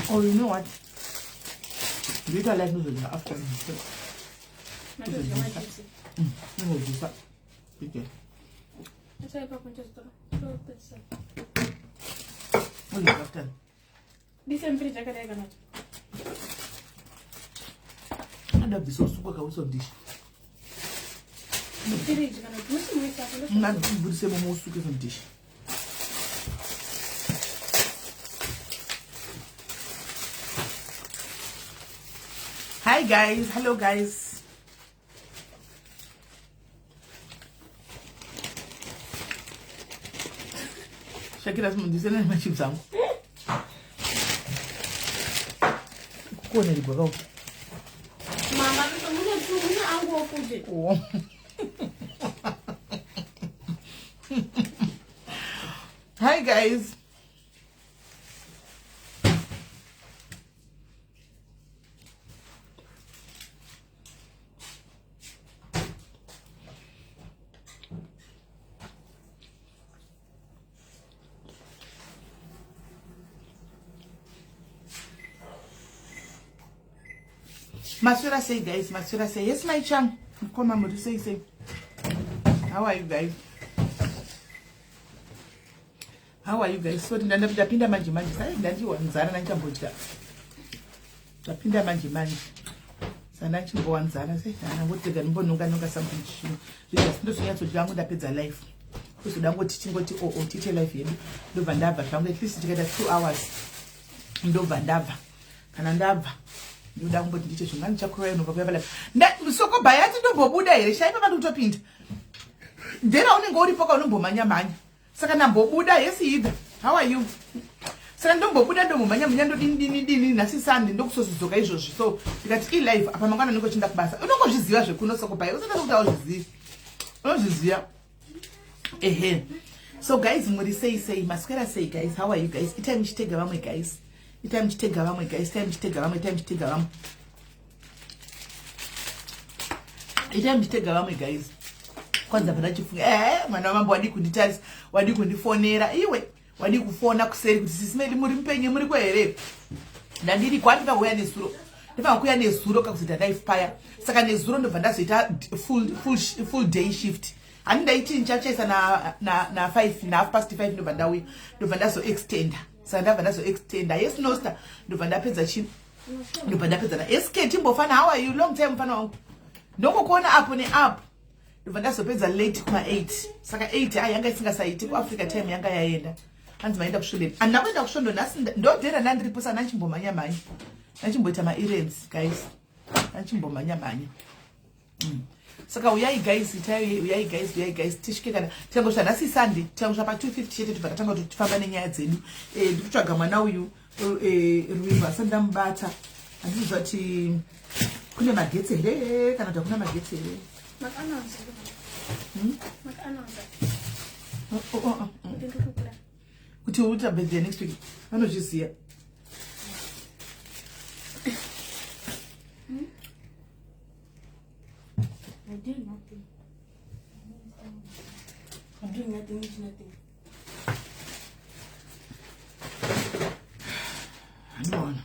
Oh, you know what? You don't like noodles in the afternoon. I don't know what it is. No, just that. Okay. That's why I pop just throw this. What is after? This temperature can I not. And have the sauce to work out some dish. Fridge can I do some myself? Not good say most to some dish. Hi guys, hello guys. Shakira this is my chips am. Ko ne ribo. Mama, I'm going to Oh. Hi guys. Masura say guys, Masura say yes my chang. Come on, to say. How are you guys? How are you guys? So ndapinda manje sai ndandiwa nzara nanchambodya. Ndapinda manje. Sana chimbowa nzara sai ana ngotega mbononga something chino. Just ndosonyatso dyangu ndapedza life. Kuzoda ngoti tingoti tite life yedu. Ndobva ndabva zvangu at least tikada 2 hours. Ndobva ndabva. Kana ndabva ndoda kumboti ndiche zvingani chakurwa ino pakuya soko bayati ndombobuda here shaipa vanhu kutopinda ndera unenge uripo kaunombomanya saka nambobuda yes either how are you saka ndombobuda ndombomanya ndodini nhasi sande ndokusozidzoka izvozvi so ndikati live apa mangwana ndingochinda kubasa unongozviziva zvekuno soko baya usada kuti auzvizivi unozviziva ehe so guys muri sei maswera sei guys how are you guys itai muchitega vamwe guys Time muchitega vamwe guys, time muchitega vamwe guys. Kwanza pana chifunga mwana wambo wadi kunditarisa, wadi kundifonera. Iwe wadi kufona kuseri kuti sisimeli muri mpenye muri kwa here. Ndandiri kwandika kuya nezuro. Ndifanga kuya nezuro kakuzita knife fire. Saka nezuro ndobva ndazoita full day shift. Ani ndaiti nchachaisa na 5 na half past 5 ndobva ndauya. Ndobva ndazo extender. Sandava nazo extender yes noster ndobva ndapedza chini ndobva ndapedza na SK timbofana how are you long time mfana wangu ndongokuona apo neapo ndobva ndazopedza late kuma 8 saka 8 yanga isingasaiti ku Africa time yanga yaenda hanzi maenda kushondo andakwenda kushondo nhasi ndodhera ndandiripo sana nchimbomanya nachimboita ma-errands guys nanchimbomanya saka uyai guys tishike kana tangosva nhasi Sunday tangosva pa 2:50 chete tibva tatanga kuti tifamba nenyaya dzedu ndikutsvaga mwana uyu Ruiva sandamubata handizviziva kuti kune magetsi here kana kuti hakuna magetsi here kuti uta birthday next week vanozviziva I'm doing nothing. Hang on.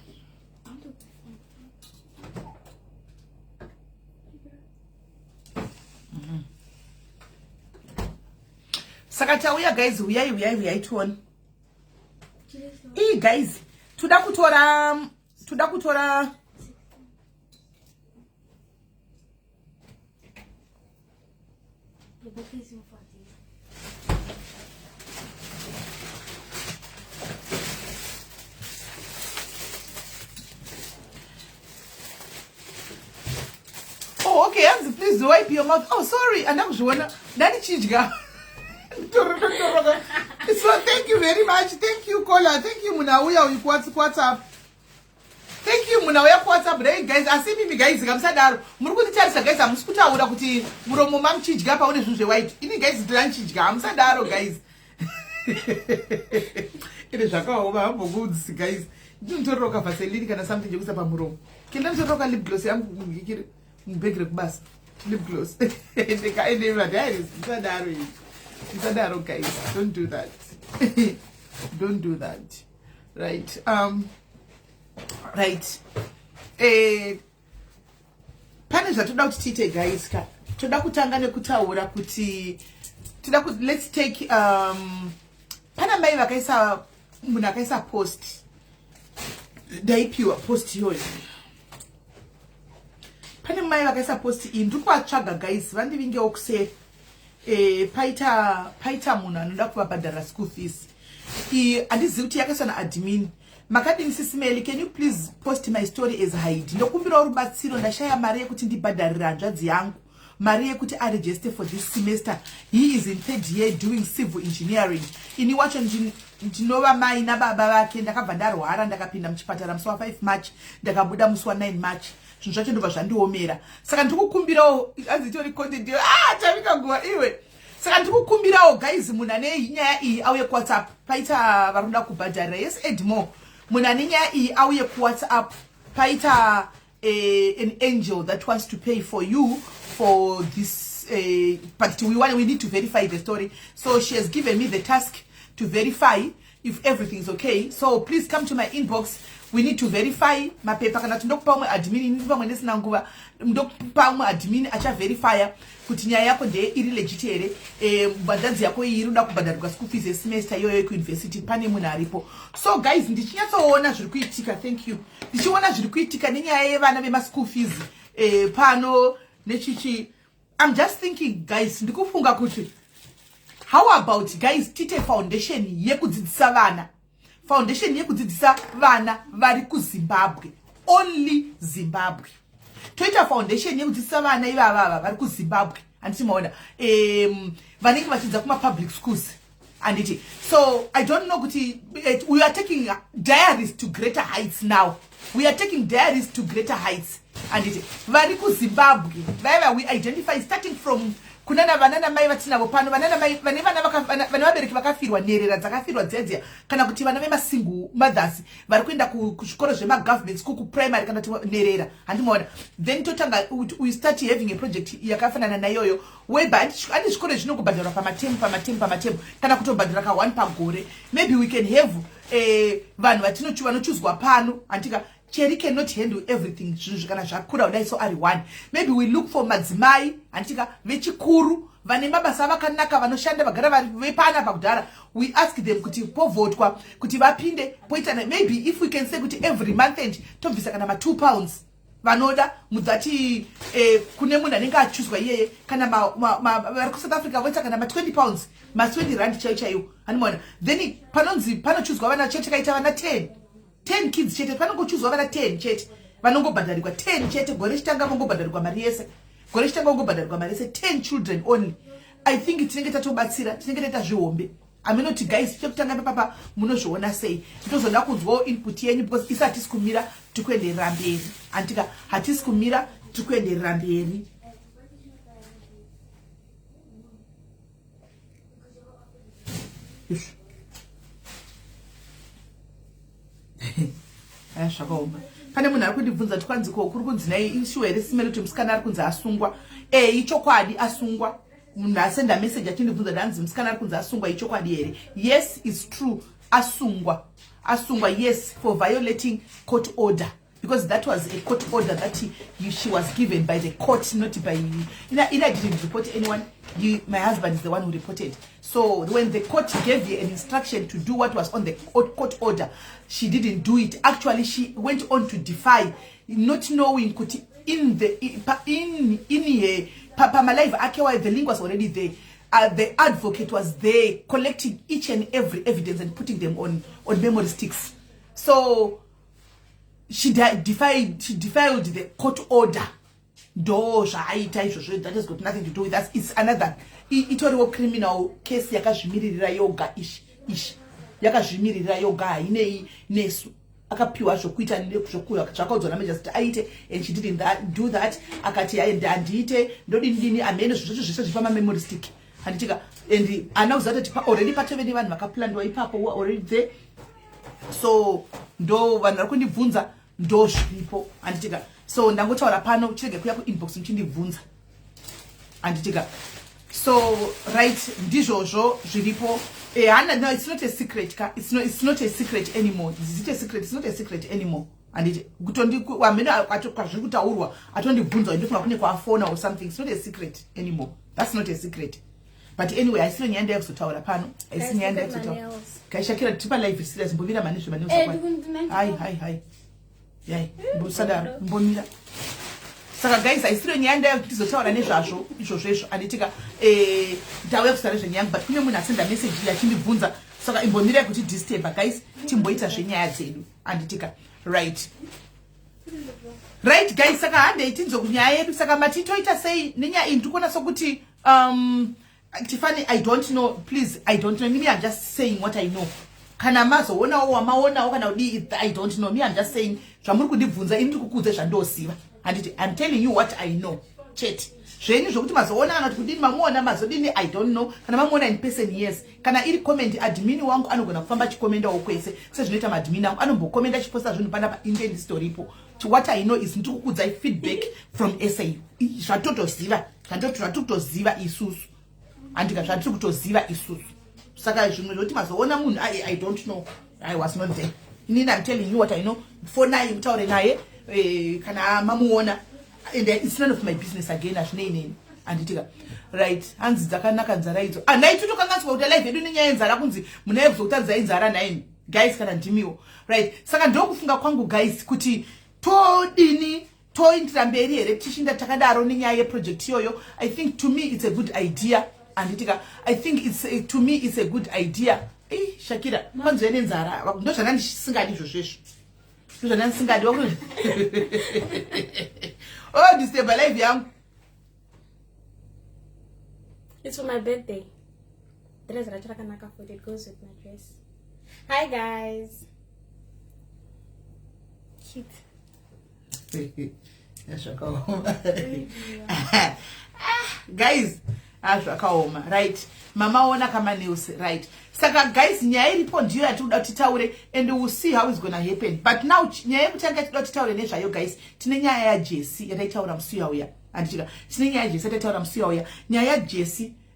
Saka tauya guys, uyai tuone. Guys, tuda kutora oh, okay, please wipe your mouth. Oh, sorry. Andakuzviona. Ndanichidya. So thank you very much. Thank you, Kola. Thank you, Munauya. WhatsApp. Thank you, Munauya. WhatsApp. Right, guys. Asi mimi guys. Kamsadaro. Muri kutitarisa guys. Amusikutaura kuti muromo mamuchidya pa une zvinhu white. Ini guys ndinchidya. Amusadaro guys. Ine zvakaoma hambokudzisi guys. Ndinotoroka vaselini kana something jekuisa pamuromo. Kenda ndinotoroka lip gloss yangu ngikiri mbegre kubasa. Lip gloss. Ende madiaries. Musadaro guys. Don't do that. Don't do that. Right. right pane zvatoda kuti tiite guys ka toda kutanga nekutaura kuti let's take pana mai vakaisa munhu akaisa post ndaipiwa post iyoyo pane mai vakaisa post iyi ndiri kuvatsvaga guys vandivingewo kuseri paita munhu anoda kuvabhadhara school fees iyi handizivi kuti yakaiswa naadmin makadini sisimeli, can you please post my story as hide? Ndokumbira rubatsiro ndashaya mari yekuti ndibhadharira hanzvadzi yangu mari yekuti aregister for this semester. He is in 3rd year doing civil engineering. Ini wacho ndinova mai nababa vake ndakabva ndarwara ndakapinda muchipatara musi wa5 March ndakabuda musi wa9 March. Zvinhu zvacho ndobva zvandiomera. Saka ndikukumbirawo azitori content tavika nguva iwe. Saka ndikukumbirawo guys munhu ane nyaya iyi auye kuWhatsApp. Paita varuda kubhadharira. Yes Edmo. Munhu ane nyaya iyi auye kuWhatsApp. Paita an angel that wants to pay for you for this but we need to verify the story. So she has given me the task to verify if everything is okay. So please come to my inbox. We need to verify mapepa kana tindokupa umwe admin ndipamwe ndisina nguva ndokupa umwe admin acha verify kuti nyaya yako ndeye iri legit here mbadhanzi yako iri uda kubhadharirwa school fees yesemester iyoyo kuuniversity pane munhu aripo. So guys ndichinyatsoona zviri kuitika, thank you, ndichiona zviri kuitika nenyaya yevana vema school fees pano nechichi. I'm just thinking guys, ndikufunga kuti how about guys tite foundation yekudzidzisa vana, foundation yekudzidzisa vana vari kuZimbabwe, only Zimbabwe. Toita foundation yekudzidzisa vana ivava vari kuZimbabwe anditimaona vanenge vachidza kuma public schools anditi. So I don't know kuti we are taking diaries to greater heights now. We are taking diaries to greater heights anditi. Vari kuZimbabwe vaiva we identify starting from kunana vanana mai vatinavo pano, vanana mai vane vana vabereki vakafirwa nherera dzakafirwa dzedze kana kuti vana vema single mothers vari kuenda kuzvikoro zvema government school ku primary kana kuti nherera handimaona. Then totanga we start having a project yakafanana nayoyo whereby andi zvikoro zvinongobhadharwa pamatembu kana kutobhadhara ka 1 pagore. Maybe we can have vanhu vanochuzwa pano andika Cherry cannot handle everything. Kana zvakura udai so ari one. Maybe we look for madzimai antika vechikuru vane mabasa vakanaka vanoshanda vagara vepana pakudhara. We ask them kuti povotwa kuti vapinde poita. Maybe if we can say kuti every month end tobvisa kana ma 2 pounds vanoda mudzati kune munhu anenge achuzwa iyeye kana vari kuSouth Africa voita kana ma 20 pounds ma 20 rand chaiyo hanimona. Then panonzi panochuzwa vana chete kaita vana 10 kids chete panongochuzwa vana 10 chete vanongobhadharirwa 10 chete. Gore chitanga vongobhadharirwa mari yese, gore chitanga vongobhadharirwa mari yese 10 children only. I think tinenge tatobatsira, tinenge taita zvihombe. Aminoti guys chekutanga papa munozviona sei. Ndinozoda kunzwawo input yenyu because isa hatisi kumira tikuenderera mberi antika hatisi kumira tikuenderera mberi. Zvakaoma. Pane munhu ari kundibvunza tikwanziko kuri kunzi nai issue here simele kuti musikana ari kunzi asungwa. Ichokwadi asungwa. Munhu asenda message achindibvunza danzi musikana ari kunzi asungwa ichokwadi here. Yes, it's true. Asungwa, yes, for violating court order. Because that was a court order that she was given by the court, not by I didn't report anyone. My husband is the one who reported. So when the court gave you an instruction to do what was on the court order, she didn't do it. Actually, she went on to defy, not knowing in Papa Malive Akewa, the link was already there. The advocate was there collecting each and every evidence and putting them on memory sticks. So she defied the court order. That has got nothing to do with us. It's another itoriwo criminal case yakazvimirira yoga ish yakazvimirira yoga inei nesu akapiwa zvokuita nezvokuya zvakaudzwa namajasi aite and she didn't do that. Akati andiite ndodini amene zvose zvese zvifama memory stick handitika and anauza kuti already patove nevanhu vakaplandwa ipapo already there. So ndo vanhu vari kundibvunza ndo zviripo handitika. So ndangotaura pano chirege kuya kuinbox muchindibvunza handitika. So right ndizvozvo zviripo. No, it's not a secret. It's not a secret anymore. Is it a secret? It's not a secret anymore. anditi wamena zviri kutaurwa atondibvunza ndofunga kune kwaafona or something. It's not a secret anymore. That's not a secret. But anyway, haisiro nyaya ndayakuzotaura pano. Haisi nyaya ndayakuzotaura. Gaishakira tipa live serious mbovira manizvo maneusakwana. Hai. Yai, mbosadaro, mbomira. Saka guys, haisiro nyaya ndayakuzotaura nezvazvo izvozvo anditika ndauya kusara zvenyaya but kune munhu asenda message yachindibvunza. Saka imbomira kuti disturb guys, timboita zvenyaya dzedu anditika. Right guys, saka handei tinzo kunyaya yedu. Saka matitoita sei nenyaya iyi ndikuona sokuti Tiffany, I don't know, please, I don't know. Me, I'm just saying what I know. Kana mazoona wamaona kana udi, I don't know. Me, I'm just saying zvamuri kundibvunza ini ndikukuudze zvandosiva. And I'm telling you what I know. Chet. Zvenyu zvokuti mazoona kana kudini mamuona mazodini, I don't know. Kana mamuona in person, yes. Kana iri comment admin wangu anogona kufamba chikomenda wokwese. Sezvinoita madmin wangu anombokomenda chiposta zvinhu pana pa story po. To what I know is ndikukuudza feedback from SAU. Zvatotoziva. Zvatotoziva isusu. Andika zvatiri kutoziva isusu. Saka zvimwe zvoti mazoona munhu I don't know. I was not there. Inini I'm telling you what I know. For now mutaure naye kana mamuona and it's none of my business again azvine inini. Anditika right hanzi dzakanaka nzara idzo. Naiti tokanganiswa kuti live yedu nenyaya yenzara kunzi muna kuzotadza inzara naini. Guys kana ndimiwo. Right. Saka ndokufunga kwangu guys kuti todini toindira mberi here tishinda takadaro nenyaya yeproject iyoyo. I think to me it's a good idea. Anditika I think to me it's a good idea. Shakira kwanzo ene nzara ndo zvana ndisingadi zvozvezvo. Ndo zvana ndisingadi wakuri. Oh, disturb live yangu. It's for my birthday. Dress rachakanaka food, it goes with my dress. Hi guys. Cute. Guys, azvakaoma right. Mama ona kama news right. Saka guys, nyaya iripo ndiyo yatinoda kuti taure and we will see how it's going to happen. But now nyaya yekutanga tinoda kuti taure nezvayo guys. Tine nyaya ya Jesse yataitaura musi yauya. Anditika tine nyaya ya Jesse yataitaura musi yauya. Nyaya ya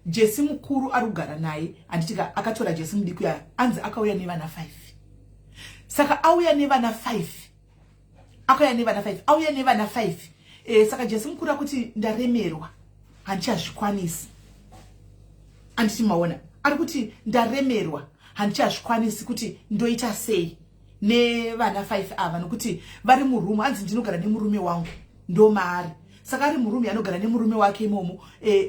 Jesse mukuru arugara naye. Anditika akatora Jesse mudiku ya anzi akauya nevana 5. Saka auya nevana 5. Akauya nevana 5. Auya nevana 5. Saka Jesse mukuru akuti ndaremerwa. Handichazvikwanisi. Anditi maona arikuti ndaremerwa handichazvikwanisi kuti ndoita sei nevana 5 ava nokuti vari murume anzi ndinogara nemurume wangu ndo maari. Saka ari murume anogara nemurume wake imomo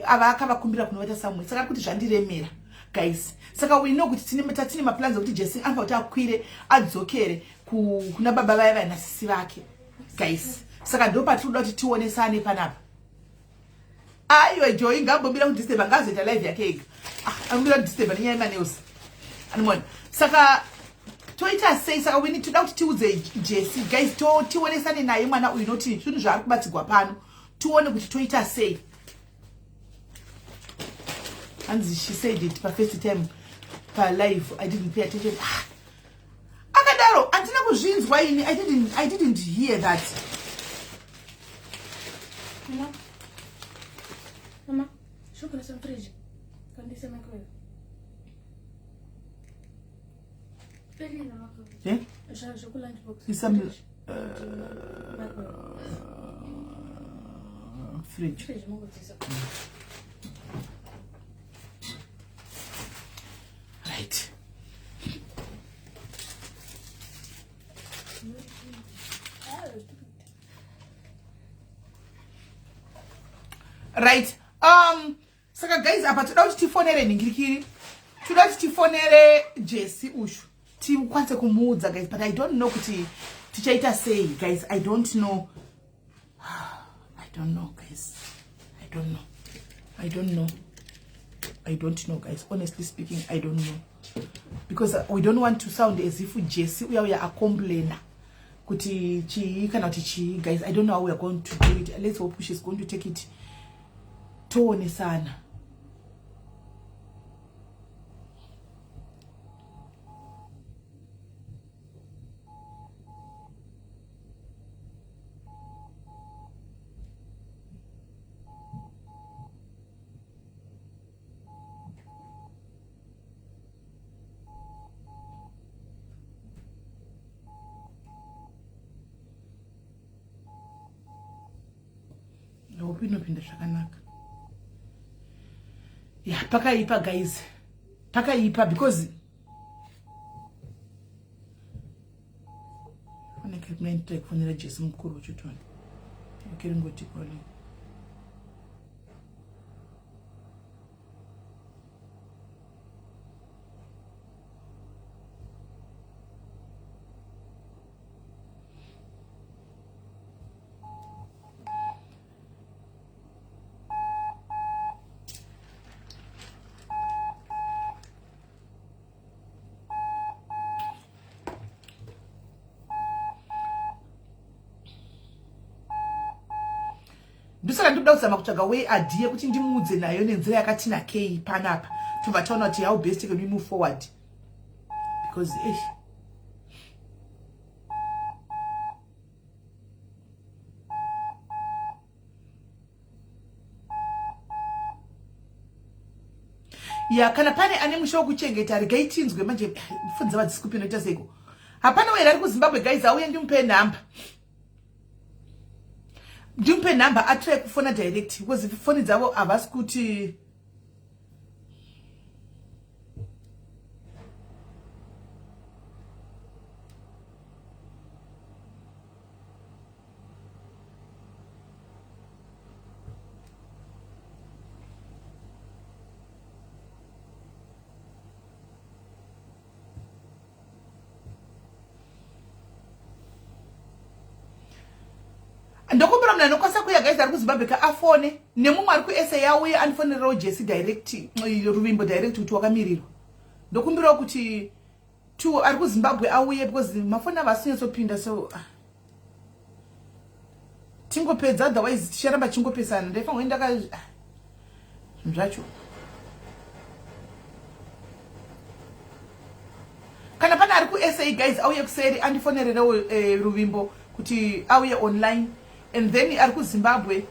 ava akavakumbira kunoita samwe. Saka arikuti zvandiremera guys. Saka we know kuti tine maplans okuti Jesse anfa kuti akwire adzokere kuna baba vaya nasisi vake guys. Saka ndo patinoda kuti tionesane panapa. Aiwe Joy ngambobira kudisturb ngazoita live yake ega. Angula disturb nenyaya yemanews. Animona. Saka toita sei saka we need to doubt tiudze Jesse guys tionesane naye mwana uyu noti zvinhu zvaari kubatsirwa pano. Tuone kuti toita sei. And she said it for first time per live. I didn't pay attention. Akadaro antina kuzvinzwa ini I didn't hear that. Mama, show me some fridge. Can this microwave? Yeah? Show lunch box. Is some fridge. Fridge, more this. Right. Right. Saka guys apa toda kuti tifonere ningirikiri. Toda kuti tifonere Jesse ushu. Tikwanze kumuudza guys, but I don't know kuti tichaita sei guys. I don't know. I don't know guys. I don't know guys. Honestly speaking, I don't know. Because we don't want to sound as if Jesse we are a complainer. Kuti chi kana kuti chi guys. I don't know how we are going to do it. Let's hope she's going to take it. Tuone sana. inopinda zvakanaka. Yeah, pakaipa guys. Pakaipa because oneke mento ekufonera Jesu mukuru uchitoni. Ngoti koli. Ndisaka ndoda kuzama kutsvaga way adiye kuti ndimudze nayo nenzira yakati nakei panapa tobva taona kuti how best can we move forward because ya kana pane ane musho wekuchengeta regai tinzwe manje mfunza vadzisikupi noita seko hapana wera ari kuZimbabwe guys auye ndimupe namba ndimpe number atry kufona direct because phone dzavo avasi kuti ndokumbira mna nokwasa kuya guys ari kuZimbabwe ka afone nemumwe ari kuSA yauye anifonera Jesse direct Ruvimbo direct kuti wakamirirwa ndokumbira kuti tu ari kuZimbabwe auye because mafona vasinyetsopinda so tingopedza otherwise ticharamba chingopesana ndefanwa ndaka zvacho kana pana ari kuSA guys auye kuseri andifonerera Ruvimbo kuti auye online. And then ari kuZimbabwe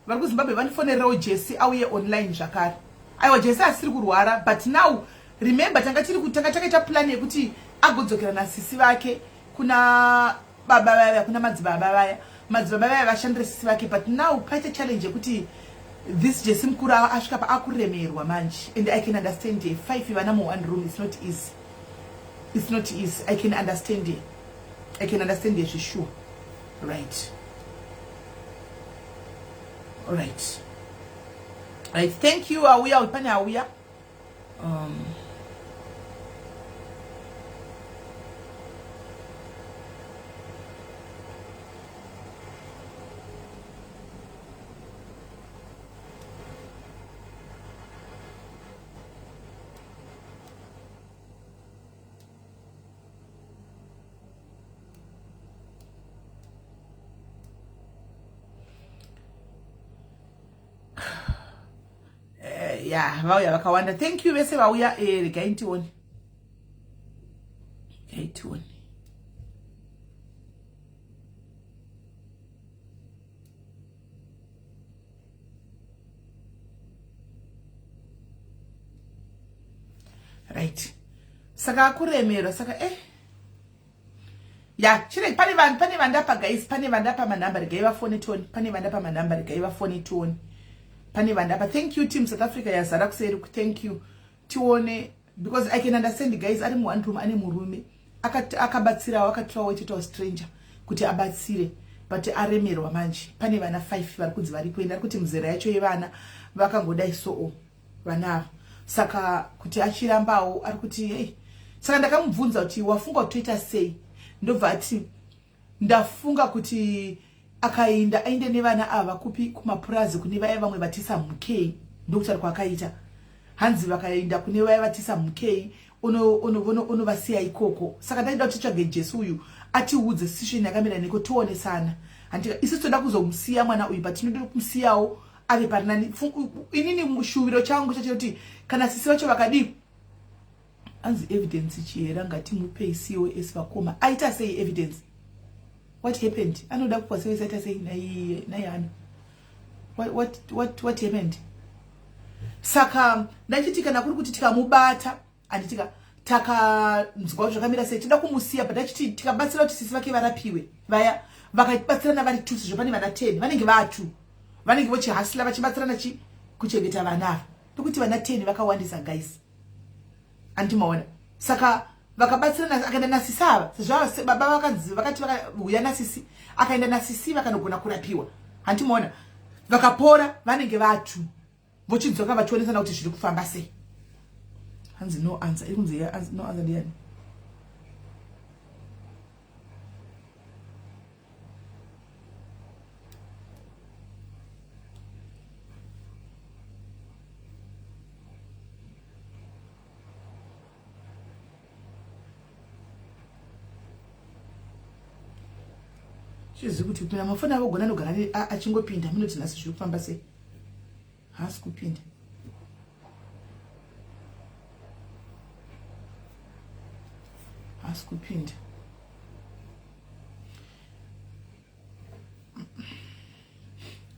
vari kuZimbabwe vanifonererawo Jesse auye online zvakare. Aiwa Jesse asiri kurwara but now remember tanga takaita plan yekuti agodzokera nasisi vake kuna baba vaya kuna madzibaba vaya vashandira sisi vake but now paita challenge yekuti this Jesse mukuru asvika paakuremerwa manje and I can understand it. 5 vana mu one room is not easy. It's not easy. I can understand it. For sure. Right. All right. Right. Thank you. Awuya upane awuya. Yeah, vauya vakawanda. Thank you vese vauya regai tione. Right. Saka kuremera saka ya chire pane vandapa guys, pane vandapa manamba regai vafone tione. Pane vandapa manamba regai vafone tione. Pane vandapa. Thank you team South Africa yazara kuseri. Thank you tione because I can understand guys ari mu one room ane murume akabatsira wakatwa wachita stranger kuti abatsire but aremerwa manje. Pane vana 5 vari kunzi vari kuenda kuti muzera yacho yevana vakangodai so vana saka kuti achirambawo ari kuti saka ndakamubvunza kuti wafunga kutoita sei ndobva ati ndafunga kuti akaenda aende nevana ava kupi kumapurazi kune vaya vamwe vatisa mukei ndokuti ari kwakaita hanzi vakaenda kune vaya vatisa mukei ono vasiya ikoko saka ndaida kutsvaga Jesu uyu atiudze situation yakamira neko tione sana handika isi toda kuzomusiya mwana uyu but tinoda kumusiyawo ave parinani inini mushuviro changu chachoti kana sisi vacho vakadi hanzi evidence chiyera ngati mupei COS vakoma aita sei evidence. What happened? Anoda kupasiwa saita sei nayi what happened? Saka ndachiti kana kuri kuti tikamubata anditika takanzwa zvakamira sei tida kumusiya but achiti tikabatsira kuti sisi vake varapiwe vaya vakabatsirana vari tusi zvapane vana 10 vanenge vatu vanenge vochihasila vachibatsirana kuchengeta vana tokuti vana 10 vakawandisa guys andimaona saka vakabatsirana akaenda nasisava sezvo baba vakanzi vakati vakauya nasisi akaenda nasisi vakanogona kurapiwa andimaona vakapora vanenge vatu vochidzoka vachionesana kuti zviri kufamba sei hanzi no answer ikunzi no answer ndiani chizi kuti kuna mafona avogona nogara achingopinda munoti nhasi zviri kufamba sei hasi kupinda hasi kupinda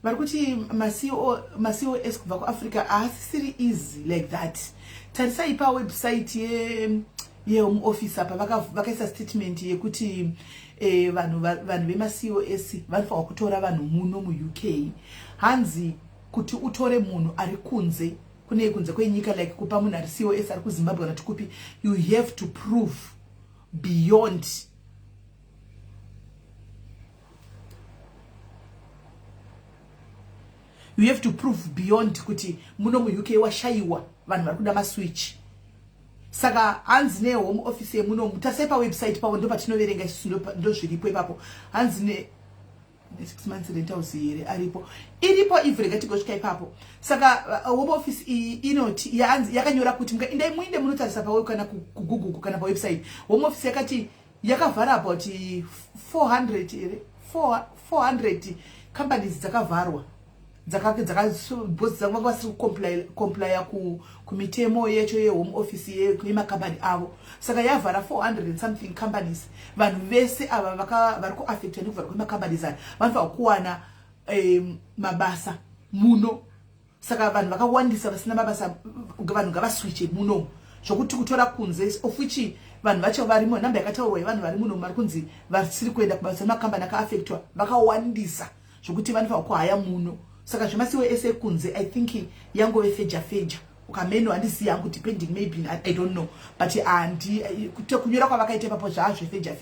vari kuti ma-COS kubva kuAfrica haasisiri easy like that. Tarisai pa website ye-home office apa vakaisa statement yekuti vanhu vema-COS vanofanwa kutora vanhu muno mu-UK. Hanzi kuti utore munhu ari kunze kunze kwenyika like kupa munhu ari COS ari kuZimbabwe kana tukupi, you have to prove beyond kuti muno mu-UK washayiwa vanhu vari kuda maswitch. Saka hanzi ne-home office yemuno mutasai pa website pawo ndo patinoverenga isusu ndo zviripo ipapo. Hanzi ne 6 months rentals here aripo iripo ivhureka tigosvika ipapo. Saka home office inoti yakanyora kuti mukaenda muinde munotarisa pawe kana kuGoogle kana pa website. Home office yakati yakavhara about 400 companies dzakavharwa dzakavasiri comply kumitemo yecho ye-home office yemakambani avo. Saka yavhara 400 and something companies. Vanhu vese ava vari kuaffected nekuvhara kwemakambanies aya vanofanwa kuwana mabasa muno. Saka vanhu vakawandisa vasina mabasa, vanhu ngavaswiche muno zvokuti kutora kunze, of which vanhu vacho varimo. Namba yakataurwa yevanhu vari muno vari kunzi vasiri kuenda kubasa nemakambani akaaffectwa vakawandisa zvokuti vanofanwa kuhaya muno. Saka zvema-COS kunze I think yangove feja ukameno handisi yangu depending maybe I don't know, but kunyora kwavakaita ipapo zvazvefeja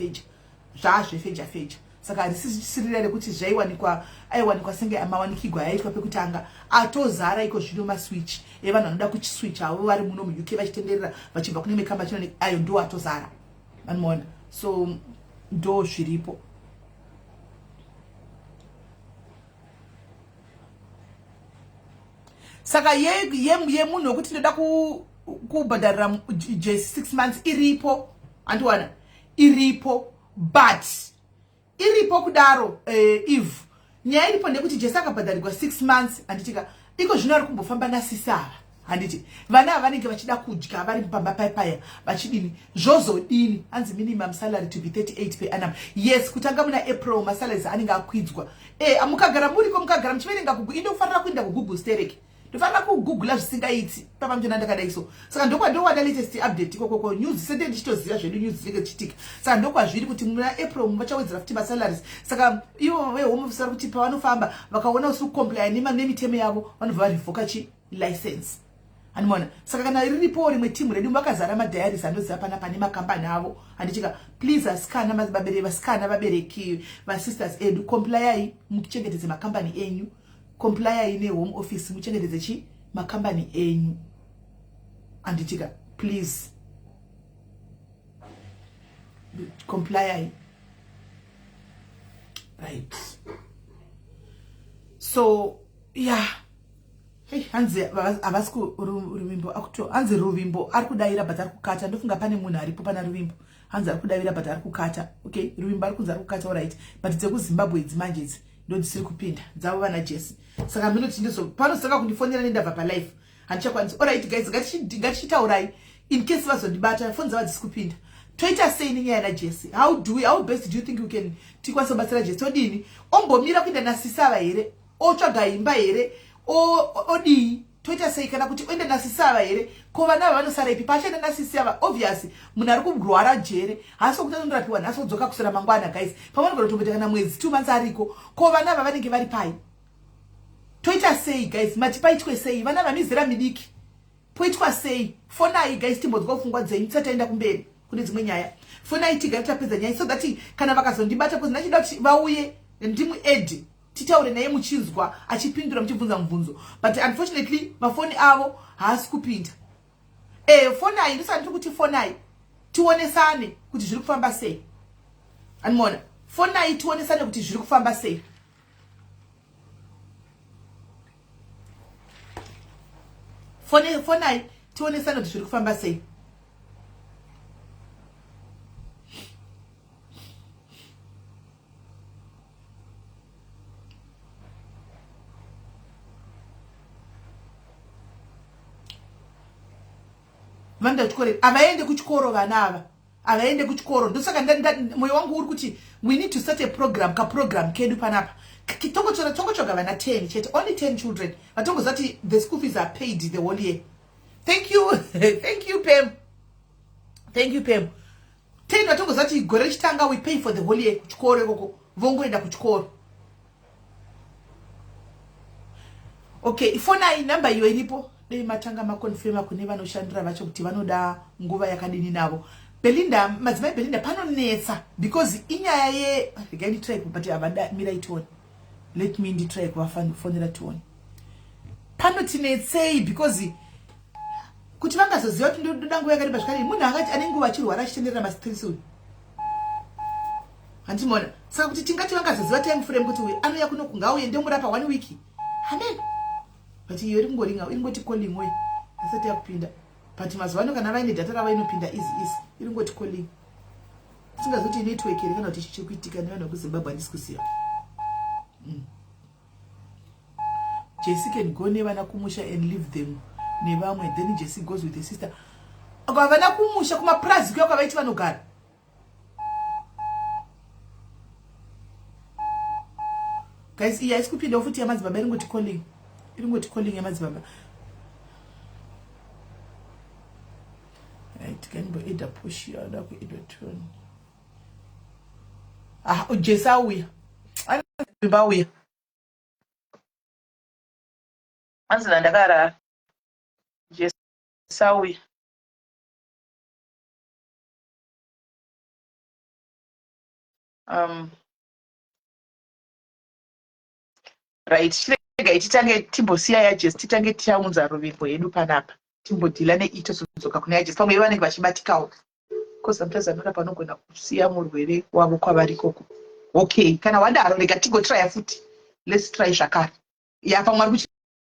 saka harisisirira rekuti aiwanikwa senge amawanikigwa yaitwa pekutanga atozara iko zvino maswitch evanhu vanoda kuchiswitch avo vari muno mu-UK vachitenderera vachibva kune mikamba chino ayo ndo atozara vanoona. So ndo zviripo. Saka ye munhu wekuti ndoda kubhadharira Jesse 6 months iripo andiwana iripo, but iripo kudaro Eve nyaya iripo ndekuti Jesse akabhadharirwa 6 months handitika iko zvino ari kumbofamba nasisava handiti vana vanenge vachida kudya vari pamba paya vachidini zvozodini. Hanzi minimum salary to be 38 per annum. Yes, kutanga muna April masalaries anenge akwidzwa. Mukagara muriko mukagara muchiverenga Google inofanira kuenda kuGoogle stereki. Ndofana kuGoogle zvisingaiti papa mjona ndakadaiso. Saka ndokwadowada latest update ikoko news sende ndichitoziva zvedu news zvinenge chitika. Saka ndokwazviri kuti muna April vachawedzera futi masalaries. Saka ivo ve-home office vari kuti pavanofamba vakaona usiku comply nemitemo yavo vanobva varivoka license. Animona. Saka kana riripo rimwe timu redu vakazara madiaries anoziva panapa nemakambani avo handitika please asikana vabereki vasisters edu complyai muchengetedze makambani enyu. Comply in a home office muchengetedze makambani enyu anditika please comply right. So yeah, hey hanzi avasiku ruvimbo akuto hanzi ruvimbo ari kudaira but ari kukata. Ndofunga pane munhu aripo pana ruvimbo hanzi ari kudaira but ari kukata. Okay, ruvimbo ari kunzi ari kukata alright, but dzekuZimbabwe manje idzi ndo dzisiri kupinda dzavo vana Jesse. Saka minoti ndizo panosaka kundifonera nendabva palife handichakwanisi. Alright guys, ngatichitaurai in case vazondibata foni dzavo dzisi kupinda. Toita sei nenyaya naJesse? How best do you think we can tikwanisa kubatsira Jesse? Todini ombomira kuenda nasisava here, otsvaga imba here, odii toita sei kana kuti uende nasisava here ko vana vanosara ipi pachenda nasisava obviously munhu ari kurwara jere hasi kuti anorapiwa nhasi odzoka kusera mangwana guys pamwe nogona kutomboita kana mwedzi 2 months ariko ko vana ava vanenge vari pai toita sei guys mati paitwe sei vana vamizera midiki poitwa sei fonai guys timbodzoka pfungwa dzenyu tisataenda kumberi kune dzimwe nyaya fonai tigare tapedza nyaya so that kana vakazondibata kuzi ndachida kuti vauye ndimuedi titaure naye muchinzwa achipindura muchibvunza mubvunzo but unfortunately mafoni avo haasi kupinda fonai ndisati tiri kuti fonai tionesane kuti zviri kufamba sei animona fonai tionesane kuti zviri kufamba sei fonai tionesane kuti zviri kufamba sei vanda kuchikoro avaende kuchikoro vana ava avaende kuchikoro ndosaka moyo wangu uri kuti we need to start a program kaprogram kedu panapa tongotsvaga vana 10 chete only 10 children vatongozati the school fees are paid the whole year. Thank you thank you Pam 10 vatongozati gore rechitanga we pay for the whole year kuchikoro ikoko vongoenda kuchikoro. Okay ifonai number iyo iripo dei matanga makonfirma kune vanoshandira vacho kuti vanoda nguva yakadini navo. Belinda madzimai Belinda panonetsa because inyaya ye regai try but avada mira itone let me try kuvafonera tione panotinetsei because kuti vangazoziva kuti ndoda nguva yakadipa zvakadini munhu angati ane nguva achirwara achitenderera masitirisi handimona saka kuti tingati vangazoziva time frame kuti uyu anouya kuno kungauye ndomurapa 1 week amen but iyo iri kungoringa ingoti calling way asati yakupinda but mazuva ano kana vaine data rava inopinda easy iri ngoti calling singazoti network iri kana kuti chichikuitika nevanhu vekuzimbabwe handisikuziva. Jesse can go nevana kumusha and leave them nevamwe then Jesse goes with the sister akavana kumusha kumaprazi kuya kwavaiti vanogara guys iya isikupinda futi yamadzibaba iri ngoti calling yamadzibaba. Right can be either push ya da ku either turn Jesse auya bauya anzina ndakarara Jesse auya right chirega ichitange timbosiya yaJesi titange tichaunza ruvimbo yedu panapa timbodhila neito sodzoka kuna yaJesi pamwe vanenge vachibatikawo because sometimes anora panogona kusiya murwere wavo kwavari ikoko. Okay kana wadaro rega tigotrya futi let's try zvakare pamwe ari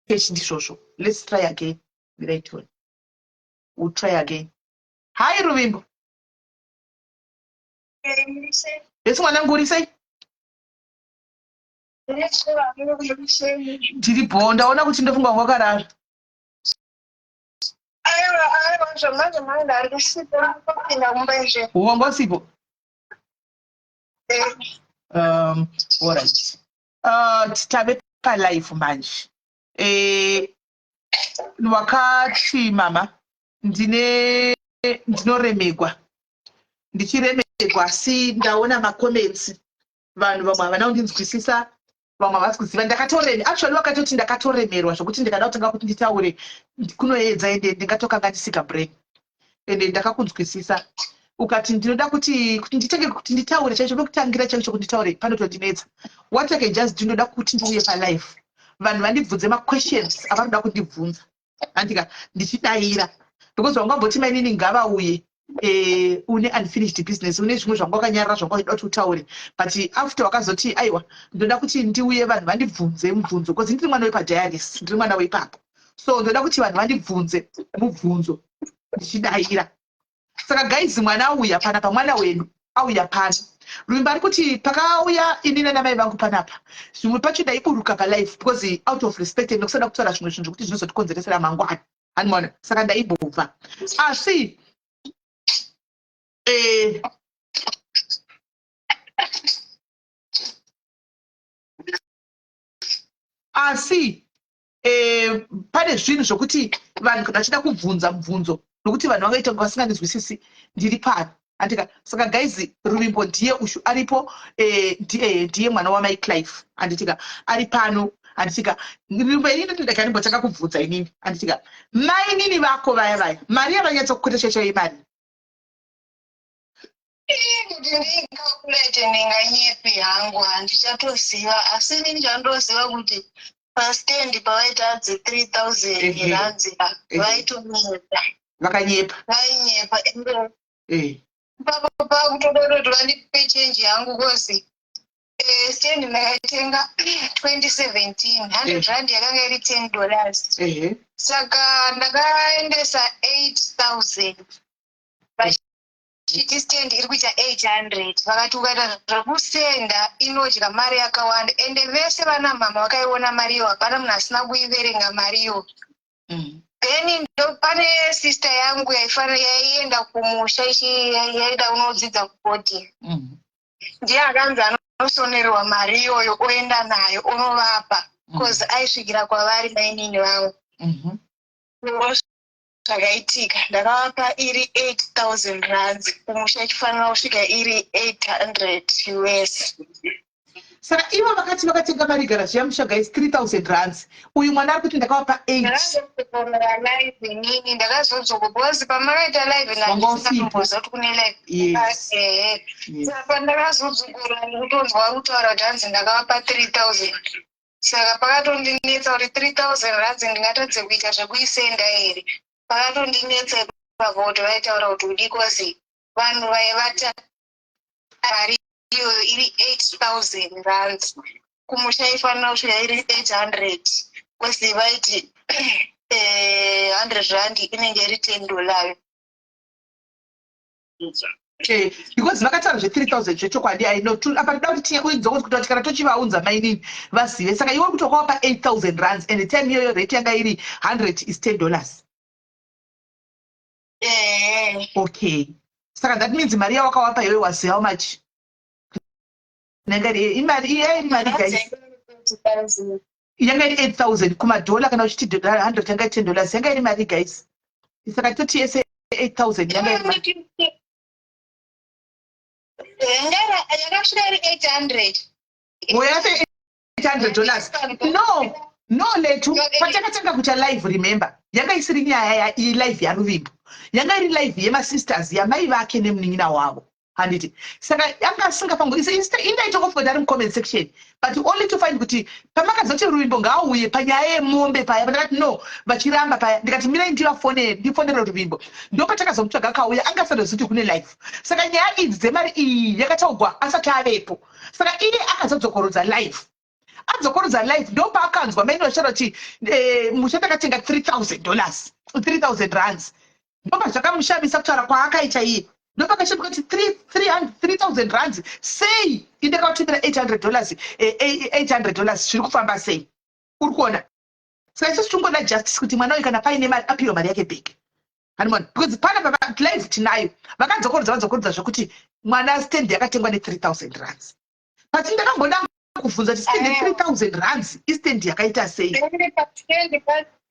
kuchechi ndizvozvo let's try again right one we'll try again. Hi ruvimbo yesi mwanangu uri sei ndiri bho ndaona kuti ndofunga wakarara wambosipo alright tave palife manje wakati mama ndinoremegwa ndichiremegwa asi ndaona macomments vanhu vamwe havana kundinzwisisa vamwe havasi kuziva ndakatoremera actually wakatoti ndakatoremerwa zvokuti ndikada kutanga kuti nditaure kunoedza ende ndingatokanganisika brain ende ndakakunzwisisa ukati ndinoda kuti nditenge kuti nditaure chaicho nokutangira chaicho kuti nditaure panotondinetsa what I can just do ndoda kuti ndiuye palife vanhu vandibvunze maquestions avanoda kundibvunza andika ndichidayira because wangamboti mainini ngavauye une unfinished business une zvimwe zvanga wakanyarara zvanga uchida kuti utaure but after wakazoti aiwa ndoda kuti ndiuye vanhu vandibvunze mubvunzo because ndiri mwana wepadialis ndiri mwana weipapo so ndoda kuti vanhu vandibvunze mubvunzo ndichidayira saka guys mwana auya panapa mwana wenyu auya pana ruvimbo ari kuti pakauya inini namai vangu panapa zvimwe pacho ndaiburuka palife because out of respect nokusada kutaura zvimwe zvinhu zvokuti zvinozotikonzeresera mangwana hanimona saka ndaibobva asi pane zvinhu zvokuti vanhu kana vachida kubvunza mubvunzo nokuti vanhu vangaita kunge vasinganzwisisi ndiri pano andika saka guys ruvimbo ndiye ushu aripo ndiye mwana wamai Clive anditika ari pano anditika ruvimbo ini ndinodaka ndimbotanga kubvunza inini anditika mai nini vako vaya mari yavanyatsa kukotesha imari kuti ndingakulete ndinganyepi hangu handichatoziva asi inini chandoziva kuti pastendi pavaita adzi 3000 rands vaitonyepa vakanyepa vainyepa ende pakutodoroti vandipe chenji yangu kozi stendi ndakaitenga 2017 100 rand yakanga iri $10 saka ndakaendesa 8000 chiti stendi iri kuita 800 vakati ukaita zvekusenda inodya mari yakawanda ende vese vana mama vakaiona mariyo hapana munhu asina kuiverenga mariyo then ndo pane sister yangu yaienda kumusha yaida unodzidza kuboarding ndiye akanzi anosonerwa mari iyoyo oenda nayo onovapa because aisvikira kwavari mainini vavo zvakaitika ndakavapa iri 8000 rands kumusha ichifanira kusvika iri 800 US. saka ivo vakati vakatenga mari garaji yamusha guys 3000 rands uyu mwana ari kuti ndakavapa 8 live inini ndakazodzoka because pamakaita live naisinatomboza kuti kune live saka ndakazodzokora ndikutonzwa kutaura kuti hanzi ndakavapa 3000 saka pakatondinetsa kuti 3000 rands ndingatadze kuita zvekuisenda here pakatondinetsa ipapa kuti vaitaura kuti udikozi vanhu vaivata mari iyoyo iri 8000 rands kumusha ifanira kusvika iri 800 kwesi vaiti 100 rand inenge iri $10 because vakataura zve3000 zvechokwadi apa ndoda kuti tiuidzokozi kuti kana tochivaunza mainini vazive saka iwe kuti wakavapa 8000 rands and time iyoyo rate yanga iri 100 is $10 okay saka that means mari yawakavapa iwe was how much imari guys yanga iri 8000 kumadhola kana uchiti $100 yanga iri $10 yanga iri mari guys saka toti yese 8000 yanga iri mari yakasvika iri 800 oyase $800 no letu patakatanga kucha live remember yanga isiri nyaya live yaruvimbo yanga iri live yemasisters yamai vake nemunin'ina wavo handiti saka yanga asingafango indaitokofika ari mucomment section but only to find kuti pamakazoti ruvimbo ngaauye panyaya yemombe paya pandakati no vachiramba paya ndikati mirai ndifonere ruvimbo ndo patakazomutsvaga akauya anga asadozoti kune live saka nyaya idzi dzemari iyi yakataugwa asati avepo saka iye akazodzokorodza live adzokorodza live ndo paakanzwa maini vachitaura kuti musha takatenga $3000 rands ndopa zvakamushamisa kutaura kwaakaita iye ndopakashapuka kuti 3000 rands sei indakautimira $800 zviri kufamba sei uri kuona saka isusu tingoda justice kuti mwana uyu kana paine mari apiwa mari yake bheki hanimona because pana live tinayo vadzokorodza zvokuti mwana stendi yakatengwa ne3000 rands but ndakamboda kuvhunza kuti stendi 3000 rands istendi yakaita sei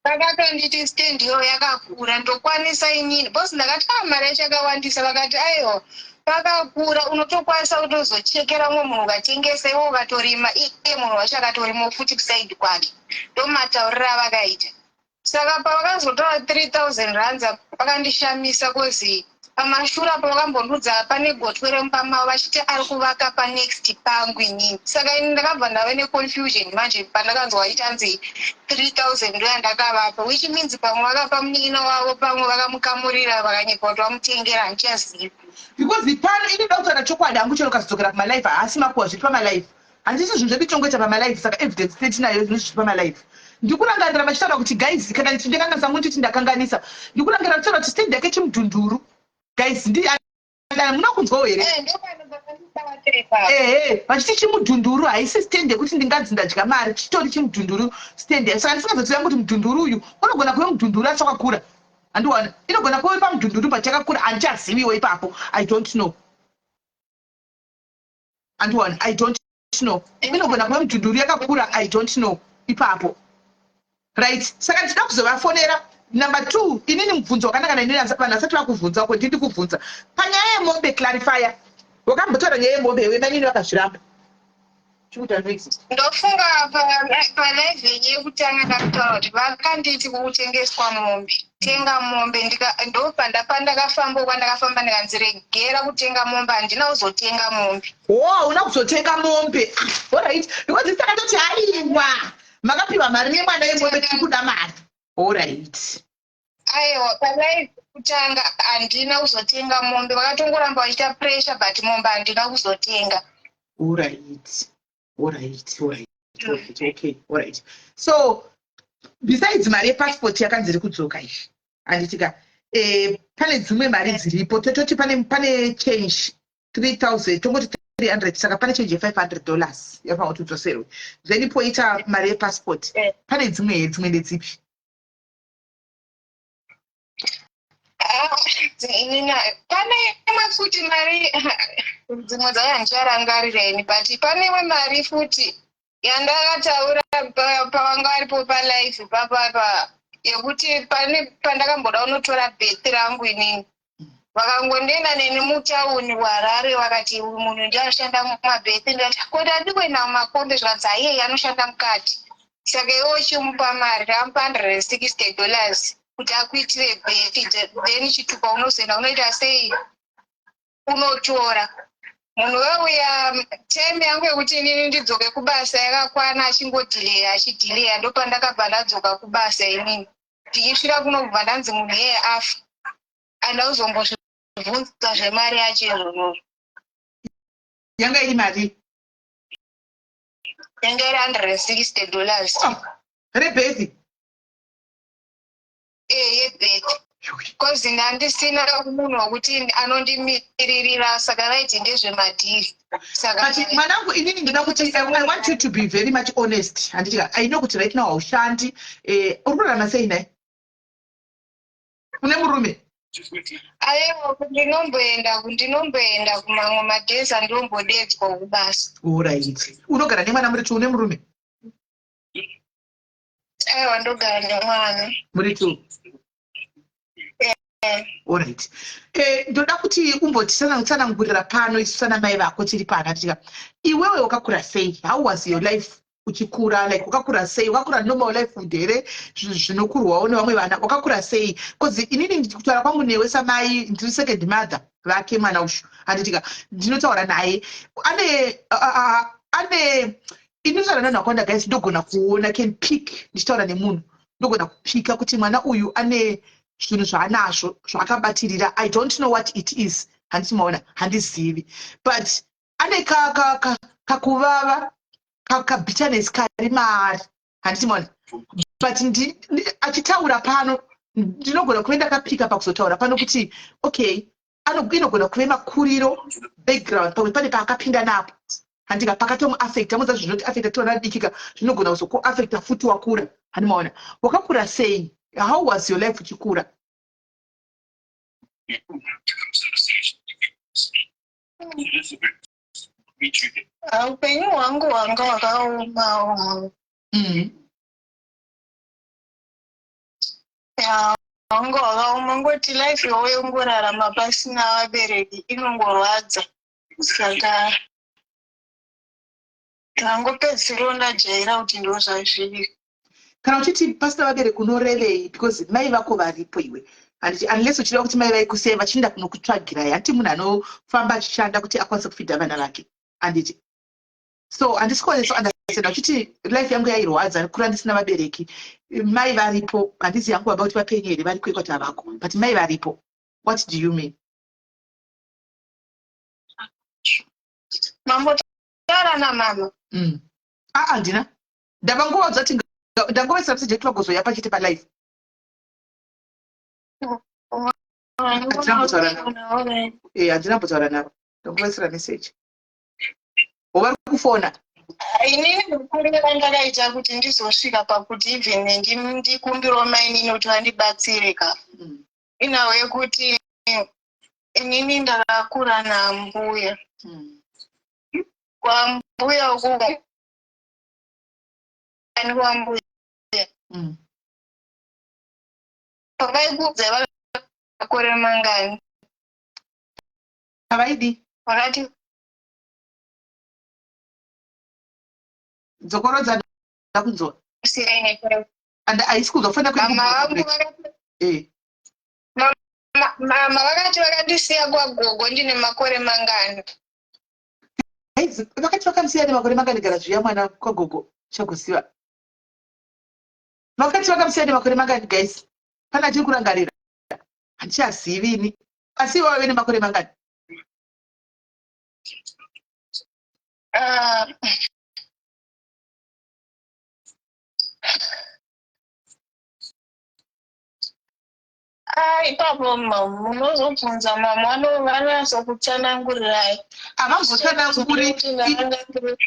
vakatonditi stendi iyo yakakura ndokwanisa inini bhosi ndakati mari yacho yakawandisa vakati aiwa pakakura unotokwanisa kutozochekera mwe munhu ukatengesa iwo ukatorima iye munhu wacho akatorima futi kusaidi kwake ndomataurira vakaita saka pavakazotora 3000 rands vakandishamisa kozi pamashura po vakambondudza pane gotwe remupamavo vachiti ari kuvaka panext pangu inini saka ini ndakabva ndave neconfusion manje pandakanzwa vaitanzi 3000 ndo yandakavapa which means pamwe vakapa munin'ina wavo pamwe vakamukamurira vakanyepa kuti vamutengera handichazivi because pano ini dautaura chokwadi hangu chero kazodzokera pamalive haasi makuwa zviri pamalive handisi zvinhu zvedu tongota pamalive saka evidence tetinayo zvinhu zviri pamalive ndikurangarira vachitaura kuti guys kana ndinganganisa munti ndakanganisa ndikurangarira vachitaura kuti stendi yake chimudhunduru guys muna kunzwawo here vachiti chimudhunduru haisi stendi yekuti ndinganzi ndadya mari chitori chimudhunduru stendi saka ndisingazoziva kuti mudhunduru uyu unogona kuve mudhunduru achakakura handiwana inogona kuve pamudhunduru pachakakura handichaziviwo ipapo I don't know handiwana I don't know inogona kuve mudhunduru yakakura I don't know ipapo right? Saka ndida kuzovafonera. Number 2, inini mubvunzo wakanaka nainini vanhu vasati vakubvunza ko ndiri kubvunza panyaya yemombe clarifier. Wakambotaura nyaya yemombe iwe manini vakazviramba. Ndofunga palive yekutanga ndakutaura kuti vakanditi kutengeswa mombe. Tenga mombe ndo pandakafamba kwandakafamba ndikanziregera kutenga mombe handina kuzotenga mombe. Oh, una kuzotenga mombe. Alright. Because ndakatoti haiwa. Makapiwa mari nemwana yemombe tiri kuda mari. Alright. Aiwa, palive kutanga handina kuzotenga mombe. Vakatongoramba vachiita pressure but mombe handina kuzotenga. Alright. Okay. Alright. So besides mari passport yakanziri kudzoka izvi. Anditika pane dzimwe mari dziripo tototi pane change 3000 tongoti 300 saka pane change $500 yafanwa kuti udzoserwe. Then poita mari passport. Pane dzimwe ndedzipi? Pane imwe futi mari dzimwe dzayo handicharangarireni but pane imwe mari futi yandakataura pavanga varipo palife papapa yekuti pane pandakamboda unotora bhethi rangu inini vakangondienda neni mutauni waRarare vakati uyu munhu ndianoshanda mumabhethi ndikati koti andikuenda mumakombe zvikanzi aiye anoshanda mukati saka iwo chimupa mari ndamupa $160 kuti akuitire bhethi then chitupa unozoenda unoita sei unotora munhu weuya teme yangu yekuti inini ndidzoke kubasa yakakwana achidhileya ndopandakabva ndadzoka kubasa inini ndichisvika kunobva ndanzi munhu yeye afa andakuzombozvibvunza zvemari yacho izvozvo. Yanga iri mari? Yanga iri $160. Rebhethi? Yebhethi. Kozi ndandisina munhu wokuti anondimiririra saka vaiti ndezvemadhiri. But mwanangu inini ndinoda kuti I want you to be very much honest. Handitika I know kuti right now haushandi uri kurarama sei naye? Une murume? Aiwa ndinomboenda kumamwe madhezi andombodedzwa kubasa. Alright. Unogara nemwana muri 2 une murume? Aiwa ndogara nemwana. Muri 2? Alright. Ndoda kuti umbotsanangurira pano isu sana mai vako tiri pana tika. Iwewe wakakura sei? How was your life uchikura? Like wakakura sei? Wakakura normal life udere zvinokurwawo nevamwe vana. Wakakura sei? Because inini ndikutaura kwangu newe samai ndiri second mother vake mwana ushu. Handitika ndinotaura naye. Ane inotaura nanhu akawanda guys ndogona kuona can pick ndichitaura nemunhu. Ndogona kupika kuti mwana uyu ane zvinhu zvaanazvo zvakabatirira. I don't know what it is. Handimaona handizivi. But ane kakuvava bitterness kari maari. Handimaona. But achitaura pano ndinogona kuve ndakapika pakuzotaura pano kuti okay inogona kuve makuriro background pamwe pane paakapinda napo. Handika pakatomuaffecta muza zvinoti affecta tiona dikika zvinogona kuzokuaffecta futi wakura. Handimaona. Wakakura sei? How was your life uchikura? Upenyu hwangu hwanga hwakaoma. Hwanga hwakaoma ngoti life yawo yongorarama pasina vabereki inongorwadza. Saka ndangopedzisira ndajaira kuti ndo zvazviri. Kana uchiti pasina vabereki unorevei because mai vako varipo iwe. Unless uchida kuti mai vaikusei vachienda kunokutsvagirai hati munhu anofamba achishanda kuti akwanise kufidha vana vake. Anditi. So handisikoneso understand uchiti life yangu yairwadza kura ndisina vabereki. Mai varipo handizi yangu about vapenyu here vari kwekwati havako. But mai varipo. What do you mean? Mambotaura namama. Handina. Ndavangowadza kuti ndangova subject wagozoya pachiti palife. Handina kutaura navo. Ndongovaisira message. Uvari kufona? Inini mukurira ndakaita kuti ndizosvika pakuti even ndikumbirawo mainini kuti vandibatsire ka. Inawo yekuti inini ndakakura nambuya. Kwambuya uku. Kwambuya. pavaikudza makore mangani? Havaidi Vakati dzokorodza kunzwa siyai and haisi kuzofanira mama vangu mama vakati vakandisiya kwagogo ndine makore mangani? vakati vakamusiya nemakore mangani gara zviya mwana kwagogo chakuziva vakati vakamusiya nemakore mangani guys pana tiri kurangarira handichazivini asi ivave nemakore mangani ipapo munozobvunza mama vanazokutsanangurirai.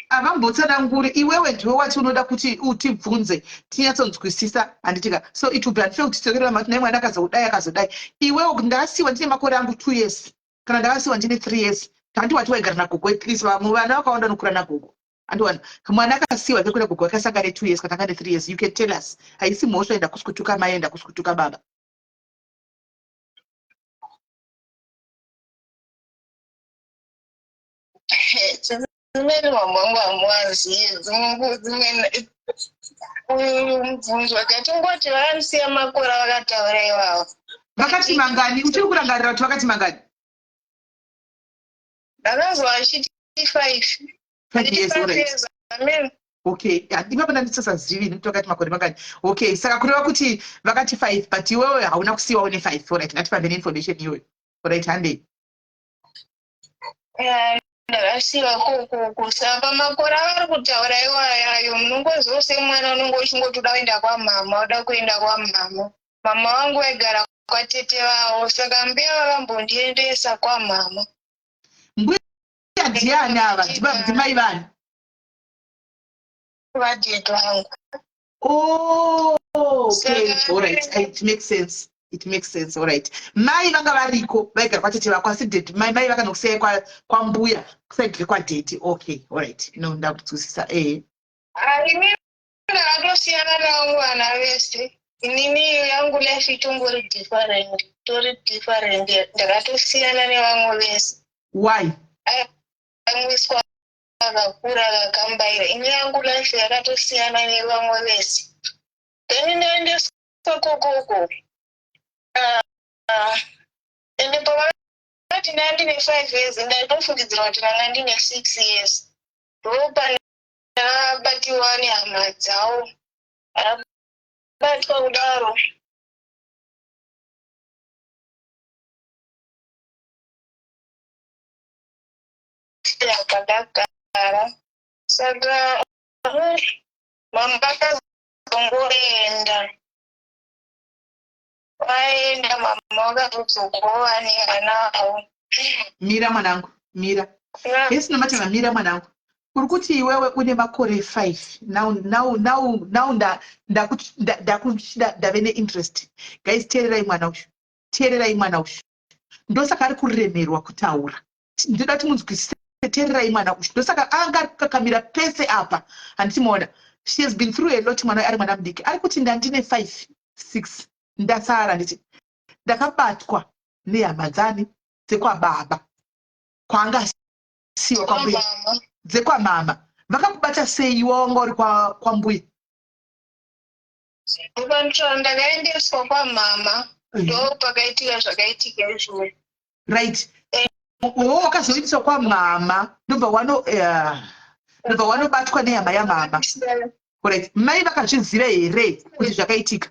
havambotsananguri iwewe ndiwe wati unoda kuti utibvunze tinyatsonzwisisa handitika so it will be unfair kuti titokerera matinai mwana akazodai iwewe ndakasiyiwa ndine makore angu 2 years kana ndakasiyiwa ndine 3 years handiwati waigara nagogo atleast vamwe vana vakawanda nokura nagogo andiwana mwana akasiyiwa nekuda gogo akasanga ne 2 years kana anga ne 3 years you can tell us haisi mhosva enda kusikutuka mai enda kusikutuka baba dzimweni mambo vangu hamuvazivi dzimweni uyu mubvunzo katingoti vakamisiya makore vakataura ivavo vakati mangani uchiri kurangarira kuti vakati mangani ndakazwa vachiti 5 years alright okay ipapo ndanditsasazivi nekuti vakati makore mangani okay saka kureva kuti vakati 5 but iwewe hauna kusiyiwawo ne5 alright ngatipambe neinformation iyoyo alright handei ndakasiyiwa kusapa makore avari kutaura iwayayo munongozose mwana unonge uchingotoda kuenda kwamama uda kuenda kwamama mama vangu vaigara kwatete vavo saka mbuya vakambondiendesa kwamama. Mbuya ndiani ava ndimai vani vadhedhi vangu? Okay, alright, it makes sense alright. Mai vanga variko vaigara kwatete vako asi mai vakanokusiyai kwambuya kusaidire kwadhedhi. Okay, alright, no ndakudzwisisa. Inini ndakatosiyana navo vana vese. Inini yangu life itongori different ndakatosiyana nevamwe vese. Why? Amwiswa akakura akakambaira. Ini yangu life yakatosiyana nevamwe vese. Then ndaendeswa kokoko. Ende pavati ndandine 5 years ndaitofungidzira kuti ndanga ndine 6 years. Ndopa ndakabatiwa nehama dzavo. Batwa kudaro. Yakadakara. Saka mama akazongoenda. Waenda mama wakazogova nehana avo. Mira mwanangu, mira. Yesi namatanga mira mwanangu. Uri kuti iwewe une makore 5 now ndave neinterest. Guys, teererai mwana uyu ndosaka ari kuremerwa kutaura ndoda kuti munzwisise. Teererai mwana uyu ndosaka anga akakamira pese apa handitimuona. She has been through a lot mwana ari mwana mudiki ari kuti ndandine 5 6 ndasara nditi ndakabatwa nehama dzani dzekwababa kwanga siwa kwambuya dzekwamama vakakubata sei iwe wanga uri kwambuya? Ndakaendeswa kwamama ndo pakaitika zvakaitika izvozvo. Right. Wakazoendeswa kwamama ndobva wanobatwa nehama yamama. Correct. Mai vakazviziva here kuti zvakaitika?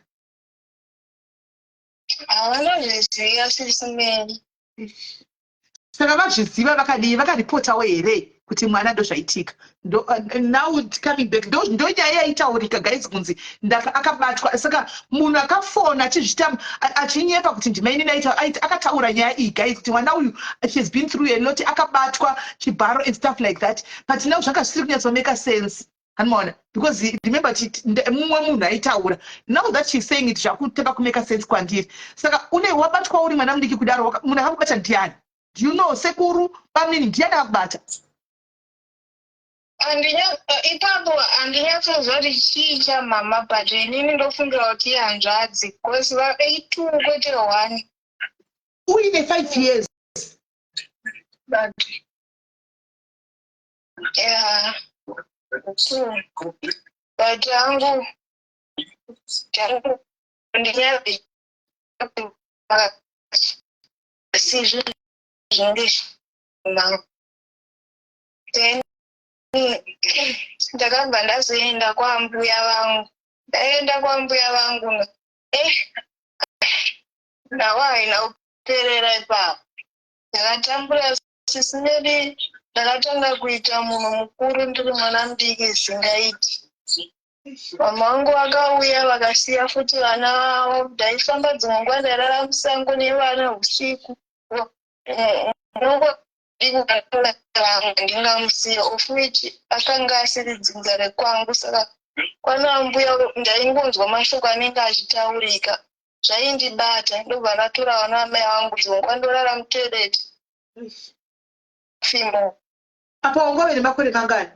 Havanozviziva sisimeni. Saka vazviziva vakadii? Vakaripotawo here kuti mwana ndozvaitika? Now coming back ndonyaya yaitaurika guys kunzi akabatwa. Saka munhu akafona achinyepa kuti ndimaini naita akataura nyaya iyi guys kuti mwana uyu she has been through a lot akabatwa chibharo and stuff like that, but now zvanga zvisiri kunyatsomeka sense. Hanomaona, because remember mumwe munhu aitaura. Now that she's saying it zvakutanga kumeka sense kwandiri. Saka wabatwa uri mwana mudiki kudaro munhu akakubata ndiani? Do you know sekuru pamini ndiani akubata? ipapo handinyatsozwa kuti chii chamama but inini ndofungira kuti hanzvadzi because va82 kwete 1 uine 5 years but yeah so but hangu ndinyazi sizvo zvinenge then ndakabva ndazoenda kwambuya vangu ndaenda kwambuya vangu nawo haina kuperera ipapo ndakatambura sisineri ndakatanga kuita munhu mukuru ndiri mwana mudiki zingaiti mama vangu vakauya vakasiya futi vana vavo ndaifamba dzimwe nguva ndairara musango nevana usiku ndingamusiya of which akanga asiri dzinza rekwangu saka kwana mbuya ndaingonzwa mashoko anenge achitaurika zvaindibata ndobva ndatora vana vamai vangu dzimwe nguva ndorara mutoireti fimbo apo wangove nemakore mangani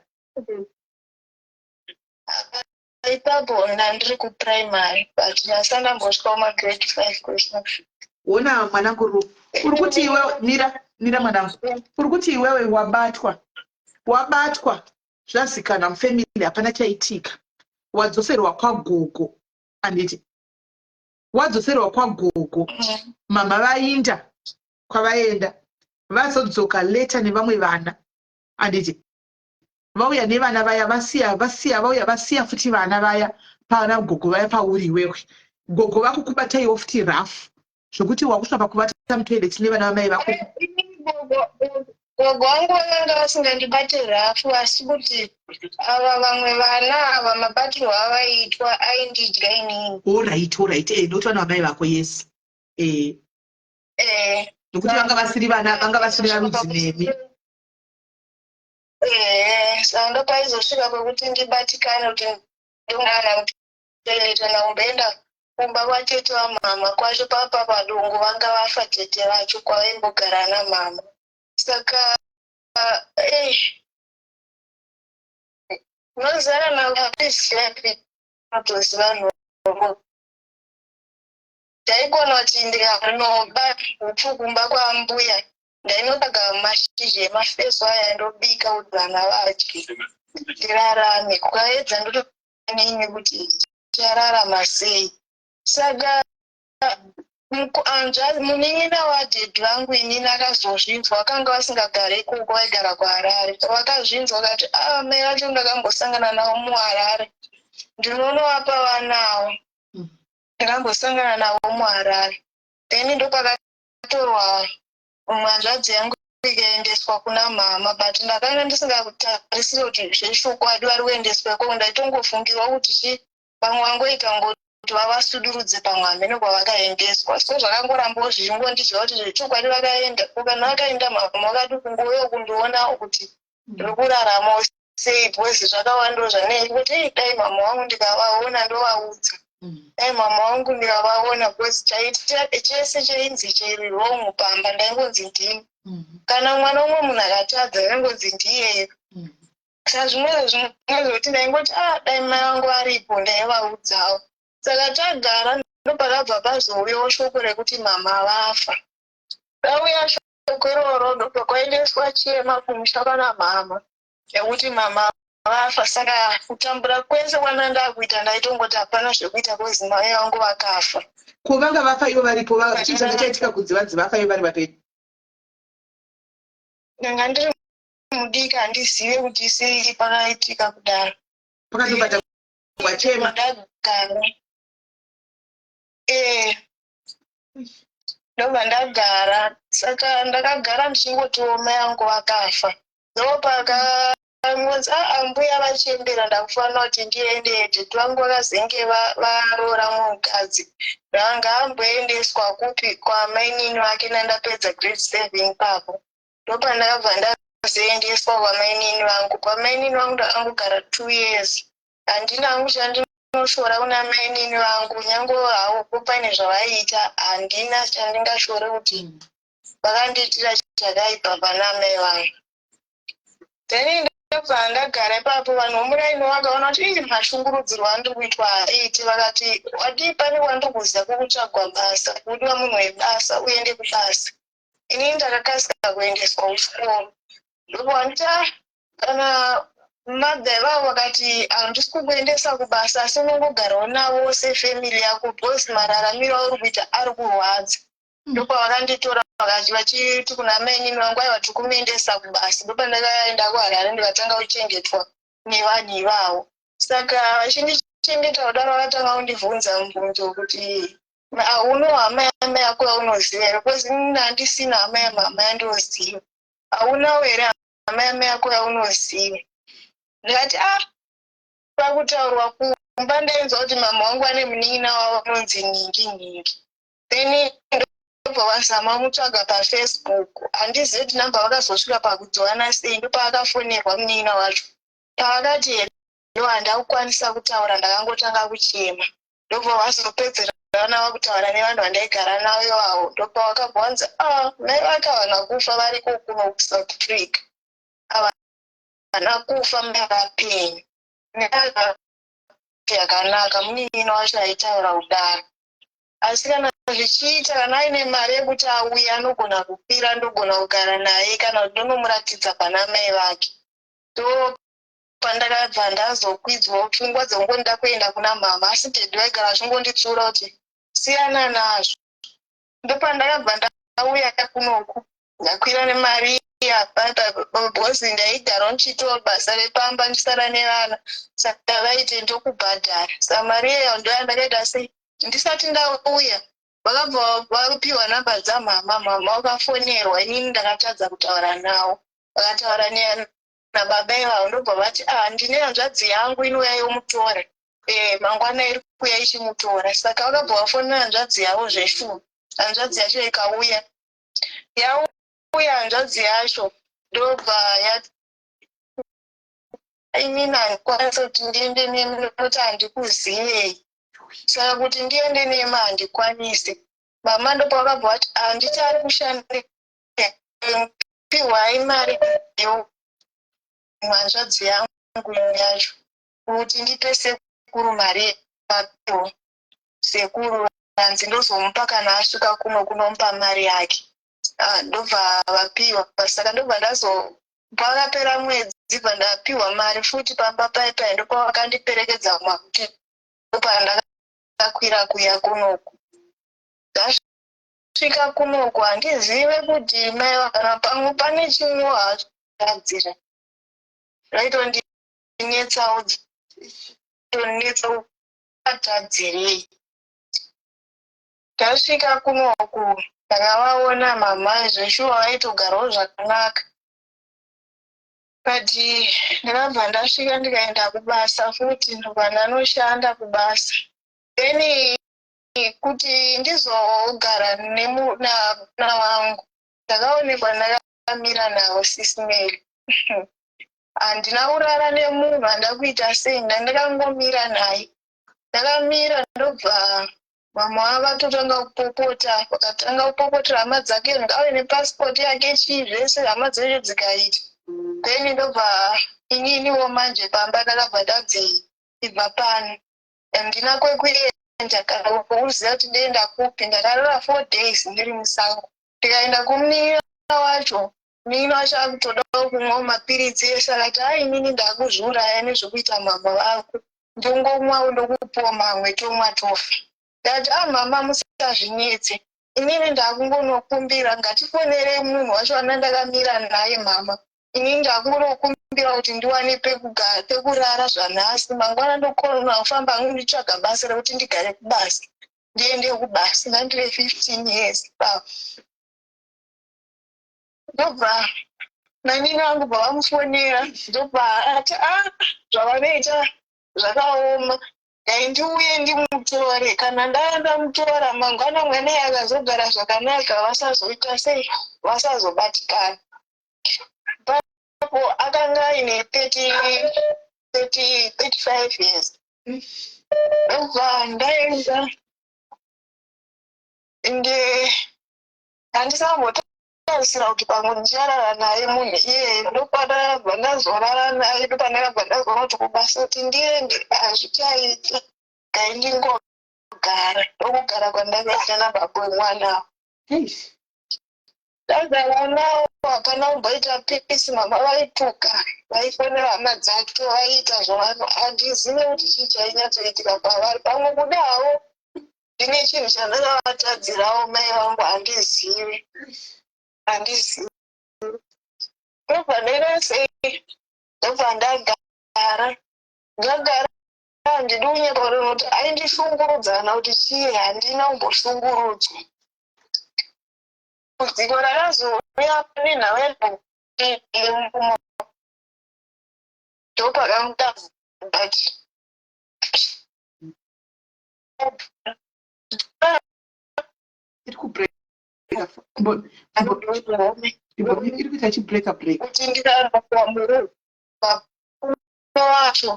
ipapo ndandiri kuprimary but ndasandambosvikawo magrade 5 question wona mwanangu uri kuti iwe mira mwanangu uri kuti iwewe wabatwa zvazikana mufamily hapana chaitika wadzoserwa kwagogo anditi wadzoserwa kwagogo mama vainda kwavaenda vazodzoka leta nevamwe vana anditi vauya nevana vaya vasiya vauya vasiya futi vana vaya pana gogo vaya pauri iwewe gogo vakukubataiwo futi rafu zvokuti wakusvamba kuvata mutoireti nevana vamai vako gogo vangu vakanga vasingandibate rafu asi kuti ava vamwe vana ava mabatirwo avaitwa aindidya inini oright ndokuti vana vamai vako yesi nokuti vanga vasiri vana vanga vasiri varudzi nemi saka ndopaizosvika kwekuti ndibatikane kuti ndongana kutoileta naumboenda kumba kwatete wamama kwacho papa padongo vanga vafa tete vacho kwavaimbogara namama saka unozara navaisiapi atoziva nhongo ndaigona kuti ndikanoba upfu kumba kwambuya ndainobaga mashizha emafeso aya ndobika kuti vana vadye ndirarame kukaedza ndotonini kuti tichararama sei saka munin'ina wadhedhi vangu inini akazozvinzwa vakanga vasingagare ikoko vaigara kuharare vakazvinzwa vakati mai vacho ndakambosangana navo muharare ndinonovapa vanavo ndakambosangana navo muharare then ndopakatorwa mwanzvadzi yangu ikaendeswa kuna mama but ndakanga ndisingatarisiri kuti zveshokwadi vari kuendesweko ndaitongofungirwa kuti vamwe vangoita ngoti vavasudurudze pamwambe nekwavakaendeswa so zvakangorambawo zvichingondiziva kuti zvechokwadi vakaenda kana vakaenda mama vakati kungovewo kundiona kuti ndiri kuraramawo sei bhozi zvakawandiwo zvanei kuti dai mama vangu ndikavaona ndovaudza dai mama vangu ndikavaona bhozi chaitika chese chainzi chiri wrong pamba ndaingonzi ndini kana mwana umwe munhu akatadza ndaingonzi ndiyeyo saka zvimwe zvekuti ndaingoti dai mai vangu varipo ndaivaudzawo saka tagara ndopakabva pazouyawo shoko rekuti mama vafa dauya shoko iroro ndopakwaendeswa chema kumusha kana mama ekuti mama vafa saka kutambura kwese kwandandakuita ndaitongoti hapana zvekuita kozi mai vangu vakafa kuvanga vafa ivo varipo chichanga chaitika kunzi vanzi vafa ivo vari vapedu ndanga ndiri mudiki handizive kuti sei pakaitika kudaro pakatobata kwachema ndagara ndobva ndagara saka ndakagara ndichingotiwo mai vangu vakafa ndopakaonzi mbuya vachembera ndakufanira kuti ndiende tete vangu vakazenge varoora mukadzi ndanga amboendeswa kupi kwamainini vake nandapedza grade 7 papo ndopandakabva ndazoendeswa kwamainini vangu kwamainini vangu ndakangogara 2 years handina hangu chandinoshora kuna mainini vangu nyange havo paine zvavaiita handina chandingashore kuti vakandiitira chakaipa pana mai vangu then ndagara ipapo vanhu vomuraini vakaona kuti ii mashungurudzirwo andiri kuitwa aiti vakati wadii pane wandiri kuziva kwokutsvagwa basa kudiwa munhu webasa uende kubasa. Inini ndakakasika kuendeswa kuchikoro ndobwandita kana madhai vavo vakati handisi kukuendesa kubasa asi unongogarawo navo sefemili yako because mararamiro auri kuita ari kurwadza. Ndopavakanditora vakati vachiti kuna mainini vangu aiva tikumuendesa kubasa ndopandakaenda kuHarare ndikatanga kuchengetwa nevanhu ivavo. Saka vachindichengeta kudaro vakatanga kundibvunza mubvunzo kuti hauno hama yamai yako yaunoziva here because inini handisina hama yamama yandinoziva. Haunawo here hama yamai yako yaunoziva? Ndikati pakutaurwa kumba ndainzwa kuti mama wangu ane munin'ina wavo anonzi Ningi. Then ndopavazama mutsvaga paFacebook. Handizivi kuti namba vakazosvika pakudzivana sei. Ndopavakafonerwa munin'ina wacho. Pavakati helo handina kukwanisa kutaura ndakangotanga kuchema. Ndopavazopedzera vana vakutaura nevanhu vandaigara navo ivavo. Ndopavakabvanza mai vakawana kufa variko kuno kuSouth Africa. Havana kufa mai vapenyu. Yakanaka munin'ina wacho aitaura kudaro. Asi kana zvichiita kana aine mari yekuti auye anogona kukwira ndogona kugara naye kana kuti ndonomuratidza pana mai vake. So pandakabva ndazokwidzwa pfungwa dzongonda kuenda kuna mama asi dhedhi vaigara vachingonditsura kuti siyana nazvo. Ndopandakabva ndauya kunoku ndakwira nemari bhozi ndaigara ndichitawo basa repamba ndisara nevana. Saka vaiti ndokubhadhara. Saka mari iyoyo ndoyandakaita sei ndisati ndauya vakabva vapiwa nhamba dzamama. Mama vakafonerwa inini ndakatadza kutaura navo. Vakataura nababa ivavo ndobva vati ndine hanzvadzi yangu inouya yomutora. Mangwana iri kuuya ichimutora. Saka vakabva vafonera hanzvadzi yavo zveshuwa. Hanzvadzi yacho ikauya. Yauya hanzvadzi yacho ndobva yati inini handikwanisa kuti ndiende nemi nokuti handikuzivei. Saka kuti ndiende nemi handikwanisi. Mama ndopavakabva vati handichari kushandira piwai mari hanzvadzi yangu yacho kuti ndipe sekuru mari papiwa. Sekuru hanzi ndozomupa kana asvika kunomupa mari yake. Ndobva vapiwa. Saka ndobva pakapera mwedzi bva ndapiwa mari futi pamba paipai ndopavakandiperekedza kumakuti ndopandakakwira kuya kunoku. Ndasvika kunoku handizive kuti mai kana pamwe pane chimwe hazvagadzira. Raitondinetsawo atadzirei. Ndasvika kunoku ndakavaona mama zveshuwa vaitogarawo zvakanaka. But ndakabva ndasvika ndikaenda kubasa futi ndobva ndanoshanda kubasa. Then kuti ndizogara nemuna wangu ndakaonekwa ndakamira navo sisimeri. Handina kurara nemunhu handina kuita sei ndakangomira naye. Ndakamira ndobva mama vavatotanga kupopota. Vakatanga kupopotera hama dzake ngave nepasipoti yake chii zvese hama dzecho dzikaita. Then ndobva ininiwo manje pamba ndakabva ndadzibva pano. Handina kwekuenda kana kuziva kuti ndienda kupi. Ndakarara 4 days ndiri musango. Ndikaenda kumunin'ina wacho. Munin'ina wacho akutodawo kumwa mapiritsi ese akati inini ndakuzviuraya nezvekuita mama vako. Ndongomwawo ndokupuwa mamwe tomwa tofa. Ndati mama musazvinetse. Inini ndakungonokumbira ngatifonerei munhu wacho andakamira naye mama. Inini ndakungonokumbira kuti ndiwane pekurara zvanhasi. Mangwana ndokona kufamba nditsvaga basa rekuti ndigare kubasa. Ndiende kubasa ndandire 15 years. Ndobva nanini vangu pavamufonera ndobva ati zvavanoita zvakaoma. Dai ndiuye ndimutore. Kana ndamutora mangwana mwana akazogara zvakanaka vasazoita sei vasazobatikana. Papo akanga aine 35 years. Ndobva ndaenda handisambota ndakasira kuti pamwe ndicharara naye munhu iye ndopandarabva ndazorara naye ndopandarabva ndazoona kuti kubasa kuti ndiende hazvichaita dai ndingogara ndokugara kwandakaita nababa wemwana ndagara nawo hapana kumboita pipisi mama vaituka vaifonera hama dzake vaiita zvavano handizive kuti chii chainyatsoitika kwavari pamwe kudawo ndine chinhu chandakavatadzirawo mai vangu handizivi ndobva ndakasei ndobva ndagara handidi kunyepauri kuti aindishungurudzana kuti chii handina kumboshungurudzwa dziko rakazouya nenhau yedu ndopakamutadza kuti ndikanokuwa muruu wacho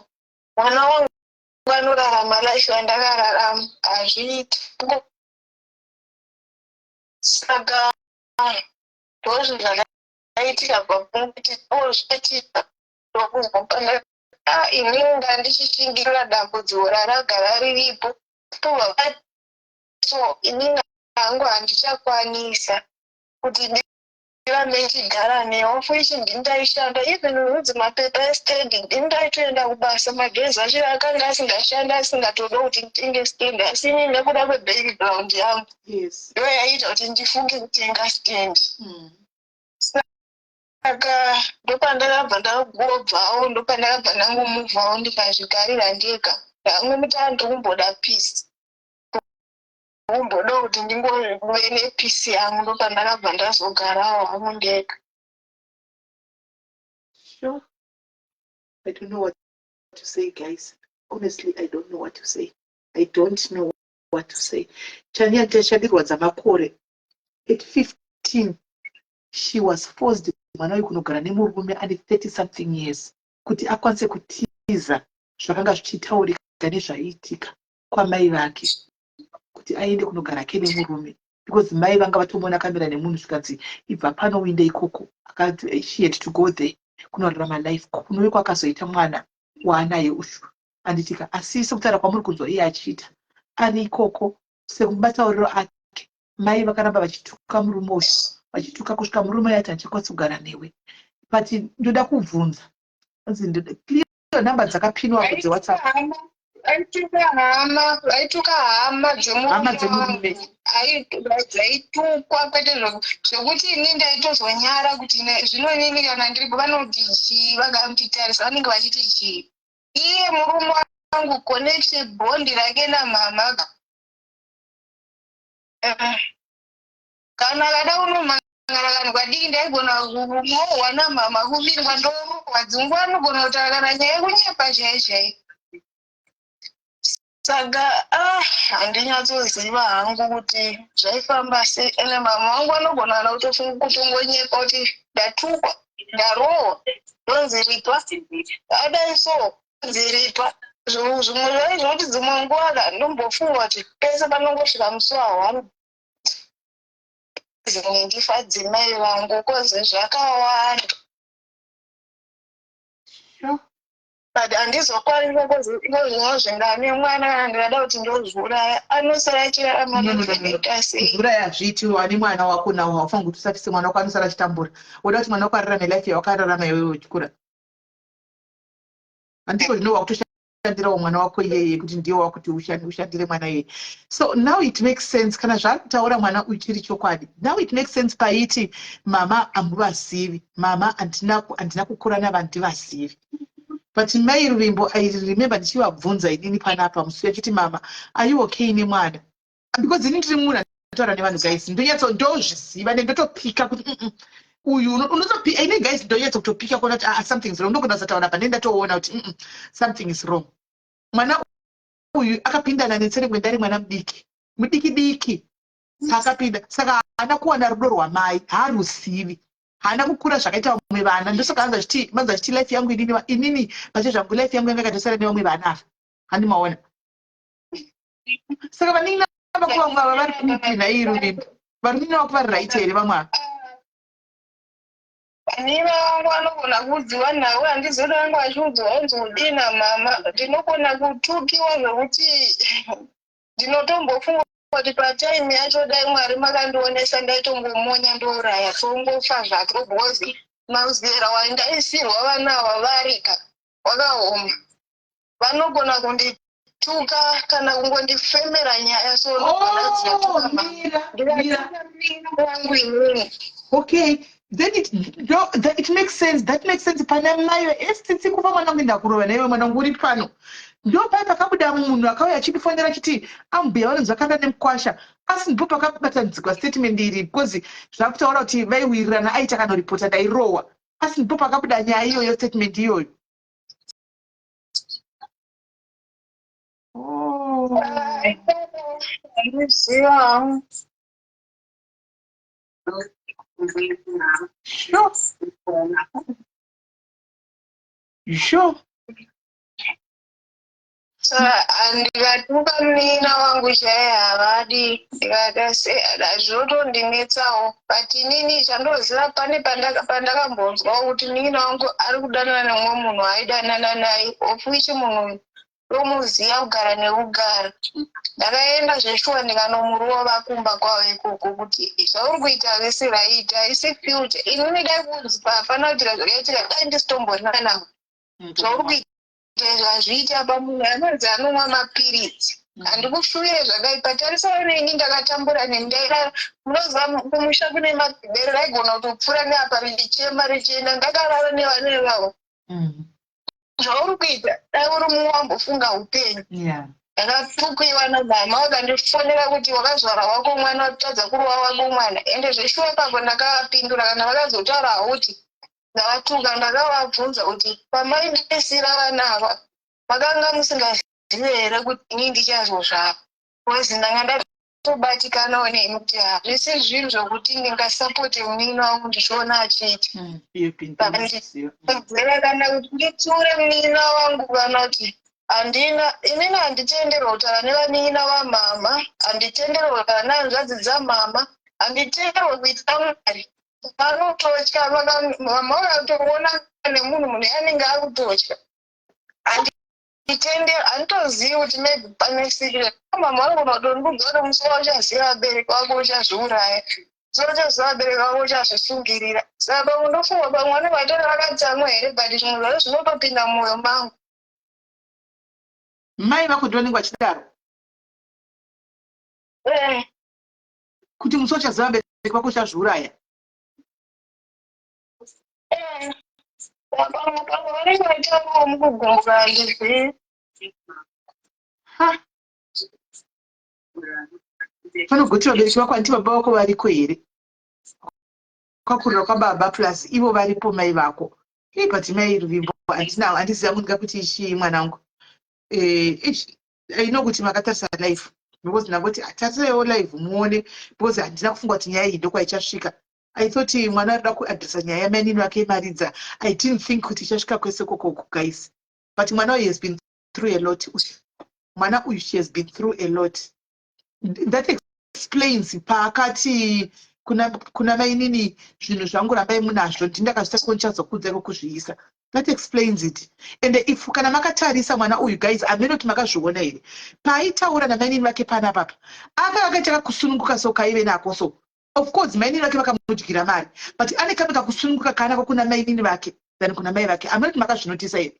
mwana wangu vanorarama laifi vandakararama hazviiti saka ndozvo zvakaitika pakuti zvaitika ndokuzopana inini ngandichichingirira dambudziko raragara riripo so inini hangu handichakwanisa kuti ndirambe ndichigara newo fuichi ndindaishanda even rudzi mapepa estending ndindaitoenda kubasa magezi achiri akanga asingashanda asingatoda kuti nditenge stand asi inini nekuda kwebackground yangu ndo yaita kuti ndifunge kutenga stand saka ndopandakabva ndagobvawo ndopandakabva ndangomuvhawo ndikazvigarira ndega ndamwe mutandi kumboda peace kumboda kuti ndingove nepisi yangu ndopandakabva ndazogarawo hangu ndega. Sure. I don't know what to say, guys. Honestly, I don't know what to say. I don't know what to say. Chanya tashadirwadza makore. At 15, she was forced mwana wekunogara nemurume ane 30 something years kuti akwanise kutiza zvakanga zvichitaurika nezvaiitika kwamai vake kuti aende kunogara ke nemurume because mai vanga vatomona akamira nemunhu zvikanzi ibva pano uinde ikoko akati she had to go there kunorarama life kunouye kwakazoita mwana waanaye ushu anditika asi sekutaura kwamuri kunzwa iye achiita ani ikoko sekumatauriro ake mai vakaramba vachituka murume uyu vachituka kusvika murume yati hachakwanisi kugara newe but ndoda kubvunza clear namba dzakapinwa kudzewhatsapp aituka hama dzemurume dzaitukwa kwete zvokuti ini ndaitozonyara kuti zvino inini kana ndiripo vanoti chii vakamutitarisa vanenge vachiti chii iye murume wangu connection bondi rake namama kana kada unomangara kwadii ndaigona kumohwa namama kuvingwa ndorukwa dzingwa anogona kutaura kana nyaya yekunyepa chaizvai saka handinyatsoziva hangu kuti zvaifamba sei ene mama wangu anogona kutongonyepa kuti ndatukwa ndarohwa donzi ritwa adai so dziripwa zvimwe zvaizvoti dzimwe nguva ndombofunga kuti pese panongosvika musi wa1 zimwe ndifadzimai vangu kozi zvakawanda but handizokwanisa kozvino zvingane mwana kana ndikada kuti ndozviuraya anosara achirarama nekuita sei kuzviuraya hazviiti wane mwana wako nawo haufanira kuti usafise mwana wako anosara achitambura woda kuti mwana wako ararame life yawakararama iwewe uchikura handiko zvinova kutoshandirawo mwana wako iyeye kuti ndiwo wakuti ushandire mwana iyeye. So now it makes sense kana zvaari kutaura mwana uchiri chokwadi. Now it makes sense paiti mama hamuvazivi, mama handina kukura navanhu ndivazivi. But mai Ruvimbo, I remember ndichivabvunza inini panapa musi achiti mama are you okay nemwana because inini tiri munhu anotaura nevanhu guys ndozviziva ndotopika kuti uyu unotopika ine guys ndonyatsa kutopika kuona kuti something is wrong ndogona kuzataura pa ndatoona kuti something is wrong. Mwana uyu akapindana netserengwe ndari mwana mudiki akapinda saka haana kuwana rudo rwamai haaruzivi haana kukura zvakaita vamwe vana ndosaka anza achiti life yangu inini pache zvangu life yangu yanga yakatosara nevamwe vana afa handimaona saka vanini vakuva vari kupi nai Ruvimbo varinini vakuva vari right here vamwe ava nina wangu anogona kudziwa nawe handizodi wangu achiudziwa unzodina mama ndinogona kutukiwa zvokuti ndinotombofunga kuti pataimi yacho dai Mwari makandionesa ndaitombomonya ndouraya songofa zvako bhozi mazera wandaisirwa vana ava varika wakaoma vanogona kundituka kana kungondifemera nyaya songonadziawangu imweni. Okay, then it makes sense. That makes sense. Pana mayo esitsi kuva mwana ngenda kurova naiwe mwana nguri pano. Ndo paya pakabuda munhu akauya achidifonera chiti ambuya vanhu zvakanda nemukwasha asi ndipo pakabatanidzwa statement iri because zvakutaura kuti vaiwirirana aita kana ripota dairohwa asi ndipo pakabuda nyaya iyoyo statement iyoyo. Sure. Ndikatuka munina wangu chai havadi zvotondinetsawo but inini chandoziva pane pandakambonzwa kuti munina wangu ari kudanana nemumwe munhu aidanana naye ofuichi munhu romuziya kugara nekugara ndakaenda zveshuwa ndikanomurova kumba kwavo ikoko kuti zvauri kuita havisi right haisi future inini dai kunzi pafana kuitira zvakaitika dai ndisitombonana navo zvauri kuita zvazviita pamunhu anonzi anomwa mapiritsi handikushuvire zvakaipa tarisawo neni ndakatambura nendaira munoziva kumusha kune mabhero raigona kutopfuura neapa richichema richienda ndakarara nevana ivavo zvauri kuita dai uri mumwe wambofunga upenyu ndakatukiwa namama vakandifonera kuti wakazvara wako mwana watadza kurova wako mwana ende zveshuwa pako ndakavapindura kana vakazotaura kuti ndavatuka ndakavabvunza kuti pamaindisira vana ava makanga musingazivi here kuti ini ndichazozvava kwezi ndanga ndatobatikanawo nemi kuti hazvisi zvinhu zvokuti ndingasapote munini wangu ndichiona achiita ndakadzera kana kuti nditsure munina wangu kana kuti inini handitenderwa kutaura nevanina vamama handitenderwa kutaura nehanzvadzi dzamama handitenderwa kuita Mwari vanototya mama vakatoona nemunhu mune anenge akutotya handitozivi kuti maybe pane sikire mama vanogona kutondiudza kuti musi wauchaziva abereki wako uchazviuraya musi wauchaziva abereki wako uchazvisungirira saka pamwe ndofunga pamwe vanenge vatori vakatsamwa here but zvimwe zvacho zvinotopinda mumwoyo mangu. Mai vako ndovanenge vachidaro kuti musi wauchaziva abereki wako uchazviuraya vanenge vaitawo mukugomboka handizii panogoti vabereki vako handiti baba vako variko here kwakurira kwababa plus ivo varipo mai vako but mai ruvimbo handiziva kundika kuti ishii mwanangu inokuti makatarisa life because ndangoti tarisawo live muone because handina kufunga kuti nyaya iyi ndokwaichasvika. I thought mwana arida kuadresa nyaya yamanini wake maridza. I didn't think kuti ichasvika kwese koko guys. But mwana uyu has been through a lot. Mwana uyu she has been through a lot. That explains paakati kuna mainini zvinhu zvangu rambai munazvo ndindakazvita konchazokudzeko kuzviisa. That explains it. And if kana makatarisa mwana uyu guys amene kuti makazviona here. Paitaura namainini wake pana papa. Akaita kusununguka so kaive nako so. Of course, mainini vake vakamudyira mari, but ane kamwe kakusununguka kanako kuna mainini vake than kuna mai vake. Amunoti makazvinotisa here.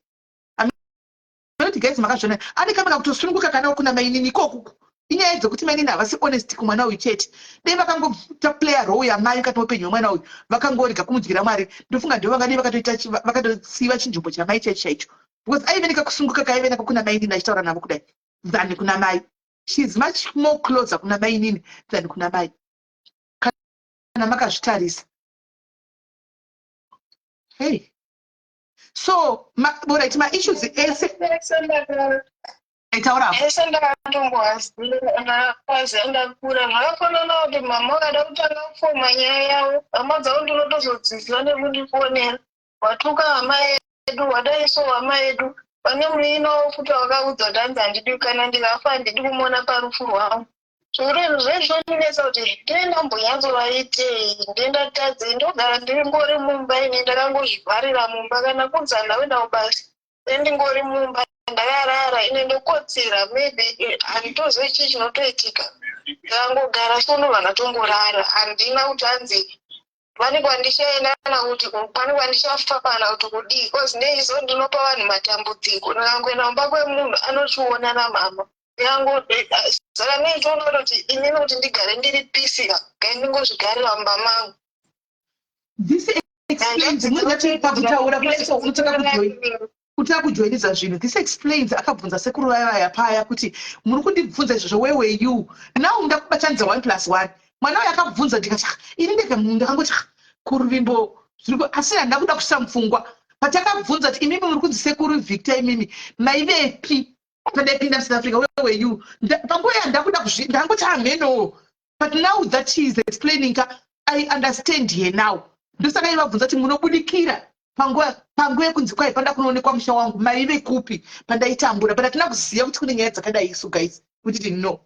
Amunoti guys makazviona ane kamwe kakutosununguka kanako kuna mainini ikoko. Inyaya dzokuti mainini havasi honest kumwana uyu chete. Dei vakangota player role yamai kati upenyu hwemwana uyu vakangorega kumudyira mari. Ndofunga ndivo vanga dei vakatosiiva chinzvimbo chamai chaicho. Because aive nekakusununguka kaive nako kuna mainini achitaura navo kudai than kuna mai. She is much more closer kuna mainini than kuna mai. Makazvitarisa. Hey. So, right, my issues ese itaura. Ese ndakura zvakafanana kuti mama wakada kutanga kufoma nyaya yavo hama dzavo ndinotozodzidzira nekundifonera watuka hama yedu wadaiso hama yedu pane muino futi wakaudza kuti hanzi handidi kana ndikafa handidi kumuona parufu rwangu zviro zvezvonesa kuti ndenda mbonyanzovaitei ndendatadze ndogara ndiri ngori mumba ine ndakangozvivharira mumba kana kunzi ndaenda kubasa ndingori mumba ndakarara ine ndokotsira maybe handitozwe chii chinotoitika ndakangogara sono vangatongorara handina kuti hanzi pane kwandishaenda kana kuti pane kwandishafa kana kuti kudii kozi neizo ndinopa vanhu matambudziko ndakangoenda mumba kwemunhu anochiona namama saka neitoona kuti inini kuti ndigare ndiri pisira gaindingozvigarira mumba mangu. This explains pakutaura kutaka kujoinisa zvinhu. This explains akabvunza sekuru vaya paya kuti muri kundibvunza izvozvo, where were you? Now ndakubatanidza 1+1. Mwana uyu akabvunza ndikati ini ndakangoti kuruvimbo zviriko asi handina kuda kusisa mupfungwa. Patakabvunza kuti imimi muri kunzi sekuru Victor, imimi maivepi pandapinda muSouth Africa, where were you? Panguva yandakuda ndangoti hameno. But now that she is explaining, I understand here now. Ndosaka ivabvunza kuti munobudikira panguva yekunzi kwai panda kunoonekwa musha wangu maive kupi pandaitambura, but hatina kuziva kuti kune nyaya dzakadai isu guys. We didn't know.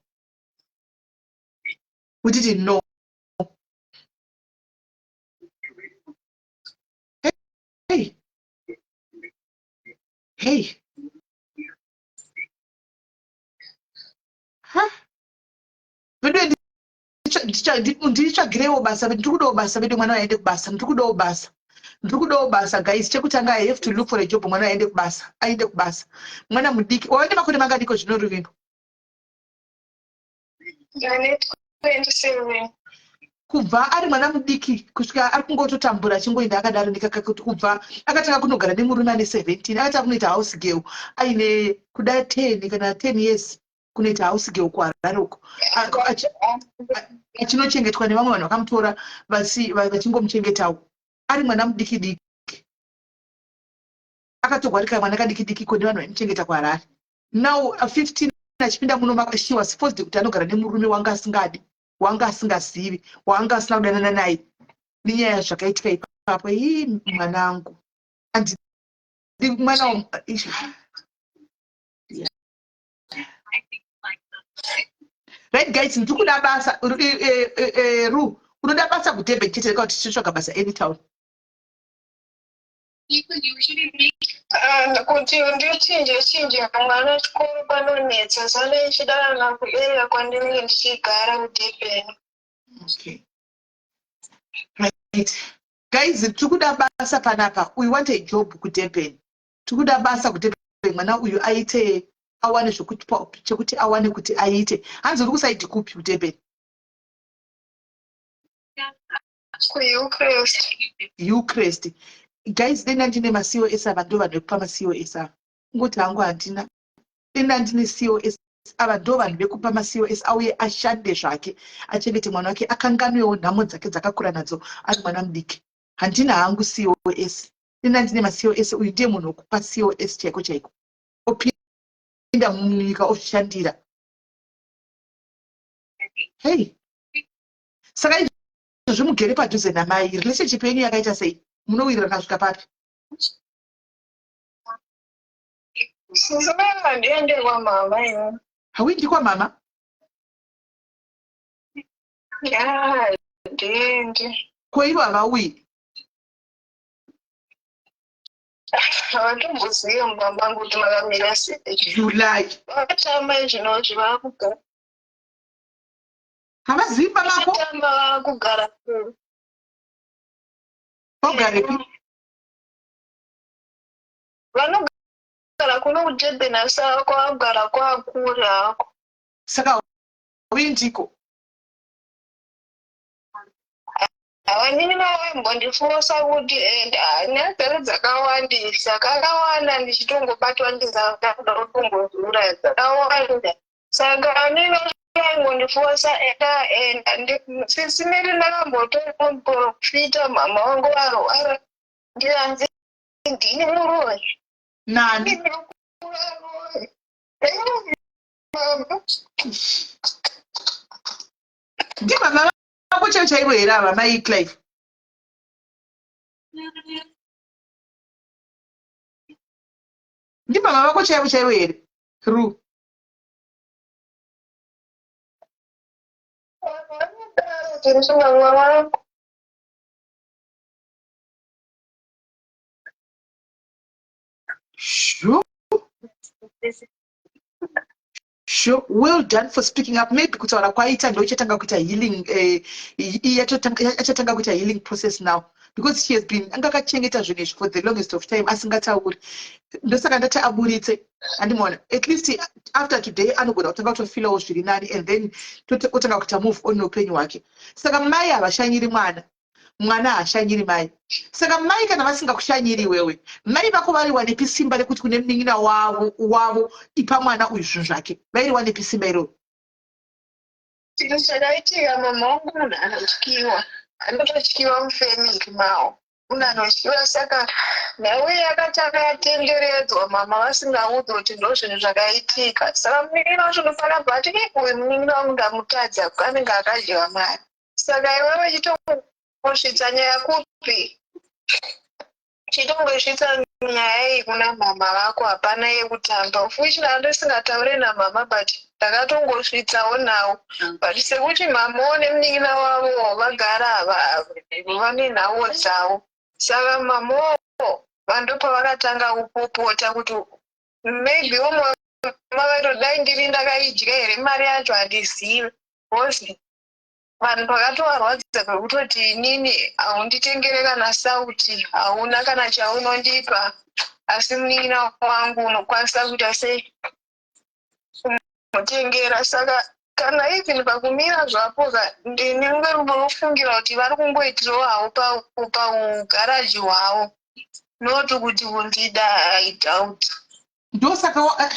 We didn't know. Hey. Hey. Huh? Nditsvagirewo basa, ndikudawo basa vedu mwana aende kubasa, ndikudawo basa guys. Chekutanga I have to look for a job, mwana aende kubasa. Mwana mudiki waende makore mangadiko zvino Ruvimbo? 27. Kubva ari mwana mudiki kusvika ari kungototambura achingoenda akadaro ndikakakuti kubva akatanga kunogara nemurume ane 17 akatanga kunoita house girl aine kuda 10 kana 10 years kunoita house girl kuhararoko achinochengetwa nevamwe vanhu vakamutora vachingomuchengetawo ari mwana mudiki diki akatogwarika mwana kadiki ko nevanhu vaimuchengeta kuharare. Now 15 achipinda muno she was forced kuti anogara nemurume wanga asingadi, wanga asingazivi, wanga asina kudanana naye nenyaya zvakaitika ipapo. Mwanangu mwana right guys, ndikuda basa Ru unoda basa kuDurban chete kuti tichitsvaga basa anytown. Kuti ndichinje mwana chikoro panonetsa saka ichidanana kubereka kwandinenge ndichigara kuDurban. Okay. Right. Guys, tikuda basa panapa. We want a job kuDurban. Tikuda basa kuDurban mwana uyu aite awane chekuti awane kuti aite. Hanzi uri kusaidi kupi kuDurban? Ucrest. Guys, dena ndine ma-COS ava ndo vanhu vekupa ma-COS ava. Ngoti hangu handina. Dena ndine COS ava ndo vanhu vekupa ma-COS auye ashande zvake, achengete mwana wake, akanganwewo nhamo dzake dzakakura nadzo ari mwana mudiki. Handina hangu COS. Dena ndine ma-COS, uyu ndiye munhu wekupa COS chaiko. Opinda munyika ozvishandira. Hey. Saka zvimugere padhuze namai, relationship yenyu yakaita sei? Munowirirana kusvika papi? Saka ndiende kwamama ino. Hauendi kwamama? Ya, ndiende. Ko ivo havauyi? Havatomboziva mumba mangu kuti makamira sei. July. Vakatamba zvinozvi vakugara. Havazivi pamapo? Vakatamba vakugara. Vagarepi? Vanogara kuno kuDurban asi kwakugara kwakure hako. Saka hauendiko? Havanini vaimbondifosa kuti nyaya dzakawandisa kakawanda ndichitongobatwa ndizakuda kutongoziura dzakawanda. Saka vanini vaingondifosa sineri ndakambotoprofita mama wangu varwara ndiranzi ndini muroyi. Nani? Ndi mama vako chaivo here ava mai Clive? Ndi mama vako chaivo here? Ru. Sure. Sure, well done for speaking up. Maybe kutaura kwaita ndo ichatanga kuita healing yachatanga kuita healing process now, because she has been angakachengeta zvinhu izvi for the longest of time asingatauri. Ndosaka ndati aburitse, andimona at least after today anogona kutanga kutofilawo zviri nani, and then otanga kuita move on noupenyu hwake. Saka mai havashanyiri mwana haashanyiri mai. Saka mai kana vasingakushanyiri wewe, mai vako variwa nepi simba rekuti kune munin'ina wavo ipa mwana uyu zvinhu zvake, vairiwa nepi simba iroro? Chinhu chakaitika mama wangu munhu anotyiwa, anototyiwa mufemiri mavo, munhu anotyiwa. Saka nawe yakati akatenderedzwa mama vasingaudzi kuti ndo zvinhu zvakaitika. Saka munin'ina wacho unofana bva ati uyu munin'ina wangu ndamutadza anenge akadyiwa mari. Saka iwewe chitongosvitsa nyaya kupi, chitongosvitsa nyaya iyi kuna mama vako, hapana yekutamba. Ufuchina ndosingataure namama but ndakatongosvitsawo nawo, but sekuti mamawo nemunin'ina wavo vagara vane nhau dzavo. Saka mamawo vandopa vakatanga kupopota kuti maybe umwe mavatodai ndiri ndakaidya here mari yacho handizivi, because vanhu vakatovarwadza kwekutoti inini haunditengere kana sauti, hauna kana chaunondipa, asi munin'ina wangu unokwanisa kuita sei kumutengera. Saka kana even pakumira zvapo ndinenge runofungira kuti vari kungoitirawo havo paugaraji hwavo, not kuti kundida. I doubt. Ndosaka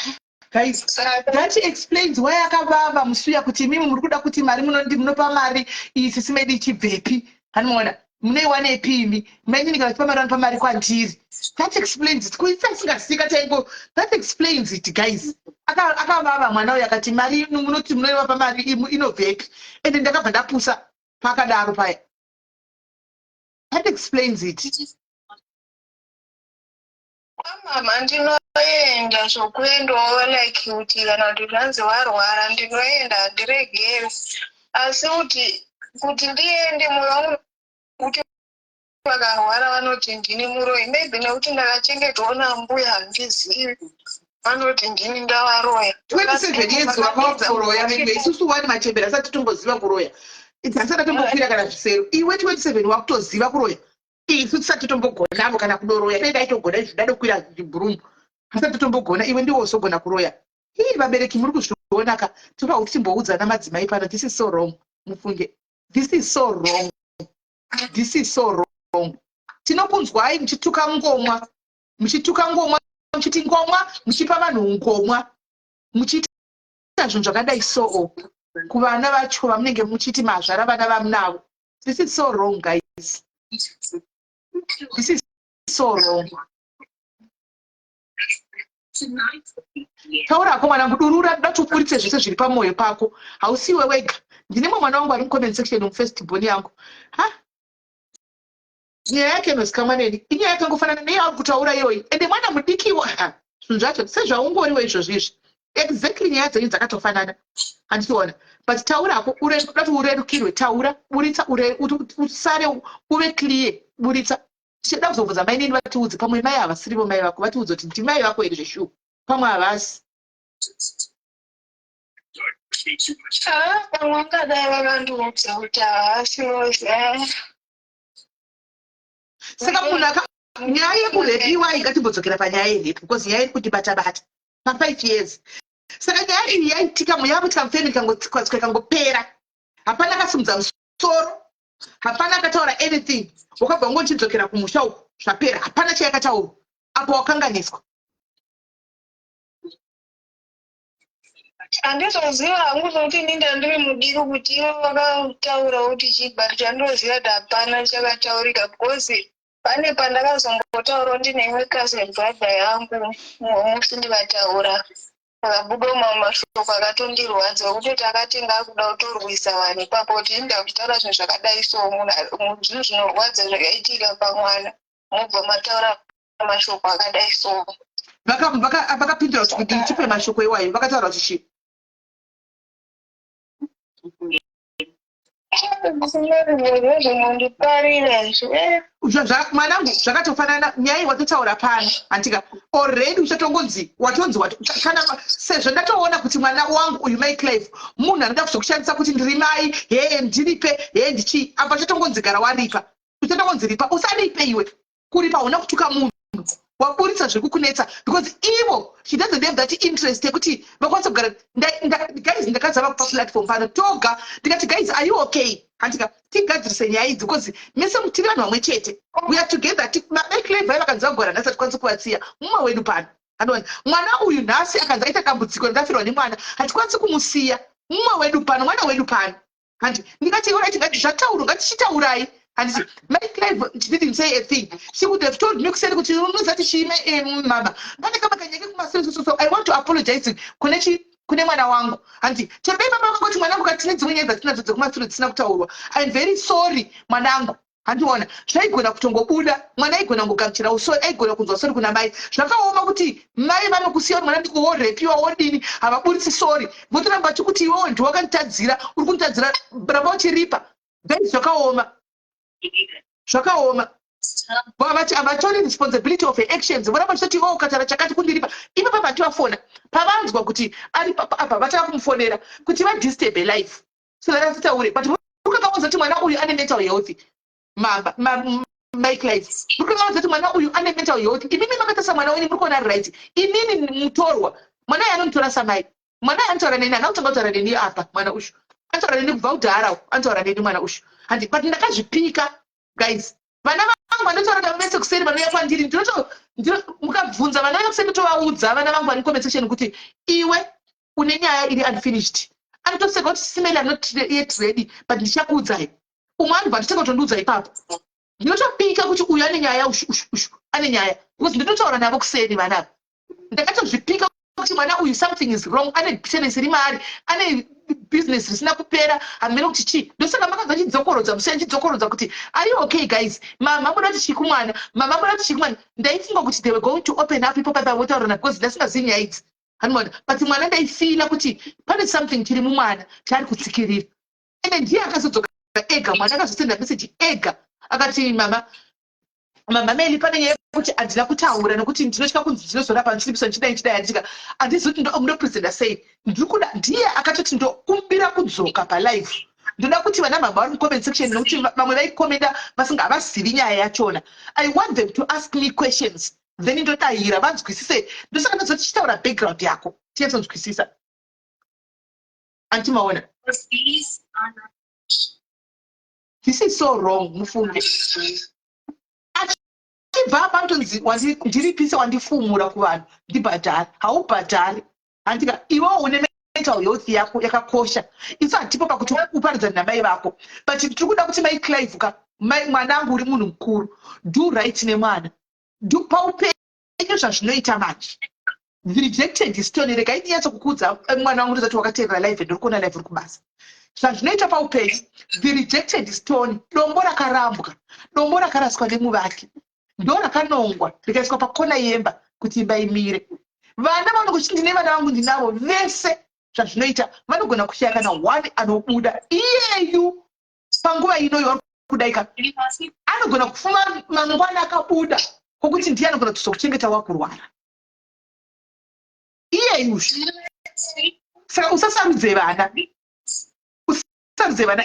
guys, that explains why akavava musuya kuti imimi muri kuda kuti mari munopa mari isi simeidi ichibvepi, hanoona munoiwa nepi imi mainini kana tipa mari vanopa mari kwandiri. That explains it. Kuisa singasika chaiko, that explains it guys. Akavava mwana uyu akati mari munoti munoiwa pamari inobvepi, ende ndakabva ndapusa pakadaro paya. That explains it. Mama ndinoenda zvokuendawo like kuti kana kuti zvanzi warwara ndinoenda handiregeri, asi kuti ndiende mwoyo wangu kuti vakarwara vanoti ndini muroyi, maybe nekuti ndakachengetwawo nambuya handizivi, vanoti ndini ndavaroya. 27 years wakakuroya, maybe isusu wani machembera asati tomboziva kuroya, asati tombokwira kana zvisero. Iwe 27 wakutoziva kuroya, isu tisati tombogonamo kana kudoroya. Dai daitogona izvi dadokwira bhurumu, asati tombogona. Iwe ndiwo usogona kuroya. Hii vabereki muri kuzvionaka, toda kuti timboudzana madzimai pano. This is so wrong. Mufunge, this is so wrong, this is so wrong. Tinokunzwai muchituka ngomwa, muchiti ngomwa, muchipa vanhu ngomwa, muchita zvinhu zvakadai so kuvana vacho vamunenge muchiti mazvara vana vamunavo. This is so wrong guys. This is so wrong. Taurako mwanangu, durura ndatupfuritse zvese zviri pamwoyo pako. Hausiwe wega. Ndinemwe mwana wangu ari mucomment section mufirstborn yangu. Nyaya yake inozikamwa neni, inyaya yakangofanana neyauri kutaura iyoyi, ende mwana mudikiwa. Zvinhu zvacho sezvaungoriwo izvozvo izvi, exactly nyaya dzenyu dzakatofanana. Handitiona, but taurako udati urerukirwe, taura, buritsa, usare uve clear, buritsa. Tichida kuzobvunza mai neni vatiudze, pamwe mai havasirivo mai vako, vatiudze kuti ndimai vako here zveshuwa, pamwe havasi. Pamwe vangadai vakandiudza kuti havasivo. Saka munhu nyaya yekurepiwa ingatimbozokera panyaya yerepu, because nyaya iri kutibata-bata pa5 years. Saka nyaya iyi yaitika muyakutika mufemi ikangopera, hapana akasimudza musoro, hapana akataura anything, wakabva ngochidzokera kumusha uku zvapera, hapana chayakataura apo wakanganiswa. Handizoziva hangu kuti ninda ndiri mudiki kuti ivo vakataura kuti chibari chandoziva kuti hapana chakataurika, because pane pandakazombotaurawo ndine imwe cousin brother yangu musi ndivataura, akabudawo mamwe mashoko akatondirwadza kutoti akati ngaakuda kutorwisa vanhu ipapo kuti inda kuchitaura zvinhu zvakadai so zvinhu zvinorwadza zvakaitika pamwana mobva mataura mashoko akadai so. Vakapindura kuti ndichipe mashoko iwayo, vakataura kuti chii? mwanangu zvakatofanana nyaya watotaura pano antika already uchatongonzi watonzi kana sezvo ndatoona kuti mwana wangu uyu MyClive munhu anoda kuzokushandisa kuti ndiri mai ndiripe ndichi apa chatongonzi gara waripa uchatongonzi ripa usaripe iwe kuripa una kutuka munhu waburitsa zvekukunetsa because ivo she doesn't have that interest yekuti vakwanisa kugara guys ndakazama kupa platform pano toga ndikati guys are you okay antika tigadzirise nyaya idzi because mese tiri vanhu vamwe chete we are together MyClive vakanzi vagora nhasi atikwanisi kuvatsiya mumwe wedu pano andoona mwana uyu nhasi akanzi aita dambudziko ndafirwa nemwana hatikwanisi kumusiya mumwe wedu pano mwana wedu pano handi ndikati alright ngati zvataurwa ngatichitaurai handiti MyClive she didn't say a thing she would have told me kuseri kuti unozati chiime mama ndandikabakanyeke kumasiri so I want to apologize kune mwana wangu handiti chirei baba vangu kuti mwanangu katine dzimwe nyaya dzatinadzo dzekumasiri dzisina kutaurwa I'm very sorry mwanangu handiona zvaigona kutongobuda mwana aigona kungogamuchira usori aigona kunzwa sori kuna mai zvakaoma kuti mai vanokusiya mwana ndiko worepiwa wodini havaburitsi sori votoramba ti kuti iwewo ndiwakanditadzira uri kunditadzira ramba uchiripa guys zvakaoma havatori responsibility of her actions voramba chitoti katara chakati kundiripa ipo papa tivafona pavanzwa kuti ari apa vatava kumufonera kuti vadisturbe life so that atitaure but ukakaudza kuti mwana uyu ane mental health MyClive urikuona kuti mwana uyu ane mental health imimi makatasa mwana wenyu muri kuona right inini mutorwa mwana uyu anonitora samai mwana uyu anotaura neni hana kutanga kutaura neni apa mwana ushu anotaura neni kubva kudhara anotaura neni mwana ushu handi but ndakazvipika guys vana vangu vanotaura navo vese kuseri vanouya kwandiri mukabvunza vana vauya kuseri tovaudza vana vangu vari comment section kuti iwe une nyaya iri unfinished anotoseka kuti simeli not yet ready but ndichakuudzai umwe anobva nditanga kutondiudza ipapo ndinotopika kuti uyu ane nyaya ushu ane nyaya because ndinotaura navo kuseri vanavo ndakatozvipika kuti mwana uyu something is wrong ane business iri maari ane business risina kupera hamene kuti chi ndosaka makabva chidzokorodza musiyani chidzokorodza kuti are you okay guys mama muda kuti chikumwana mama muda kuti chikumwana ndaifunga kuti they were going to open up ipo papa votaurana because ndasingazivi nyaya idzi hanimona but mwana ndaifila kuti pane something chiri mumwana chaari kutsikirira ende ndiye akazodzoka ega mwana akazosenda message ega akati mama meli pane nyaya kuti handina kutaura nokuti ndinotya kunzi ndinozorapa ndichiripiswa ndichidai handika handizoti ndopresenta sei ndiri kuda ndiye akatoti ndokumbira kudzoka palive ndoda kuti vana mama vari mucomment section nokuti vamwe vaikomenda vasinga havazivi nyaya yachona I want them to ask me questions then ndodahira vanzwisise ndosaka ndozoti chitaura background yako tiyatonzwisisa antimaona this is so wrong mufunge achibva pantonzi ndiripisa wandifumura kuvanhu ndibhadhari haubhadhari handika iwewo une mental health yako yakakosha isu hatipo pakuti uparidzani namai vako but tiri kuda kuti MyClive mwanangu uri munhu mukuru do right nemwana paupenyu zvazvinoita manje the rejected stone regai ndinyatsokukudza mwana wangu ndozati wakateerera live ndiri kuona live uri kubasa zvazvinoita paupenyu the rejected stone dombo rakarambwa dombo rakaraswa nemuvaki ndo rakanongwa rikaiswa pakona yemba kuti imba imire vana vanokuti ndine vana vangu ndinavo vese zvazvinoita vanogona kushaya kana one anobuda iyeyu panguva ino yavari kudaika anogona kufuma mangwana akabuda kwokuti ndiye anogona kuzokuchengeta wakurwara iyeyu saka usasarudze vana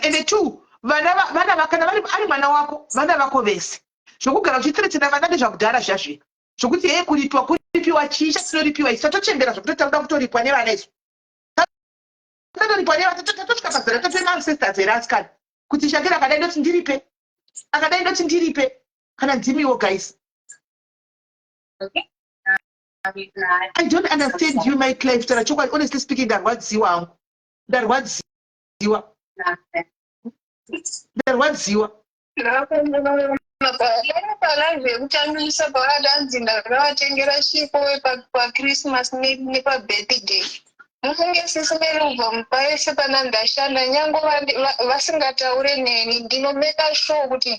ende two vana kana ari mwana wako vana vako vese zvokugara uchitseretsera vana ndezvakudhara zvazvino zvokuti kuripiwa chisha tinoripiwa isu tatochembera zvokuti takuda kutoripwa nevana isu tatoripwa nevana tatosvika pazera tatoemancestors here asikana kuti shakira akadai ndoti ndiripe kana dzimiwo guys I don't understand you MyClive tara chokwadi honestly speaking ndarwadziwa hangu ndarwadziwa palive yekutambisa pavadanzi ndakavatengera chipo pachristmas nepabirthday mufunge sisi merubva mupaese pana ndashanda nyange vasingataure neni ndinomeka sure kuti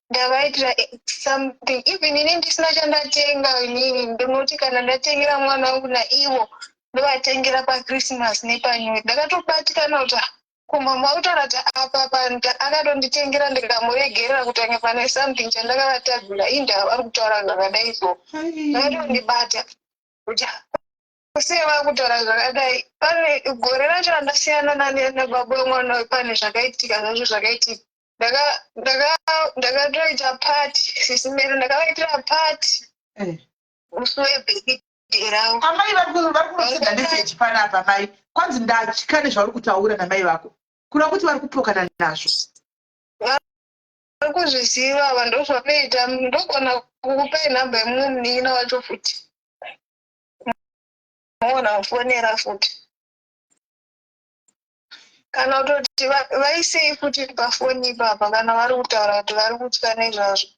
ndavaitira something even ini ndisina chandatenga inini ndinoti kana ndatengera mwana wangu naivo ndovatengera pachristmas nepanyuwe ndakatobatikana kuti kumama utarati apa akatonditengera ndikamuregerera kutanga pane something chandakavatadzira indava ari kutaura zvakadai so akatondibata kuseva kutaura zvakadai pane gore racho randasiyana nababa wemwana pane zvakaitika zvacho zvakaitika ndakatoita pati sisimero ndakavaitira pati musi webhekidhe ravo. Amai vari kunoseda meseji panapa mai kwanzi ndatya nezvauri kutaura namai vako kureva kuti vari kupokana nazvo. Vari kuzviziva ava ndozvanoita ndogona kukupai nhamba yemumwe munin'ina wacho futi mogona kufonera futi kana kutoti vaisei futi pafoni ipapa kana vari kutaura kuti vari kutya nezvazvo.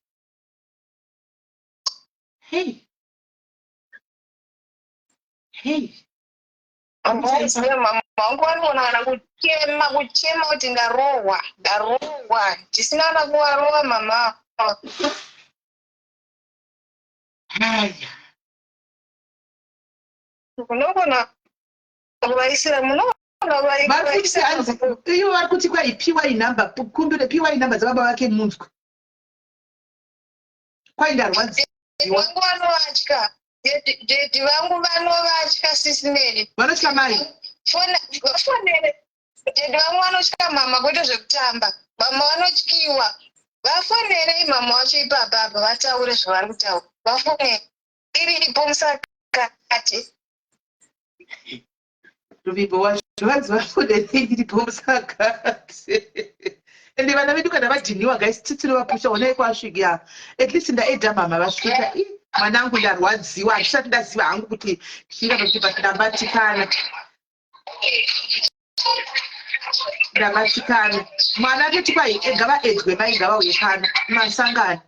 Ambaizive mama vangu vanogona kuchema kuti ndarohwa ndisina kuvarohwa mama. Munogona kuvaisira ivo vari kuti kwai piwai nhamba kumbire piwai nhamba dzababa vake munzwe kwai ndarwadziwa. Vangu vanovatya dedi vangu vanovatya sisineri vanotya mai vafonere dedi vangu vanotya mama kwete zvekutamba mama vanotyiwa vafonerei mama wacho ipapapa vataure zvavari kutaura vafonere iripo musakati ruvimbo wacho vanzi vafonerei iripo musakati ende vana vedu kana vadhiniwa guys titinovapusha onai kwasvikia at least ndaedha mama vasvika mwanangu ndarwadziwa handisati ndaziva hangu kuti zvingazotipa ndambatikana mwana atoti kwai ngavaedzwe mai ngavauye pano masangano.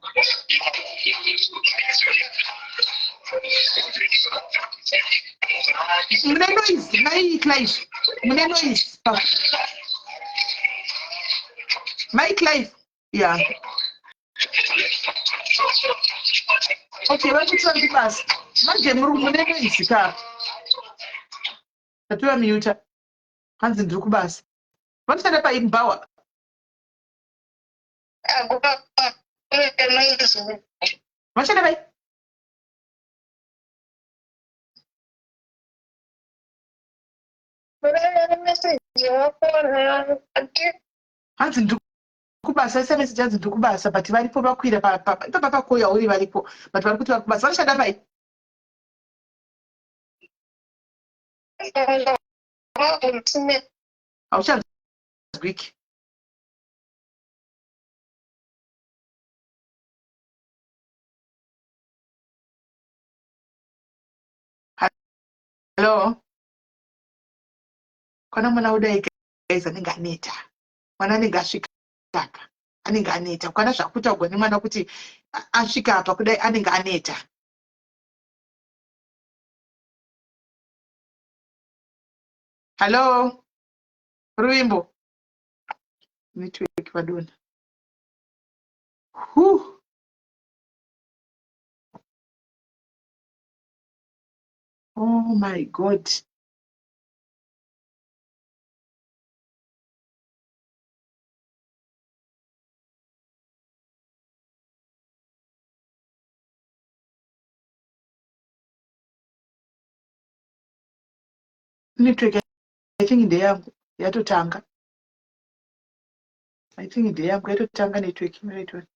Mune noise mai Clive mune noise mai Clive yeah. Okay, vari kuti vari kubasa manje mune noise ka tatora miuta hanzi ndiri kubasa vanoshanda paimbawa vanoshanda pai hanzi ndiri kubasa isa meseji hanzi ndiri kubasa but varipo vakwira ipapa pakoya uri varipo but vari kuti vari kubasa vanoshanda pai hauchazwiki. Hello kwana mwana udai guys anenge aneta mwana anenge asvika apa anenge aneta kwana zvakutaurwa nemwana kuti asvika apa kudai anenge aneta. Hello Ruvimbo network vadona oh my god network I think ndeyangu yatotanga network maraitona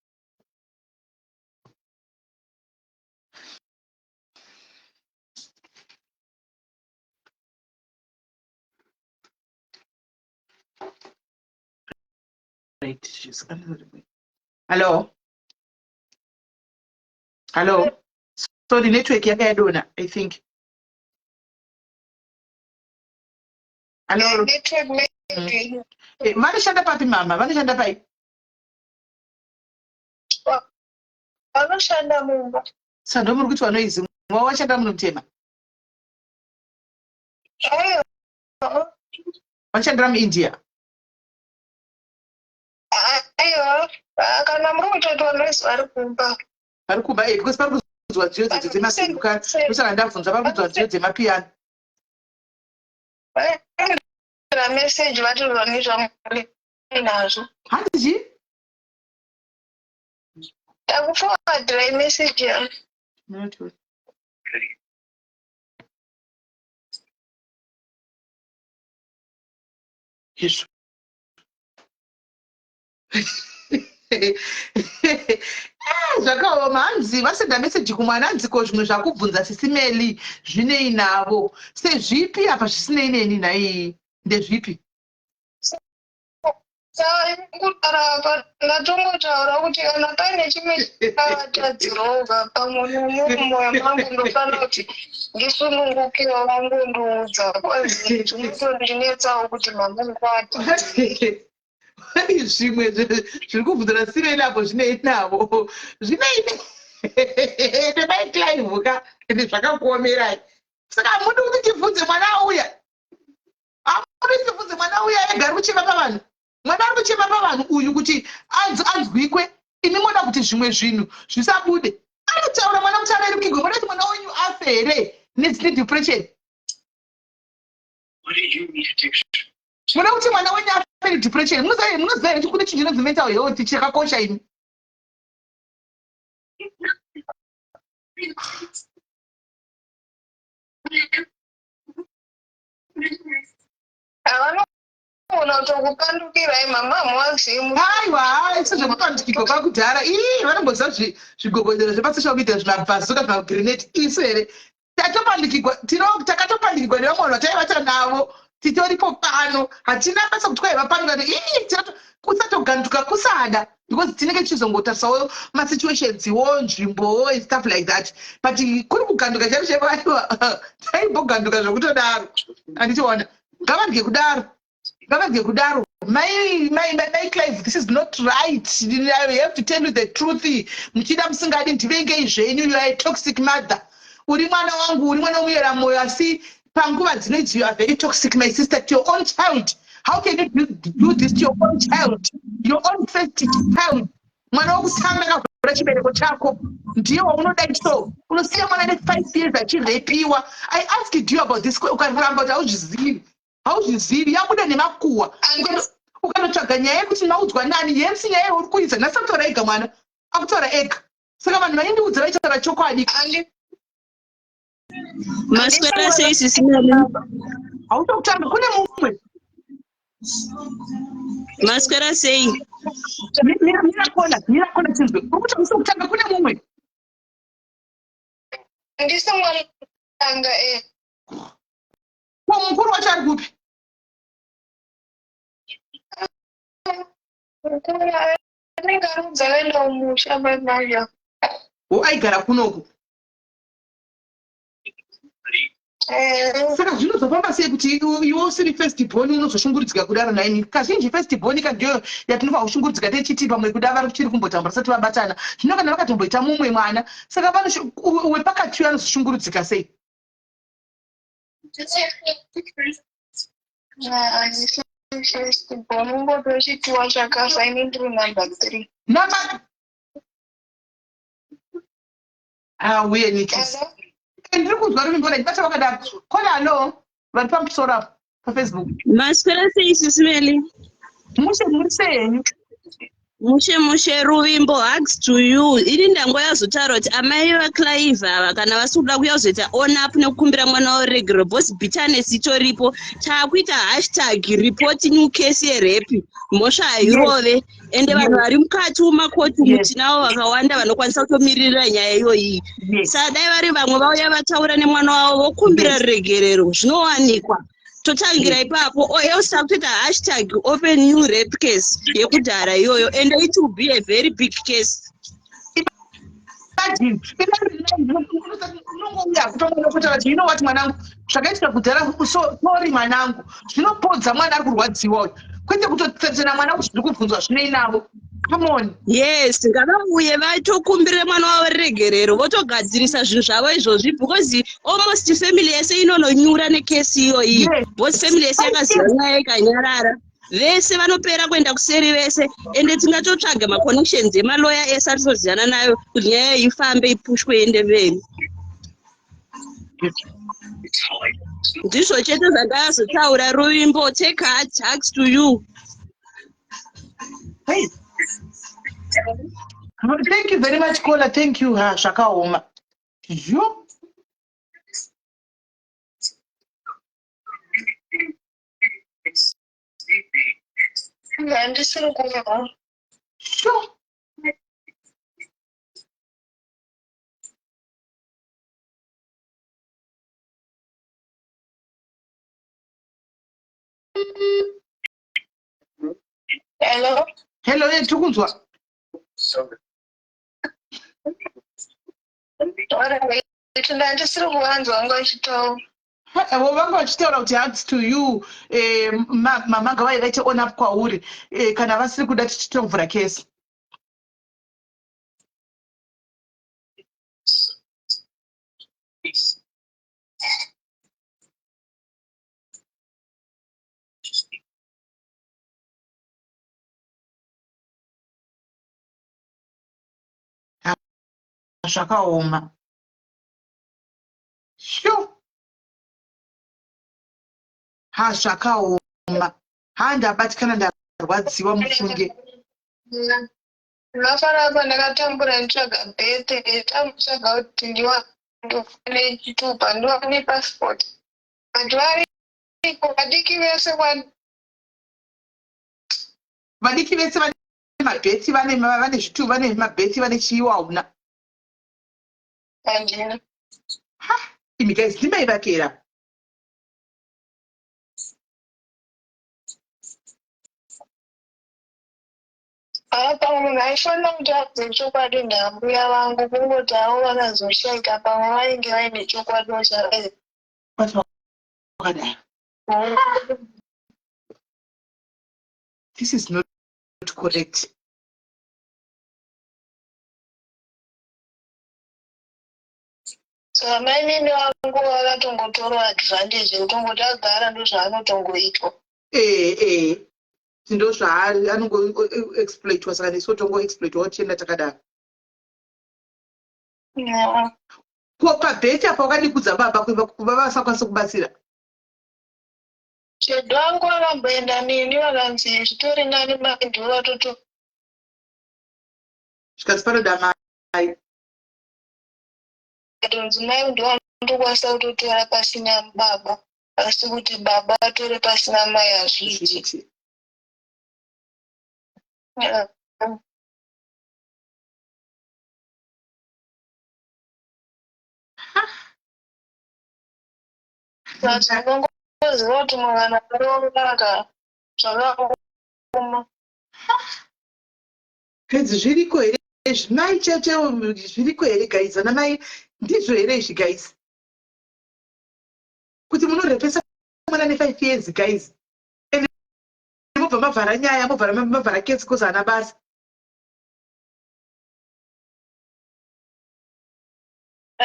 right. Hello so the network yakayadona I think. Hello vanoshanda papi mama vanoshanda pai vanoshanda mumba sando muri kuti vanoizi mwa washanda munotema vanoshandira muindia aiwa kana muri kutoti vanoizi vari kumba because pari kuzwa nziyo dzedzo dzemasimbuka usana ndabvunza pari kuzwa nziyo dzemapiano La message va te donner genre nazo. Handiji? Takuforward la message ya. Not good. Yes. Zvakaoma hanzi vasenda message kumwana hanzi ko zvimwe zvakubvunza sisimeli zvinei navo sezvipi apa zvisinei neni nai ndezvipi Kutara ndatongotaura kuti kana paine chimwe chakatadziroga pamoyo mangu ndofana kuti ndisunungukewo vangondiudza kwazi zvinotondinetsawo kuti mamunkwata zvimwe zviri kubvunzira simeni apo zvinei navo zvinei nebaikilaivuka ende zvakakuomerai saka hamudi kuti tibvunze mwana auya hamudi tibvunze mwana auya ega ari kuchema pavanhu mwana ari kuchema pavanhu uyu kuti anzwikwe imi moda kuti zvimwe zvinhu zvisabude anotaura mwana kuti averukirwe moda kuti mwana wenyu afe here nedepression muda kuti mwana wenyu afe nedepression munoziva here kuti chinhu mental health chakakosha imi ona kutokupandukirai mama mwazimu aiwa sezvekupandukirwa kwakudhara vanomboziva zvigogodero zvepasocial media zvimabhazuka zvimagrenade isu here tatopandukirwa takatopandukirwa nevamwe vanhu vataivata navo titoripo pano hatina basa kuti kwaivapanduka kusatoganduka kusada because tinenge tichizongotarisawo masituationswo nzvimbowo stuff like that but kuri kuganduka chaivo chevaiwa taimboganduka zvokutodaro handichiona ngavange kudaro my Clive, this is not right. I have to tell you the truth. Muchida musingadi ndivengei zvenyu, you are a toxic mother. Uri mwana wangu, uri mwana umuyera moyo asi panguva dzinodzi you are very toxic, my sister, to your own child. How can you do this to your own child? Your own first child. Mwana wokutanga kavhura chibereko chako ndiye waunoda so unosiya mwana ne5 years achirepiwa. I asked you about this ukaramba kuti hauzvizivi yabuda nemakuhwa ukanotsvaga nyaya yekuti maudzwa nani yensi nyaya uri kuidza nasakutora ega mwana akutora ega saka vanhu vaindiudza vaitaura chokwadi maswera sei sisimeli hautokutanga kune mumwe maswera sei mirakona chinzwe ukuti musokutanga kune mumwe ndise mwana tanga ko mukuru wacho ari kupi anenge arudza vaenda umusha baibaja aigara kunoku saka zvinozofamba sei kuti iwe usiri first born unozoshungurudzika kudaro naini kazhinji first born kandiyo yatinobva kushungurudzika techiti pamwe kuda vari kuchiri kumbotamba vasati vabatana zvino kana vakatomboita mumwe mwana saka wepakati vanozoshungurudzika sei ungotochitiwa chakafa ini ndiri number 3 uye nikisi ndiri kunzwa ruvimbo ndibata vakadaro kona alo vari pamusoro apo pafacebook maswera sei sisimeli mushe muri sehenyu mushe ruvimbo hugs to you iri ndango yazotaura kuti amai vaClive ava kana vasi kuda kuya kuzoita on up nekukumbira mwana waregero bhosi bitterness itoripo taakuita hashtag report new case yerepi mhosva hairove ende vanhu vari mukati mumakoti mutinavo vakawanda vanokwanisa kutomirira nyaya iyoyi saka dai vari vamwe vauya vataura nemwana wavo vokumbira regerero zvinowanikwa totangira ipapo oyeusa kutoita hashtag open new rape case yekudhara iyoyo and it will be a very big case unongouya kutongonokuta inowati mwanangu zvakaitika kudhara sori mwanangu zvinopodza mwana ari kurwadziwa kwete kutotsetena mwana kuti zviri kubvunzwa zvinei navo come on yes ngavauye vatokumbire mwana wavo regerero votogadzirisa zvinhu zvavo izvozvi because almost family yese inononyura nekesi iyoyi bhosi family yese yakaziva nyaya ikanyarara vese vanopera kuenda kuseri vese ende tingatotsvaga maconnections emaloya ese atizoziyana nayo kuti nyaya ifambe ipushwe ende mberi ndizvo chete zvandakazotaura ruvimbo. Take heart, hugs to you. Hey. Thank you very much, Kola. Thank you, Zvakaoma. Yo. Sure. Hello. Hello, tukunzwa. Ndandisiri kuvanzwa ngachitaura. Avo vanga vachitaura kuti hugs to you mama ngavaite on up kwauri kana vasiri kuda tichitomvura kesi. Zvakaoma. Sure. Zvakaoma. Ndabatikana ndarwadziwa mufunge. Ndinofara apa ndakatambura nditsvaga birthday tamutsvaga kuti ndofane chitupa ndiwane passport. Vantu variko vadiki vese Vadiki vese vane mabheti vane zvitupa vane mabheti vane chiiwa hauna. handina. Imi guys ndimaivakera. Pamwe munhu aifanira kuti adze chokwadi ndambuya vangu kungoti avo vakazoshaika pamwe vainge vaine chokwadi ocharaia. This is not correct. So maimini vangu vakatongotorwa advantage kutongoti agara ndozvaanotongoitwa. Ndo zvaari anongoexploitwa saka nesu tongoexploitwa tichienda takadaro. Ko pabheti apa wakadikudza baba kuva vasakwanisa kubatsira. Chedu vangu vakamboenda nini vakanzi zvitori nani maindi vatoto. Zvikati panoda mai. Katonzi mai ndokwanisa kutotora pasina baba. Asi kuti baba atore pasina mai hazviiti. Zvakangozviwa kuti mwana aronaka zvakaoma. Kedzi zviriko here mai chete zviriko here guys ana mai ndizvo here izvi guys kuti munorepesa mwana ne5 years guys ende mobva mavhara nyaya mavhara kesi kozi ana basa.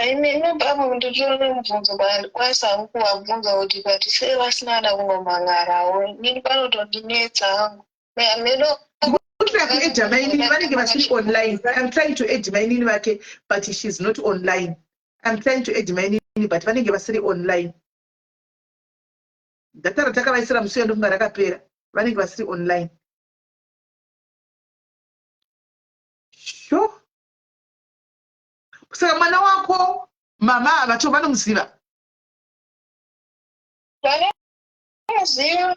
Inobva nditoone mubvunzo bandikwanisa kuvabvunza kuti kuti sei vasina ana kunomhan'arawo nini panotondinetsa hangu. Kuedha mainini vanenge vachiri online. I'm trying to add mainini vake but she's not online. I'm trying to add mainini but vanenge vasiri online. Data ratakavaisira musi ndofunga rakapera. Vanenge vasiri online. Sure. Saka mwana wako mama vacho vanomuziva. Vanomuziva.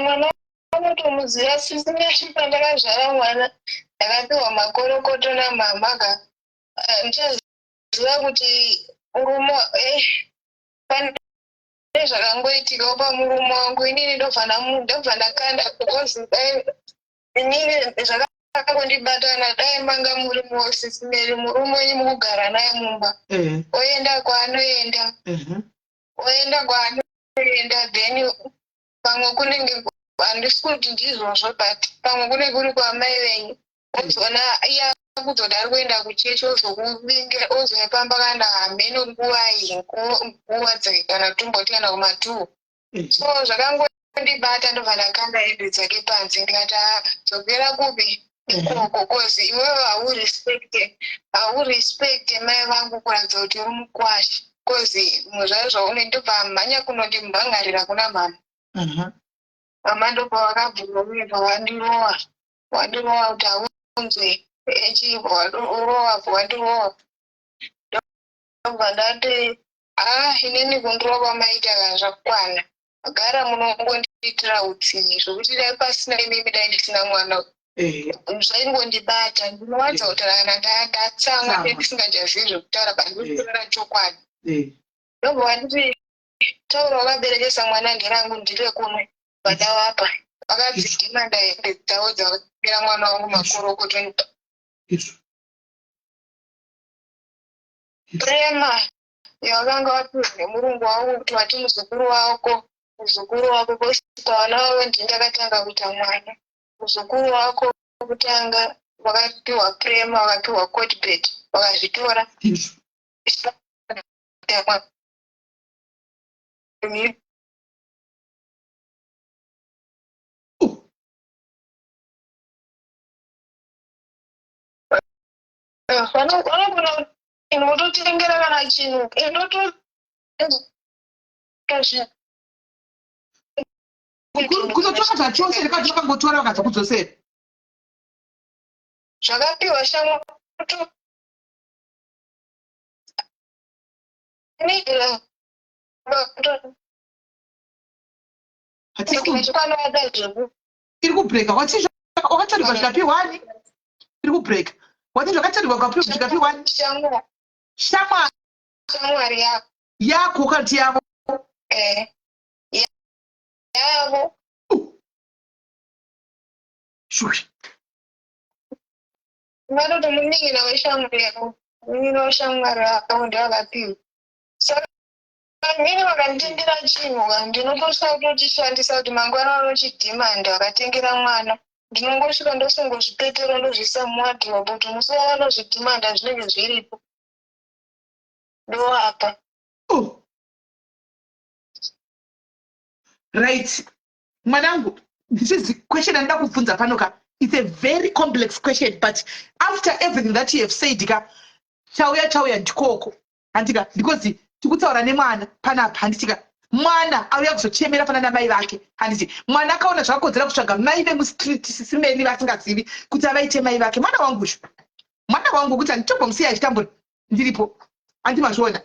Mwana vanotomuziva sisi ndakazvara mwana ndakapiwa makorokoto namama ndichaziva kuti murume pane zvakangoitikawo pamurume wangu inini ndobva ndakanda because inini zvakakondibatana dai manga muri mosisimeri murume wenyu mukugara naye mumba oenda kwaanoenda then pamwe kunenge handisi kuti ndizvozvo but pamwe kunenge kuri kwamai venyu ozoona iya kuzoda ari kuenda kuchechi ozokuvingira ozoipamba kana hambe nenguva iyi nguva dzake kana tomboti kana kuma2 so zvakangondibata ndobva ndakanda hembe dzake panze ndikati dzokera kupi ikoko kozi iwewe haurespecte mai vangu kuratidza kuti uri mukwasha. kozi muzvazvo unendobva mhanya kunondimhangarira kuna mama. Mama ndobva vakabvunza wandirowa kuti aunzwe echirowa wandirowa. Ndobva ndati inini kundirova maita zvakwana. Gara munongondiitira utsinye zvokuti dai pasina imimi dai ndisina mwana zvaingondibata. Ndinowanza kutaura kana ndatsamwa ndisingachazivi zvekutaura bandikutaura chokwadi. Ndobva wanditi taura wakaberekesa mwana ngerangu ndiri kumwe vadavapa vakadzidhima ndaende dzavo dzavakira mwana wangu makorokota. Prema yakanga wapiwa nemurungu wavo kuti vati muzukuru wako kusvika vana vavo ndindakatanga kuita mwana. Muzukuru wako kutanga vakapiwa prema vakapiwa cotbed vakazvitora vanogona inototengera kana chinhu kuzotora zvachose rekati vakangotora vakadza kudzosera zvakapiwa shamwa iri kubreka wakatarirwa zvikapiwani iri kubreka wati zvakatarirwa zvikapiwani shamwari yako kati yavo yavo shushi vanoti munin'ina weshamwari yavo munin'ina weshamwari yavo ndavakapiwa. Saka mini vakanditendera chinhu ndinotosvika kutochishandisa kuti mangwana vanochidhimanda vakatengera mwana ndinongosvika ndosongozvipetera ndozvisa muwadhirobu kuti musi wavanozvidhimanda zvinenge zviripo ndovapa. Right. Mwanangu, this is the question I'm not going to. It's a very complex question, but after everything that you have said, chauya ndikoko. Antika, because tikutaura nemwana panapa anditika mwana auya kuzochemera pana namai vake handiti mwana akaona zvakakodzera kutsvaga mai vemustreet simeni vasingazivi kuti avaite mai vake mwana wangu kuti handitobvamusiya achitambura ndiripo andimazviona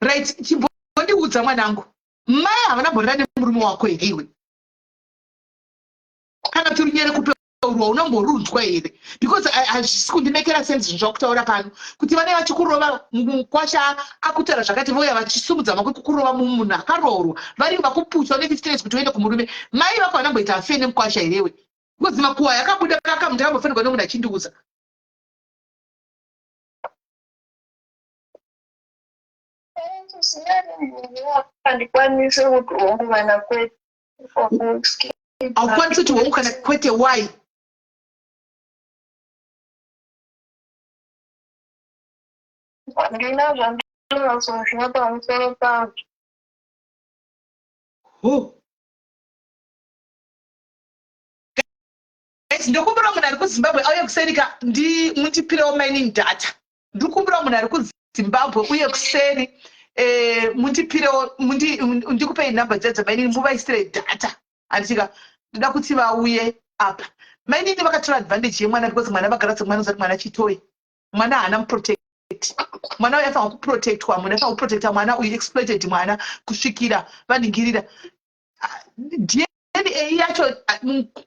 right. Chimbondiudza mwanangu, mai havana mborera nemurume wako here iwe kana kuti runyere kupeurwa unomborunzwa here? Because hazvisi kundimekera sense zvinhu zvakutaura pano kuti vanai vachikurova mukwasha akutaura zvakati voya vachisumudza makwe kukurova munhu akaroorwa vari vakuputswa ne15 days kuti uende kumurume. Mai vako vanamboita afe nemukwasha here iwe? Because makuwa yakabuda kaka munhu akambofanirwa nomunhu achindiudza. Handikwanisi kuti hongu kana kwete haukwanisi kuti hongu kana kwete. Why? ndina zvandinazozvina pamusoro pazvo. Ndikumbira munhu ari kuZimbabwe auye kuserika mundipirewo mining data. Ndikumbira munhu ari kuZimbabwe uye kuseri mundipirewo ndikupei nhamba dzamining muvaisire data. Anditika ndida kuti vauye apa. Mining vakatora advantage yemwana because mwana vagara semwana usati mwana chitoyi. Mwana haana muprotect. Mwana uyu afanira kuprotectwa, munhu afanira kuprotecta mwana uyu exploited mwana kusvikira vaningirira. DNA yacho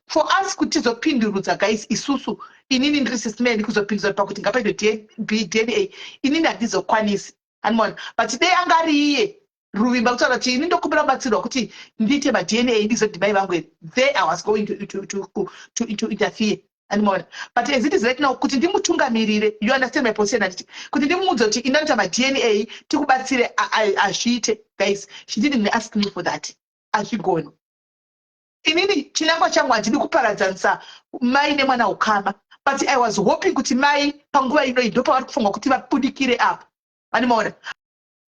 for us kuti tizopindurudza guys isusu inini ndiri sisimeni kuzopindudza pakuti ngapaitwe DNA inini handizokwanisi anmona but dei angari iye Ruvimba kutaura kuti ini ndokumbira kubatsirwa kuti ndiite ma-DNA ndizoti mai vangu there I was going to interfere. Anmona but as it is right now kuti ndimutungamirire, you understand my position, anditi kuti ndimuudze kuti inoita ma-DNA tikubatsire azviite. Guys, she didn't ask me for that. Azvigoni. Inini chinangwa changu handidi kuparadzanisa mai nemwana ukama, but I was hoping kuti mai panguva ino ndo pavari kufunga kuti vabudikire apa. Anmona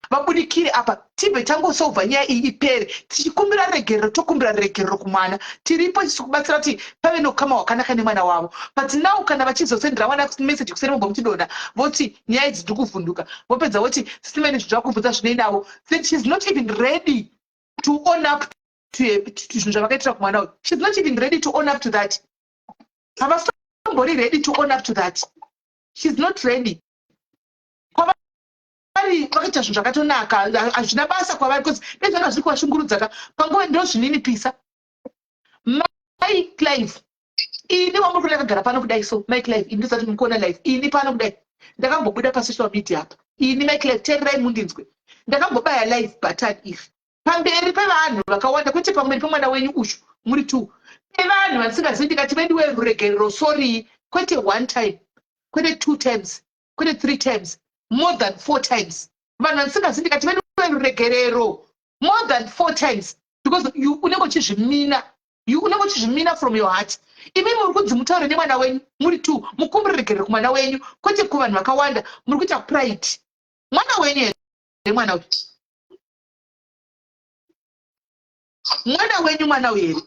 vabudikire apa tibve tangosovha nyaya iyi ipere tichikumbira regerero tokumbira regerero kumwana tiripo tichikubatsira kuti pave nokama wakanaka nemwana wavo but now kana vachizosendera mwana meseji kuseri mugomuchidonha voti nyaya idzi tiri kuvhunduka vopedza voti sisimene zvinhu zvakubvunza zvinei navo then she's not even ready to own up to zvinhu zvavakaitira kumwana uyu. She's not even ready to own up to that. Havasambori ready to own up to that. She's not ready. Vakaita zvinhu zvakatonaka hazvina basa kwavari because nezvanga zviri kuvashungurudza panguva ndo zvininipisa. Mike Live ini wamuri ndakagara pano kudai so Mike Live ini ndisati mukuona live ini pano kudai ndakambobuda pasocial media apa ini Mike Live teererai mundinzwe ndakambobaya live button if pamberi pevanhu vakawanda kwete pamberi pemwana wenyu ushu muri tu pevanhu vasingazivi ndikati vendi weruregerero sorry kwete 1 time kwete 2 times kwete 3 times more than 4 times vanhu vasingazivi ndikati vendi weruregerero more than 4 times because unenge uchizvimina from your heart. Imi muri kudzimutaure nemwana wenyu muri tu mukumbire regerero kumwana wenyu kwete kuvanhu vakawanda muri kuita pride mwana wenyu here mwana uyu mwana wenyu mwana uyu here.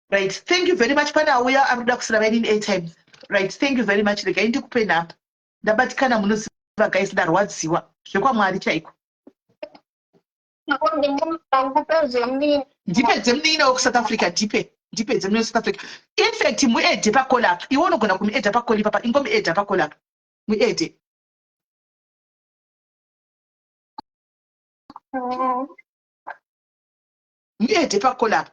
Right, thank you very much. Pana auya arikuda kusira in 8 times. Right, thank you very much. Regai ndikupe nhamba ndabatikana munoziva guys ndarwadziwa zvekwamwari chaiko. Ndipe dzemnino kuSouth Africa ndipe dzemnino South Africa. In fact muedhe pakolap iwe unogona kumuedha pakoli papa ingomuedha pakolap muedhe. Muedhe pakolap.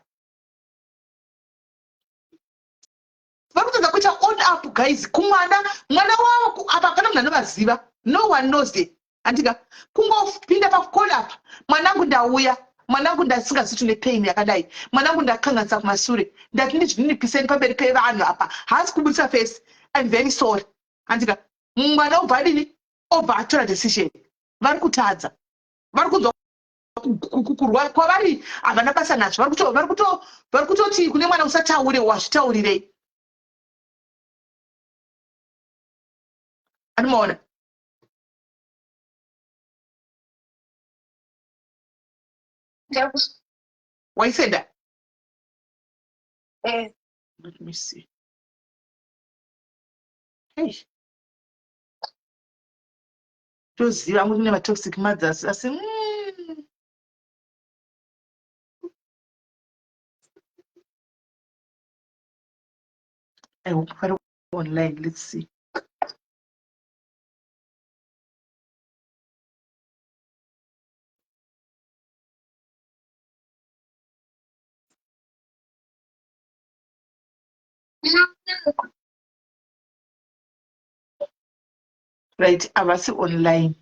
Varikutadza kuita own up guys kumwana mwana wavo apa kana munhu anovaziva no one knows it. Andika kungopinda pakolap mwanangu ndauya mwanangu ndasingazivi tune pain yakadai mwanangu ndakanganisa kumashure ndati ndizvinipiseni pamberi pevanhu apa haasi kubudisa face. I'm very sorry. Andika mwana obva adini obva atora decision vari kutadza vari kunzwa kurwara kwavari havana basa nazvo vari kutoti kune mwana usataure wazvitaurirei. Anomaona waisenda. Let me see. Hey. Toziva mune matoxic mothers asi I hope for online. Let's see. Right, avasi online.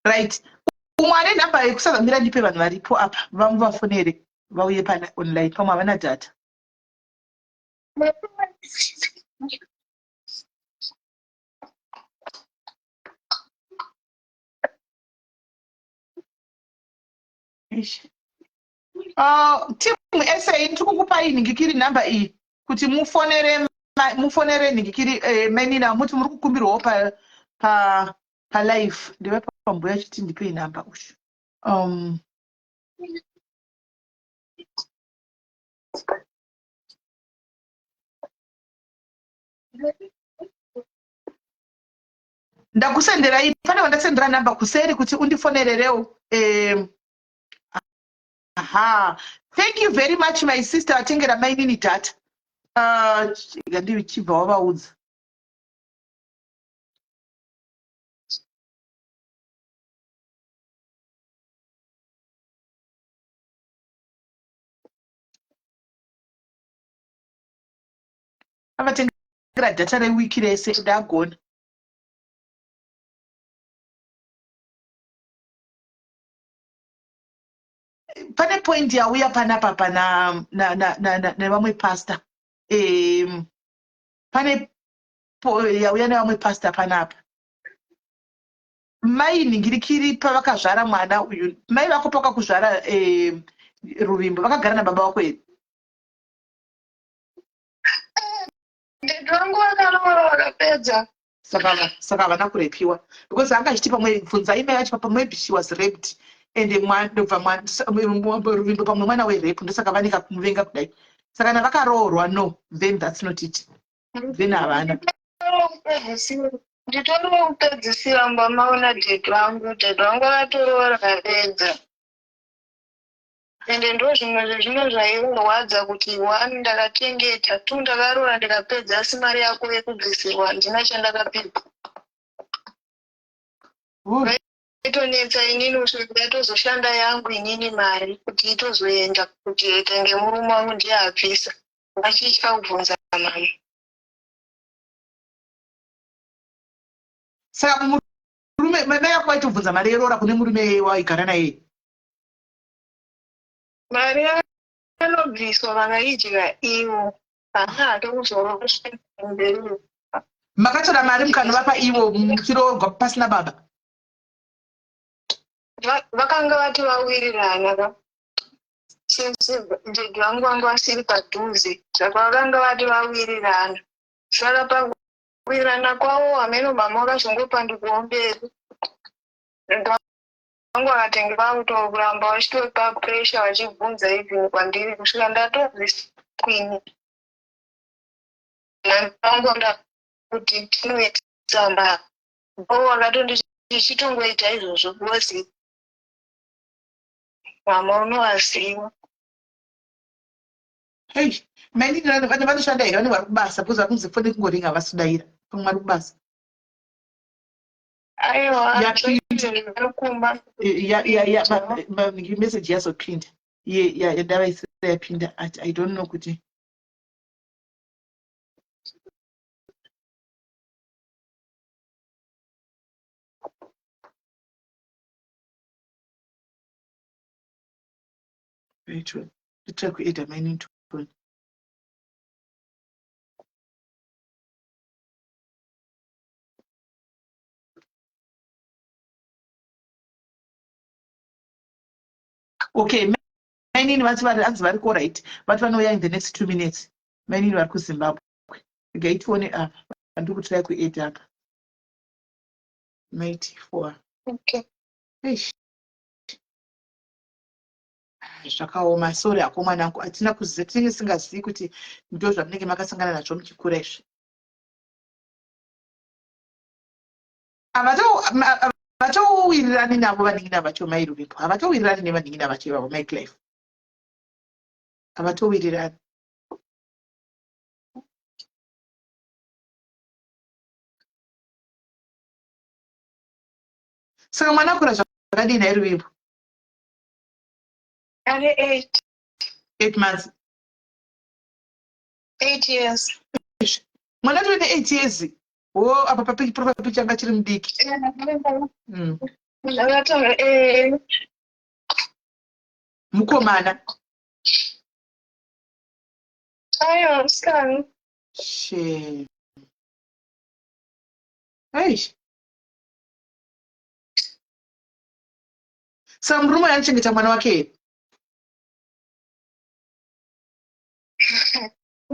Right. Umwane namba yekusazamira ndipe vanhu varipo apa vamuvafonere vauye pana online pamwe havana data. Timu SA tikukupai ningikiri namba iyi kuti mufonere ningikiri menina muti muri kukumbirwawo pa live ndeve pambuya chiti ndipei namba ushu. Ndakusenderai pane wandasendera namba kuseri kuti undifonererewo. Aha, thank you very much my sister atengera mainini data. Ndivi chibva wavaudza. Avatengera data rewiki rese ndagona. Pane point yauya panapa pana nevamwe pastor. Pane yauya nevamwe pastor panapa. Mai ningirikiri pavakazvara mwana uyu mai vako pakakuzvara Ruvimbo vakagara nababa vako here? Ndidwangu vakarora ndakapedza. Saka havana kurepiwa. Because anga achiti pamwe bvunzai mai acho pamwe she was raped. And Ruvimbo pamwe mwana werape ndosaka vanika kumuvenga kudai. Saka kana vakaroorwa no, then that's not it. Then havana. Nditoriwo kupedzisira mbamaona dhedhi wangu akatoroora akapedza. Ende ndo zvimwe zvairwadza kuti 1 ndakachengeta, 2 ndakaroora ndikapedza, asi mari yako yekubvisirwa ndina chandakapedza. Itonetsa inini usvika itozoshanda yangu inini mari kuti itozoenda kuti kange murume wangu ndiye abvisa. Vachitya kubvunza mama. Saka murume mai yako aitobvunza mari yeroora kune murume waigara naye. Mari anobviswa vakaidya ivo. Haana kuzorora mberi. Makatora mari mukanovapa ivo muchiroorwa pasina baba. Vakanga vati vawirirana since ndege wangu asiri padhuze, saka vakanga vati vawirirana. Saka pakuwirirana kwavo hameno mama vakazongopandukawo mberi. Wangu akatenge vakutoramba vachitopa pressure vachibvunza even kwandiri kusvika ndatobviswa. Wangu anda kuti tinoita mba. Vakatondi tichitongoita izvozvo because mama unovaziva. Hey, maini vanoshanda here vane vari kubasa because vakunzi fone kungoringa vasudaira pamwe vari kubasa. Aiwa, vanokumba. Message yazopinda. Yadavaisira yapinda. I don't know kuti. Wait, try kuita mining tone. Okay, mining vati vari right. Vati vanouya in the next 2 minutes. Mining vari kuZimbabwe. Gaitone apa. Ndiri kutry kuita apa. Mighty 4. Okay. Eish. Zvakaoma, sorry akomana angu, hatina kuziva, tinenge tisingazivi kuti ndo zvamunenge makasangana nazvo muchikura izvi. Havatowirirani navo vaningina vacho mai Ruvimbo, havatowirirani nevaningina vacho ivavo mai Clive. Havatowirirani. Saka mwana akura zvakadini hai Ruvimbo? Ane 8 months. 8 years. Mwana ane 8 years. Apa profile picture anga chiri mudiki. Ndakatora Mukomana. aiwa musikana. Shame. Eish. Saka murume anochengeta mwana wake.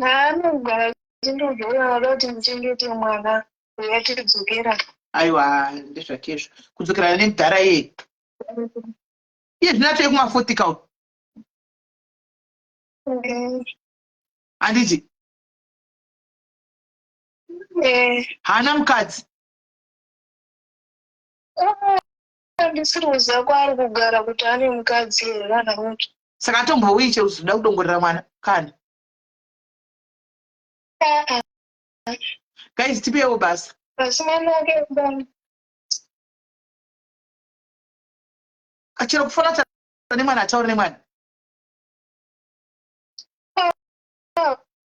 Anogara chindobvira vada kuti muchengete mwana uyatidzokera. Aiwa, ndezvakezvo. Kudzokerana nemudhara yeye. Iye zvinato kuma40 kawo. Handiti? Hana mukadzi. Ndisiri kuziva kwaari kugara kuti ane mukadzi here kana kuti. Saka atombouyi chekuzoda kudongorera mwana kana. Guys, tipewo basa. Asi mwana wake mubani. Achira kufona nemwana ataure nemwana.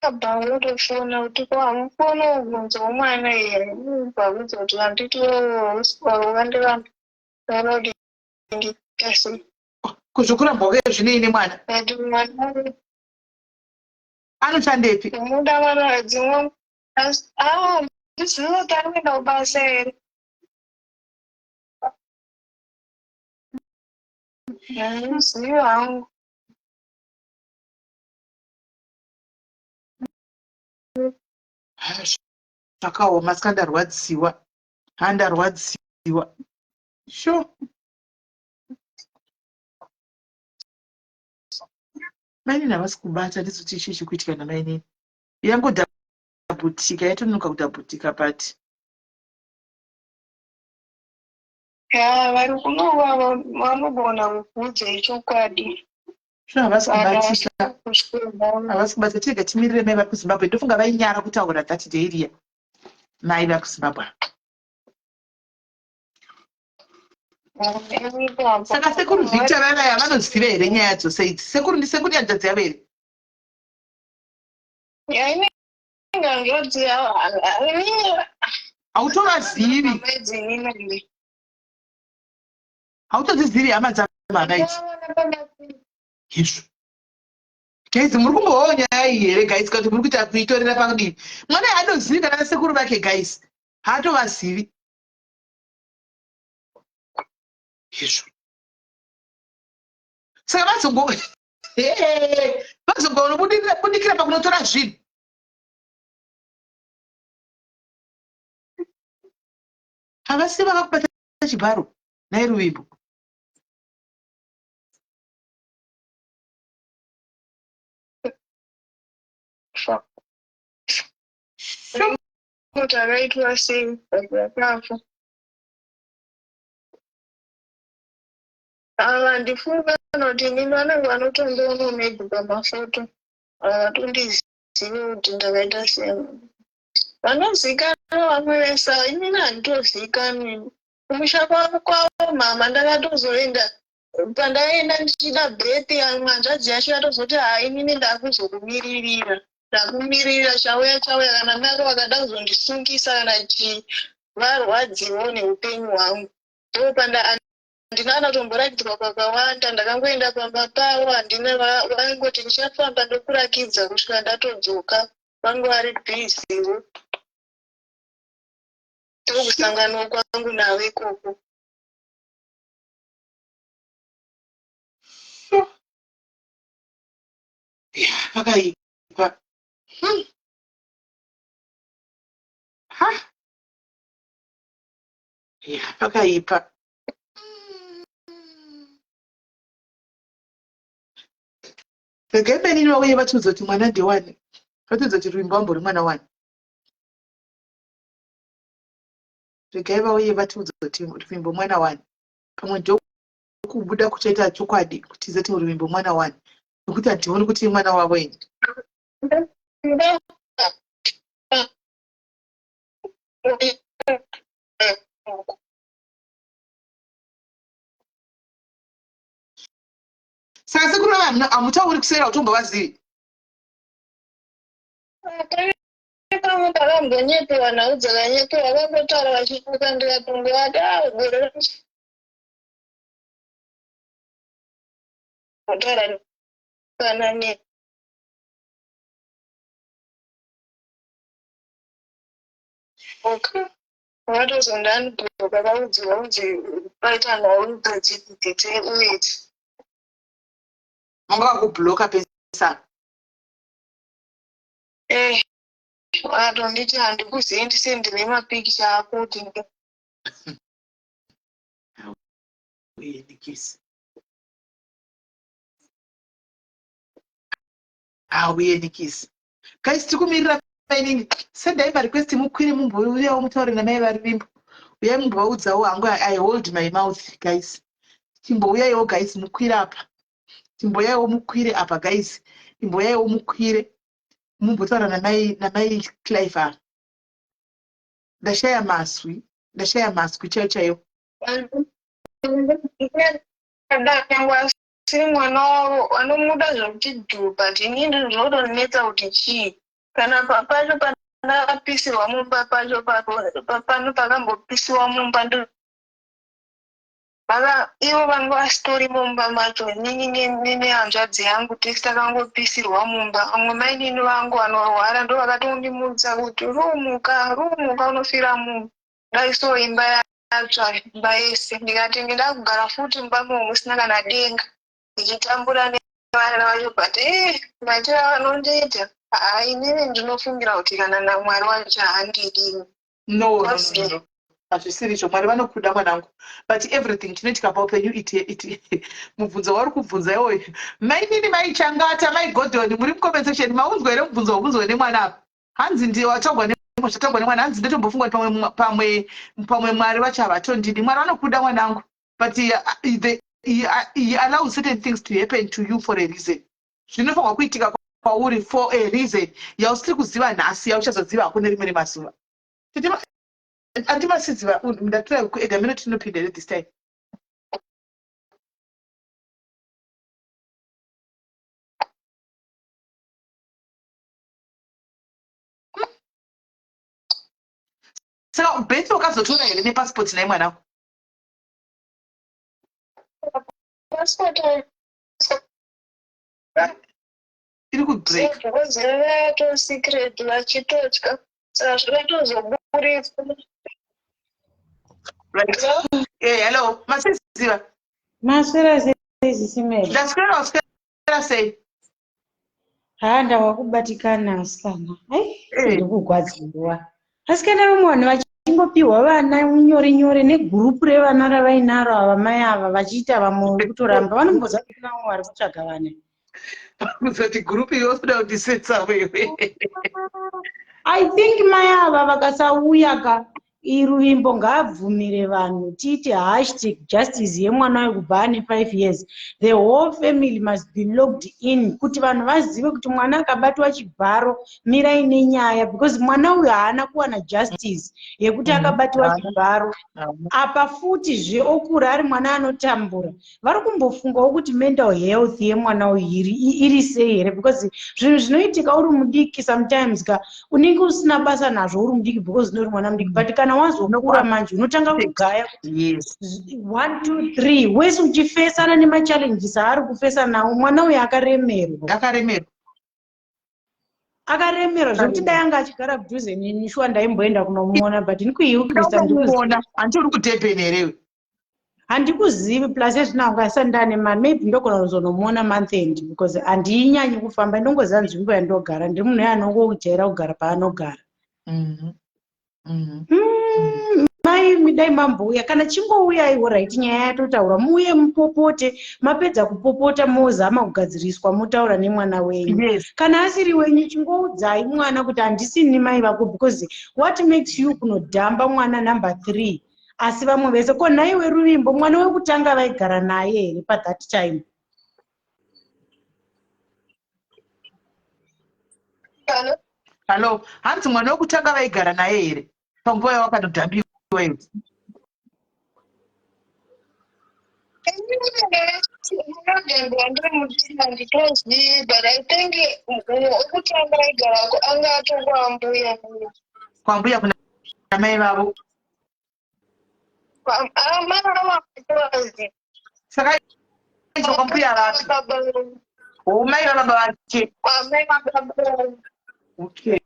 Abba unotofona kuti kwamufona ubvunzo womwana here. Ubvunzo kuti handitiwo wandivamba. Vanoti ndikasi. Kuzvokuramba kwake zvinei nemwana. Ati mwana Anoshandepi? muda mwana dzimwe. Ndiziva kuti anoenda kubasa here. Muzivi hangu. Akaoma saka ndarwadziwa. Handarwadziwa. Sure. Maini havasi kubata ndizoti icho chikuitika namainini. Yangodhabutika yatononoka kudhabutika pati. vari kunova vanogona kuudza ichokwadi. Zvino havasi kubatika. Havasi kubatika. Tirega timirire mai vari kuZimbabwe. Ndofunga vainyara kutaura that day iriya. Mai vari kuZimbabwe. Saka sekuru Victor vanaya vanoziva here nyaya dzose idzi? Sekuru ndisekuru yanzvadzi yavo here? Hautovazivi. Hautodzizivi hama dzamana idzi. Izvo. Guys, muri kumbovawo nyaya iyi here guys kuti muri kuita kuitorera pakudini? Mwana haanozivi kana sekuru vake guys. Haatovazivi. Izvo. Saka vazongobudikira pakunotora zvinhu. Havasi vakakubata chibharo naye Ruvimbo. Kuti akaitwa sei zvakafa. Ndifunga kuti nini vanenge vanotongoona maybe pamafoto havatondizivi kuti ndakaita sei. Vanozikanwa vamwe vese, inini handitozikanwi. Kumusha kwavo mama ndakatozoenda pandaenda ndichida birthday yangu hanzvadzi yacho yatozoti inini ndakuzokumiririra. Ndakumirira chauya kana nako vakada kuzondisungisa kana varwadziwo neupenyu hwangu. Handina anatomboratidzwa kwakawanda, ndakangoenda pamba pavo, handina vaingoti ndichafamba ndokurakidza kusvika ndatodzoka. Vangu vari bhiziwo. Ndokusangana kwangu navo ikoko. Pakaipa. Pakaipa. Regai penini vauye vatudza kuti mwana ndewani. Vatudza kuti Ruvimbo wambori mwana wani. Regai vauye vatudza kuti Ruvimbo mwana wani. Pamwe ndokubuda kuchaita chokwadi kutiza kuti Ruvimbo mwana wani. Nokuti hationi kuti mwana wavo ende. Saka sekuru vanhu hamutauri kusera utombovazivi. Ndakambonyepewa nhau dzakanyepewa vakangotaura vachifuka ndikatongovat gore kutaura kana ne vatozondandibhuka kaudziwa kuti paita nhau dzechidite uiti Manga kubloka pesa. Vatonditi handikuzivi ndisendere mapikicha ako kuti uyenikisi. Uyenikisi. Guys, tikumirira painini. Sendai request mukwire mumbouyawo mutaure namai vari Ruvimbo. Uyai mumboudzawo hangu I hold my mouth guys. Chimbouyaiwo guys mukwire apa. Chimbouyaiwo mukwire apa guys. Chimbouyaiwo mukwire. Mumbotaura namai Clive. Ndashaya maswi chaiyo chaiyo. Siri mwana wavo vanomuda zvokuchidhupa kuti inini zvotonetsa kuti chii kana pacho pandakapisirwa mumba pacho pano pakambopisiwa mumba ivo vanga vasitori mumba macho nini nehanzvadzi yangu tesi takangopisirwa mumba amwe mainini vangu vanorwara ndo vakatondimudza kuti rumuka unofira mumba ndaiso imba yatsva imba yese ndikati ndida kugara futi mumba momo musina kana denga ndichitambura vana vacho but matira anondiita inini ndinofungira kuti kana naMwari wacho handidini. No. Hazvisiri izvo, Mwari vanokuda mwanangu, but everything chinoitika paupenyu iti mubvunzo wauri kubvunza iwoyo mainini maichangata maigodhoni muri mucompensation maunzwa here mubvunzo wabvunzwa nemwana apa hanzi ndiwatogwa nemwana hanzi ndetombofungwa pamwe Mwari vacho havatondidi. Mwari vanokuda mwanangu, but he allows certain things to happen to you for a reason. Zvinofanirwa kuitika kwauri for a reason yausiri kuziva nhasi yauchazoziva kune rimwe remazuva. Andimasidziva ndatora kuega minute tinopinda this time. Saka Betty wakazotora here nepassport nai mwanangu? Passport iri kubreak. vato secret vachitotya saka zvakatozoburiswa. Right. Hello, masidziva. Maswera zisimela. Ndaswera sei? Ndawakubatikana asikana. Ndikugwadziwa. Asikana vamwe vachimbopiwa vana nyore negurupu revana ravainaro ava mai ava vachiita vamwe kutoramba vanomboza kuti vamwe vari kutsvaga vana. Kuzoti gurupu yoda kutisetsa wewe. I think mai ava vakasauya ka iruvimbo ngaabvumire vanhu titi #justice yemwana wekubva ane 5 years. The whole family must be locked in kuti vanhu vazive kuti mwana akabatwa chibharo mirai nenyaya, because mwana uyu haana kuwana justice yekuti akabatwa chibharo. Apa futi zveokura ari mwana anotambura vari kumbofungawo kuti mental health yemwana uyu iri sei here, because zvinhu zvinoitika uri mudiki sometimes ka unenge usina basa nazvo uri mudiki because unori mwana mudiki, but kana wazokura manje unotanga kugaya 1 2 3 wese uchifesana nemachallenges aari kufesa nawo. Mwana uyu akaremerwa zvokuti dai anga achigara kudhuze neni shuwa ndaimboenda kunomuona, but ndikuiukrista ndikuona hanti uri kudhebheni here handikuzivi, plus ezvinangu asati ndane mari, maybe ndogona kuzonomuona month end because handinyanyi kufamba, ndongoziva nzvimbo yandogara, ndiri munhu anongojaira kugara paanogara. Mai midai mambouya kana chingouya right nyaya yatotaura muuye mupopote, mapedza kupopota mozama kugadziriswa motaura nemwana wenyu. Kana asiri wenyu chingoudzai mwana kuti handisini mai vako, because what makes you kunodhamba mwana number 3 asi vamwe vese ko naiwe Ruvimbo mwana wekutanga vaigara naye here pa that time? Hello, hanzi mwana wekutanga vaigara naye here panguva yawakatodhambiwa iwe? But I think wekutanga vaigarako anga atokwambuya kwambuya kuna mai vavo. Saka icho kwambuya vapi? Mai vababa vake. Okay.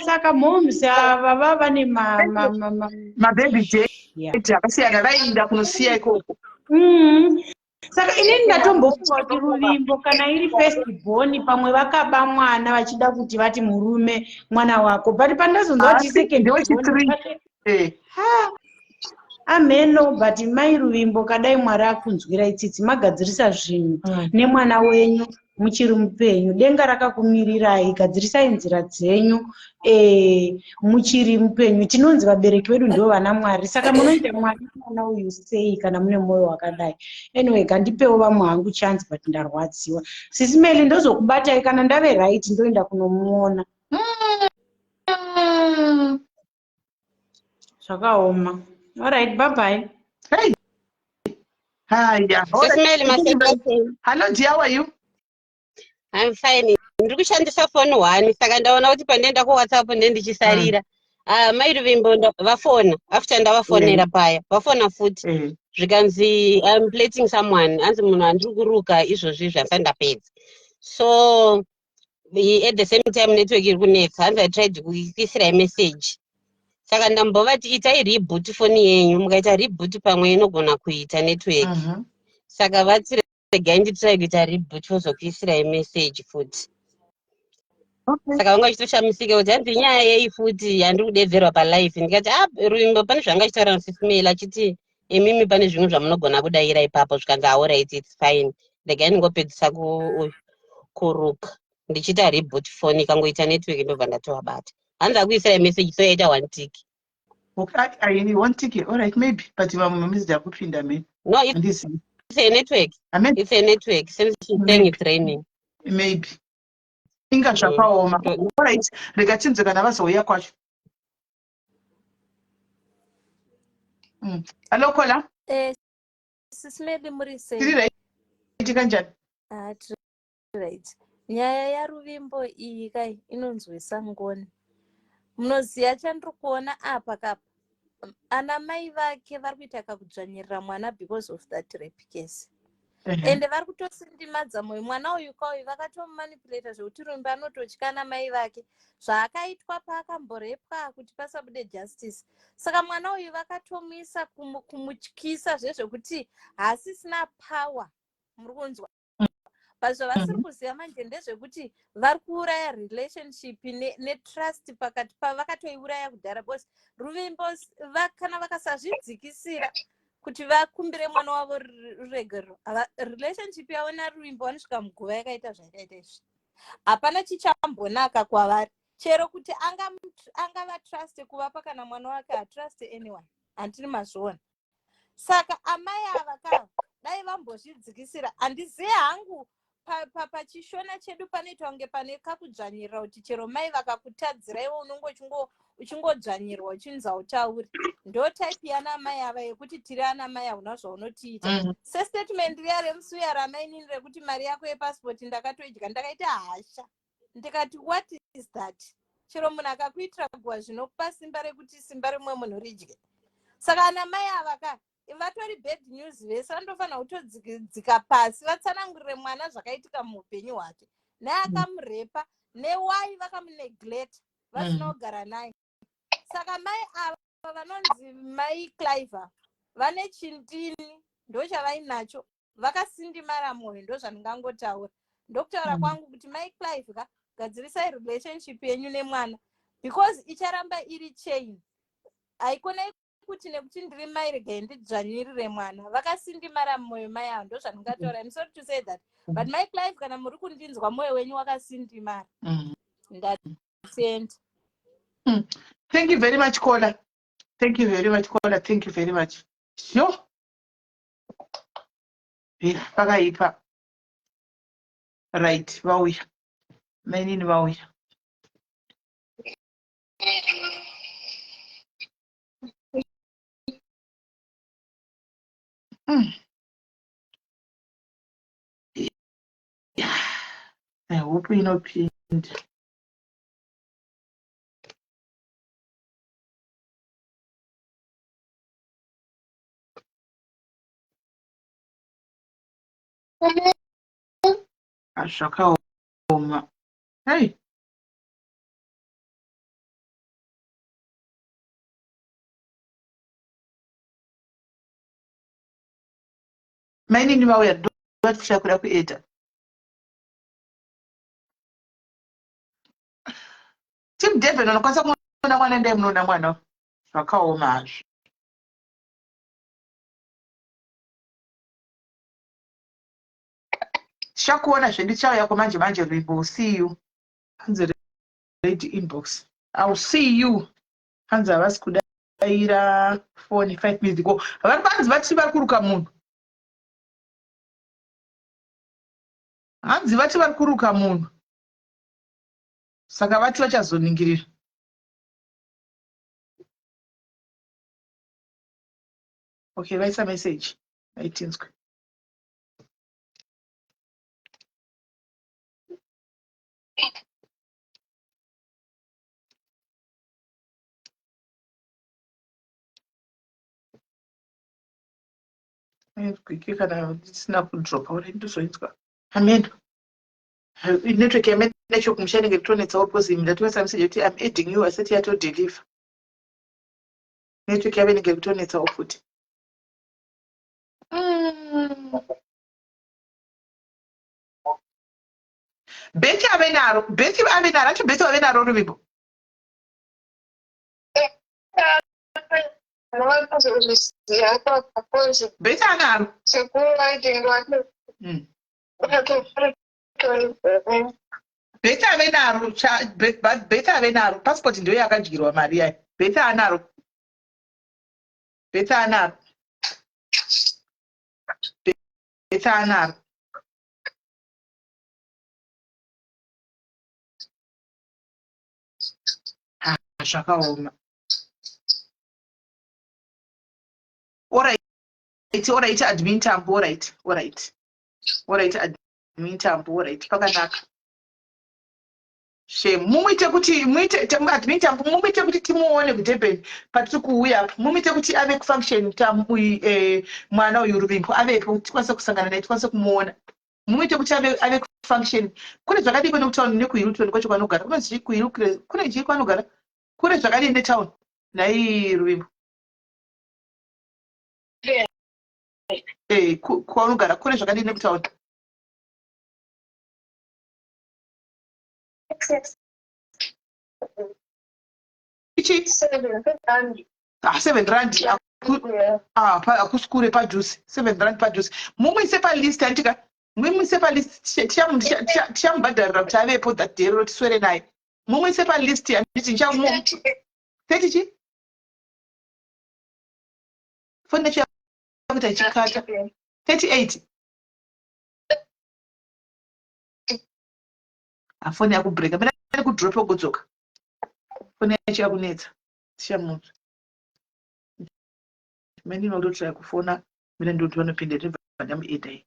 Saka moms ava vava ne mababy date akasiyana vainda kunosiya ikoko. Saka inini ndatombofunga kuti Ruvimbo kana iri first born pamwe vakaba mwana vachida kuti vati murume mwana wako, but pandazonzwa kuti second born ameno, but mai Ruvimbo kadai Mwari akunzwira itsitsi magadzirisa zvinhu nemwana wenyu muchiri mupenyu, denga rakakumirirai, gadzirisai nzira dzenyu muchiri mupenyu. Tinonzi vabereki vedu ndio vana Mwari, saka munoita Mwari mwana uyu sei kana mune mwoyo wakadai? Anyway, gandipewo vamwe hangu chance, but ndarwadziwa. Sisi Meli ndozokubatai kana ndave right ndoenda kunomuona. Zvakaoma. All right, bye bye. Hey. Hi, yeah. Hello, dear, how are you? I'm fine. Ndiri kushandisa phone 1 saka ndaona kuti pandaenda ku WhatsApp ndichisarira. Mai Ruvimbo vafona after ndavafonera paya vafona futi zvikanzi I'm plating someone, hanzi munhu andiri kuruka izvozvi zvasandapedza. So at the same time network iri kunetsa, hanzi I tried kuisira message. Saka ndambovati itai reboot phone yenyu, mukaita reboot pamwe inogona kuita network. Saka vati regai nditrai kuita reboot vozokuisirai message futi. Okay. Saka vanga chitoshamisika kuti hanzi nyaya yei futi yandiri kudedzerwa palive. Ndikati Ruvimbo pane zvanga achitaura musismail achiti imimi pane zvinhu zvamunogona kudayira ipapo zvikanzi alright it's fine. Regai ndingopedzisa kuruka. Ndichita reboot phone ikangoita network ndobva ndatovabata. Hanzi akuisirai message so yaita 1 tick. Okay, I need 1 ticket. All right, maybe. But my message I put in the mail. No, it's a network. I mean, It's a network. Since she's saying it's raining. Maybe. Inga zvakaoma. All right. Regatinze kana vazouya kwacho. Hello, Kola. Sismedi murise. Tiri right kanjani? Right. Nyaya yaRuvimbo iyi kai inonzwisa ngoni. Munoziya chandiri kuona apa kapa. Ana mai vake vari kuita kakudzvanyirira mwana because of that rape case. Ende vari kutosindimadza moyo mwana uyu kauyu vakatomanipulata zvekuti Ruvimbo anototyana mai vake zvaakaitwa paakamborepwa kuti pasabude justice. Saka mwana uyu vakatomuisa kumutyisa zvezvekuti hasisina power muri kunzwa. But zvavasiri kuziva manje ndezvekuti vari kuuraya relationship netrust pakati pavo vakatoiuraya kudhara because Ruvimbo kana vakasazvidzikisira kuti vakumbire mwana wavo ruregero relationship yavo naRuvimbo vanosvika muguva yakaita zvakaita izvi. Hapana chichambonaka kwavari chero kuti angavatrust kuvapa kana mwana wake hatrust anyone handiri mazviona. Saka amai ava kava dai vambozvidzikisira handizivi hangu pachishona chedu panoitwa kunge pane kakudzvanyirira kuti chero mai vakakutadzira iwe unongo uchingodzvanyirwa uchinzi hautauri. Ndo type yana mai ava yekuti tiri ana mai hauna zvaunotiita. Sestatement riya remusuya ramainini rekuti mari yako yepassport ndakatoidya ndakaita hasha. Ndikati what is that? Chero munhu akakuitira guva zvinokupa simba rekuti simba rimwe munhu ridye. Saka ana mai ava ka vatori bad news vese vandofanira kutodzika pasi vatsanangurire mwana zvakaitika muupenyu hwake. Naye akamurepa newai vakamuneglect vasina kugara naye. Saka mai ava vanonzi mai Clive vane chindini ndochavainacho vakasindimara moyo ndozvandingangotaura. Ndokutaura kwangu kuti mai Clive gadzirisai relationship yenyu nemwana because icharamba iri chain. Haikona kuti nekuti ndiri mai regai ndidzvanyirire mwana vakasindimara moyo mai avo ndozvandingataura. I'm sorry to say that but mai Clive kana muri kundinzwa moyo wenyu wakasindimara. Ndatsenda. Thank you very much, Kola. Thank you very much, Kola. Thank you very much. Sure. Yeah, pakaipa. Right, vauya. Mainini vauya. Yeah. I hope you're not pinned. Zvakaoma. Hey. Mainini vauya ndovatishira kuda kuita. Tim Devin unokwanisa kuona mwana ndiye munoona mwana. Zvakaoma hazvo. Shakuona zvendichauya kwamanje manje Ruvimbo. See you. Hanzi ready inbox. I'll see you. Hanzi havasi kudaira 45 minutes ago. Vari panzi vati vari kuruka munhu. Hanzi vati vari kuruka munhu. Saka vati vachazoningirira. Okay, vaisa message. Aitinzwe. Kwike kana ndisina kudropa uri ndozoinzwa. Amen. Network yame necho kumshane ngetonetsa opposite ndatoisa message kuti I'm adding you aseti yato deliver. Network yame ngetonetsa ofuti. Betty avenaro acho Betty avenaro ruvimbo. Betty anaro. Betty avenaro Betty avenaro passport ndio yakadyirwa mari yayo. Betty anaro. Betty anaro. Betty anaro. Zvakaoma. Alright, admin tambo, alright. Admin tambo, alright. Pakanaka. Shame. Mumuite kuti admin tambo mumuite kuti timuone kuDurban patiri kuuya apa. Mumuite kuti ave kufunction tambo mwana uyu Ruvimbo avepo tikwanise kusangana naye tikwanise kumuona. Mumuite kuti ave kufunction. Kune zvakadii nekutown nekuHilton kwacho kwanogara. Kunonzi kune chii kwanogara. Kune zvakadii netown nai Ruvimbo. Kwanogara kune zvakadii nekutown. Ichi 7 rand hakusi kure padhuze. 7 rand padhuze. Mumuise palist andika. Mumuise palist tichamubhadharira kuti avepo that day roti swere naye. Mumuise palist anditi ndichamu 30 chi? Fone yacho yakuita ichikata 38. Fone yakubreaka. Mina ndikudropa kudzoka. Fone yacho yakunetsa. Tichamunzwa. Mina ndinototry kufona. Mina ndoti vanopinda ndibva ndamuedai.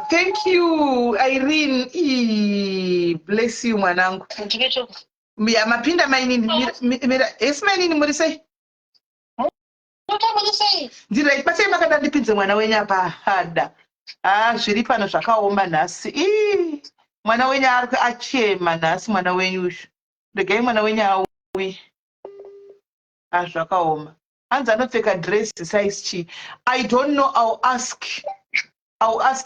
Thank you, Irene. Bless you, mwanangu. Mapinda mainini. Esi mainini muri sei? Ndirai pasei makada ndipinze mwana wenyu apa hada. Zviri pano zvakaoma nhasi. Mwana wenyu ari achema nhasi mwana wenyu uyu. Regai mwana wenyu auye. Zvakaoma. Hanzi anopfeka dress size chi. I don't know, I'll ask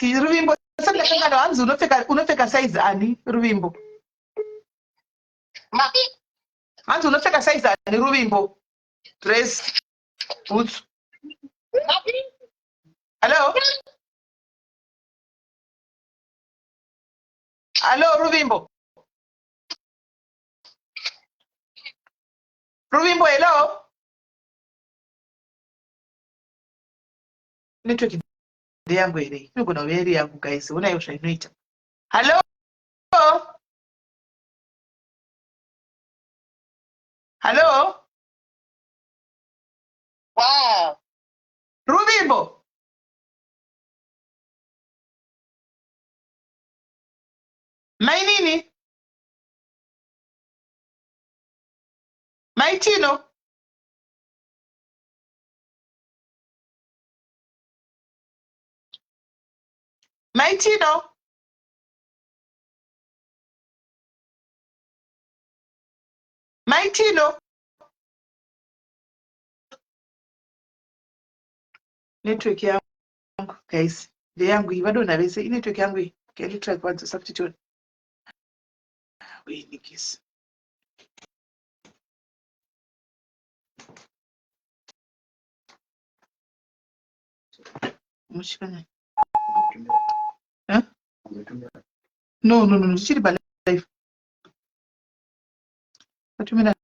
Ruvimbo. Sandakangana hanzi unopfeka size ani Ruvimbo? Hanzi unopfeka size ani Ruvimbo? Dress, boots. Hello Ruvimbo. Hello. Network yangu ere. Inogona kuva iri yangu guys. Unayo zvainoita. Hello. Wow. Ruvimbo. Mainini. Maitino. Maitino. Network yangu guys. Yangu ivadona vese. Network yangu. Can you try to substitute? Wait, Nikis. Mushikana. Huh? No. Chiri ba life. What do you mean that?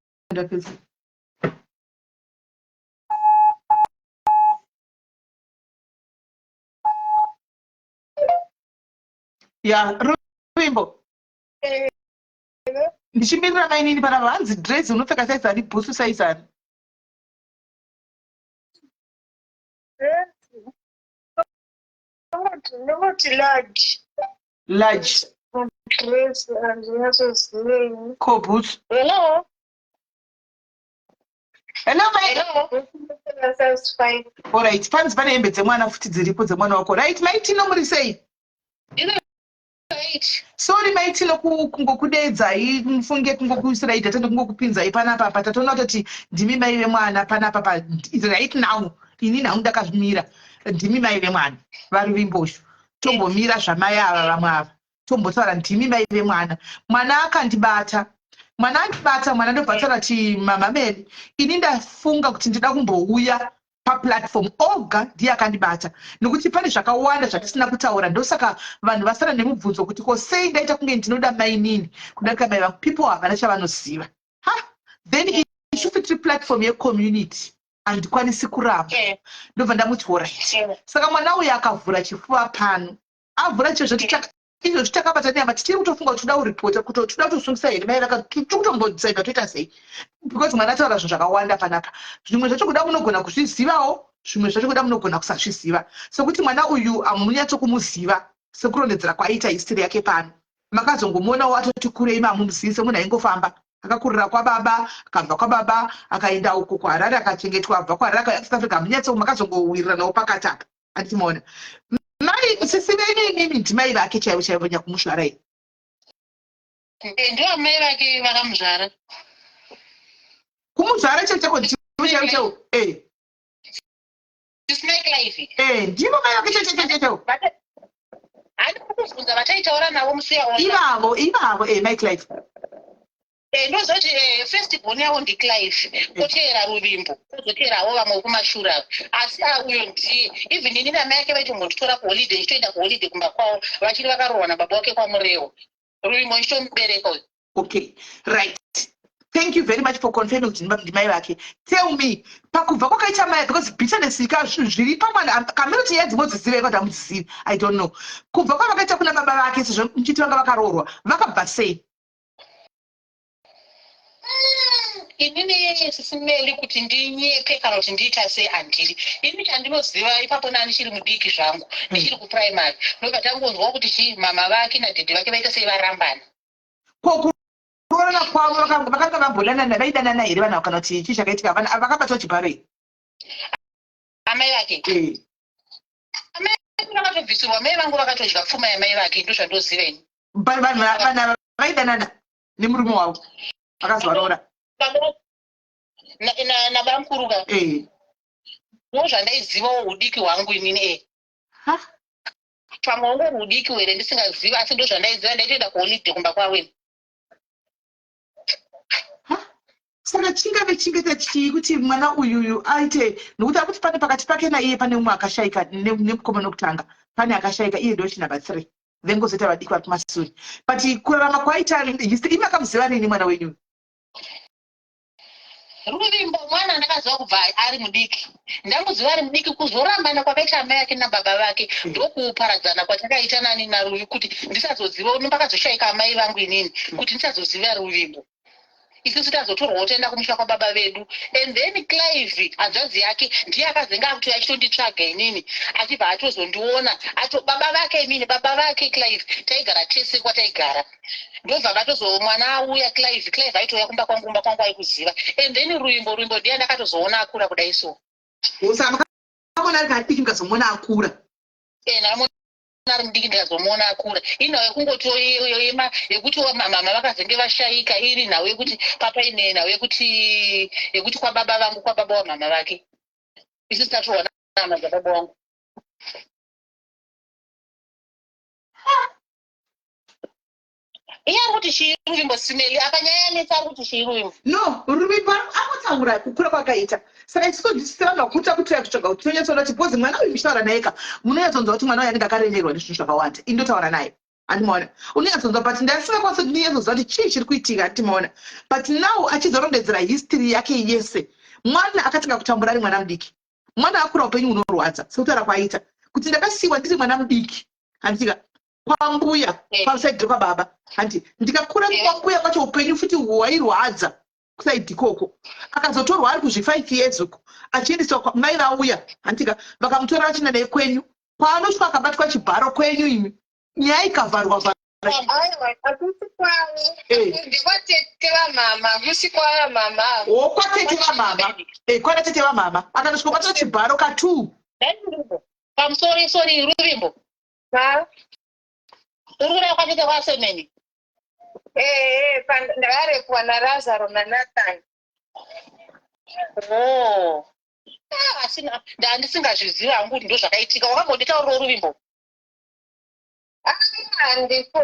ya Ruvimbo ndichimirira mainini panapa hanzi dress unopfeka saizani bhusu saizani Not large. large Dress and also co boots. Hello. Hello my Hello. That's fine. all right fans pane hembe dzemwana futi dziripo dzemwana wako right maitino muri sei Right. sorry maitino kungokudedzai mufunge kungokuisirai data ndokungokupinzai panapa patatoona kuti ndimi mai vemwana panapa is right now ini nhau ndakazvimira ndimi mai vemwana varuvimboshu tombomira zvamai ava vamwe ava tombotaura ndimi mai vemwana mwana akandibata mwana andibata mwana ndobva ti mamameni ini ndafunga kuti ndida kumbouya paplatform oga ndiye akandibata nokuti pane zvakawanda zvatisina kutaura ndosaka vanhu vasara nemubvunzo kuti ko sei ndaita kunge ndinoda mainini kudarika mai vangu people havana chavanoziva then ishufitiri platform yecommunity handikwanisi kuramba ndobva ndamuti orit saka mwana uyu akavhura chifuva pano avhura izvo titakabata neama tichiri kutofunga kuti toda kuripota kuti toda kutosungisa here mai vakakutombosaiva toita sei because mwana ataura zvinhu zvakawanda panapa zvimwe zvacho kuda munogona kuzvizivawo zvimwe zvacho kuda munogona kusazviziva sokuti mwana uyu hamunyatso sekurondedzera kwaita history yake pano makazongomuonawo atoti kurei mamumuzivi semunhu aingofamba akakurira kwababa akabva kwababa akaenda uko kuharare akachengetwa abva kuharare akauya South Africa hamunyatso makazongowirira nawo pakati apa anditimaona mai sisi venini ndimai vake chaivo chaivo nyakumushwara iyi Ndivo mai vake vakamuzvara. kumuzvara chaivo chaivo ndivo mai vake chaivo Handi kukubvunza vataitaura navo musi yaona. ivavo mai Clive Ndozoti first born yavo ndiClive koteera Ruvimbo kozoteerawo vamwe vekumashure asi uyo ndiye even ini namai ake vaiti munditora kuholiday ndichitoenda kuholiday kumba kwavo vachiri vakarohwa nababa wake kwaMurewo Ruvimbo ndichitomubereka uyu. Okay, right. Thank you very much for confirming kuti ndimai vake. Tell me, pakubva kwakaita mai because bitterness zviri pamwana kamira kuti yadzimodziziva kuti hamudzizivi I don't know. Kubva kwavakaita kuna baba vake sezvo muchiti vanga vakaroorwa vakabva sei? Inini sisimeli kuti ndinyepe kana kuti ndiita sei handiri. Ini chandinoziva ipapo nani chiri mudiki zvangu ndichiri kuprimary ndobva tangonzwa kuti mama vake nadhedhe vake vaita sei varambana. Kuroorana kwavo vakanga vambodanana vaidanana here vanhu kana kuti chii chakaitika vakabatwa chibharei? Amai vake amai vake vakatobvisirwa mai vangu vakatodya pfuma yamai vake ndozvandoziva ini. Vanhu vaidanana nemurume wavo vakazwa roora nabamkuruka ndozvandaizivawo udiki hwangu inini pamwe wangu udiki here ndisingaziva asi ndozvandaiziva ndaitoenda kuholiday kumba kwaweni. Saka chingave chingeta chii kuti mwana uyuyu aite nokuti akuti pane pakati pake naiye pane umwe akashayika nemukoma nokutanga pane akashayika iye ndochi number 3 then ngozoita vadiki vakumashure but kurarama kwaita history imakamuziva rini mwana wenyu? Ruvimbo mwana ndakaziva kubva ari mudiki ndamuziva ari mudiki kuzorambana kwakaita amai ake nababa vake ndokuparadzana kwatakaita nani naRuvi kuti ndisazoziva unombakazoshayika amai vangu inini kuti ndisazoziva Ruvimbo isusu tazotorwawo toenda kumusha kwababa vedu and then Clive hanzvadzi yake ndiye akazenga kuti achitonditsvaga inini achibva atozondiona baba vake inini baba vake Clive taigara tese kwataigara ndobva vatozo mwana auya Clive aitouya kumba kwangu aikuziva and then Ruvimbo ndiye ndakatozoona akura kudai so. Saka makaona ari kadiki mukazomona akura? Ari mudiki ndikazomuona akura iri nhau yekungoti yekuti mama vakazenge vashayika iri nhau yekuti papa ine nhau yekuti kwababa vangu kwababa wamama vake isusu tatoona nama dzababa wangu. Iye kuti chii Ruvimbo simeli akanyanyanisa ari kuti chii Ruvimbo? No, Ruvimbo akutsaura kukura kwakaita saka isusu vakuta kutoya kutsvaga kuti tonyatsoona kuti bhozi mwana uyu muchitaura naye ka munonyatsonzwa kuti mwana uyu anenge akaremerwa nezvinhu zvakawanda indotaura naye handimaona unonyatsonzwa but ndasingakwanisa kuti ndinyatsonzwa kuti chii chiri kuitika handimaona but now achizorondedzera history yake yese mwana akatanga kutambura ari mwana mudiki mwana akura upenyu unorwadza sekutaura kwaita kuti ndakasiyiwa ndiri mwana mudiki handitika kwambuya pasaidhi kwababa handi ndikakura kwambuya kwacho upenyu futi hwairwadza kusaidhi koko akazotorwa ari kuzvi 5 years uko achiendeswa mai vauya handika vakamutora vachina naye kwenyu kwaanosvika akabatwa chibharo kwenyu imi nyaya ikavharwa akusi kwavo ndikwatete vamama akusi kwava mama kwatete vamama kwana tete vamama akanosvika kubatwa chibharo ka2 pamusori Ruvimbo uri kuda kwatete kwasemeni ndakarepwa naRazaro naNathan asina ndandisingazviziva hangu kuti ndo zvakaitika wakambonditaurira Ruvimbo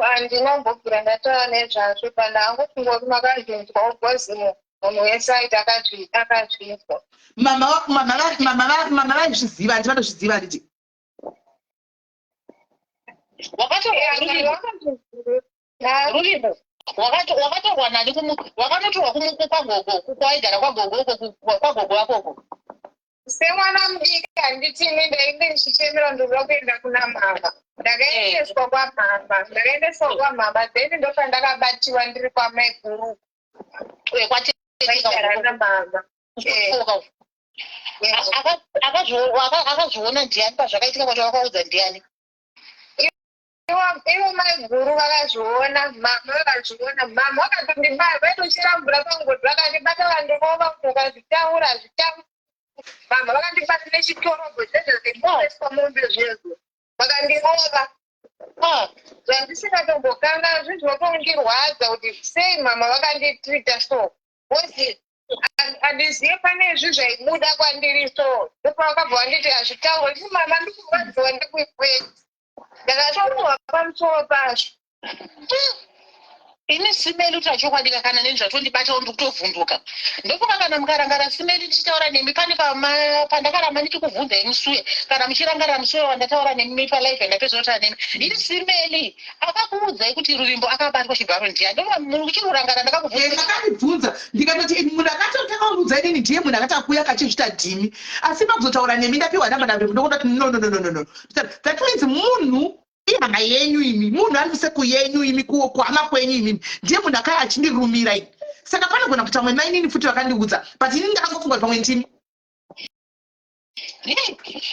handinombobvira ndataura nezvazvo pandangu kungoti makazvinzwa ubhozimo munhu wese aiti akazvinzwa mama vaizviziva handi vanozviziva handiti Ruvimbo wakatorwa nani wakanotorwa kwagogo kwaigara kwagogo kwagogo vakoko semwana mudiki handitini ndainge ndichichemera ndoda kuenda kuna mama ndakaendeswa kwamama then ndopandakabatiwa ndiri kwamai guru kwaigara namama akazviona ndiani pazvakaitika kwati wakaudza ndiani ivo mai guru vakazviona mama vakazviona mama vakatondibaya vaitochirambura pangodhi vakandibata vandikova ukazvitaura zvitaura mama vakandibatire chitorobho zvezvezvinoeswa mombe zvezvo vakandingova zvandisingatongokanga zvinotongirwadza kuti sei mama vakanditreata so bcause handizive pane izvi zvaibuda kwandiri so ndopavakabva vanditi hazvitaura nditi mama ndikurwadziwa ndikuikweti ndakatomuhwa pamusoro pazvo ini simeli kuti achokwandika kana nenzvatondibatawo ndikutovhunduka ndofunga kana mukarangara simeli tichitaura nemi pane pandakaramba ndichikubvunzai musuye kana muchirangarira musuye wandataura nemi palive ndapedzotaura nemi ini simeli akakuudzai kuti Ruvimbo akabatwa chibharo ndiani muchirurangara ndakakubvunza ndikatoti munhu akatotakaudza inini ndiye munhu akatakuya kachizvita dhimi asi pakuzotaura nemi ndapiwa namba nambiri ndokuda kuti no that means munhu ihama yenyu imi munhu ari kuseku yenyu imi kuhama kwenyu imi ndiye munhu akaya achindirumira ini saka panogona kuti vamwe mainini futi vakandiudza but ini ndakangofunga pamwe ndini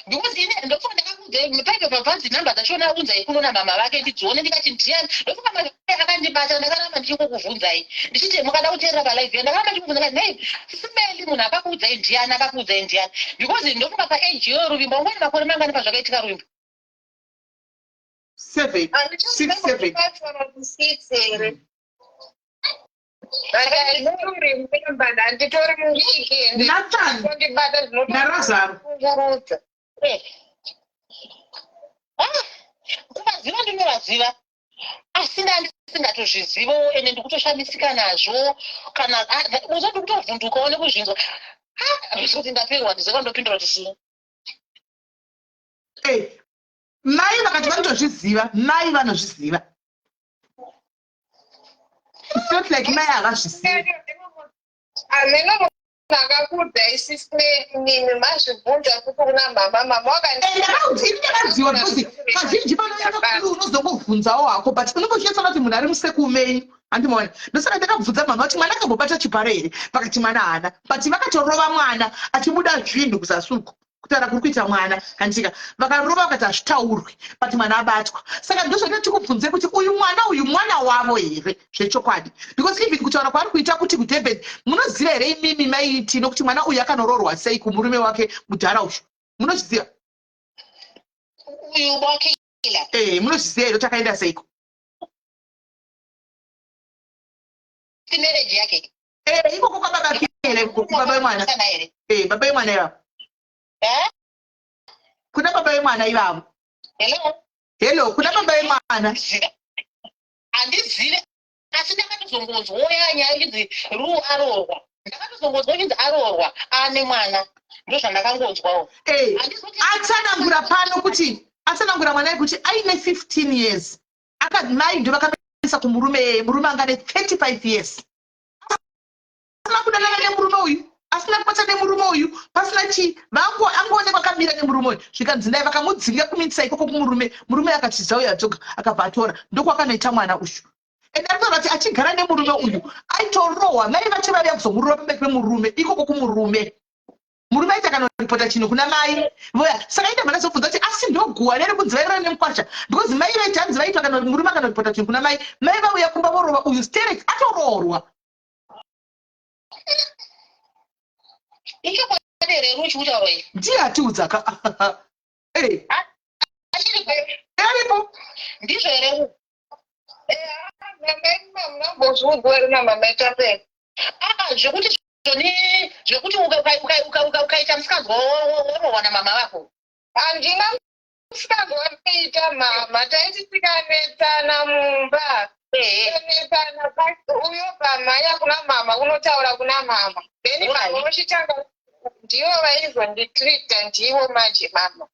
because ini ndofunga ndakakuudzai paive pabvanzi namba dzachona aunzai kunona mama vake ndidzione ndikati ndiani ndofunga mai akandibata ndakaramba ndichikukubvunzai ndichiti mukada kuteerera palive ndakaramba ndichikubvunza nei simeli munhu akakuudzai ndiani because ndofunga paage yo Ruvimbo ungoni makore mangani pazvakaitika Ruvimbo 7 6 7 handitori mudiki Nathan naRazaro kuvaziva ndinovaziva asi ndisingatozvizivo ende ndikutoshamisika nazvo kana uzo ndikutovhundukawo nekuzvinzwa kuti ndapirwa ndiziva ndopindura kuti sii mai vakati vanotozviziva mai vanozviziva it's not like mai havazviziva hameno munhu akakuudzai sisinini mazvibvunza kuti kuna mama ndakadziwa because kazhinji panoyaka unozongobvunzawo hako but unomboshiesa kuti munhu ari musekumenyu handimoona ndosaka ndakabvunza mama kuti mwana akambobata chibharo here pakati mwana haana but vakatorova mwana achibuda zvinhu kuzasuku kutaura kuri kuita mwana handika vakarova vakati hazvitaurwi but mwana abatwa saka ndozvati tikubvunze kuti uyu mwana wavo here zvechokwadi because even kutaura kwaari kuita kuti kudebhedi munoziva here imimi maiti nokuti mwana uyu akanororwa sei kumurume wake mudhara uzvo munozviziva uyu wake munozviziva here kuti akaenda seiko simereji yake ikoko kwababa here baba vemwana baba vemwana ivavo kuna baba vemwana ivavo hello kuna baba vemwana handizive asi ndakatozongonzwawo nyaya idzi arorwa ndakatozongonzwa inzi arorwa ane mwana ndozvandakangonzwawo atsanangura pano kuti atsanangura mwana kuti aine 15 years mai ndo vakaisa kumurume anga ne 35 years asina kudanana nemurume uyu asina kupatsa nemurume uyu pasina chi angoonekwa akamira nemurume uyu zvikanzi dai vakamudzinga kumitsai ikoko murume akati zauya adzoka akabva atora ndokwakanoita mwana uyu ende anotaura kuti achigara nemurume uyu aitorohwa mai vacho vaiva kuzomurova pamberi pemurume ikoko kumurume murume aita kanoripota chinhu kuna mai voya saka ita mhana zobvunza kuti asi ndoguwa nere kunzivairana nemukwasha because mai vaiti hanzi vaitwa kana murume akanoripota chinhu kuna mai vauya kumba vorova uyu sterek atorohwa ndiye atiudza aripo ndizvo here zvekuti ukaita musikazwa worohwa namama vako handina musikazwa wakaita mama taiti tikanetsana mumba netsana uyo pamhanya kuna mama unotaura kuna mama then mama vochitanga ndivo vaizonditrita ndivo manje mama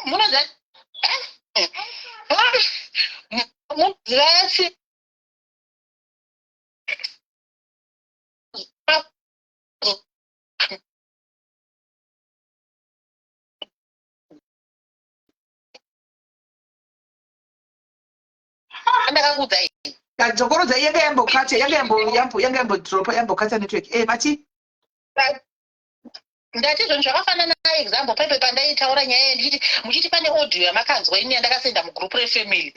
munoziva mudziva ndakakuudzai kadzokorodza yanga yambokata yambodropa yambokata network mati ndati zvinhu zvakafanana naexample paipe pandaitaura nyaya muchiti pane audio yamakanzwa ini yandakasenda mugrupu refamily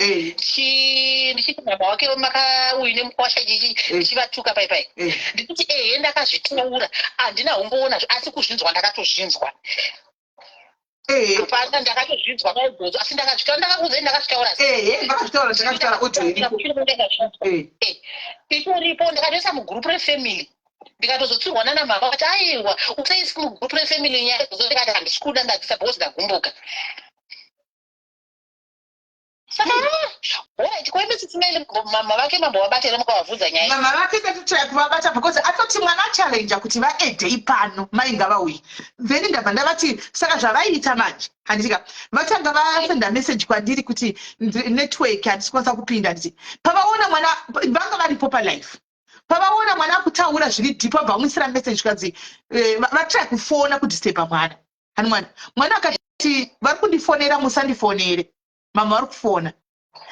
ndichiti mama wake makauyi nemukwasha ndichivatuka paipai ndikuti ndakazvitaura handina umboona asi kuzvinzwa ndakatozvinzwa apana ndakatozvinzwa maibhodzo asi ndakazvitaura ndakakuudzai ndakazvitaura itoripo ndakatoisa mugrupu refamily ndikatozotsirwana namama kuti aiwa usaisi mugrupu refamily nyaya dzozoti handisi kuda ndadzisa bhozi ndagumbuka saka right kwaimesitsimele mama vake mambovabatira mukavabvunza nyaya mama vake tatitrai kuvabata because atoti mwana achallenja kuti vaedhei pano mainga vauyi then ndabva ndavati saka zvavaiita manje handitika vatanga vasenda meseji kwandiri kuti network handisi kwanisa kupinda nditi pavaona mwana vanga varipo palife pavaona mwana akutaura zviri dhipa bvamuisira meseji kanzi vatrai kufona kudhistepa mwana hani mwana akati vari kundifonera musandifonere mama vari kufona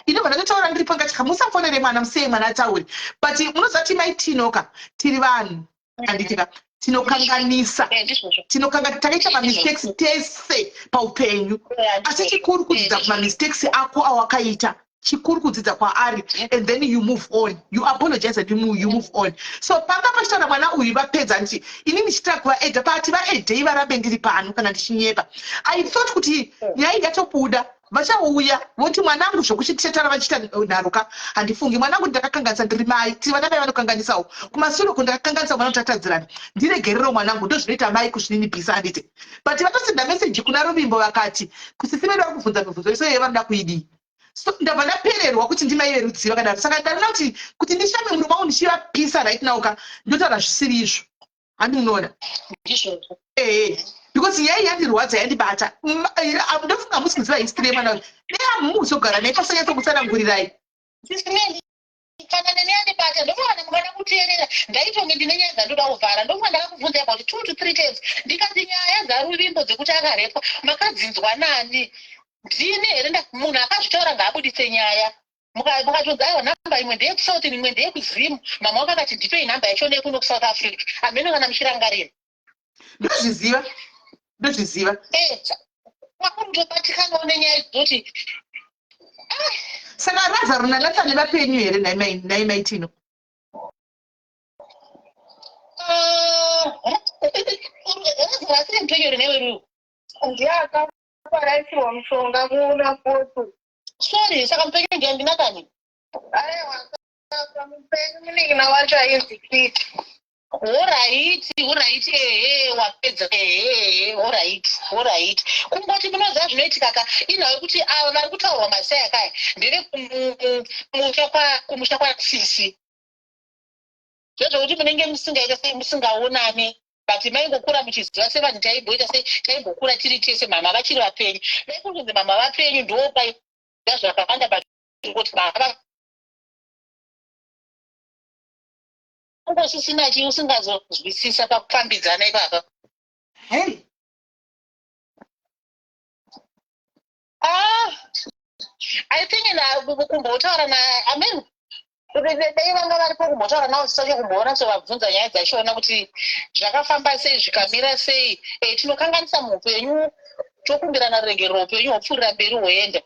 inobva ndatotaura ndiripo ngati musafonere mwana musei mwana ataure but munozati maitinoka tiri vanhu handitika tinokanganisa takaita mamistakes tese paupenyu asi chikuru kudzidza kumamistakes ako awakaita chikuru kudzidza kwaari and then you move on, you apologize and you move on. So panga pachitaura mwana uyu vapedza nti ini ndichitira kuvaedha pati vaedhei varambe ndiri pano kana ndichinyepa. I thought kuti nyaya yatobuda vachauya voti mwanangu zvokuchitetara vachiita nharuka handifungi mwanangu ndakakanganisa ndiri mai tiri vana vai vanokanganisawo kumasuro kundakakanganisa mwana utatadzirana ndiregerero mwanangu ndozvinoita mai kuzvininipisa handiti but vatosenda meseji kuna Ruvimbo vakati kusisimedo vari kubvunza mibvunzo iso yevanoda kuidii. So ndabva ndapererwa kuti ndimai verudziva kadaro saka ndarina kuti ndishame murume wangu ndichivapisa right now ka ndotaura zvisiri izvo handi munoona because nyaya yandirwadza yandibata ndofunga musi kuziva history yemwana neamuzogara naye pasanyatsokusanangurirai kana neneyandibata ndokuwana mukada kuteerera ndaitonge ndine nyaya dzandoda kuvhara ndokuva ndakakubvunza about 2 to 3 times ndikati nyaya dzaruvimbo dzekuti akarepwa makadzinzwa nani ndine here munhu akazvitaura ngaabudise nyaya mukatodza aiwa nhamba imwe ndeyekuSouth imwe ndeyekuZimu mama wako akati ndipei nhamba yacho nekuno kuSouth Africa hamene kana muchirangarira ndozviziva kwakutobatikanawo nenyaya idzoti saka Lazaro naNatani vapenyu here naimaitino Lazaro asiri mupenyu here neweruyo ndiyakaparaisiwa mushonga kuna kotu sorry saka mupenyu ndiyandinatani aiwa saka mupenyu munin'ina wacho ainzi Peter. Alright, wapedza alright. Kungoti munoziva zvinoitika ka inhawe kuti ava vari kutaurwa masai akaya ndeve kumusha kwaSisi zvezvokuti munenge musingaita sei musingaonani but maingokura muchiziva sevanhu taimboita sei taimbokura tiri tese mama vachiri vapenyu dai kuri kunzi mama vapenyu ndopai zvakawanda but kuti mama ungosisina chi usingazozwisisa pakufambidzana ipapa. Hey, I think kumbotaura I mean dai vanga varipo kumbotaura navo tisache kumboona sevabvunza nyaya dzachona kuti zvakafamba sei zvikamira sei. Tinokanganisa muupenyu tokumbirana ruregerero upenyu hwopfuurira mberi hwoenda.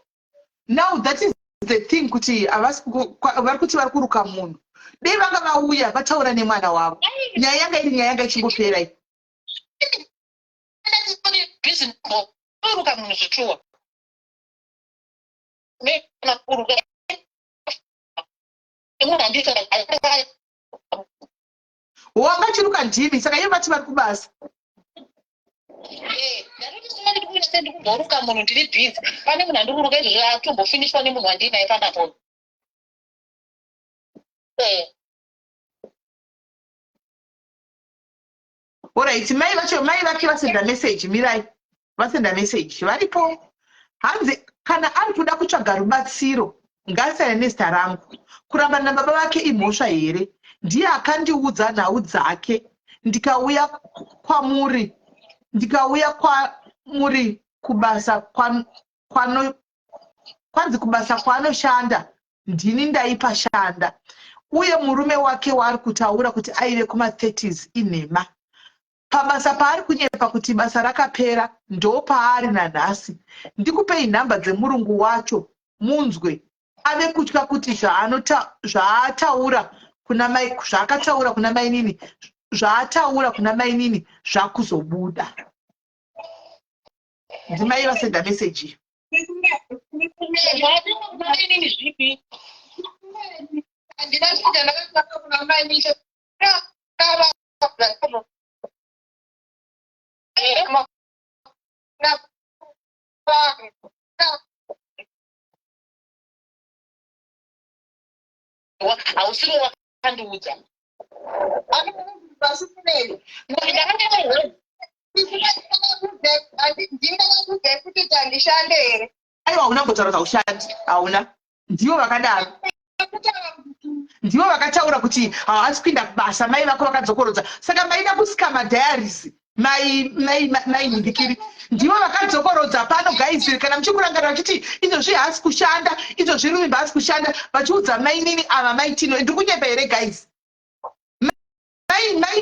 now that is the thing kuti vari kuti vari kuruka munhu. Dei vanga vauya vataura nemwana wavo. Nyaya yanga iri nyaya yanga ichingopera iyi. Kuruka munhu zvituwa. Kuruka wangachiruka ndimi saka iye vati vari kubasa. ndikumboruka munhu ndiri bhizi pane munhu andikuruka izvozvo atombofinishwa nemunhu wandinaye panapo. Alright, mai vake vasenda message, mirai. Vasenda message. Varipo. Hanzi kana ari kuda kutsvaga rubatsiro, ngasiyane nezita rangu. Kuramba nababa vake imhosva here. Ndiye akandiudza nhau dzake. Ndikauya kwamuri kubasa kwanzi kubasa kwanoshanda. Ndini ndaipa shanda. Uye murume wake waari kutaura kuti aive kuma-30s inhema. Pabasa paari kunyepa kuti basa rakapera ndo paari nanhasi. Ndikupei nhamba dzemurungu wacho munzwe. Ave kutya kuti zvaataura kuna mai nini zvakuzobuda. Ndimai vasenda message. hausiro wakandiudza. ndingakudza kuti tandishande here. Aiwa, hauna kutotaura zvaushandi. Hauna. Ndivo vakadaro. Ndivo vakataura kuti havasi kuenda kubasa, mai vako vakadzokorodza. Saka maida kusika madhayarisi. Mai nhimbikiri. Ndivo vakadzokorodza pano guys, kana muchikurangarira vachiti izvozvi haasi kushanda, izvozvi Ruvimbo haasi kushanda, vachiudza mai nini ava mai Tino. Ndiri kunyepa here guys. Mai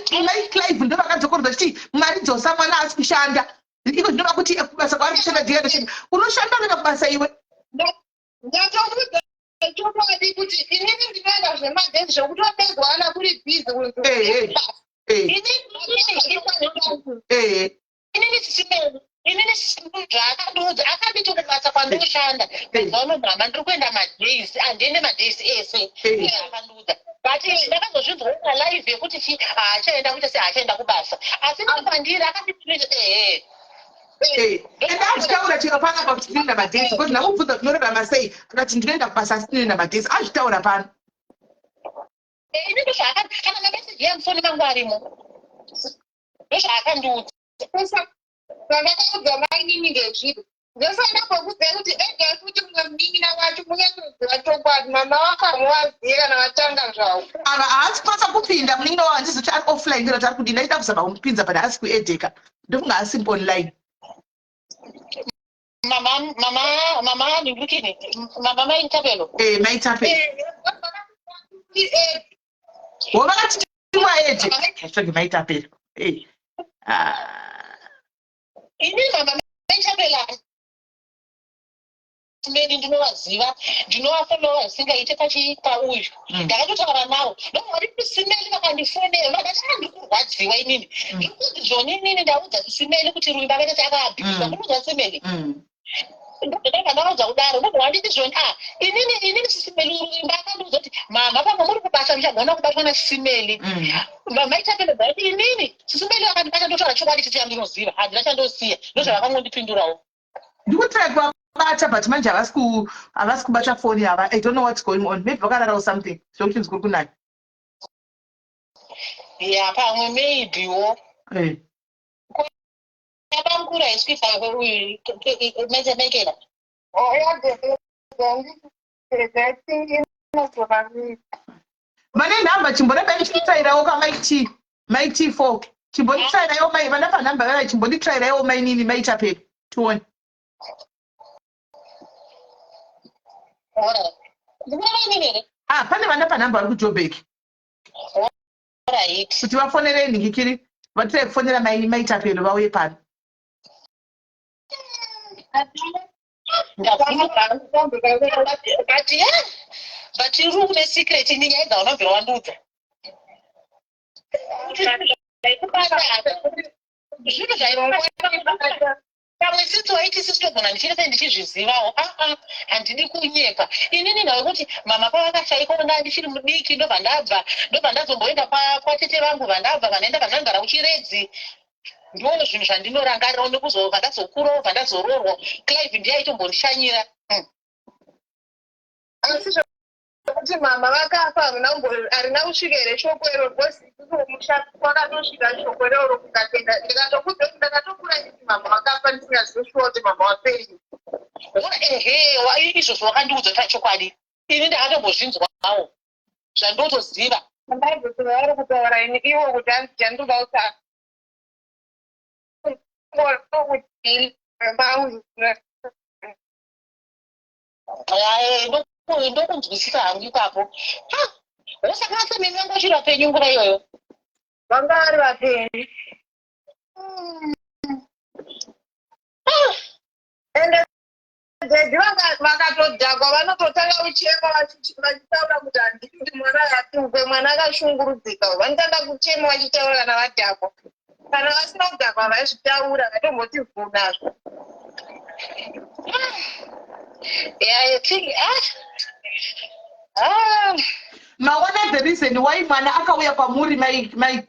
Clive ndo vakadzokorodza vachiti Mwari dzosa mwana haasi kushanda. Iko zvinova kuti kubasa kwaari kushanda ndiye unoshanda unoenda kubasa iwe. Ndatokuudza chokwadi kuti inini ndinoenda zvemadhezi zvekutopedzwana kuri bhizi. inini zvaakandudza akanditi kubasa kwandoshanda zvaunobhama ndiri kuenda madhezi handiendi madhezi ese akandudza but ndakazozvinzwa live yekuti haachaenda kuita sehachaenda kubasa asi kwandiri akanditi azvitaura chero panapa kuti ndinoenda madhezi kuti ndakubvunza tinorarama sei akati ndinoenda kubasa asi ndinoenda madhezi azvitaura pano. Ini kana mameseji yamufoni mangu arimo ndozvaakandiudza. Zvandakaudza mai nini ngezviri ndofanira kukuziva kuti ega futi mumwe munin'ina wacho munyakuziva chokwadi mama wakamuwaziva kana vatanga zvavo. Ava haasi kwanisa kupinda munin'ina wavo handizoti ari offline ndiro tari kudii ndaita kuzama kumupinza but haasi kuedheka ndofunga asimba online. Mama ndikukini mama maitapelo maitapelo wavakati waedhe hashtag maitapelo ini mama maitapela meni ndinovaziva ndinovafollowa singaite pauyu ndakatotaura navo ndovari kusimeli vakandifonera vakati ndikurwadziwa inini ndikuti zvoni inini ndaudza simeli kuti Ruvimbo akaita seakabhisa kunodza simeli ndakandauza kudaro ndobwanditi zvoni inini sisimeli Ruvimbo akandiudza kuti mama pamwe muri kubasa muchagona kubatwa nasimeli maitapelo bati inini sisimeli vakandibata ndotaura chokwadi chiti yandinoziva handina chandosiya ndozvavakangondipindurawo ndikutrai bata but manje havasi kubata foni ava. I don't know what's going on. Maybe vakararawo something zvokuti ndikuri kunai pamwe maybewo abamkuru haiswita uyu mezemekera Vane namba chimboneba ichitsairawo kamaiti maiti 4 chimbonditsairawo mai vana panhamba vava chimbonditsairawo mainini maita pepe tione. Pane vana panhamba vari kuJoburg kuti vafonere nhingikiri vatire kufonera maini maita pelo vauye pano. But you room secret in the end of your own. Pamwe sitoiti sitogona ndichirese ndichizvizivawo handidi kunyepa inini nawe kuti mama pavakashaikona ndichiri mudiki ndobva ndabva ndazomboenda kwatete vangu vandabva vanaenda vanogara kuchiredzi ndoo zvinhu zvandinorangarirawo nekuzobva ndazokurawo bva ndazoroorwa Clive ndiyaitombondishanyira asi kuti mama vakafa harina kusvika here shoko iro gosi kumusha kwakatosvika shoko iroro kukatenda ndikatokudza kuti ndakatokura nditi mama vakafa ndisingazivishuwa kuti mama wapei. Ehe izvozvo wakandiudza chokwadi ini ndakatombozvinzwawo zvandotoziva ndaizoti vari kutaura ini ivo kuti handinoda kuti ndokunzwisisa hangu ipapo usakatsa mimi vangu vachiri vapenyu nguva iyoyo vanga vari vapenyu ende dzedzi vakatodhakwa vanototanga kuchema vachitaura kuti handiti kuti mwana yatukwe mwana akashungurudzika vanotanga kuchema vachitaura kana vadhakwa kana vasina kudhakwa vaizvitaura vatomboti vhunazvo. Maona the reason why mwana akauya kwamuri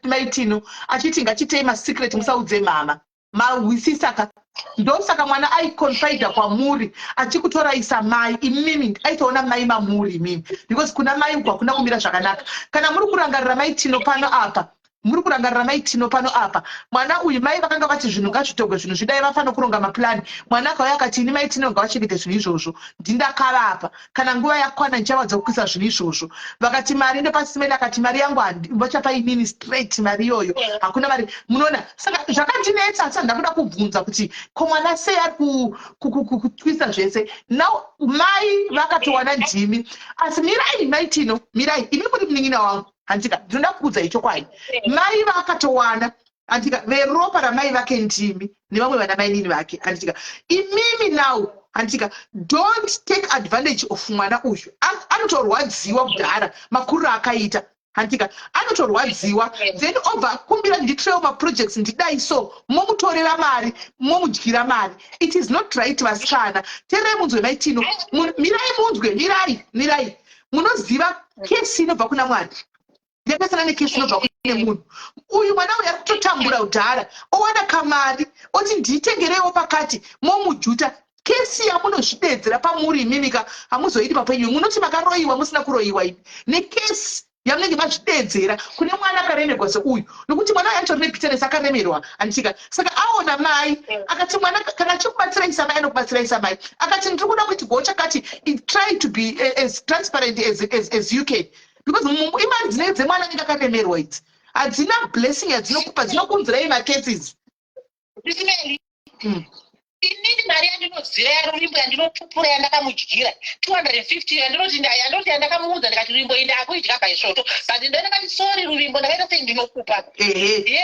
maitino achiti ngachitei masecret musaudze mama mawisisaka ndosaka mwana aiconfida kwamuri achikutoraisa mai imimi aitoona mai mamuri imimi because kuna mai uko hakuna kumira zvakanaka kana muri kurangarira maitino pano apa mwana uyu mai vakanga vati zvinhu ngazvitogwe zvinhu zvidai vafana kuronga mapurani mwana akauya akati ini maitino ngavachengete zvinhu izvozvo ndindakarapa kana nguva yakwana ndichawadza kukwisa zvinhu izvozvo vakati mari ndopasisimeni akati mari yangu vachapa inini straight mari iyoyo hakuna mari munoona saka zvakandinetsa asi handakuda kubvunza kuti ko mwana sei ari kutwisa zvese now mai vakatowana ndimi asi mirai maitino mirai ini muri munin'ina wangu handika ndinoda kuudza ichokwadi mai vakatowana handika veropa ramai vake ndimi nevamwe vana mainini vake handika imimi now handika don't take advantage of mwana uyu anotorwadziwa kudhara makuriro akaita handika anotorwadziwa then obva kumbira nditirewo maprojects ndidai so momutorera mari momudyira mari it is not right vasikana tererai munzwe maitino mirai munzwe mirai munoziva kesi inobva kuna mwari ndepesana nekesi inobva kune munhu uyu mwana uyu ari kutotambura udhara owana kamari oti nditengereiwo pakati momujuta kesi yamunozvidedzera pamuri imimika hamuzoidi papenyu munoti makaroyiwa musina kuroyiwa imi nekesi yamunenge mazvidedzera kune mwana akaremerwa seuyu nokuti mwana uyu atori nebitterness akaremerwa andichika saka aona mai akati mwana kana achikubatsiraisa mai anokubatsiraisa mai akati ndiri kuda kuti go chakati try to be as transparent as you can because imari dzine dzemwana anenge akaremerwa idzi hadzina blessing yadzinokupa dzinokunzirai macases inini mari yandinoziva yarurimbo yandinopupura yandakamudyira 250 yandinoti yandakamuudza ndikati rurimbo iyi ndakuidya paisvoto but ndakati sori rurimbo ndakaita sei ndinokupa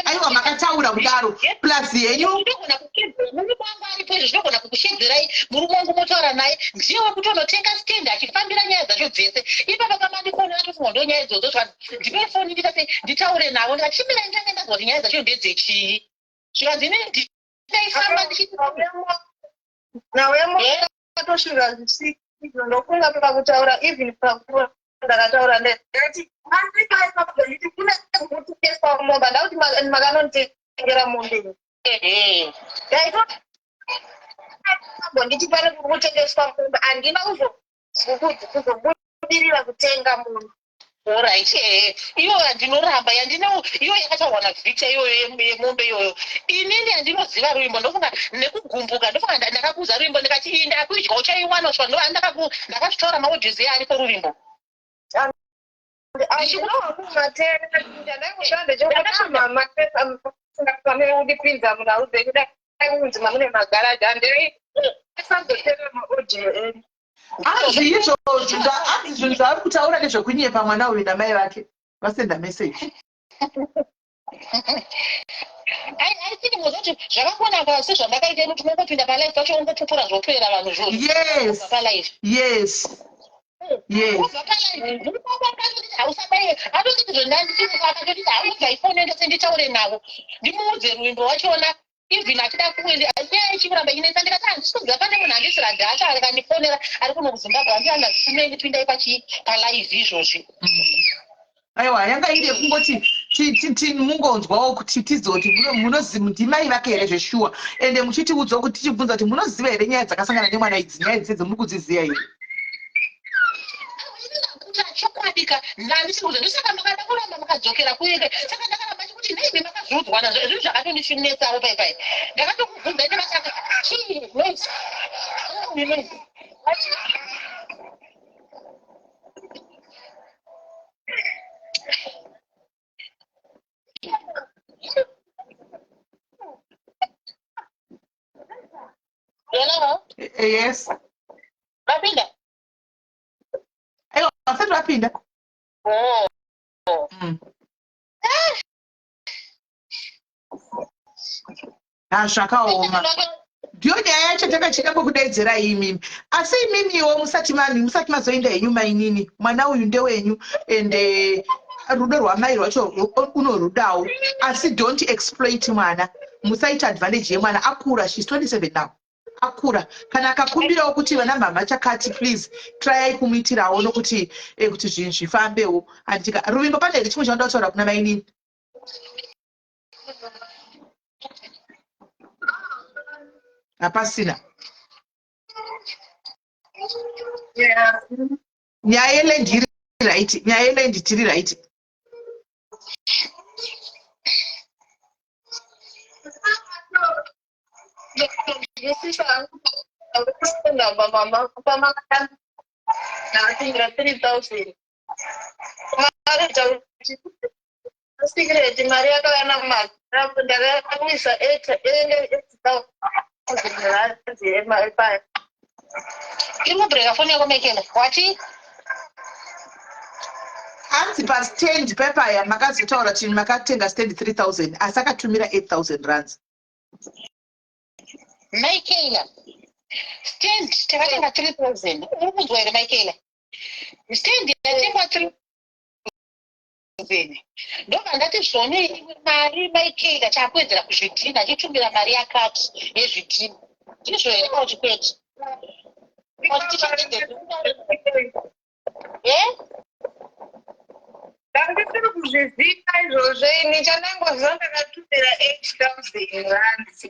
aiwa makataura kudaro plus yenyu ndogona kushedzera murume wangu aripo izvo ndogona kukushedzerai murume wangu motaura naye ndiyewo kuti unotenga stendi achifambira nyaya dzacho dzese ipapa kamandikona atofunga ndo nyaya idzodzo ndipe foni ndikati nditaure navo ndikati chimira ndange ndazwa kuti nyaya dzacho ndedzechii zvikanzi inini nawe atosvika zvisiki ndofunga pakutaura even pakura ndakataura ndati andikaiti kune kutekeswa kumomba ndakuti makanonditengera mombe nditi pane kutengeswa mombe handina kuzobudirira kutenga munhu Alright, iyo yandinoramba iyo yakataurwa naVictor iyoyo yemombe iyoyo inini yandinoziva rwimbo ndofunga nekugumbuka ndofunga ndakakuudza rwimbo ndikati iyi ndakuidya uchaiwanoswa ndakazvitora maodhisi aripo rwimbo Achinowa kumatenda ndanaikushanda chokutama pamwe udipinza munauze kuda kunzi mamune magaraji andisazotera maaudio edu. Izvozvo zvinhu zvaari kutaura nezvekunyepa mwana uyu namai vake vasenda meseji. I think muzoti zvakakonaka sezvandakaita ino tinongopinda palive pacho ongopupura zvopera vanhu Yes. palive. Yes. Yes. Kubva palive ukakatoti hausabaye atotiti zvandanditiakatoti haudza ifoni ende senditaure navo ndimuudze rwendo wachona even achida kuende chikuramba inesa ndikati handisikuziva pane munhu andisira dhata arikandifonera ari kuno kuzimbabwe andiana zvisine ndipindai palive izvozvi. Aiwa yanga ide kungoti mungonzwawo kuti tizoti munoziva ndimai vake here zveshuwa ende muchitiudzawo kuti tichibvunza kuti munoziva here nyaya dzakasangana nemwana idzi nyaya idzi muri kudziziva here. Chokwadika ndandisikuze ndosaka makada kuramba makadzokera kuende saka ndakaramba chikuti neibe makazviudzwana zvinhu zvakatondichinetsawo paipai ndakatokubvunza ine masaka chii noise. Hello? Yes. Rapinda? Aiwa asati vapinda. Zvakaoma. Ndiyo nyaya yacho takachida kukudaidzira imimi. Asi imimiwo musati mazoenda henyu mainini. Mwana uyu ndewenyu ende rudo rwamai rwacho unorudawo. Asi don't exploit mwana. Musaita advantage yemwana akura. She's 27 now. Akura. Kana akakumbirawo kuti vana mama chakati please try kumuitirawo nokuti kuti zvinhu zvifambewo. Andika Ruvimbo pane here chimwe chandinoda kutaura kuna mainini. Hapasina. Nyaya yeland iri right. Nyaya yeland tiri right. Secret Maria Kalana ndakakamisa 8,000 inobreka foni yako mekela wati Anzi pastand pepaya makazotaura kuti makatenga stand 3,000 asi akatumira 8,000 rands. Michaela stand takatenga 3,000 uri kunzwa here Michaela stand yatengwa 3,000 ndobva ndati zvone mari Michaela chakuwedzera kuzvidhina chitumira mari yakati yezvidhina ndizvo here kuti kwete ndandisiri kuzviziva izvozvo ini chandangoziva ndakatumira 8,000 rands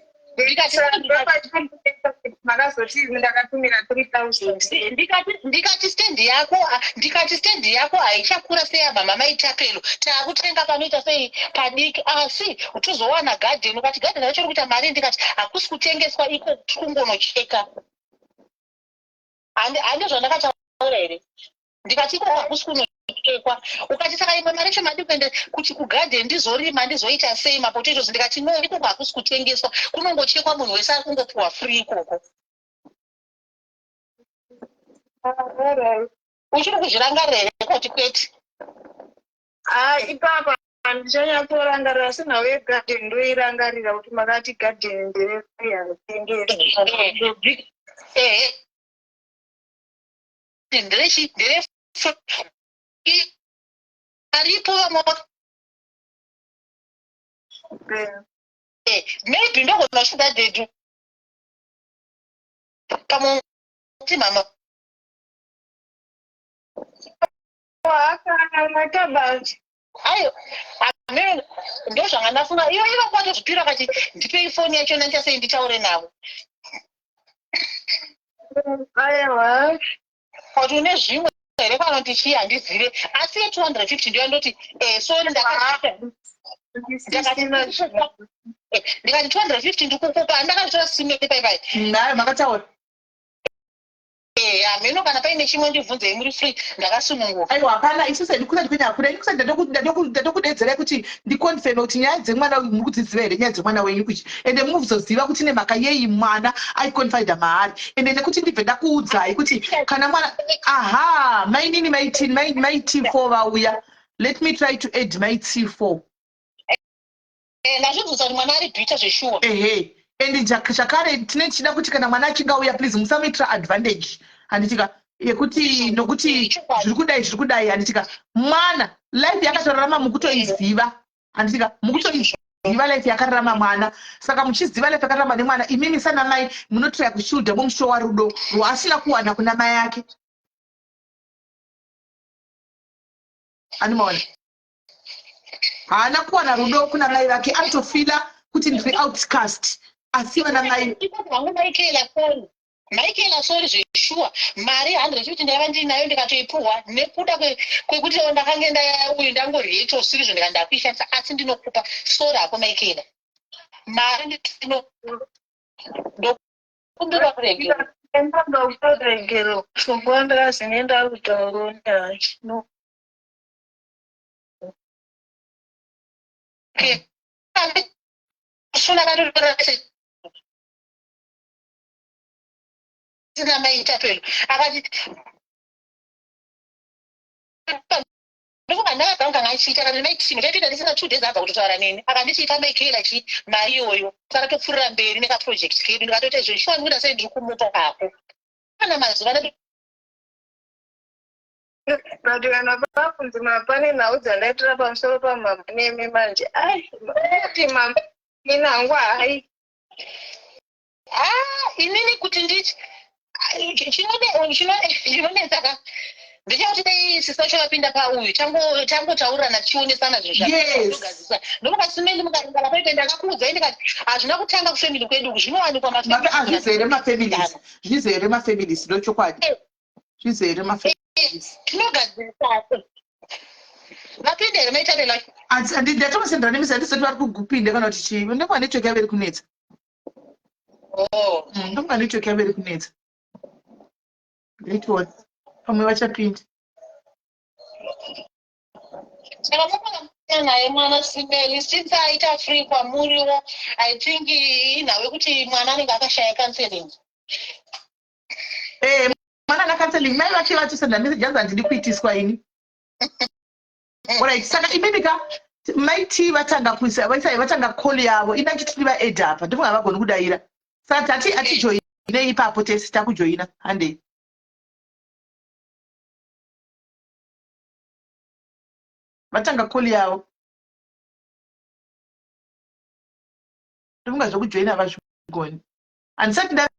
makazoti ndakatumira 3,000 ndikati stendi yako haichakura seyabva maitapelo taakutenga panoita sei padiki asi uchizowana gadheni ukati gadheni racho rikuita mari ndikati hakusi kutengeswa iko kungonocheka handi zvandakataura here ndikati iko hakusi kunochekwa ukati saka imwe mari chemadi kuende kuti kugadheni ndizorima ndizoita sei mapotatoes ndikati no ikoko hakusi kutengeswa kunongochekwa munhu wese ari kungopuwa free ikoko uchiri kuzvirangarira here kuti kwete ipapa handichanyatsorangarira asi nhau yegadheni ndoirangarira kuti makati gadheni nderefree handitengesi aripo maybe ndogona shuga dedu pamuti mama akanatabati ayo amene ndo zvanga ndafunga ivo kwatozvipira kati ndipei foni yachona ndichasei nditaure navo aiwa kuti une zvimwe here pano tichii handizive asi ye250 ndiyo ndoti sori ndikati 250 ndikukupa ndakatotora simei paipai nayo makataura mino kana paine chimwe ndibvunzei muri free ndakasununguka. Aiwa hapana isusu kusati kwenyakura ini kusati ndadokudedzera kuti ndikonfirme kuti nyaya dzemwana uyu muri kudziziva here nyaya dzemwana wenyu kuchi ende muzoziva kuti nemhaka yei mwana aikonfaida maari ende nekuti ndibve ndakuudzai kuti kana mwana aha mainini mai T4 vauya. Let me try to add my T4. Ndazvibvunza kuti mwana ari bhita zveshuwa. Ehe. And zvakare tine chida kuti kana mwana achinga uya please musamuitira advantage. Handitika yekuti nokuti zviri kudai handitika mwana life yakatorarama mukutoiziva. Handitika mukutoiziva life yakararama mwana. Saka muchiziva life yakararama nemwana imimi sana mai munotoya kushudha mumushowa rudo rwaasina kuwana kuna mai yake. Animal. Haana kuwana rudo kuna mai vake anotofila kuti ndiri outcast. Asiwa na mai. Hangu Michaela sorry zveshuwa mari 100 kuti ndaiva ndinayo ndikatoipuhwa nekuda kwekuti ndakangenda uyu ndangorye chosiku izvo ndikanda kuishandisa asi ndinokupa sorry hako Michaela. Mari ndokumbira kuregera. Ndanga kuregera chombo ndakazvinenda kutaura no. Okay. Suna katorora sina maita pelo akati ndikuba ndakabanga ngaichita kana maiti ndikaita ndisina 2 days abva kutotaura neni akandichita Michaela chi mari iyoyo saka topfurira mberi neka project kedu ndikatoita izvo shuwa ndikuda sei ndiri kumupa kako kana mazuva But kana pakunzi mapane nhau dzandaitira pamusoro pamamami manje kuti mama inangu hai inini kuti nditi chinonetsaka ndichauti dei sisa chavapinda pauyu tangotaurirana tichionesana zvinhu zvagadzisa ndomukasimeni mukaringana paite ndakakuudzai ndikati hazvina kutanga kufemili kwedu zvinowanikwa zvizere mafamilies ndochokwadi zvizere mafamilies tinogadzirisa vapinde here maita vela ndatomasendera nemisa ndisati vari kugupinde kana kuti chii ndomuka netiweki yavo iri kunetsa ndomuka netiweki yavo iri kunetsa network pamwe vachapinda saka mukaa naye mwana simeli since aita free kwamuriwo I think inhawe kuti mwana anenge akashaya counseling. Mwana ana counseling mai vake vatosenda message yanzi handidi kuitiswa ini. Alright, saka imimika maiti vatanga kuisa vatanga call yavo ina chitiriva aid apa ndipo havagoni kudaira. Saka tati atijoine ipapo tesi takujoina hande. Vatanga call yavo. Ndivunga zvokujoina vazvigoni. Handisati ndave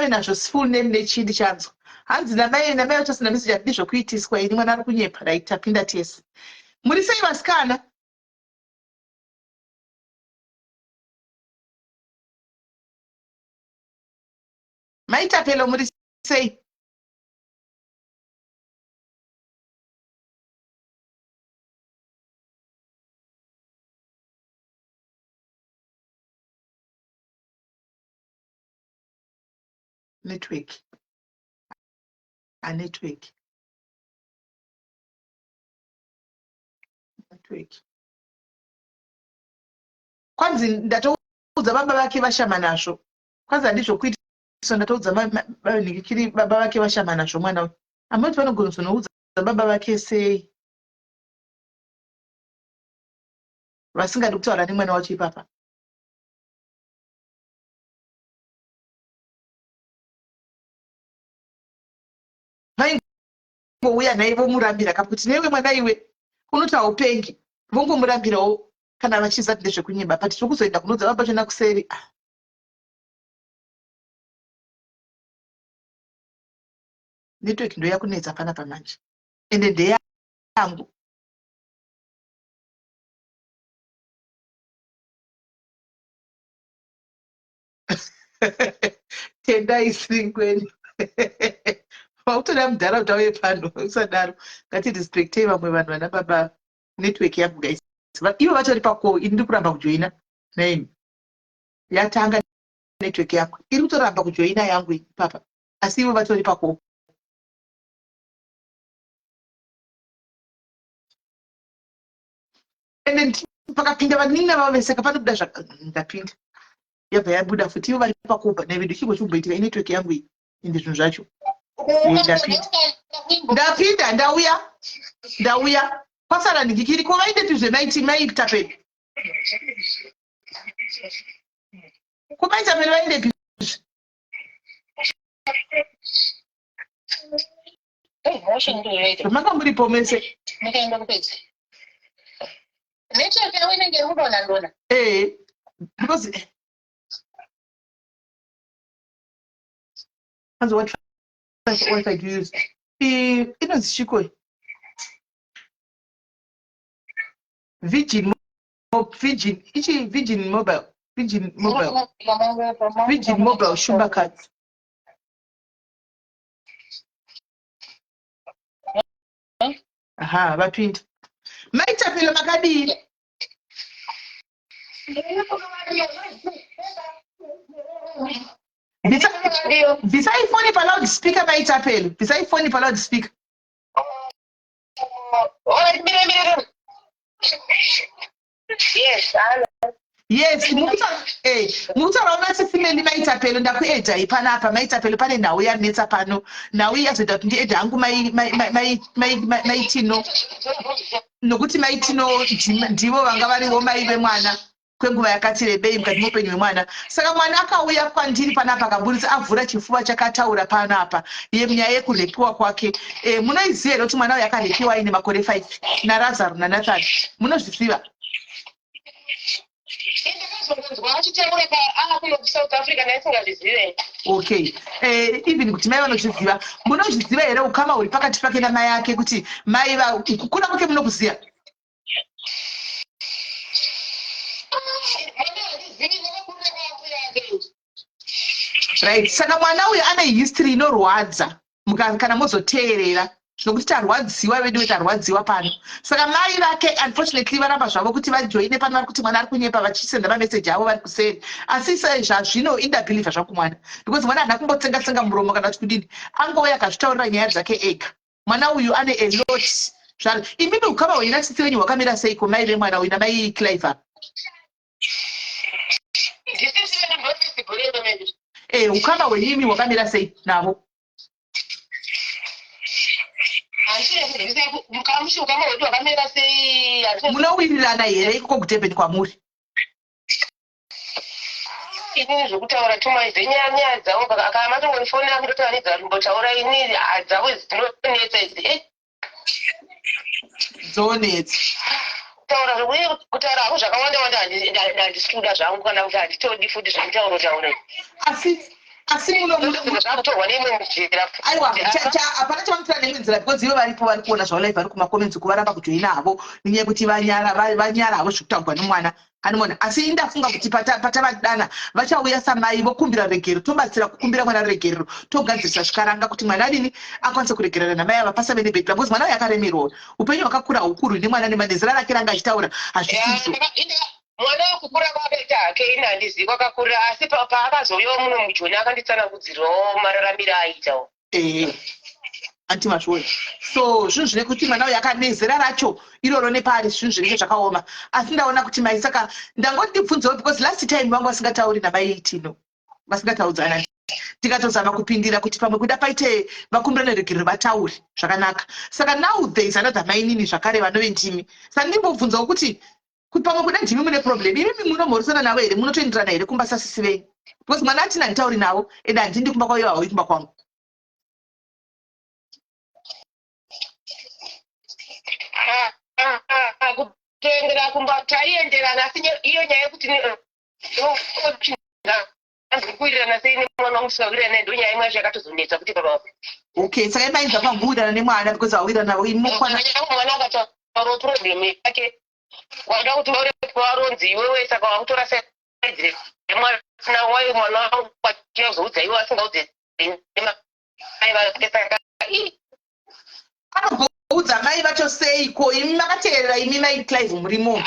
nazvo full name nechindi chanzo. Hanzi namai vatosenda message handidi zvokuitiswa ini mwana ari kunyepa right tapinda tesi. Muri sei vasikana? Maita pelo muri sei? Network. A network. Kwanzi ndatoudza baba vake vashama nazvo. Kwanzi handizvo kuitiswa ndatoudza ndikiri baba vake vashama nazvo mwana uyu. Amati vanogona kuzonoudza baba vake sei. Vasingadi kutaura nemwana wacho ipapa. Vaingouya naye vomurambira kaputi newe mwana iwe unoti haupengi. Vongomurambirawo kana vachizati ndezvekunyeba but tiri kuzoenda kunoudza baba chona kuseri. Network ndo yakunetsa panapa manje ende ndeyangu. Tendai isingweni. Utoda mudharaunda wepano usadaro ngatirespektei vamwe vanhu vana baba. Network yangu guys ivo vatori pako ini ndiri kuramba kujoina naimi yatanga network yangu iri kutoramba kujoina yangu papa asi ivo vatori pako ende pakapinda vanini vaveseka panobuda ndapinda yabva yabuda futi ivo vari pakupa nevedu chimwe chimboitika inetwork yangu iyi ende zvinhu zvacho ndapinda ndauya pasara ndikikiri ko vaindeti zvemaitapeni kumaitapeni vaindepi maka muripo mese because as what I do use inonzi chikoi Virgin mobile Shumba cards. Aha, vapinda maitapelo makadii bvisai foni paloud-speaker maitapelo bvisai foni paloud-speaker yes mukutaura unati female maitapelo ndakuedha ipanapa maitapelo pane nhau yanetsa pano nhau yazoita kuti ndiedha hangu maitino nokuti maitino ndivo vanga variwo mai vemwana kwenguva yakati rebei mukati muupenyu hwemwana saka mwana akauya kwandiri panapa akaburitsa avhura chifuva chakataura panapa yemunyaya yekurepiwa kwake munoiziva here kuti mwana uyu akarepiwa aine makore 5 narazaro nanathan munozviziva okay even kuti mai vanozviziva munozviziva here ukama huri pakati pake namai ake kuti mai kuna muke munokuziva right saka mwana uyu ane history inorwadza kana mozoteerera zvinokuti tarwadziwa vedu vetarwadziwa pano saka mai vake unfortunately varamba zvavo kuti vajoine pano vari kuti mwana ari kunyepa vachisenda mameseji avo vari kuseri asi zvazvino indabhilivha zvakumwana because mwana hana kumbotsenga muromo kana kuti kudini angouya akazvitaurira nyaya dzake ega mwana uyu ane elot zvaro imimi ukama hwenyu nasisi wenyu hwakamira seiko mai vemwana uyu namai Cliver ukama hwenyimi hwakamira sei navo munowirirana here iko kutembeni kwamuri inini zvokutaura tumaize nyaya dzavo akamatongondifonera kundotaanidza kumbotaura inini dzavo dzinonetsa idzi dzonetsa taura zvokuye kutaura havo zvakawanda wanda handisi kuda zvangu kana kuti handitodi futi zvakutaura asi zvakutorwa neimwe mujira aiwa hapana chavanotira neimwe nzira because ivo varipo vari kuona zvavo vari kumakomenzi kuvaramba kujoina havo nenyaya yekuti vanyara havo zvekutaurwa nemwana anoona asi indafunga kuti patavadana vachauya samai vokumbira regerero tobatsira kukumbira mwana regerero togadzirisa zvikaranga kuti mwana adini akwanise kuregerera namai ava pasave nebhedra because mwana uyu akaremerwa upenyu hwakakura hukuru nemwana nezera rake ranga achitaura hazvisiso mwana wekukura kwakaita hake ini handizivi kwakakura asi paakazoyawo muno mujoni akanditsanangudzirawo mararamiro aitawo anti mashoi so zvinhu zvine kuti mwana uyu akanezera racho iroro nepari zvinhu zvinenge zvakaoma asi ndaona kuti mai saka ndangoti ndibvunzewo because last time vangu vasingatauri namai tino vasingataudzana tikatozama kupindira kuti pamwe kuda paite vakumbira neregerero vataure zvakanaka saka now there is another mainini zvakare vanove ndimi saka ndimbobvunzawo kuti pamwe kuda ndimi mune problem imimi munomhorisana navo here munotoenderana here kumba sasisi venyu because mwana atina nditauri navo ende handindi kumba kwaivo hauyi kumba kwangu kutoendera kumba taienderana asi iyo nyaya yekuti kuwirirana sei nemwana wamusikawirirana ndo nyaya imwe yacho yakatozonetsa kuti papapo okay saka imainza panguwirirana nemwana because wawirirana navo imwana akataura problem yake wada kuti varonzi iwewe saka wakutora saidzi remwana wai mwana wangu achinozoudza iwe asingaudze anoudza mai vacho seiko imi makateerera imi mai Clive murimo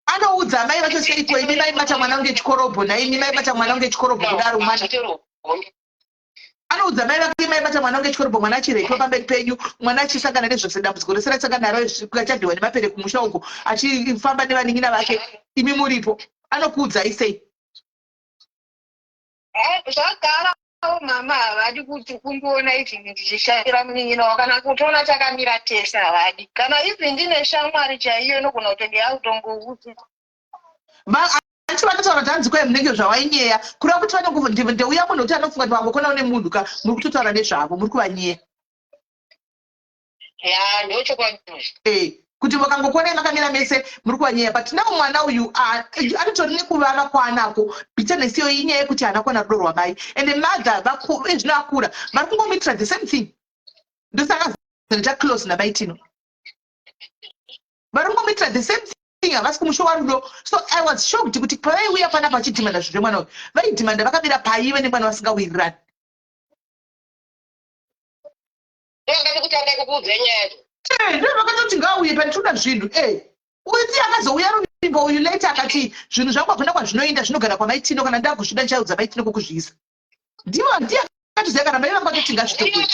anoudza mai vacho seiko imi mai bata mwana unge chikorobho naimi mai bata mwana unge chikorobho kudaro mwana Anoudza mai vake mai bata mwana wangu chikoro mwana chirepo pamberi penyu mwana achisangana nezvose dambudziko rese rasangana naro achadhiwa nemapereko kumusha uko achifamba nevanin'ina vake imi muripo anokuudzai sei? Zvagarawo mama havadi kuti kundiona ivi ndichishandira munin'ina kana kutiona takamira tese havadi. Kana ivi ndine shamwari chaiyo inogona kuti ndeyautongoudza. Achivatotaura tanzi kwai munenge zvavainyeya kureva kuti ndeuya munhu kuti anofunga kuti wangokona une munhu ka muri kutotaura nezvavo muri kuvanyeya. Ya ndochokwadi. Kuti vakangokona makamira mese muri kuvanyeya but nawo mwana uyu anotori nekuvava kwaanako bitterness iyo inyaya yekuti haana kuona rudo rwamai and mother ezvino akura vari kungomuitira the same thing. Ndosaka zita close namai Tino vari kungomuitira the same thing. Havasi kumushowa rudo. So I was shocked kuti pavaiuya panapa vachidhimanda zvinhu zvemwana uyu vaidhimanda vakamira paive nemwana vasingawirirani. Ndakati kuti andai kukuudza nyaya Ndo vakatoti ngauye pandinoda zvinhu uti akazouya Ruvimbo uyu later akati zvinhu zvangu hakuna kwazvinoenda zvinogara kwamai Tino kana ndakuzvida ndichaudza mai Tino kokuzviisa. Ndiye akatiziva kana mai vangu vatoti ngazvitokwe.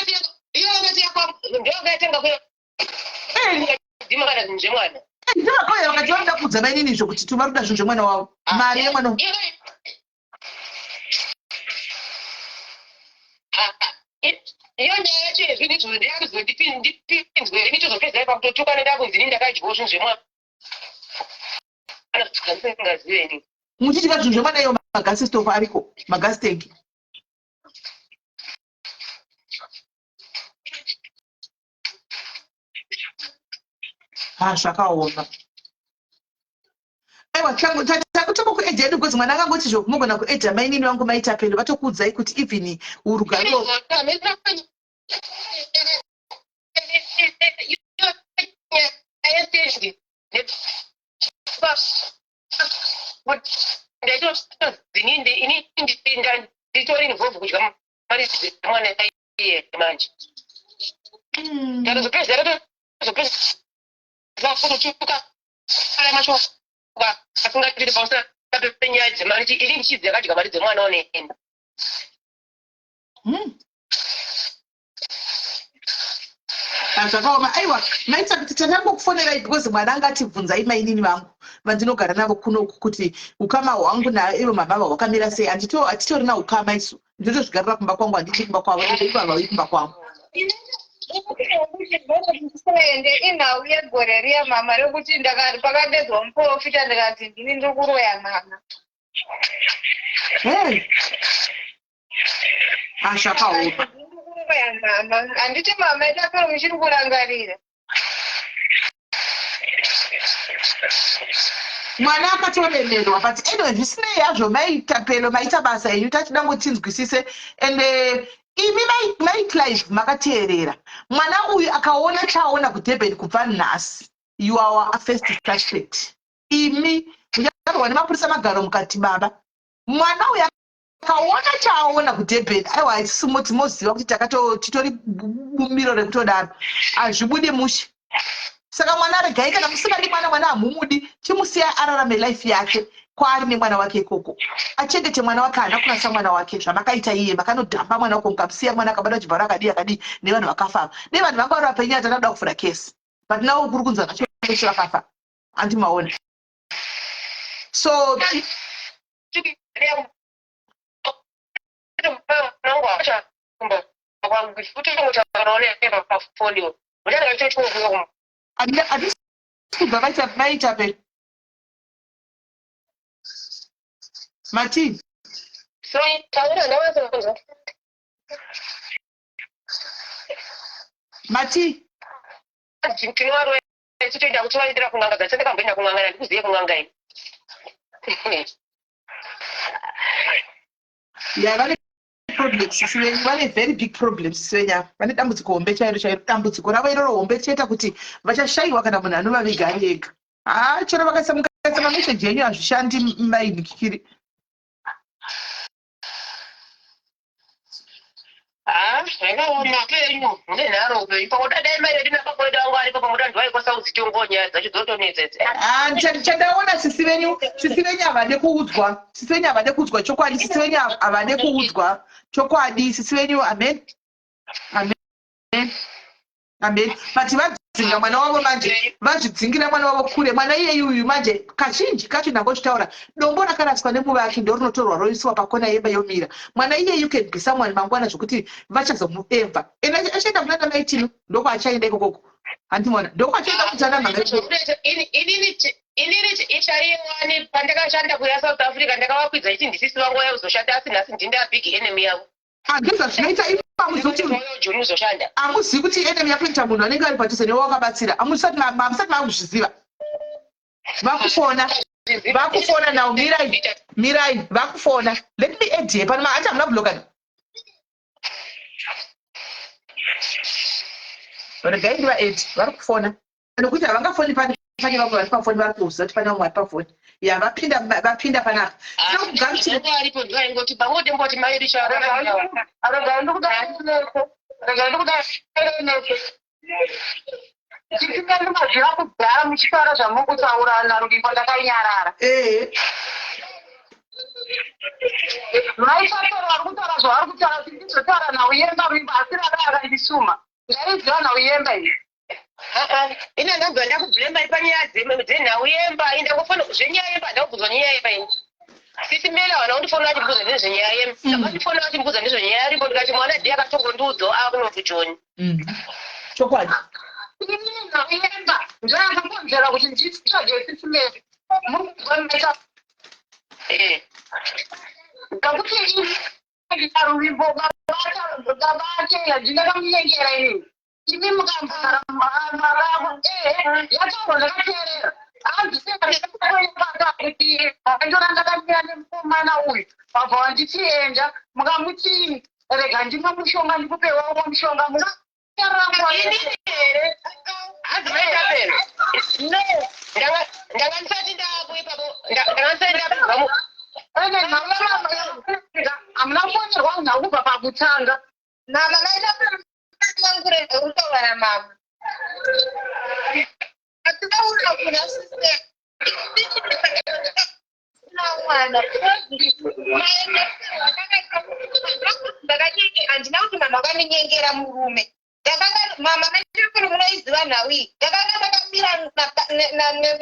iyo akati yakwa ndokaitenga kuyo dhimanda zvinhu zvemwana. Ndivakauya vakati vanoda kuudza mai ninizvo kuti tuva ruda zvinhu zvemwana wavo mari yemwana. Iyo nyaya yacho yezvinhu izvo ndiyakuzondipinzwe initozopedzai pakutotuka nenda kunzi ini ndakadyawo zvinhu zvemwana. Ngaziveni Muchidya zvinhu zvemwana iyo magasi stove ariko magasi tank. Zvakaoma. Aiwa takutoma kuedha yedu because mwana akangoti zvokumogona kuedha mainini vangu maita pendo vatokuudzai kuti even urugaro nditori involve kudya mari dzemwana iye manje. Ndazopedza vakutotuka ara macho asingatiri pausa penyaya dzemari iri ndichidzi yakadya mari dzemwana oneenda. Zvakaoma. Aiwa maita kuti tandangokufonerai because mwana angatibvunzai mainini vangu vandinogara navo kunoku kuti ukama hwangu naivo mababa hwakamira sei. Hatitorina ukama isu ndinotozvigarira kumba kwangu handiti kumba kwavo ivava vauyi kumba kwangu. Ndiende inhau yegore riya mama rekuti ndakati pakadedzwa muprofita ndikati ndini ndiri kuroya mama. Zvakaoma. Mama handiti mama itapero muchiri kurangarira. Mwana akatoremerwa but anyway zvisinei hazvo maita pelo maita basa enyu tatidangotinzwisise ende imi mai Clive makateerera mwana uyu akaona chaona kuDurban kubva nhasi you are our first suspect. Imi muchagarwa nemapurisa magaro mukati baba mwana uyu akaona chaona kuDurban aiwa isumo timoziva kuti titori bumiro rekutodaro hazvibudi mushe. Saka mwana regai kana musingadi mwana hamumudi chimusiya ararame life yake kwaari nemwana wake ikoko achengete mwana wake haana kunasa mwana wake zvamakaita iye makanodhamba mwana wako mukamusiya mwana akabata chibharo akadii nevanhu vakafa nevanhu vanga vari vapenyu atanoda kuvhura kesi but nawo kuri kunzwa zvachose vakafa andimaona so kubva vaita pe Martin. So taura ndawaza Mati tinwaro chitoenda kutovaitira kunganga dzatindakamboenda kungangana ndikuziye kunganga ini yeah vane problems sisivenyu vane very big problems sisivenya vane dambudziko hombe chairo dambudziko ravo iroro hombe cheta kuti vachashayiwa kana munhu anovaviga ari ega chero vakaisa mameseji enyu hazvishandi mainhikiri Ndakaona kenyu ndenharo pakudadai mai vedu napakoita wangu aripo pamudanzi waikosa uzitongonyaza chizotonetsetse. Chandaona sisi venyu havade kuudzwa. Sisi venyu havade kuudzwa chokwadi. Sisi venyu havade kuudzwa chokwadi. Sisi venyu amen. But vadzinga mwana wavo manje vazvidzingira mwana wavo kure. Mwana iyeyuyu manje kazhinji kacho ndangochitaura dombo rakaraswa nemuvaki ndorinotorwa roiswa pakona yemba yomira. Mwana iyeyu can be someone mangwana zvokuti vachazomuemva. Ena achaenda kunana maitino ndoko achaenda ikokoko. Handimona ndoko achaenda kutana inini ichaiwani pandakashanda kuya South Africa ndakavakwidza ichi ndisisi vangu vaizoshanda asi nhasi ndinda big enemy yavo. Andizva zvinoita ipamuzoti Joni uzoshanda. amuzivi kuti enemy yakuita munhu anenge ari padhuze newawakabatsira. Hamusati makuzviziva. Vakufona now. Mirai vakufona. Let me add here. Pana hata hamna blogani. Regai ndiva add. Vakufona. Nokuti havangafoni pane vamwe vari pafoni vari kuziva kuti pane vamwe vari pafoni. Ya vapinda panapa. Aripo ndwaingoti pamwe ndemboti mairi Chikanga kugara muchitaura zvamukutaurana rubimbo ndakanyarara. Maisatora vari kutaura zvavari kutaura kuti ndizotaura nauyemba rubimbo asi raka akaindisuma. Ndaiziva nauyemba iyi. Ina ndabva ndakubvire mai panyaya dzenhauyemba indakufana zvenyaya yemba ndakubvunzwa nyaya yemba ini. Sisi mela wana undifona vachibvunza nezvenyaya yemba. Ndakandifona vachibvunza nezvenyaya yaripo ndikati mwana ndiye akatongondiudzawo akunoku Joni. Chokwadi. Inini nauyemba ndakambonzera kuti nditsvage sisi mela. Mukugometa. Ngakuti ini rubimbo babake ndingamunyengera inini. Ini mukambara maravo yatauro ndakateerera andora ndakamira nemukomana uyu vabva vandichienda mukamutini rega ndimwe mushonga ndikupewawo mushonga hamuna kuonerwa nhau kubva pakutanga utaura mama. Ataura kuna sisi. Mwana. Ndakati andina kuti mama vakaninyengera murume. Ndakanga mama ndakuri munoiziva nawi. Ndakanga ndakamira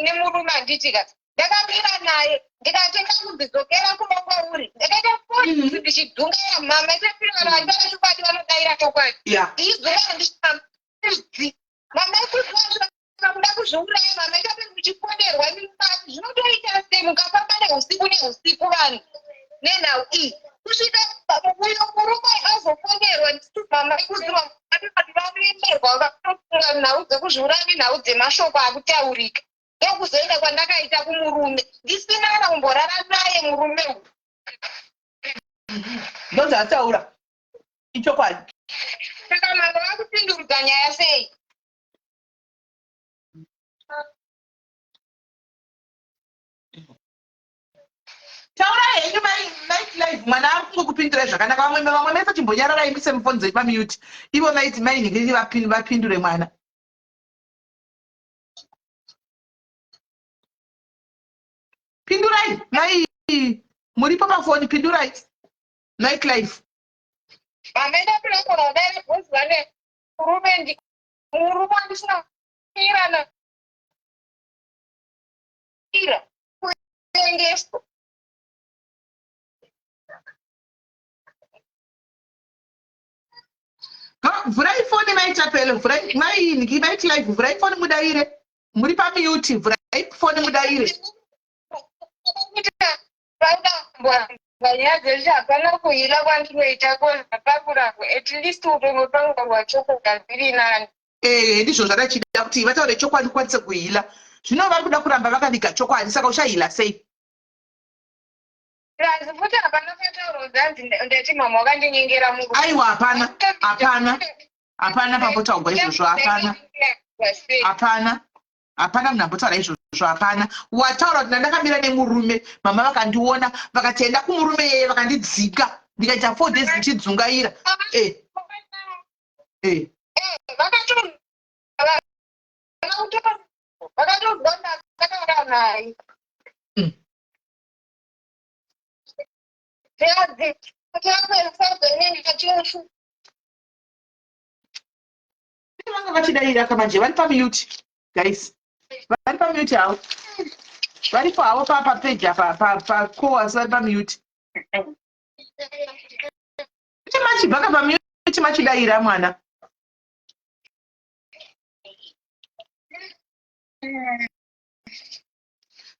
nemurume anditika. Ndakamira naye ndikatenga kudzokera kumongwauri. Ndakaita foni ndichidhungaira mama isapira vandara chokwadi vanodaira chokwadi. Ndizvona ndichamudzi. Mama ikuzvazva kuda kuzviuraya mama ikapinda muchiponerwa nemukati. Zvinotoita sei mukafamba neusiku vanhu nenhau iyi. Kusvika uyo murume azoponerwa mama ikuziva kuti varemerwa vakafunga nhau dzekuzviuraya nenhau dzemashoko akutaurika. Ndokuzoenda kwandakaita kumurume ndisina kana kumborara naye murume uyu. Ndozvataura ichokwadi. Saka mama vakupindurudza nyaya sei? Taura henyu live mwana ari kungokupindurai zvakanaka. Vamwe mese chimbonyararai mise mufoni dzenyu pamute. Ivo maiti mainhingiri vapindure mwana. Pindurai mai muripo pafoni pindurai. Night life. Vamenda pira kuna dare bhozi vane murume ndisina kuirana. Ira kuengesto. Vurai foni maitapelo. Vurai night live. Vurai foni mudaire. Muri pamute. Vurai foni mudaire. Vanyaya dzeshe hapana kuhila kwandinoita kwazvakakurako at least utomopangwa chokwadi zviri nani. Ndizvo zvadachida kuti vataure chokwadi kwanise kuhila. Zvino vari kuda kuramba vakaviga chokwadi saka uchahila sei? Asi futi hapana patauro dzanzi ndati mama wakandinyengera murume. Aiwa hapana pambotaurwa izvozvo hapana munhu ambotaura izvozvo hapana. Wataura kuti ndakamira nemurume mama vakandiona vakatenda kumurume yeye vakandidzinga ndikaita 4 days ndichidzungaira. vanga vachidaira kamanje vari pamute guys, vari pamute havo, varipo havo papeji apa pacoas vari pamute. Kuti machibhaka pamute machidaira mwana.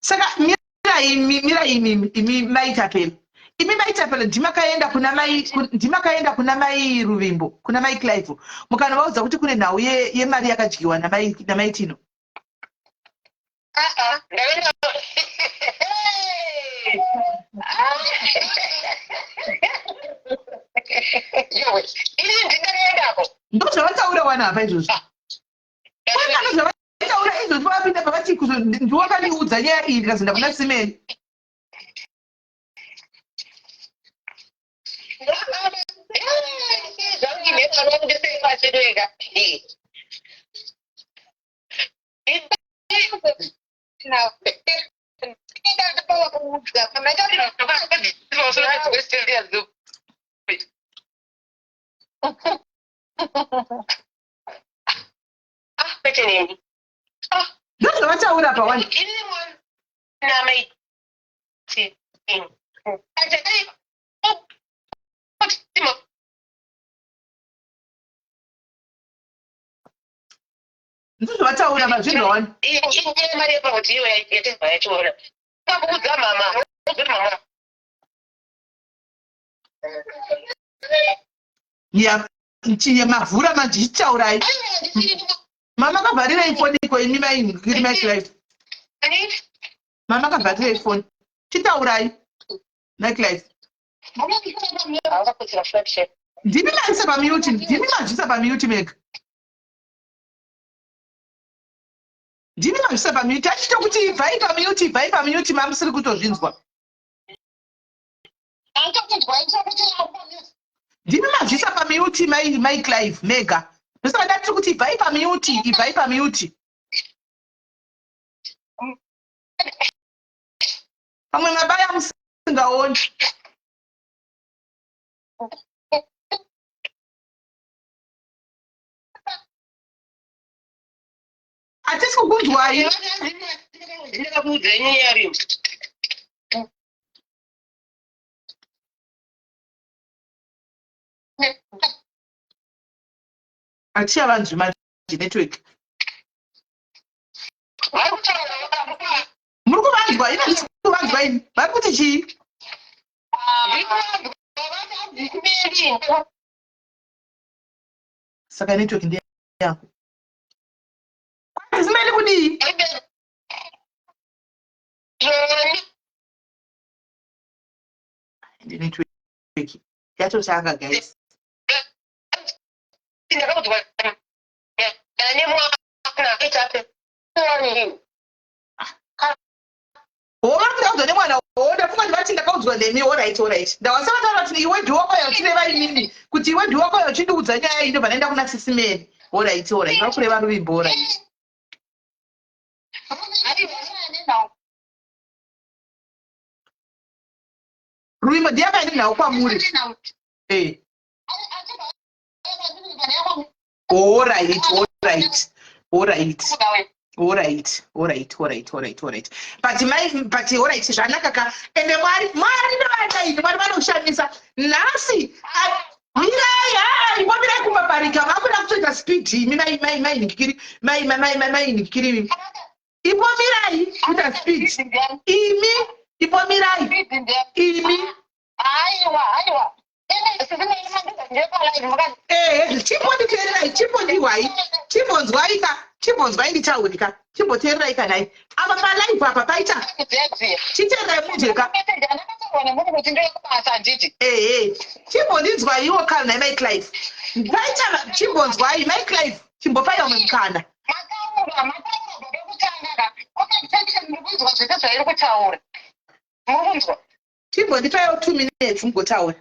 Saka mirai imi maitapeli. Imi maitapeli ndimakaenda kuna mai Ruvimbo, kuna mai Clive. Mukanovaudza kuti kune nhau yemari yakadyiwa namai Tino. Ndozvavataura wana apa izvozvo. Zvavataura izvozvo vapinda pavati ndiwakandiudza nyaya iyi ndikazoenda kuna Simeni. Ndozvavataura pawani. Ndozvavataura mazvinhu wani. Mari yepakuti iwe yatezva yachiona. Kakuudza mama. Ya, mavhura mandichitaurai. Mama kabharira ifoni iko imi mai Clive. Mama kabharira ifoni. Chitaurai. Mai Clive. Ndimi mazisa pamute, ndimi mazisa pamute mega. Ndimi mazisa pamute, achito kuti ibvai pamute mamusiri kutozvinzwa. Ndimi mazisa pamute mai Clive mega. Ndosaka ndatiri kuti ibvai pamute. Pamwe mabaya musingaoni. Hatisi kukunzwai. Ndakakuudza nyaya rimwe. Atia vanhu network. Muri kuvanzwa ina ndisi kuvanzwa ini. Vari kuti chii? Saka network ndiye yako. Zimeli kudii? Ndi network yatotanga guys. Vari nemwana ndafunga ndivati ndakaudzwa nemi. Alright. Ndawasavataura kuti iwe ndiwako yauchireva inini kuti iwe ndiwako yauchindiudza nyaya iyi ndobva ndaenda kuna Sisimeni. Alright. Vari kureva Ruvimbo. Alright. Ruvimbo ndiye akaenda nawo kwamuri. Alright. But alright, zvanaka ka. Ende Mwari ndovadaini, Mwari vanoshamisa. Nhasi mirai kumaparika vakuda kutoita speed imi mai nikikiri. Ipo mirai kuita speed. Imi ipo mirai. Imi. Aiwa. Chimbonzwai nditaurika. Chimboteererai kanai. Apa palive apa paita. Chiteererai mujeka. Chimbondinzwa iwo kana mai Clive. Paita chimbonzwai mai Clive. Chimbopai umwe mukana. Chimbondipaiwo 2 minutes mugotaura.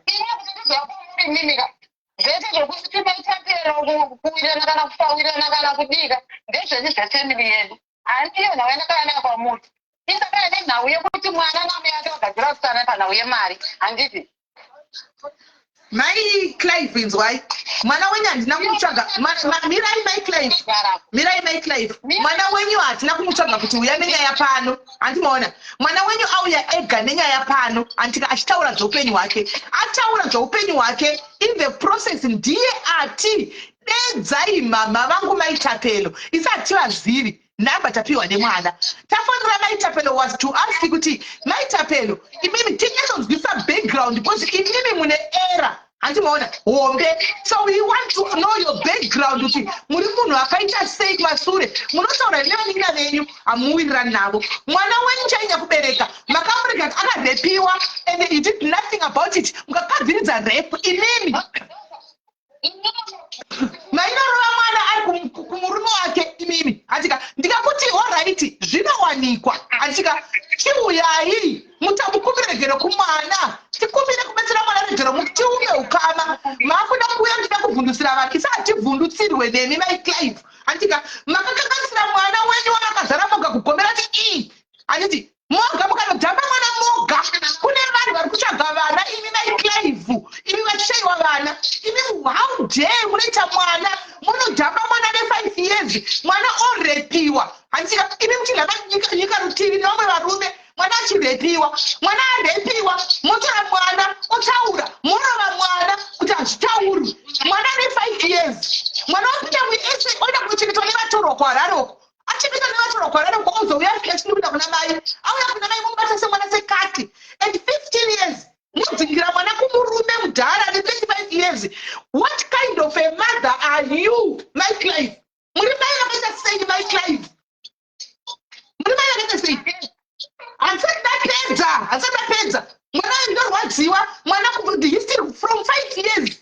zvese zvekuti maitapero kuwirana kana kufawirana kana kudika ndezvese zvefamily yedu handiyo nhau yandakanaka pamuti isakana nenhau yekuti mwana name yake wagadzira kusana panhau yemari handiti mai Clive inzwai mwana wenyu handina kumutsvaga mirai mai Clive mwana wenyu hatina kumutsvaga kuti uya nenyaya pano handimaona mwana wenyu auya ega nenyaya pano andika achitaura zveupenyu hwake ataura zveupenyu hwake in the process ndiye ati dedzai mama vangu maitapelo isati vazivi nhamba tapiwa nemwana tafanira maitapelo was to ask kuti maitapelo imimi tinyatsodzwisa background because imimi mune era handimaona hombe so we want to know your background kuti muri munhu akaita sei masure munotaura nevanina venyu hamuwirirani navo mwana wenyu chainya kubereka makamurega akarepiwa and you did nothing about it mukakadziridza rep imimi mainorova mwana ari kumurume wake imimi atika ndikakuti oraiti zvinowanikwa atika chiuyai mutamukumiregero kumwana tikumbire kubetsera mwana regero tiume ukama makuda kuuya ndida kuvhundusira vanhu isati vhundutsirwe nemi mai Clive atika makakakasira mwana wenyu wakazara moga kugomera ti anditi moga mukanodhamba mwana moga kune vanhu vari kutsvaga vana imi mai Clive imi vachishaiwa vana imi how dare munoita mwana munodhamba mwana ne5 years mwana orepiwa handika imi muchiramba nyika rutivi neomwe varume mwana achirepiwa mwana arepiwa motora mwana otaura morova mwana kuti hazvitauri mwana ne5 years mwana wapinda muese oida kuchengetwa nevatorwa kwararoko achipinda nevatorwa kwararoko ozouya achinobuda kuna mai auya kuna mai mumubata semwana sekati and 15 years mudzingira mwana kumurume mudhara ne25 years what kind of a mother are you my Clive muri mai vakaita sei my Clive muri mai vakaita sei hansati ndapedza mwana ndorwadziwa mwana history from 5 years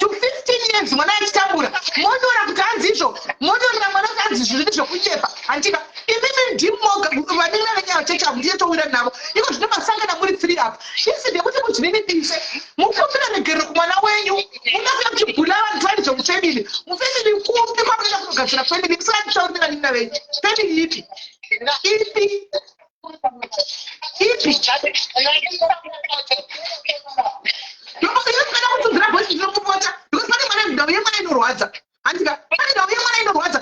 to 15 years mwana achitambura monora kuti hanzi izvo monora mwana kuti hanzi izvo zviri zvokunyepa handika imimi ndimoga vanini venyaya chechavu ndiye towira navo iko zvino masangana muri 3 apa isi ndekuti muzvininipise mukumbira negerero kumwana wenyu muda kuya kuchibhula vanhu vari zvokufemili mufemili kupi kwamunoda kunogadzira femili musinganditauri nevanina venyu femili ipi ndokuzvikana kutunzira bhosi zvinokupota because pane mwana ndau yemwana inorwadza handika pane ndau yemwana inorwadza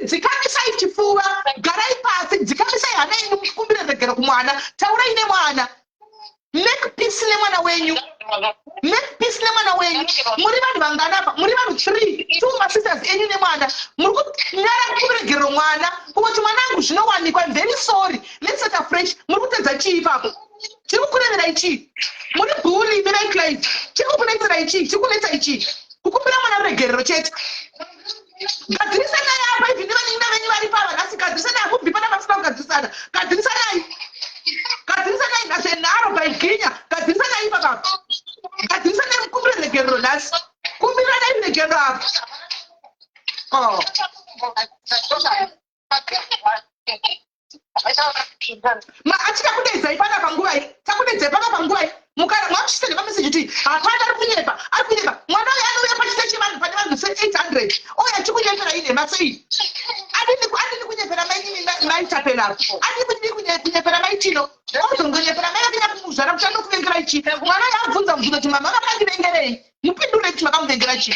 dzikamisai chifuva garai pasi dzikamisai hana yenyu mukumbire regero kumwana taurai nemwana make peace nemwana wenyu muri vanhu vanganapa muri vanhu 3 2 masisters enyu nemwana muri kunyara kuregerero mwana kuti mwanangu zvinowanikwa very sorry let's start afresh muri kutedza chii ipapo chiri kukureverai chii muri bhuri mirai Clive chiri kukunetsera ichii chiri kunetsa ichii kukumbira mwana regerero chete gadzirisana apa ivi nevanina venyu vari pava nhasi gadzirisana akubvi pana masina kugadzirisana gadzirisana nazvenharo paiginya gadzirisana ipapa gadzirisana mukumbire regerero nhasi kumbiranai regerero apa atika kudedzai pana panguvai takudedzai pana panguvai mukana mwakushisana mameseji kuti hapana ari kunyepa mwana uyo anouya pachite chivanhu pane vanhu se800 oya achikunyepera ine masei adini kunyepera maitapela adini kunyepera maitino ozongonyepera mai akanya kumuzvara kuti anokuvengera ichi mwana uyo abvunza mubvunzo kuti mama vakandivengerei mupindurei kuti makamuvengera chi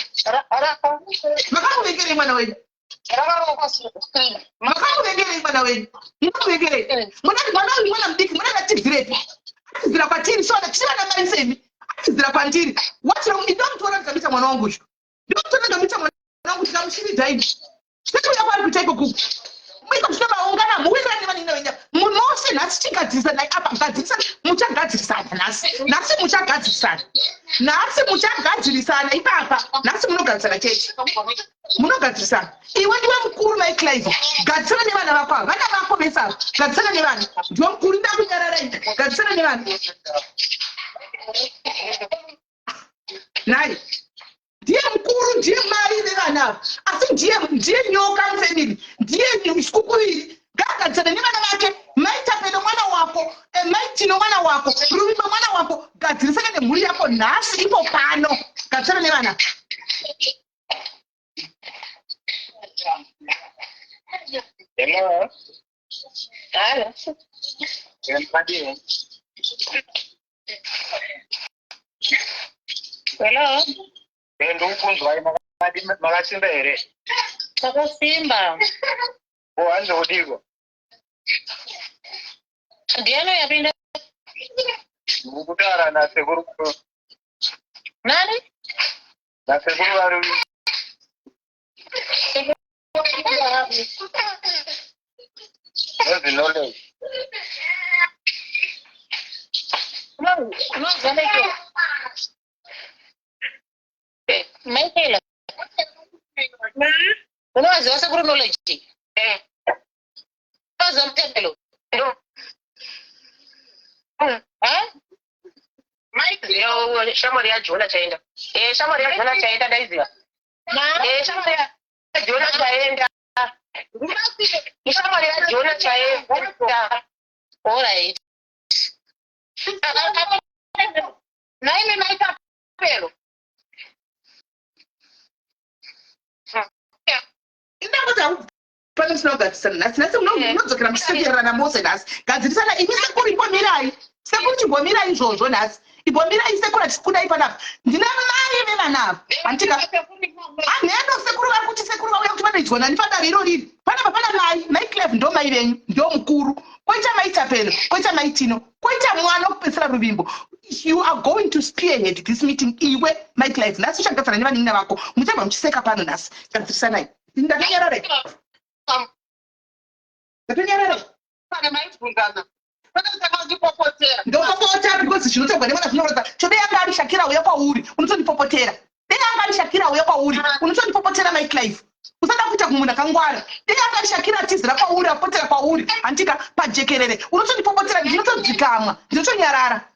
makamuvengerei mwana wenyu makamuvengerei mwana wenyu mukamuvengerei mwana uyu mwana mudiki mwana atizirepi atizira kwatiri so tichira namai semi atizira kwandiri ndomtora ndikamita mwana wangu uyu ndomtora ndikamita mwana wangu tikamushiridzaini chitekuya kwari kuita iko kuku muiko zvinovaungana muwirira nevanina venya munose nhasi tigadzirisana apa gadzirisana muchagadzirisana nhasi muchagadzirisana ipapa nhasi munogadzirisana chete munogadzirisana iwe ndiwe mukuru mai Clive gadzisana nevana vako ava vana vako vesava gadzisana nevana ndiwe mukuru nda kunyararai gadzisana nevana nai ndiye mukuru ndiye mai vevana ava asi ndiye nyoka mufemili ndiye sikukuviri gagadzisana nevana vake maitapelo mwana wako, maitino mwana wako, Ruvimbo mwana wako, gadzirisana nemhuri yako nhasi ipo pano. Gatsara nevana. Hello. Hello. Hello. Ndokukunzwa makasimba here. Takasimba. Hanzi kudiko. Ndiano yapinda. Mukutara nasekuru. Nani? Nasekuru vari. That's knowledge. No, Zaleke. Michael. Unawaziwa sekuru knowledge. Waza mtembelo. Mike, yo shamari ya Jona chaenda. Shamari ya Jona chaenda daiziwa. Shamari ya Jona chaenda. Shamari ya Jona chaenda. All right. Naime naita pelo. Inda pana sinogatsana nasi nasi unodzokera muchisekerana mose nasi gadzirisana imi sekuru ipomirai sekuru chimbomirai izvozvo nasi ipomirai sekuru atikudai panapa ndina mai vevanava antika haneno sekuru vari kuti sekuru vauya kuti vanoidzwa nani padare iro riri panapa pana mai Cleve ndo mai venyu ndo mukuru koita mai Tapelo koita mai Tino koita mwana wokupedzisira Ruvimbo. You are going to spearhead this meeting iwe mai Cleve nasi uchagatsana nevanin'ina vako muchabva muchiseka pano nasi gadzirisana ndakanyarare ndopopota because zvinotogwa nevana zvinorodza chodeyanga ari Shakira uya kwauri unotondipopotera deyanga ari Shakira uya kwauri unotondipopotera mai Cleve usada kuita kumunhu akangwara deyanga ari Shakira atizira kwauri apotera kwauri antika pajekerere unotondipopotera ndinotodzikamwa ndinotonyarara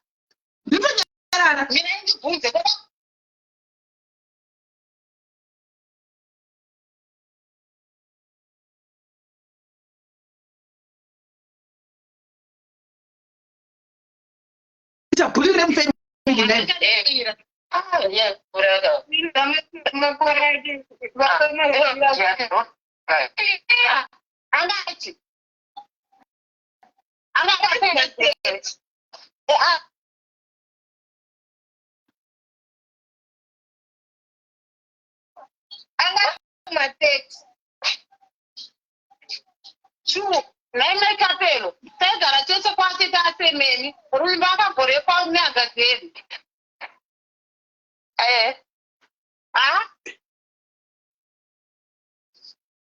Bullying them family name. Yeah, whatever. Naime Tapelo, tegara chose kwati tasemeni, Ruvimbo akagore paunyaga zvedu.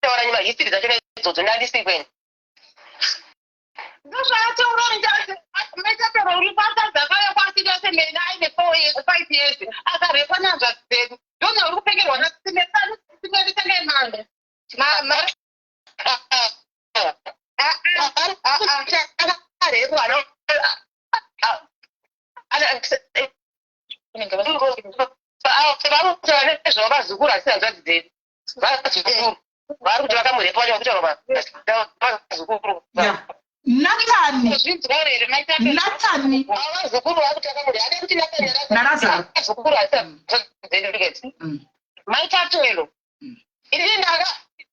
Taura nyima history dzacho idzodzo ndandisi kwenu. Ndozvaataura njasi, Tapelo uri pasadzakaya kwati tasemeni aine 5 years, akarepa nyanga zvedu. Ndozva uri kupengerwa nasimesani, simeni tengemande. Mama.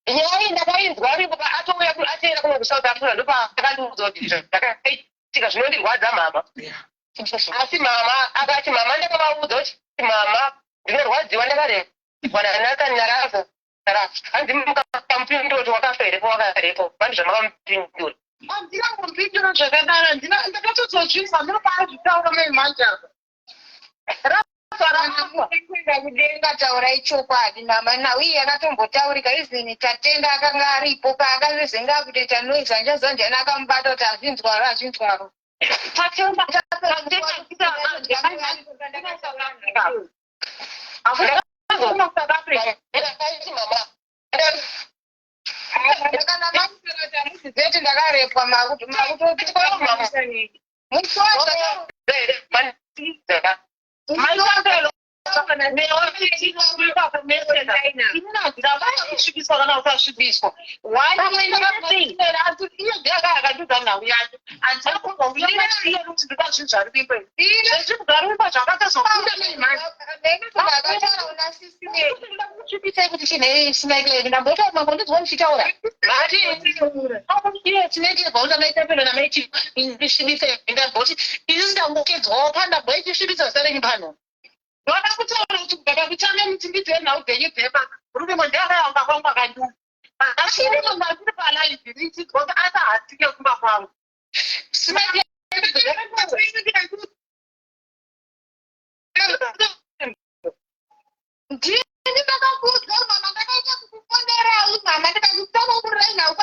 Nyaya ndakainzwa ari atouya atera kuno kuSouth Africa ndopa akandiudza kuti zvakaitika zvinondirwadza mama. Asi mama akati mama ndakavaudza kuti mama ndinorwadziwa ndakarepwa ndakanyarasa. Hanzi mukamupindura kuti wakaferepo wakarepo vandi zvamakamupindura. Handina kumpindura zvakadaro ndakatozozvizwa ndinopaa zvitaura memanja. Kuenda kudenga taura ichokwadi mama nauye akatombotaurika izini tatenda akanga aripo paakazezenga kutoita noise anjazanjani akamubata kuti azvinzwaro zeti ndakarepwa wasvibiswa kana usasvibiswa iyo ndeyakayakandudza nhau yacho handina kumbouyaiye kuti ndipa zvinhu zviri vimbo zvezvigara vimbo zvakatazokudakusvibisai kuti chinei ndamboita mambondinzwa muchitaura tinaitirwaunamaitapendo namaiti ndisvibisei ndamboti isisi ndambokedzwawo pandambo ichisvibisa sarenyi pano ndoda kutaura kuti kugada kutanga mutimbi dzenhau dzenyu dzepa ruvimbo ndeyakayamba kwangu akanduka asirimamatiri palaivi richidzwa kuti asahatike kumba kwangu ndini ndakakudza mama ndakaita kukuponderau mama ndikakutama kurenhau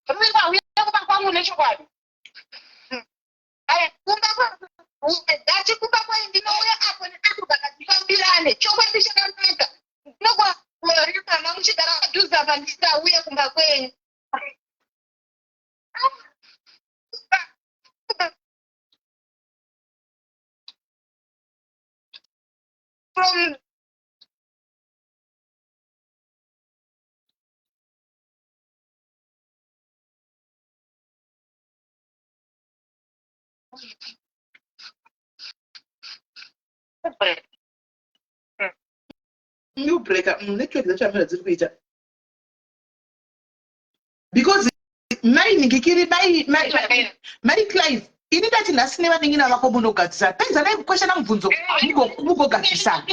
ruvimbo auya kumba kwangu nechokwadi dati kumba kwai ndinouya apo neapo vakatipambirane chokwadi chakanaka ndinokwaori mama muchigara padhuza apa ndisauye kumba kwenyu from new breaker network dzacho dziri kuita because mainingikiri mai Clive ini ndati nhasi nevaningina vako munogadzisana penzanai kukweshana mubvunzo mugogadzisana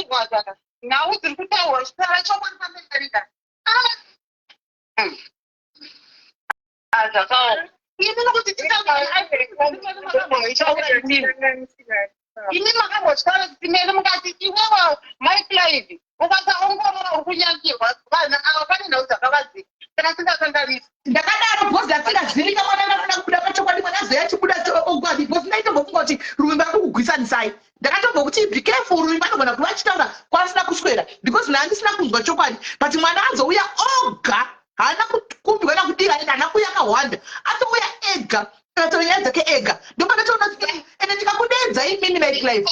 nhau dziri kutaurwa chitara chokwadi pamerica zvakaoma ini nokuti ini makambotwara kuti mene mukati iwewa maiclive ukasaongorora uri kunyangirwa vanhu ava pane nhau dzakavadzika kana tingakanganisi ndakadaro bhozi atingazinika mwana ndafuna kubuda pachokwadi mwana azoya chibuda ogwadi bhozi ndaitombofunga kuti rumimba rikukugwisanisai ndakatombokuti be careful rumimba anogona kuva achitaura kwasina kuswera because naandisina kunzwa chokwadi but mwana azouya oga haana kukumbirwa nakudira haana kuuya akawanda atouya ega akatonyaya dzake ega ndopandatoona kuti ende ndikakudedza imini maiclive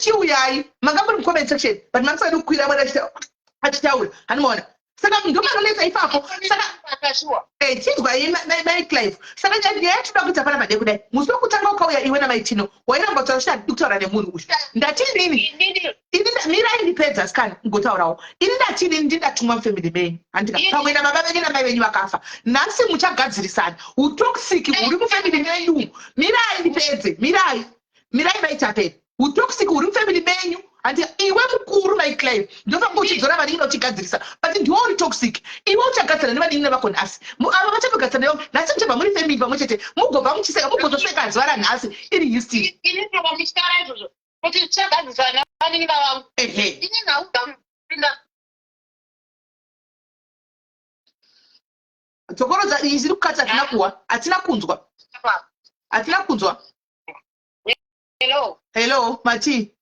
chiuyai manga muri mucomment section but mamusadi kukwira mwana achitaura hanimaona saka ndomanonetsa ipapo saka chinzwa maiclive saka nyaya toda kuita pana made kudai musi wekutanga ukauya iwe namaitino wairamba kutaura kuti handidi kutaura nemunhu uyu ndatinini mirai ndipedza sikana ngotaurawo ini ndatini ndindatumwa mufamily menyu handika pamwe namaba venyu namai venyu vakafa nhasi muchagadzirisana utoxic huri mufamily menyu mirai ndipedze mirai maitapeni utoxic huri mufamily menyu handika iwe mukuru maiclive ndofamba uchidzora vaningina uchigadzirisa but ndiwo uri toxic iwe uchagadzana nevaningina vako nhasi ava vachatogadzana nevo nhasi muchabva muri family pamwe chete mugobva muchiseka mugozosveka zuva ranhasi iri history ini ndova muchitara izvozvo kuti tichagadzisana vaningina vangu ini naudapinda dzokorodza iyi ziri kukati hatina kuwa hatina kunzwa hello mati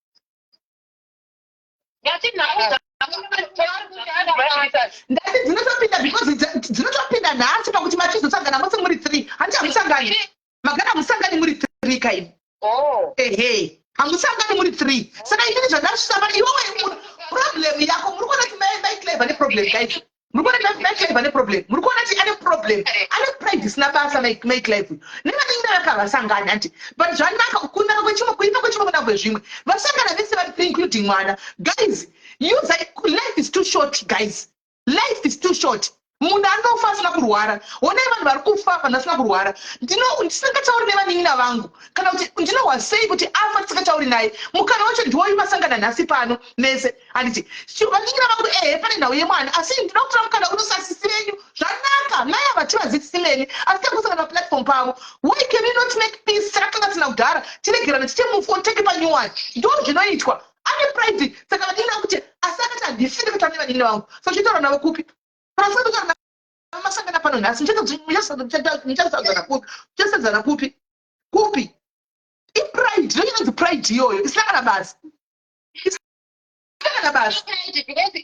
ndati nhau ndati dzinotopinda because dzinotopinda nhasi pakuti machizosangana mose muri 3 handi hamusangani magara musangani muri 3 kaini ehe hamusangani muri 3 saka inini zvandasvisamba iwewe problem yako muri kuona kuti maiclive ane problem guys muri kuona maiclive ane problem muri kuona kuti ane problem ane pride isina basa maiclive nevaningina vakavasangana handi but zvanaka kunaka kwechimwe kuimba kwechimwe kuna kwezvimwe vasangana vese vari 3 including mwana guys life is too short guys life is too short munhu anofa asina kurwara onai vanhu vari kufa vanhu asina kurwara ndisingatauri nevaningina vangu kana kuti ndinohwa sei kuti afa tisingatauri naye mukana wacho ndiwoyu masangana nhasi pano nese handiti vaningina vangu pane nhau yemwana asi ndinoda kutora mukana unosasisi venyu zvanaka mai havativazidzisi meni asi takusangana paplatform pavo why can you not make peace sakatanga tisina kudhara tiregerana tichemufo teke panyuwani ndo zvinoitwa ane pride saka vaningina kuti asi akati handifiri kutaura nevaningina vangu so chitaura navo kupi pasatotaura masangana pano nhasi muchasadzana kupi ipride ndoinonzi pride iyoyo isina kana basa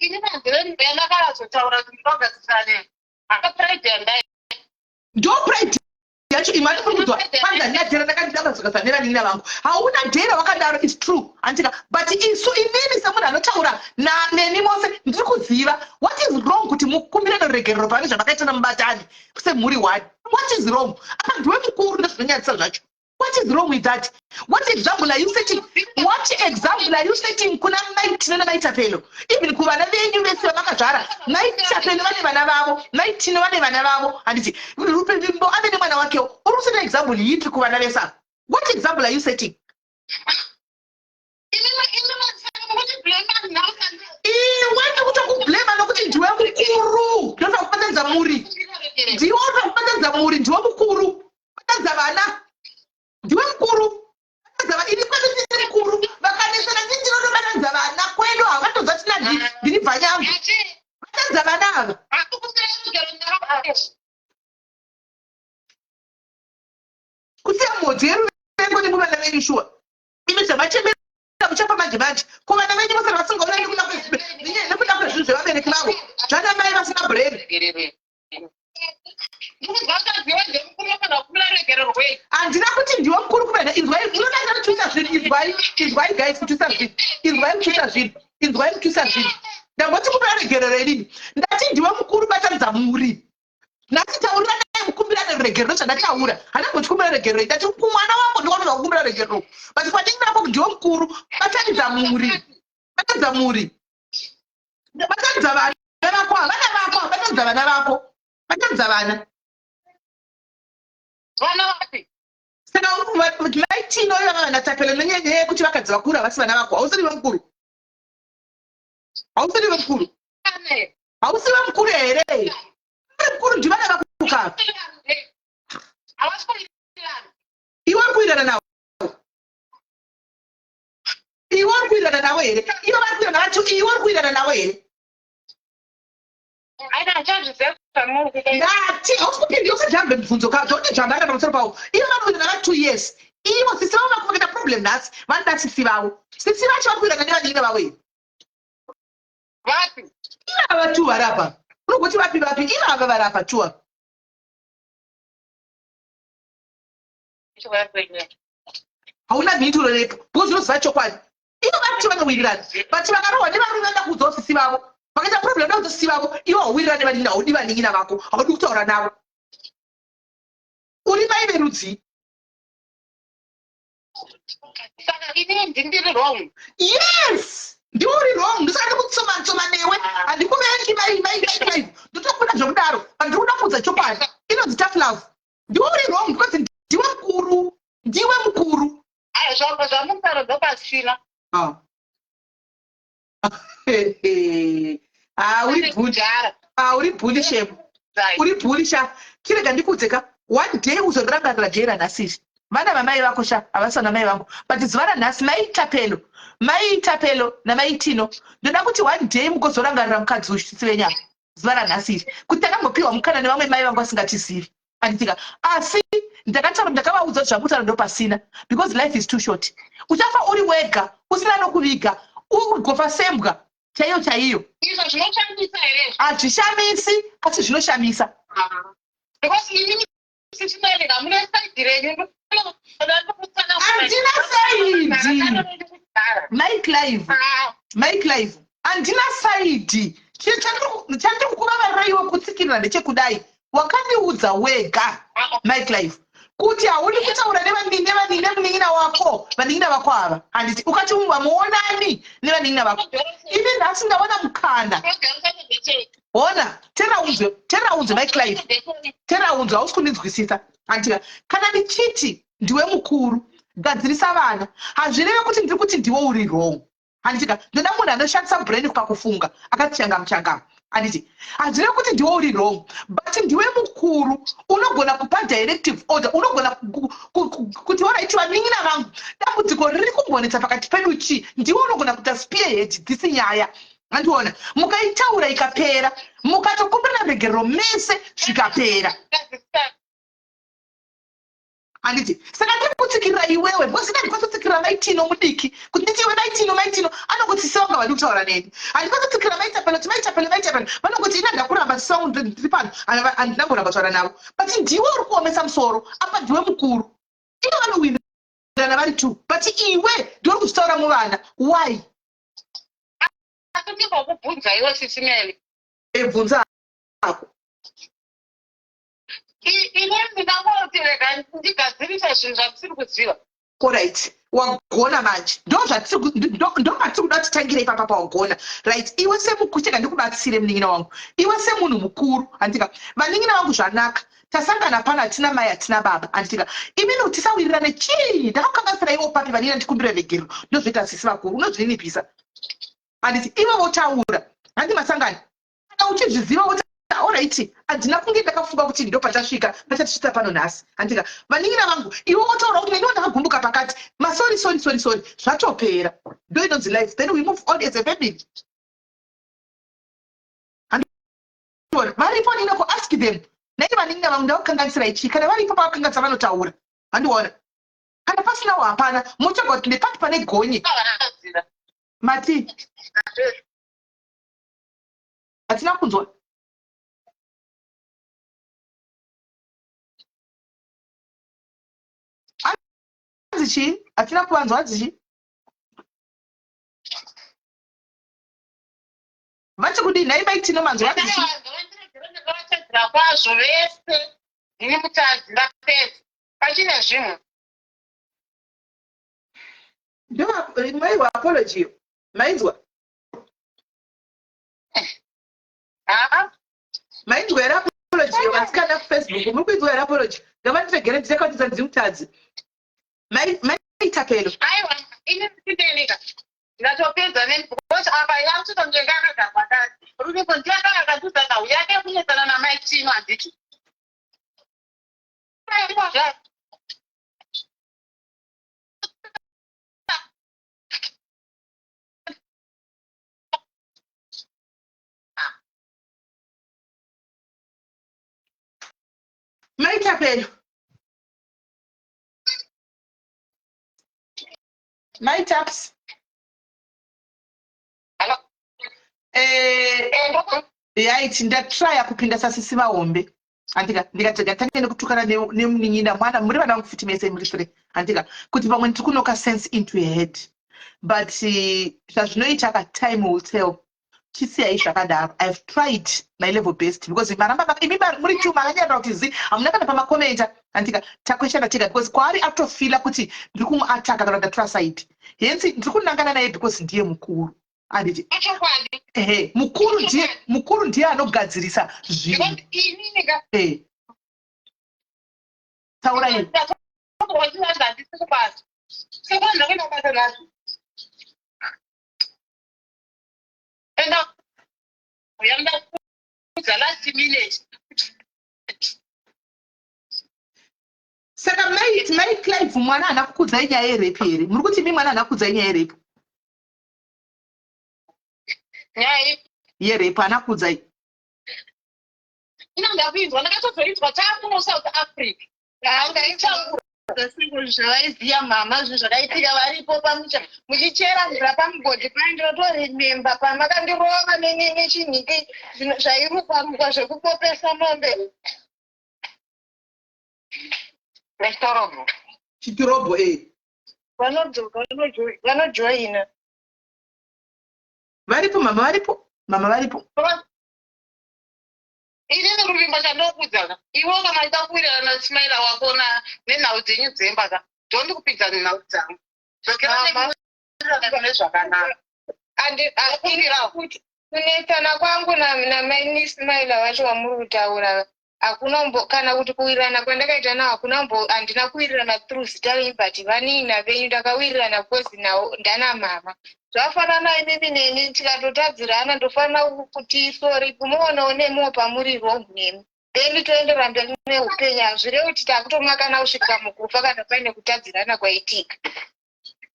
ini manzireni yandakarazotaura kuti ndogadzisane aka pride yandai ndo pride yacho imani kurikudzwa kwanza ndinadhera ndakandidakazokadzana nevaningina vangu hauna dhera wakadaro its true handika but isu inini semunhu anotaura neni mose ndiri kuziva mukumbirana ruregerero pane zvamakaita namubatani semhuri 1. What is wrong? Apa ndiwe mukuru ndozvinonyadzisa zvacho. What is wrong with that? What example are you setting? What example are you setting kuna maitino namaitapelo? Even kuvana venyu vese vamakazvara, maitapelo vane vana vavo, maitino vane vana vavo, handiti Ruvimbo ave nemwana wakewo. Uri kuseta example yipi kuvana vese? What example are you setting? Wani kutokublema nokuti ndiwe mukuru. Ndofa kupatanza muri. Ndiwe kupatanza muri, ndiwe mukuru. Kupatanza vana. Ndiwe mukuru. Kupatanza ini kwese tiri mukuru. Vakanesana ndiro nobatanza vana kwedu havatoza tina ndiri bvanyangu. Kupatanza vana ava. Kutia modzi yeruvengo nemuvana venyu shuwa. Imi zvamachembera muchapa manje kuvana venyu vose vasingaona nekuda kwezvinhu zvevabereki vavo zvana mai vasina breni. Handina kuti ndiwe mukuru kumena. Inzwai inodaita kutwisa zvinhu. Inzwai guys kutwisa zvinhu. Inzwai kutwisa zvinhu. Inzwai kutwisa zvinhu. Ndangoti kumbira regerero erini. Ndati ndiwe mukuru batanza muri. Ndachitaurira naye mukumbirane ruregerero chandataura. Handangoti kumbira regerero. Ndati kumwana wangu ndinoda kukumbira regerero. But kwandinako ndiwe mukuru batanza muri. Batanza muri. Batanza vana vako, vana vako, batanza vana vako. Batanza vana. Vana vapi? Saka maitino vanatapelo nenyaya yekuti vakadzi vakura vasi vana vako. Hausiriwe mukuru. Hausiriwe mukuru. Hausiwe mukuru here. Mukuru ndivana vakuka. Iwe kuirana navo. Iwe kuirana navo here. Iwe vakuirana vacho. Iwe kuirana navo here. Ndati hausikupindi usajambe mibvunzo kadzo unejambana pamusoro pavo. Ivo vanokuirana va 2 years. Ivo sisi vavo vakuita problem nhasi vanoda sisi vavo. Sisi vacho vakuirana nevanina vavo here. Vapi? Ivava tu varapa. Unogoti vapi vapi? Ivava varapa tu. Hauna mhinduro repo. Because unoziva chokwadi. Ivo vati vanowirirana. But vakarohwa nevarume vanoda kuudzawo sisi vavo. Vakaita problem navo sisi vavo. Ivo hauwirirana nevanina, haudi vaningina vako, haudi kutaura navo. Uri mai verudzi. Saka ini ndiri wrong. Yes! Ndiwe uri wrong. Ndisati kutsoma newe. Handikuvengi mai. Ndotokuda zvokudaro. Ndikuda kuudza chokwadi. Inonzi tough love. Ndiwe uri wrong because ndiwe mukuru. Ndiwe mukuru. Aya zvako zvamusarodza pasina. Uri bhudhara. Uri bhudishem. Uri bhudisha. Kirega ndikudzeka. One day uzorangarira jera nasisi. Vana vamai vako sha havasana mai vangu. But zuva ranhasi maitapelo namaitino. Ndoda kuti one day mugozorangarira mukadzi usisi venyama. Zuva ranhasi kuti takambopiwa mukana nevamwe mai vangu vasingatizivi. Anditika asi ndakavaudza zvamutaura ndopasina because life is too short. Uchafa uri wega usina nokuviga ugofa sembwa chaiyo. Izvo zvinoshamisa here? Hazvishamisi asi zvinoshamisa. Because ini sisinoerega mune saidi renyu. Handina saidi. Mike Live. Handina saidi. Chandiri kukuvavara iwe kutsikirira ndechekudai. Wakandiudza wega Mike Live. Kuti haudi kutaura nevanin'ina wako, vanin'ina vako ava. Handiti ukati wamuonani nevanin'ina vako. Ini nhasi ndaona mukana. Ona, tera unzwe Mike Live. Tera unzwe hausi kundinzwisisa. Handika kana ndichiti ndiwe mukuru, gadzirisa vana. Hazvireve kuti ndiri kuti ndiwe uri wrong. Handitika ndoda munhu anoshandisa brain kukakufunga akati changama. Handiti hazvireve kuti ndiwe uri wrong, but ndiwe mukuru unogona kupa directive order. Unogona kuti alright vanin'ina vangu dambudziko riri kumbonetsa pakati pedu chi, ndiwe unogona kuita spearhead dzisi nyaya. Handiona mukaitaura ikapera, mukatokumbirana regerero mese zvikapera. Handiti saka ndiri kutsikirira iwewe because ndandikototsikirira maitino mudiki kuti nditi iwe maitino anongoti sisi vangu havadi kutaura neni. Handikototsikirira maitapelo vanongoti ina ndakuramba sisi vangu ndiri pano handinambona kutaura navo. But ndiwe uri kuomesa musoro apa ndiwe mukuru. Ivo vanowinirana vari 2 but iwe ndiwe uri kuchitaura muvana. Why? Asi ndikokubvunza iwe sisi mene. Bvunza. wako. Ine ndingangoti rega ndigadzirisa zvinhu zvatisiri kuziva. Alright, wagona manje. Ndo matiri kuda titangire ipapa pawagona. Right, iwe semukucheka ndikubatsire munin'ina wangu. Iwe semunhu mukuru, andika. Vanin'ina vangu zvanaka. Tasangana pana hatina mai hatina baba. Andika. Imini tisawirirane chii. Ndakakanganisira iwo papi vanina ndikumbire vegero. Ndozvoita sisi vakuru. Unozvinipisa. Anditi iwe wotaura. Handi masangana. Kana uchizviziva wota alright, handina kunge ndakafunga kuti ndo pachatisvika pano nhasi. Handika vanin'ina vangu iwe wotaura kuti ndiwo ndakagumbuka pakati masori zvatopera. Ndo inonzi life, then we move on as a family. Varipo ndinako ask them. Nai vanin'ina vangu ndakakanganisira ichi kana varipo pavakanganisa vanotaura. Handiona kana pasinawo hapana mochagwa kuti ndepati pane gonye. Mati hatina kunzwa. Adzichi hatina kuvanzwa adzichi. Vachikudii nhai maitino manzwa adzichi. Kwazvo vese ndini mutadzi ndapedza pachine zvimwe. Ndo maiwa apology mainzwa. Mainzwa era apology vasikana kuFacebook muri kuinzwa era apology. Ngavandipegere nditakaudza ndiri mutadzi. Maitapelo. Aiwa, ine nditeneka. Ndatopedza because apa yakuita njengakagara pakati. Ruripo ndiakakatuza nhau yake kunyesana namaitino handiti. Maitapelo. Maitaps. Hello. Yaiti ndatraya kupinda sasisi vahombe. Andika ndikatega tange nekutukana nemunin'ina mwana muri vana vangu futi mese muri sure. Andika kuti pamwe ndiri kunoka sense into your head. But zvazvinoita ka time will tell. Chisiyai zvakadaro. I've tried my level best because maramba imi muri tu makanyarira kuti zi amuna kana pamakomenta. Andika takweshana tega because kwaari atofila kuti ndiri kumuataka kana ndatora side. Hence ndiri kunangana naye because ndiye mukuru. Anditi mukuru ndiye anogadzirisa zvinhu. Taurai. Saka mai Clive mwana anakukudzai nyaya yerepu here? Muri kuti imi mwana anakukudzai nyaya yerepu? Nyaya yerepu anakudzai? Inandapinzwa ndakatozoitwa takuno South Africa. Zvavaiziya mama zvinhu zvakaitika varipo pamusha muchichera mvura pamugodhi paindotorememba pamakandirova nechinhiki zvairukwa zvekupopesa mombe nechitorobho. Chitorobho vanojoina. Varipo mama varipo. Inini ruvimbo chandokudza iwo kana itakuwirirana nasimaila wako nenhau dzenyu dzemba ka ndondikupidza nenhau dzangu zvokera zvakanaka kuti kunetsana kwangu namaini Ismaila vacho vamuri kutaura hakuna kana kuti kuwirirana kwandakaita navo handina kuwirirana through zita renyu but vanina venyu ndakawirirana because nawo ndana mama zvafanana inini neni tikatotadzirana ndofanira kuti sori kumoonawo nemiwo pamuri wrong nemi then toendera mberi neupenyu hazvirevi kuti takutomwa kana kusvika mukufa kana paine kutadzirana kwaitika.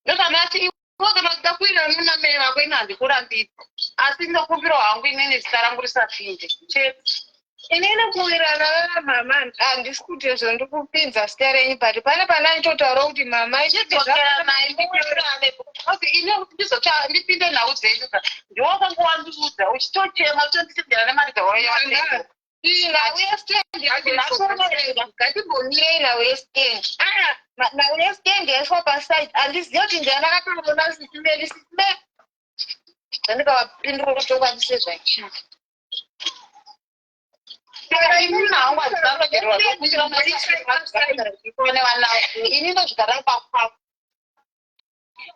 ndokanati iwo kana kudakuwirirana nunamai vako ine handikurambidzi asi ndokumbira hwangu inini zita rangu risapinde chete. Inini kuwirirana nana mama handisi kuti izvo ndikupinza zita renyu but pane pananitotaura kuti mama ndipinde nhau dzenyu ndiwakanga wandiudza uchitochema uchitonditendera nemari dzawayaaa ngatimbonirei nawestend nawestend yaiswa paside handiziva kuti ndianakatoona sisimeli sisime ndandikavapindura kutokwanise zvachii ini ndozvigara ipapo.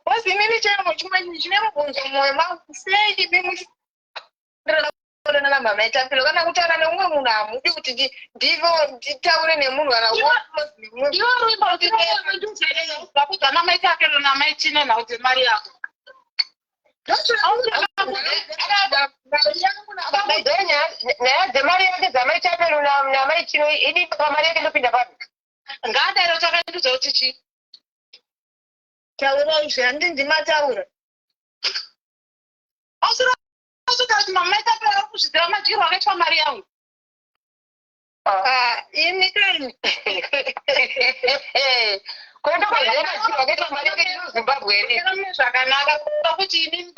Bosi inini changu chimwe chine mubvunzo mumwoyo mangu, sei ibi muchitorana namama etapelo kana kutaura neumwe munhu hamudi kuti nditaure nemunhu kana Iwe Rwimbo kuti namai tapelo namai chine nhau dzemari yako. nyaya dzemari yake dzamaitapelo namaichino idi pamari yake ndopinda papi Ngadaro takaendudza kuti chi. taura izvi handii ndimataura Ausura kuti mamai tapelo kuzvidzira madyiro akaitwa mari yangu. ini kani kwenda kwazvaemadyiro akaitwa mari yake ndimuzimbabwe ere Zvakanaka kuti ini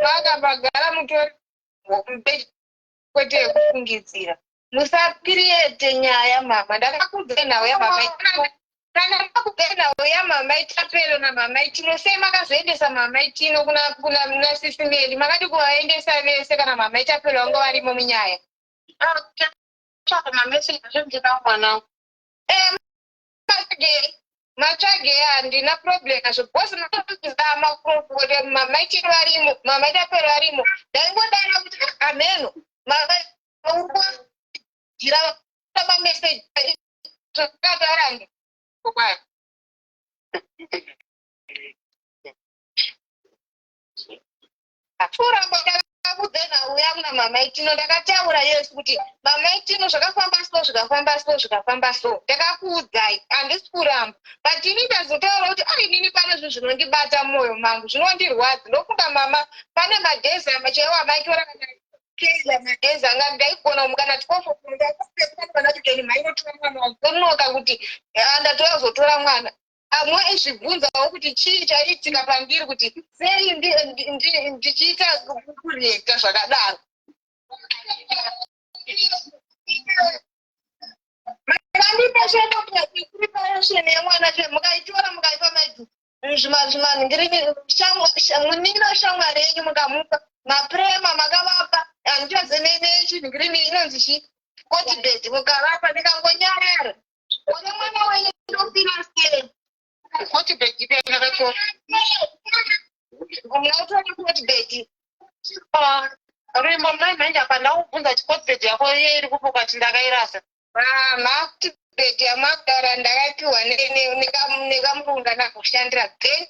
makabagara mutori kwete yekufungidzira musakiriyete nyaya mama ndakakudzai nhau yamama kana ndakubvai nhau yamama itapelo namama itino sei makazoendesa mama itino kuna nasisimeri makati kuvaendesa vese kana mama itapelo vanga varimo munyaya tsvaka mamesseji zvemujina mwanangu. matsvage handina problem nazvo bhosi makazama kuti mama itino varimo mama itapelo varimo ndaingodana kuti ameno gira mameseji zvakatarange pfuuramba ndakakudzai nhau yangu namama itino ndakataura yesu kuti mama itino zvakafamba so ndakakuudzai handisi kuramba but ini ndazotaura kuti inini pane zvinhu zvinondibata mumwoyo mangu zvinondirwadza ndofunga mama pane madhezi amachaiwa amaikora keza madhezi anga ndaigona kumukana 12 kana kuti mainotora mwana wazonoka kuti ndatora zotora mwana amwe ezvibvunzawo kuti chii chaiitika pandiri kuti sei ndichiita kurekta zvakadaro mandipashenopreparation yemwana mukaitora mukaipa munino shamwari yenyu mukamupa maprema makavapa handichazenenechinhigirini inonzi chi kotibed mukavapa ndikangonyarara one mwana wenyu ndofira sei Kotibed ipenakacho. munautori kotibed Rwimbo mnai apa ndaubvunza chikotibed yako iye iri kupo kwati ndakairasa. makutibed yamakagara ndakapiwa nekamurunga nakushandira then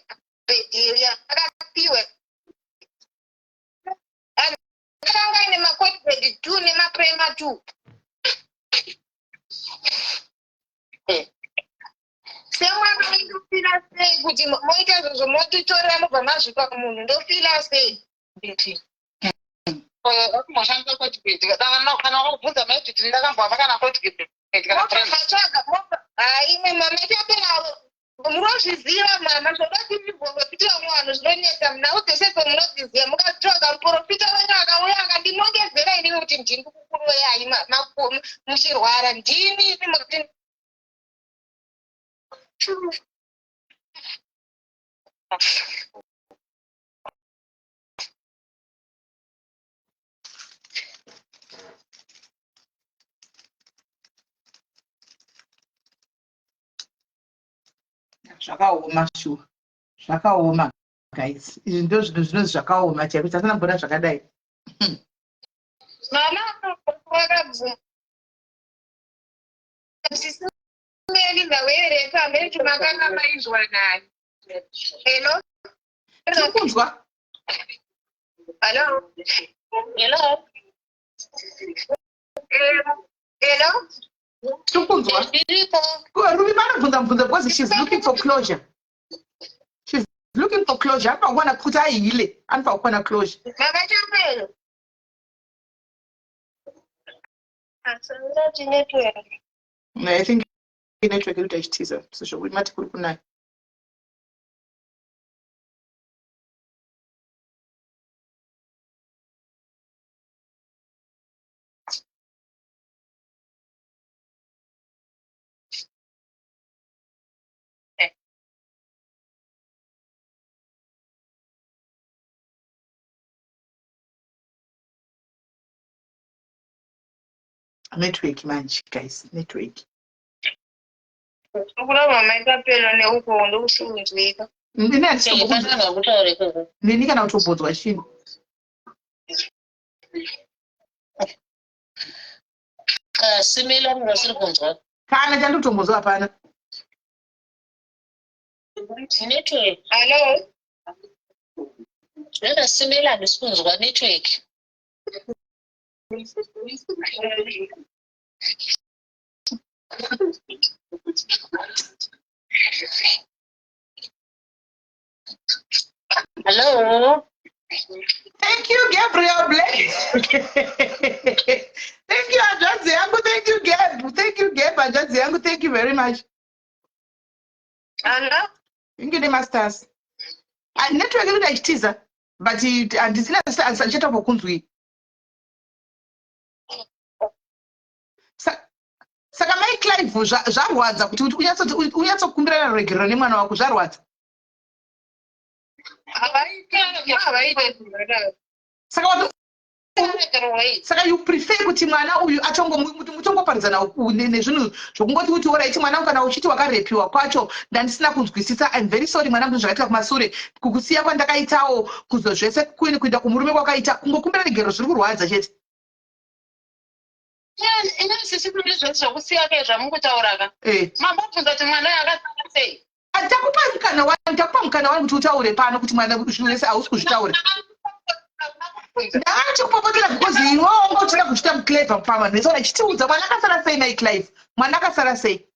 bed yakapiwa akanga ine makotibed 2 nemaprema 2 semwana ndofira sei kuti moita zvozvo motitorera mobva mazvipa kumunhu ndofira sei Moshandisa kotibed kana wakubvunza maititi ndakambova kana kotibed kana prema. matsvaga haimwe mama itapera munozviziva mama zvoda kuitira mwanhu zvinonetsa munaudzese munozviziva mukatsvaga muprofita wenyu akauya akandimongedzera inini kuti ndini kukuru weyai muchirwara ndini muti zvakaoma shuwa zvakaoma guys izvi ndo zvinhu zvinozi zvakaoma chaiko tasina zvakadai mama wakabvuma sisimeri ndawereka mbechi makanga maizwa naye hello tirikunzwa hello Hello. hello tirikunzwa Ndiripo. Ruby vanobvunza because she's looking for closure. She's looking for closure. Anowana kuti aihile anofanira kuwana closure. makachapero asati network I think network iri kuchitiza so zvomati kuri kunaya. Network manje guys, network. Ukurava maikapelo neuko ndokusunzwika. Ndini kana kutobodzwa chini. Simela mungasiri kunzwa. Kana chandotombozwa hapana. Network. Hello. Nenda simela ndisikunzwa network. Hello. Thank you, Gabriel Blake. Thank you, Ajazi yangu. Thank you, Gab. Thank you, Gab. Ajazi yangu. Thank you very much. Hello. Ingine masters. Network iri ndaichitiza, but handisina acheta pokunzwi. Saka mai Clive zvarwadza kuti unyatsokumbirana regular nemwana wako zvarwadza. Saka you prefer kuti mwana uyu muchongoparidzana nezvinhu zvokungoti kuti oraiti mwana kana uchiti wakarepiwa kwacho ndandisina kunzwisisa, I'm very sorry mwana kuti zvakaitika kumasure, kukusiya kwandakaitawo kuzo zvese kuenda kumurume kwakaita kungokumbira regero zviri kurwadza chete. Inasisi kuti zvese zvokusiya ke zvamukutauraka. Mambobvunza kuti mwana yakasara sei? Ndakupa mukana wani kuti utaure pano kuti mwana zvinhu zvese hausi kuzvitaura. Ndachikupopotera because iwewe ungotoda kuchita muclever pama nesora chitiudza mwana akasara sei mai Clive? Mwana akasara sei?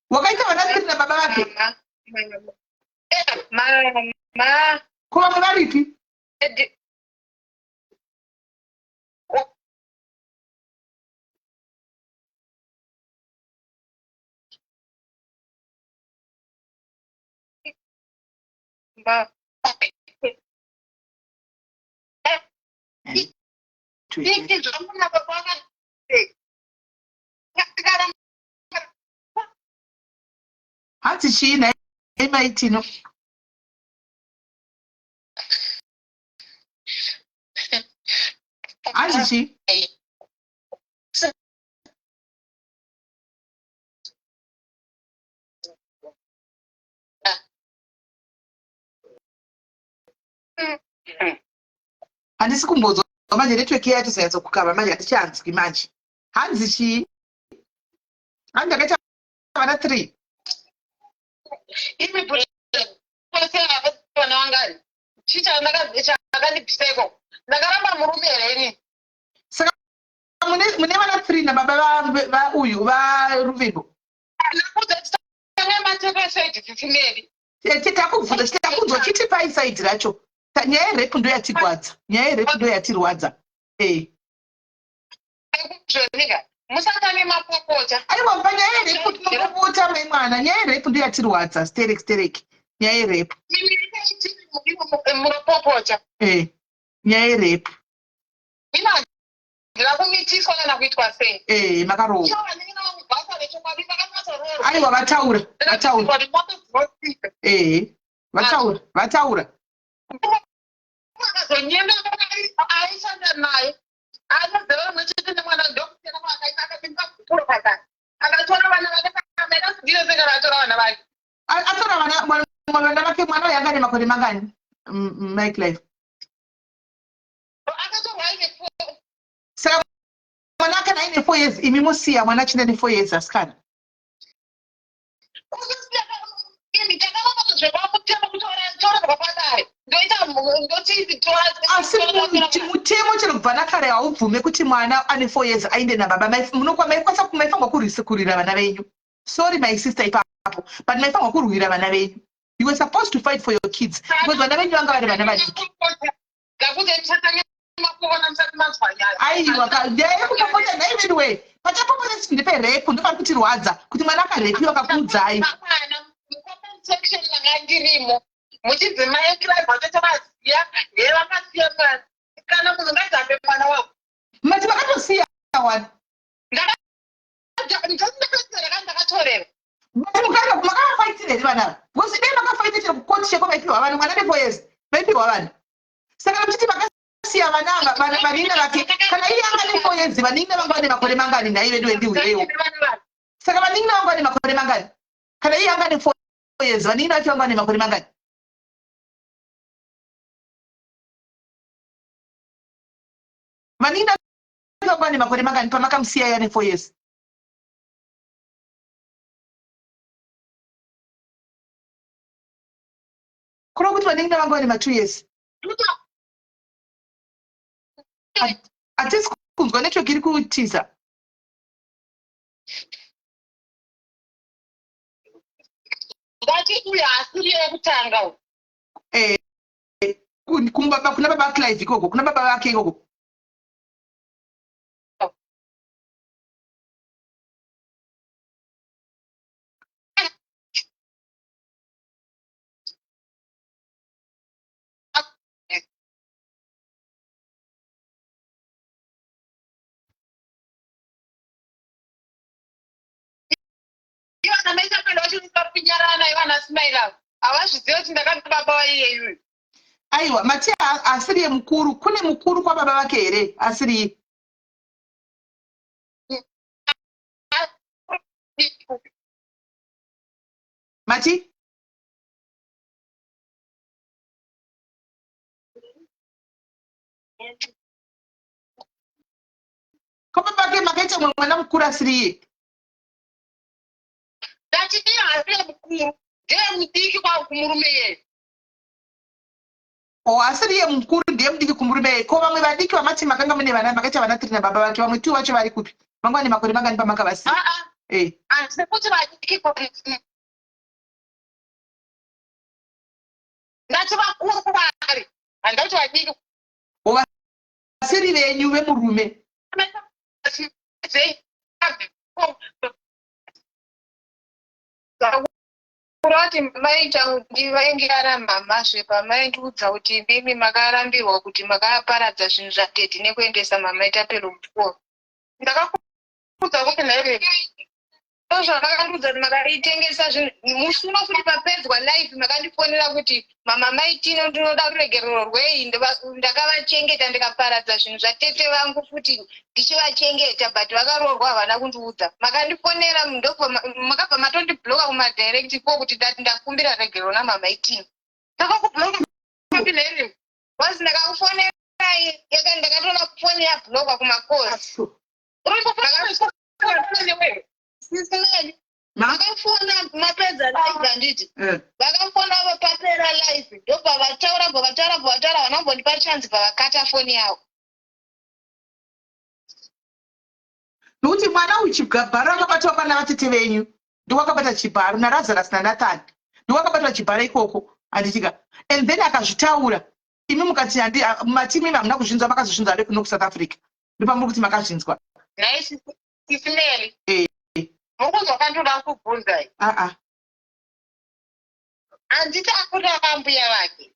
Wakaita vana 3 na baba vake? Kuva muvaripi? Hanzi china emaitino. Hanzi chi? Handisi kumbodzwa manje network yacho sayatsa kukava manje hatichanzwi manje. Hanzi chi? Hanzi akaita vana 3. Imi bule kwese vana vangani. Chicha ndakandibviseko. Ndakaramba murume here. Saka mune vana 3 na baba va uyu va Ruvimbo. Tanga mateko side titimeri. Titakunzwa chiti pai side racho. Nyaya yerepu ndo yatirwadza. Nyaya yerepu ndo yatirwadza. Musatame mapopota. Aiwa nyaya yerepu tinopopota mai mwana. Nyaya yerepu ndo yatirwadza. Stereki. Nyaya yerepu. Munopopota. Nyaya yerepu. Ndakumitiswa kana kuitwa sei? Makarowa. Aiwa vataura. Vataura. Akazonyenda aishanda naye. Anozera mwechete nemwana ndokutena kwakaita akapinda kupura pakati. Akatora vana vake pakamera kudira seka atora vana vake. Atora vana vake mwana yanga ne makore mangani? My Clive. Akatorwa aine 4. Saka mwana ake aine 4 years imi musiya mwana chine 4 years asikana. Asi mutemo chero kubva nakare haubvume kuti mwana ane 4 years ainde nababa. Maifangwa kurisa vana venyu. Sorry my sister ipapo, but maifangwa kurwira vana venyu. You were supposed to fight for your kids because vana venyu vanga vari vana vadiki. Aiwa kupopota naiwe pachapopota sindipe repu ndofana kuti rwadza kuti mwana akarepiwa kakuudzai. Section yangandirimo muchidzimai Clive vatete vaziya ndevakasiya mwana kana munhu ngadzambe mwana wako mati vakatosiya wani ndakapedzera kandi ndakatorera mati here vana because dai makafaita chero kukoti cheko maipiwa vanhu mwana ne4 years maipiwa vanhu saka muchiti makasiya vana vanina vake kana iye anga ne4 years vanina vanga vane makore mangani nhai vedu ndiwewo saka vanina vanga vane makore mangani kana iye anga ne4 years vanina vacho vanga vane makore mangani vanina vanga vane makore mangani pamakamusiya iye ane 4 years kurova kuti vanenge vanga vane ma2 years hatisi kunzwa network iri kutiza ngatikuya asiri yekutanga kumbaba kuna baba Clive ikoko kuna baba vake ikoko ivana maisapenda vachiripapinyarana ivana simaila havazviziva kuti ndakati baba waiyeyu aiwa mati asiri yemukuru kune mukuru kwa baba vake here asiri mati kwa baba vake makaita mwana mukuru asiriye ndachiti asiri mukuru ndiye mudiki kumurume yeye asiri yemukuru ndiye mudiki kumurume yeye ko vamwe vadiki vamati makanga mune vana makaita vana 3 nababa vake vamwe 2 vacho vari kupi vanga vane makore mangani pamakavasiya sekuti vadiki ndati vakuru kuvari handati vadiki vasiri venyu vemurume kurati maita ndivainge aramamazve pamaindiudza kuti mimi makarambirwa kuti makaparadza zvinhu zvatete nekuendesa mamaita pero muchikoro ndakakuudza kuti nhere zvakandudza kuti makaitengesa zvinhu mushuno kuti papedzwa life makandifonera kuti mama maitino ndinoda ruregerero rwei ndakavachengeta ndikaparadza zvinhu zvatete vangu futi ndichivachengeta but vakaroorwa havana kundiudza makandifonera makabva matondibloka kumadirect ko kuti ndati ndakumbira regerero namama itino ndakakubloka nhere wazi ndakakufonera ndakatoona foni yabloka kumakosi vakafona mapedza live handiti vakafona vapapera live ndobva vataura vanambondipa chanzi pavakata foni yavo nokuti mwana uchibharo akabatwa pana vatete venyu ndokwakabata chibharo narazarasi naNathani ndokwakabatwa chibharo ikoko handitika and then akazvitaura imi mukati matimi hamuna kuzvinzwa makazozvinzwa ade kuno kuSouth Africa ndopamuri kuti makazvinzwa naisisimeri mukunzwa kandoda kubvunzai handiti akuta akambuya vake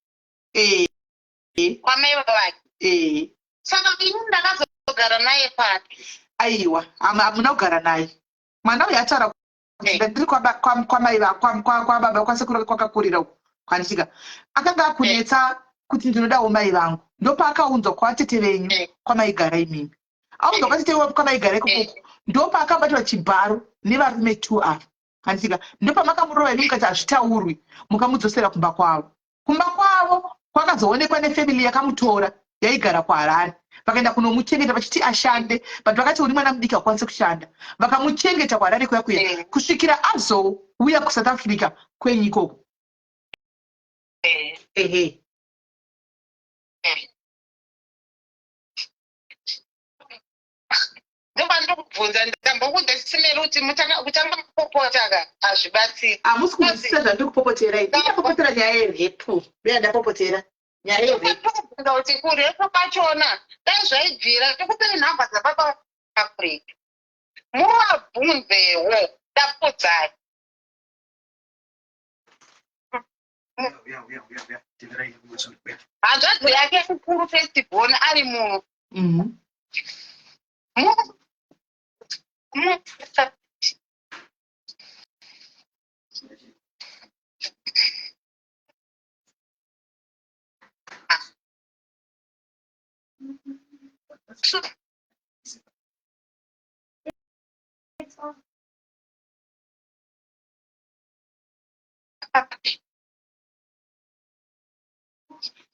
kwamai vake saka ini ndakazogara naye pati aiwa hamuna kugara naye mwana uyu ataura kuti ndiri kwababa kwasekuru kwakakurira uko kwanditika akanga akunetsa kuti ndinodawo mai vangu ndopaakaunzwa kwavatete venyu kwamaigara imimi aunzwa kwatete kwamaigara ikokoko ndopaakabatwa chibharo nevarume 2 ava handitika ndopamakamurova imi mukati hazvitaurwi mukamudzosera kumba kwavo kwakazoonekwa nefamily yakamutora yaigara kuHarare vakaenda kunomuchengeta vachiti ashande but vakati uri mwana mudiki akwanise kushanda vakamuchengeta kuHarare kuya kusvikira azouya kuSouth Africa kwenyu ikoko ndoba ndokubvunza ndambokudza chisimeri kuti kutanga kupopota hazvibatsiri hamusi kunzwisisa zvandiri kupopotera ini ndapopotera nyaya yerhepu uya ndapopotera nyaya yerhepu ndokubvunza kuti kurepo kwachona dai zvaibvira tikupei nhamba dzababa Africa muvabvunzewo ndapudzai hanzvadzi yake kukuru festival ari munhu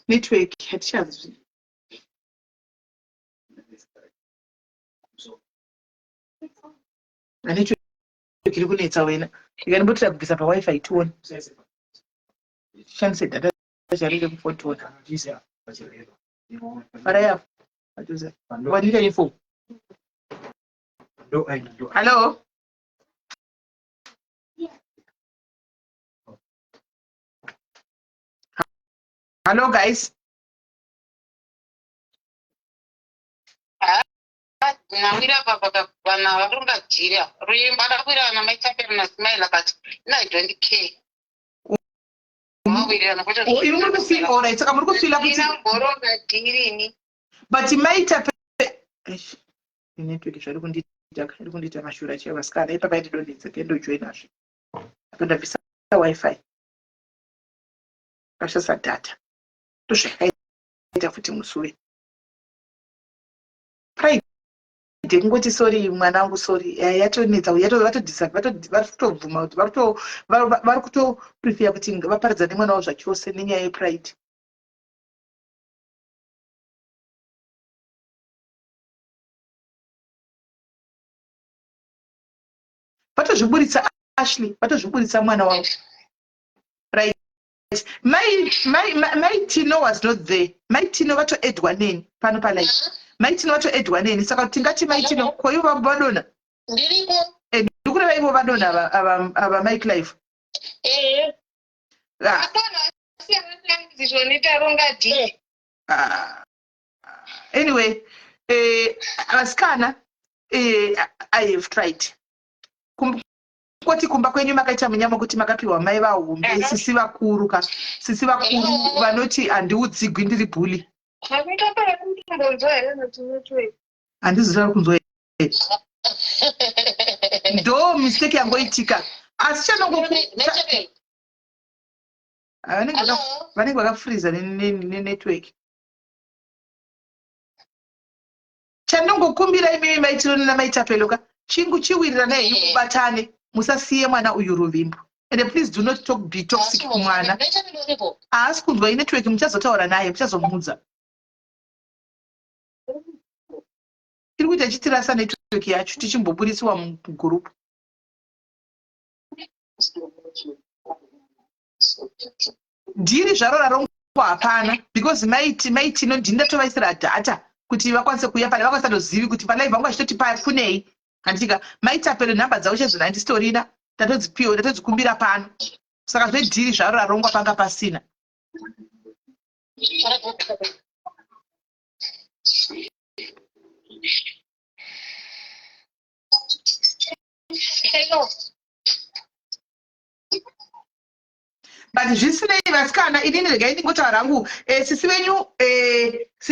network hatichazi network iri kunetsa wena ndikanimbotira kubvisa pawifi tione shandise data charire kufotona faraya wanita info hello hello guys nawira papa vana varongajira ruimba adakwira na maitaperi na smile akati na 20k mawirana kuti iri muri kufila alright saka muri kufila kuti inamboronga dhirini but maita network zviri kundita mashura chevasikana ipapa indidonetsa kendojoinazve apondabvisa wifi kashasa data tozvakaita futi musuwe pride kungoti sorry mwanangu sorry yatonetsa vatotobvuma kuti vari kutoprefera kuti vaparidza nemwana wavo zvachose nenyaya yepride vatozviburitsa Ashley vatozviburitsa mwana wavo right my Tino was not there my Tino vatoedwa neni pano palive my Tino vatoedwa neni saka tingati my Tino koivo vadona ndiripo ndikureva ivo vadona ava Mike Live zvonitaronga dhiri anyway vasikana I have tried koti kumba kwenyu makaita munyama kuti makapiwa mai vahombe sisi vakuru vanoti handiudzigwi ndiri bhuli handizozvara kunzwa ndo mistake yangoitika asi vanenge vakafriza nenetwork chandingokumbira imimi maitironi namaitapeloka chingu chiwirira naye kubatane musasiye mwana uyu ruvimbo and please do not be toxic kumwana haasi kunzwa inetwork muchazotaura naye muchazomudza iri kuita chitirasa network yacho tichimboburisiwa mugurupu ndiri zvaro rarongwa hapana because maitino ndindatovaisira data kuti vakwanise kuuya pane vakwanisa tozivi kuti palive vanga vachitoti pafunei handitika maitapere nhamba dzavo chezvo handisitorina tatodzipiwa tatodzikumbira pano saka zvedhiri zvaro rarongwa panga pasina but zvisinei vasikana inini regai ndingotaura rangu sisi venyu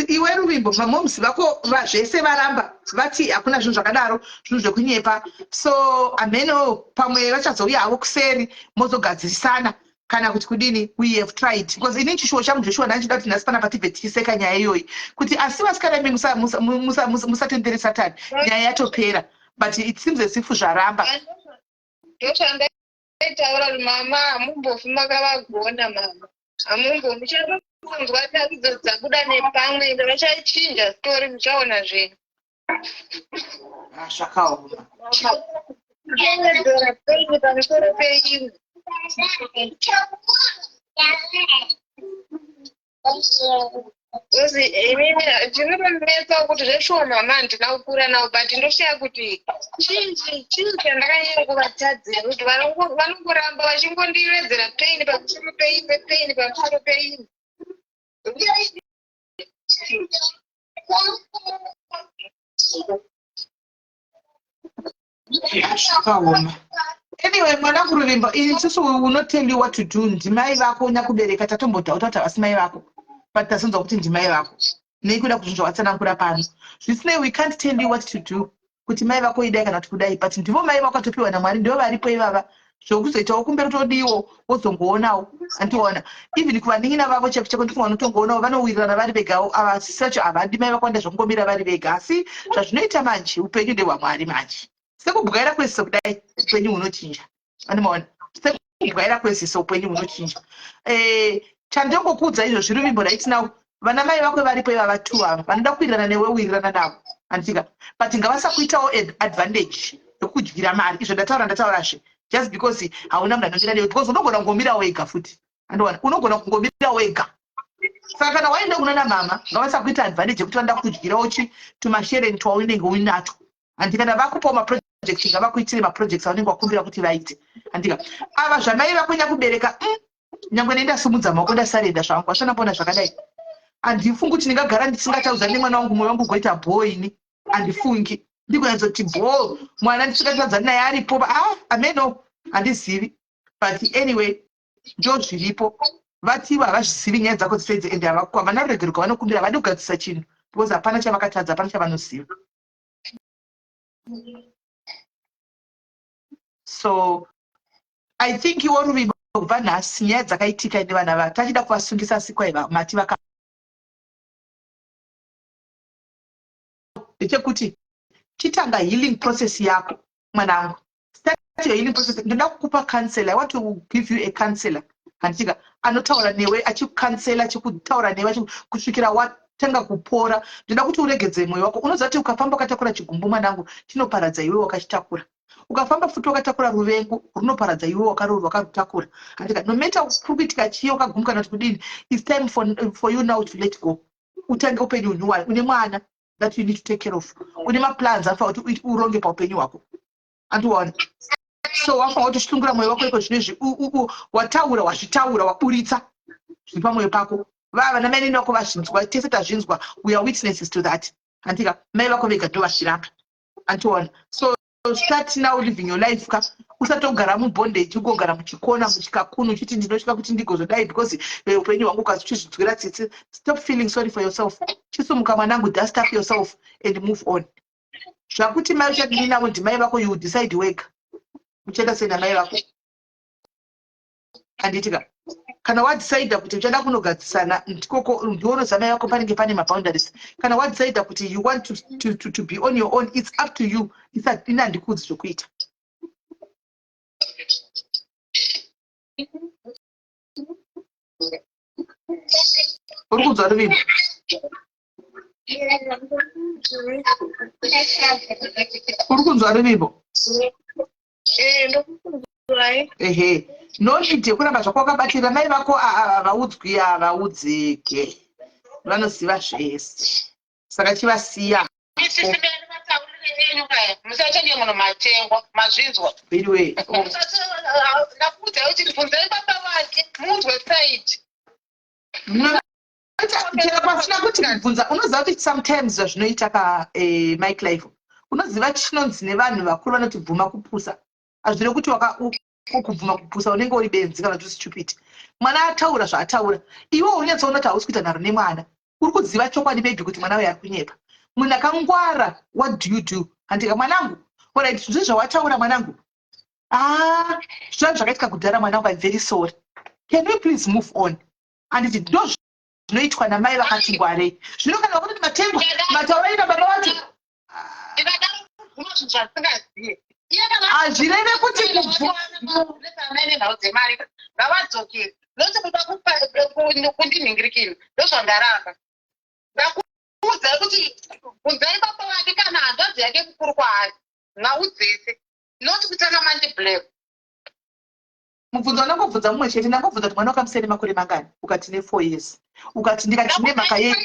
iwe ruvimbo mamomusi vako zvese varamba vati hakuna zvinhu zvakadaro zvinhu zvekunyepa so ameno pamwe vachazouya havo kuseri mozogadzirisana kana kuti kudini we have tried because inini chishuwo changu zveshuwa ndanchida kuti nhasi pana patibve tichiseka nyaya iyoyi kuti asi vasikana imi musatendere satani nyaya yatopera but it seems as if zvaramba taura mama hamumbofi makavagona mama hamumbofi muchatonzwa takidzo dzabuda nepamwe vachachinja stori muchaona zvinhu zvakaoma kunyedzera peini pamusoro peimwe kozi inini chinotonetsa kuti zveshuwa mama handina kukura nawo but ndoshiya kuti chinhu chandakanyanya kuvatadzira kuti vanongoramba vachingondiredzera peini pamusoro peimwe peini pamusoro peimwe zvakaoma anyway mwana kuruvimbo isusu will not tell you what to do ndimai vako nyakubereka tatombodhauta kuti havasi mai vako but tasonzwa kuti ndimai vako neikuda kuti zvavatsanangura pano zvisinei we can't tell you what to do kuti mai vako idai kana kuti kudai but ndivo mai vako atopiwa namwari ndivo varipo ivava zvokuzoitawo kumberi todiwo wozongoonawo andiona even kuvanin'ina vavo cheko cheko ndiko vanotongoonawo vanowirirana vari vegawo ava sacho havadi mai vako anda zvokungomira vari vega asi zvazvinoita manje upenyu ndehwamwari manje sekubwaira kwese kudai upenyu hunochinja andimaona kubwaira kwezisa upenyu hunochinja. Chandingokuudza izvozvi Ruvimbo right now, vana mai vako varipo ivava 2 ava vanoda kuwirirana newe wirirana navo handika, but ngavasakuitawo advantage yekudyira mari. Izvo ndataurazve just because hauna munhu anonyira newe, because unogona kungomira wega futi, andowana unogona kungomira wega. Saka kana waenda kunana mama ngavasakuita advantage yekuti vanoda kudyirawo tumashereni twaunenge uinato handika. Kana vakupawo maproject ngavakuitire maprojects aunenge wakumbira kuti vaite handika. Ava zvamai vakunya kubereka nyangwe nendasimudza maoko ndasarenda zvangu vasvana pona zvakadai. Handifungi kuti ndingagara ndisingataudza nemwana wangu mwoyo wangu ugoita bhoini, handifungi. Ndigonyatsoti bho mwana ndisingataudzani naye aripo ameno handizivi, but anyway ndo zviripo. Vatiwa havazvizivi nyaya dzako dzose ende havana ruregero kwavanokumbira, havadi kugadzisa chinhu because hapana chavakatadza, hapana chavanoziva. So I think iwo Ruvimbo kubva nhasi nyaya dzakaitika ende vana vati tachida kuvasungisa sikwaiva mati vaka ndechekuti chitanga healing process yako mwanangu. Start your healing process. Ndoda kukupa counselor. I want to give you a counselor handika anotaura newe achikukansela achikutaura newe kusvikira watanga kupora. Ndoda kuti uregedze mwoyo wako. Unoziva kuti ukafamba ukatakura chigumbu mwanangu chinoparadza iwe wakachitakura. Ukafamba futi wakatakura ruvengo runoparadza iwe wakarutakura handika. No matter kurikuitika chiyo wakagumuka kuti kudini, it's time for you now to let go. Utange upenyu hunyuwani. Une mwana that you need to take care of. Une maplans afa kuti uronge paupenyu hwako. Andiwana. So wafa watoshitungura mwoyo wako iko zvinezvi wataura wazvitaura waburitsa zviri pamwoyo pako. Vana mai neni vako vazvinzwa, tese tazvinzwa, we are witnesses to that handika. Mai vako vega ndo vachirapa andiwana. So start now living your life ka usatogara mubondage ugogara muchikona muchikakunu uchiti ndinosvika kuti ndigozodai because upenyu hwangu ukazvichizvidzwira tsitsi. Stop feeling sorry for yourself. Chisumuka mwanangu, dust up yourself and move on. Zvakuti mai uchadini navo ndimai vako, you decide wega uchaenda sei namai vako handitika. Kana wadecida kuti uchada kunogadzisana ndikoko ndionoza mai vako panenge pane maboundaries. Kana wadecida kuti you want to be on your own, it's up to you. Ina handikudzi zvokuita. Uri kunzwa Ruvimbo? Uri kunzwa Ruvimbo? Ehe, no need yekuramba zvako wakabatira. Mai vako havaudzwi, havaudzike, vanoziva zvese, saka chivasiya. Musachenge muno matengwa mazvinzwa. Anyway, Nakuudza kuti bvunzai baba vake munzwe side. chero pasina kuti kubvunza. Unoziva kuti sometimes zvazvinoita Mike Life, unoziva chinonzi nevanhu vakuru vanoti bvuma kupusa. Hazvino kuti kubvuma kupusa unenge uri benzi kana kuti stupid. Mwana ataura zvaataura, iwe unyatsoona kuti hausi kuita nharo nemwana. Uri kuziva chokwadi maybe kuti mwana uyu ari kunyepa. Munhu akangwara, what do you do handika mwanangu? Alright, zvizvi zvawataura mwanangu, zvinhu zvakaitika kudhara mwanangu, I'm very sorry, can we please move on? Handiti ndo zvinoitwa namai vakati ngwarei. Zvino kana wakuti matembo mataura ina baba vacho hazvireve kuti nhenhau dzemari ngavadzokere. Noti kuda kundinhingirikira ndozvandaramba. Ndakuudza kuti bvunzai baba vake kana hanzvadzi yake kukuru kwaari, ngaudzese, noti kutanga mandiblame. mubvunzo unongobvunza mumwe chete. Ndangobvunza kuti mwana wakamusere makore mangani? Ukati ne 4 years. Ukati ndikati ne mhaka ye,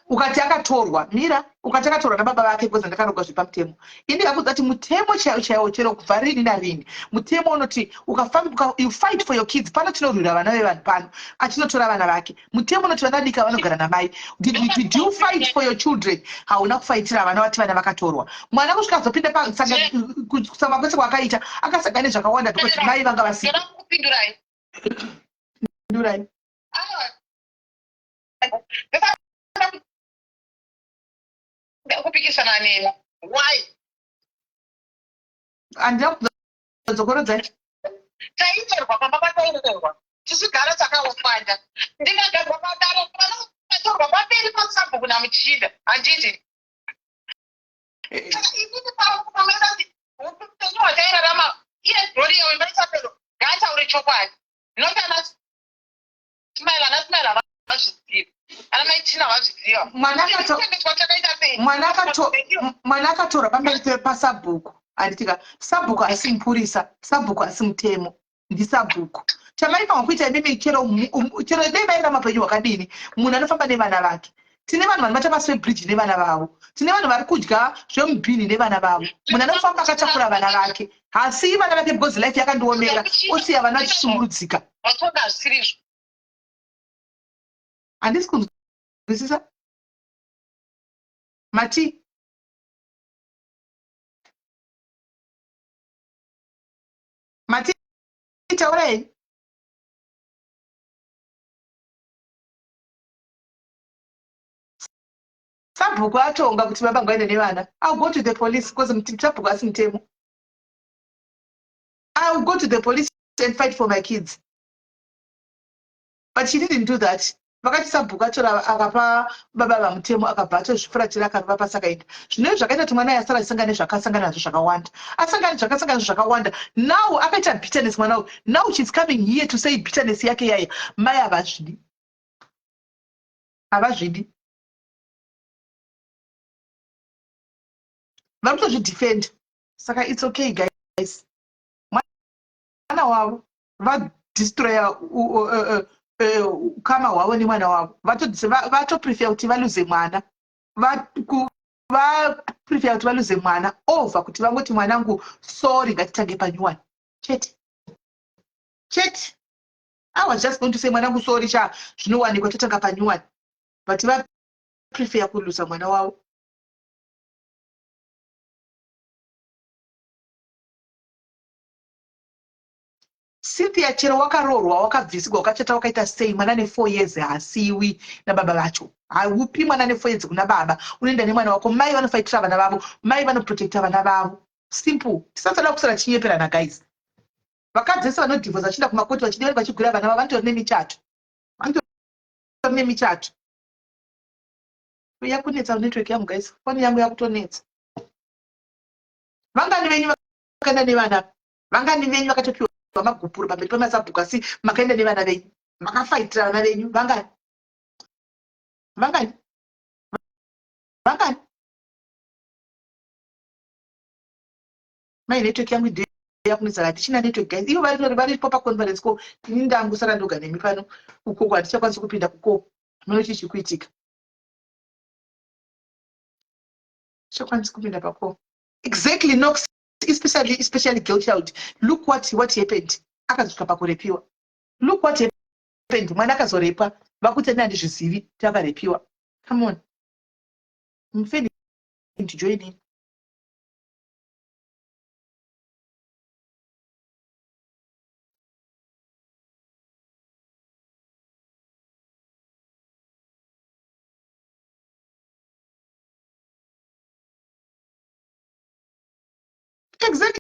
ukati akatorwa mira, ukati akatorwa nababa vake because ndakarogwa zvepamutemo. Indi ndakudza kuti mutemo chaiwo chero kubva rini narini. Mutemo unoti ukafamba you fight for your kids. Pano tinorwira vana vevanhu pano, achinotora vana vake. Mutemo unoti vana dika vanogara namai. Did you fight for your children? Hauna kufaitira vana vati vana vakatorwa. Mwana kusvika azopinda kusamba kwese kwakaita akasangana zvakawanda kuti mai vanga vasika. Kupindurai. Pindurai. Kupikisana nemi. Why? Andira kudzokorodza. Taitorwa pamba pataitorwa. Tisigara takaufanda. Ndingagarwa padaro panotorwa paperi pasambo kuna muchida. Handiti. Inini pamera upenyu hwatairarama iye dhori yawe maisapero. Ngataure chokwadi. Ndinofana smile vazviziva. Ana maitina vazviziva. Mwana akatora pamberi pasabhuku. Anditika sabhuku asimupurisa, sabhuku asimutemo. Ndisabhuku. Chamaifanwa kuita mimi chero dai vaenda mapenyu wakadini. Munhu anofamba nevana vake. Tine vanhu vanobata pasi pebridge nevana vavo. Tine vanhu vari kudya zvemubhini nevana vavo. Munhu anofamba akatakura vana vake. Hasi vana vake because life yakandiomera. Osiya vana vachisumburudzika. Vatonga zvisirizvo. Handisi kunzwisisa. Mati. Mati taurai. Sabhuku atonga kuti baba ngaende nevana. I'll go to the police because sabhuku asimutemo. I'll go to the police and fight for my kids. But she didn't do that. Vakati sabhuku atora akapa baba vamutemo akabva atozvifuratira akarova pasakaenda. Zvinova zvakaita kuti mwana asara asangane zvakasangana nazvo zvakawanda. Asangane zvakasangana nazvo zvakawanda. Now akaita bitterness mwana uyu. Now she's coming here to say bitterness yake yaya. Mai havazvidi. Havazvidi. Vari kutozvidefend. Saka it's okay guys. Mwana wavo vadestroya kama wavo nemwana wavo. Vatoprefer kuti valuze mwana. Vaprefer kuti valuze mwana over kuti vangoti mwanangu sorry ngatitange panyuwani. Chete. I was just going to say mwanangu sorry cha zvinowanikwa totanga panyuwani. But vaprefer kuluza mwana wavo. Cynthia chero wakarorwa wakabvisigwa wakachata wakaita sei mwana ne4 years hasiwi nababa vacho. Haupi mwana ne4 years kuna baba. Unoenda nemwana wako. Mai vanofaitira vana vavo. Mai vanoprotecta vana vavo. Simple. Tisasala kusara chinyeperana guys. Vakadzesa vanodivorce vachienda kumakoti vachideva vachigura vana vavo vanotori nemichato. Vanotori nemichato. Yakunetsa network yangu guys. Phone yangu yakutonetsa. Vangani venyu vakaenda nevana. Vangani venyu vakatopiwa magupuru pamberi pamasabhuku asi makaenda nevana venyu. Makafaitira vana venyu. Vangani. Mai network yangu ide yakunetsa hatichina network guys. Ivo varipo paconference call. Ini ndangu sara ndoga nemi pano. Uko hatichakwanisa kupinda kuko. Mino chichikuitika. Chakwanisa kupinda pako. Exactly, Knox, especially girl child. Look what happened. Akazvika pakurepiwa. Look what happened. Mwana akazorepa. Vakuti handizvizivi takarepiwa. Come on. I'm failing to join in. Exactly.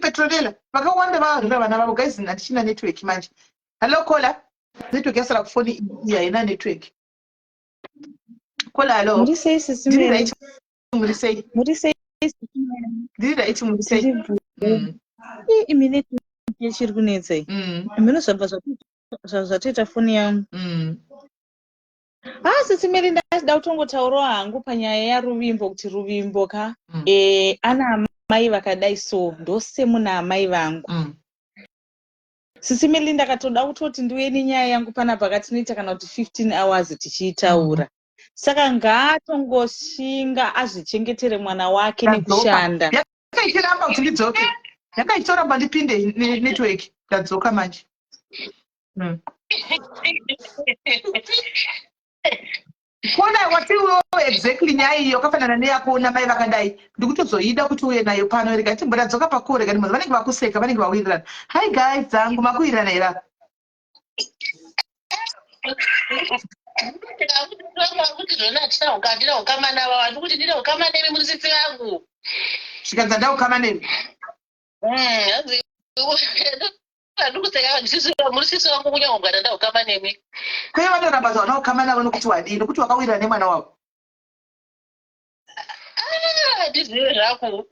Petronella. Vakawanda varira vana vavo guys hatichina network manje. Hello caller. Network yasara kufoni iya ina network. Caller hello. Muri sei sisi mimi. Muri sei. Diri right muri sei. Imi network yechiri kunetsa. Mino zvatoita foni yangu. Sisi mimi ndada kutongotaurawo hangu panyaya yaruvimbo kuti ruvimbo ka ana mai vakadai so ndosemuna amai vangu. Sisi mimi ndakatoda kutoti ndiwe nenyaya yangu pana pakatinoita kana kuti 15 hours tichiitaura. Saka ngaatongoshinga azvichengetere mwana wake nekushanda. Yakaitiramba kuti ndidzoke. Yakaitoramba ndipinde network. Ndadzoka manje. Kona wati wewe exactly nyaya iyo kafanana neyako na mai vakadai. Ndikutozoida kuti uye nayo pano rega timbora dzoka pakure kani munhu vanenge vakuseka vanenge vawirirana. Hi guys, dzangu makuirana era. Kuti zvona hatina ukandira ukamana vava ndikuti ndine ukamanemi murisitsi vangu. Zvikanzi ndaukamanemi. Handikuseka murisitsi wangu kunyangogara ndaukamanemi. Kwaiva vanoramba zvaukamana vanokuti wadini kuti wakawirana nemwana wavo. Ndizive zvako.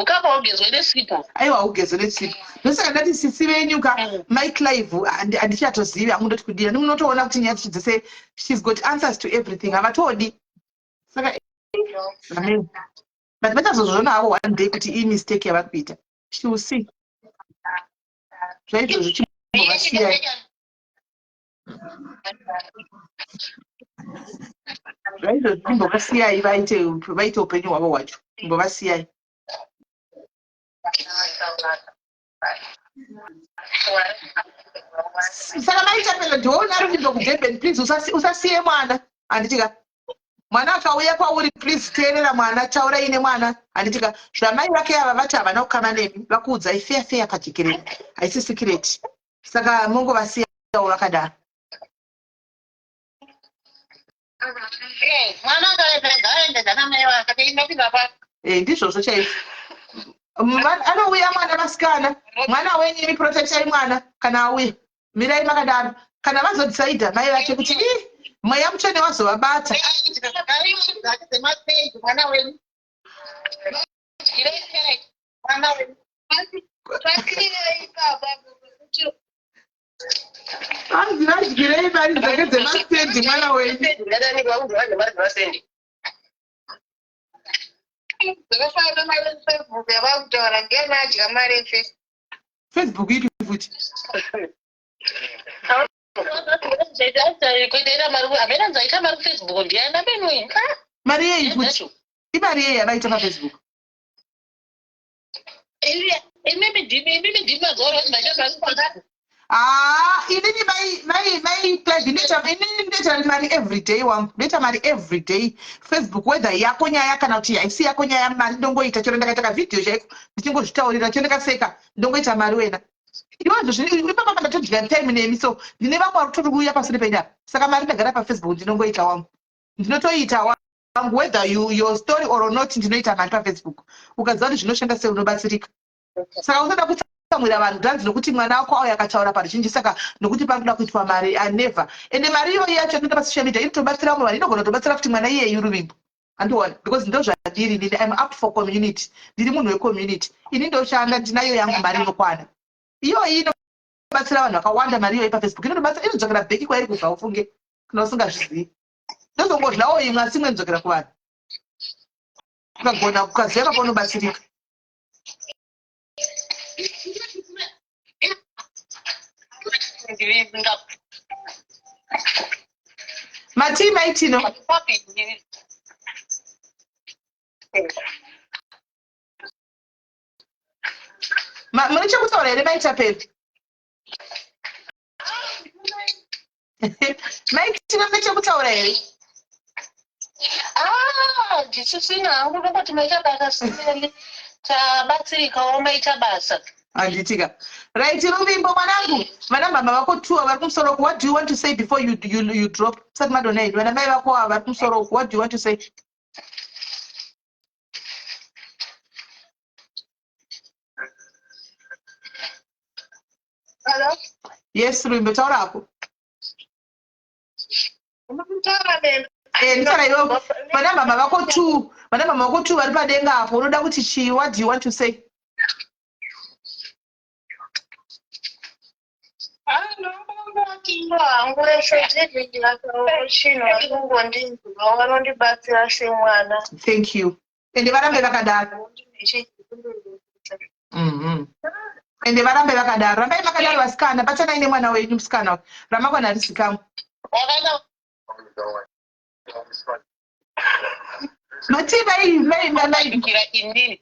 ukapa ugezwe nesipo aiwa ugezwe nesipo ndosaka ndati sisi venyuka mai Clive handichatozivi hamundoti kudira munotoona kuti nyaya dzese she's got answers to everything havatodi saka but vachazozviona havo one day kuti ii mistake yavari kuita she will see zvaizvozvo chimbovasiyai zvaizvozvo chimbovasiyai vaite upenyu hwavo hwacho chimbovasiyai saka maita pelo ndiona Ruvimbo kuDurban please usasiye mwana handitika mwana akauya kwauri please teerera mwana taura ine mwana handitika zvamai vake ava vati havana kukama nemi vakuudzai feya pajekerere haisi sikireti saka mongovasiyawo vakadaro mwana akaenda nakamai vake akaindapinda pa ndizvozvo chaizvo anouya mwana vasikana mwana wenyimi protectai mwana kana auya mirai makadaro kana vazodhisaidha mai vake kuti mweya mutsvene wazovabata anzi vadyirei mari dzake dzemastendi mwana wenyu Facebook iri futi mari yei futi imari yei yavaita paFacebook inini mai Clive ndeta mari everyday wangu ndeta mari everyday Facebook whether yako nyaya kana kuti haisi yako nyaya mari ndongoita chero ndakaita kavidhiyo chaiko ndichingozvitaurira cho ndakaseka ndongoita mari wena ipapa ndatodya time nemi so ndine vamwe vari kutori kuuya pasini penyapa saka mari ndagara paFacebook ndinongoita wangu ndinotoita wangu whether your story or not ndinoita mari paFacebook ukaziva kuti zvinoshanda sei unobatsirika saka unoda kutsamwira vanhu dhanzi nokuti mwana wako auya akataura paruzhinji saka nokuti panoda kuitwa mari never ende mari iyoyi yacho inoita pasocial media inotobatsira vamwe vanhu inogona kutobatsira kuti mwana iyeyi Ruvimbo andiona because ndo zvandiri ndini I'm up for community ndiri munhu wecommunity ini ndoshanda ndinayo yangu mari inokwana iyoyi inobatsira vanhu vakawanda mari iyoyi paFacebook inotobatsira inodzokera bheki kwairi kubva ufunge kana usingazvizivi ndozongodlawo imwe asi imwe inodzokera kuvanhu ukagona kukaziva papa unobatsirika matii maitino muri chekutaura here maita pepi maitino mune chekutaura here ndisisina hangu nongoti maita basa simeli tabatsirikawo maita basa handitika right Ruvimbo mwanangu vana mama vako 2 vari kumusoro uku what do you want to say before you drop sati madona edu vana mai vako ava vari kumusoro uku what do you want to say Hello? yes Ruvimbo taurako nditaura ivo vana mama vako 2 vari padenga apo unoda kuti chii what do you want to say hangu reshe chino vakungondinzwa vanondibatsira semwana thank you ende varambe vakadaro ende varambe vakadaro rambai vakadaro vasikana pachanai nemwana wenyu musikana ramakwana rizikamwe matii vaikira inini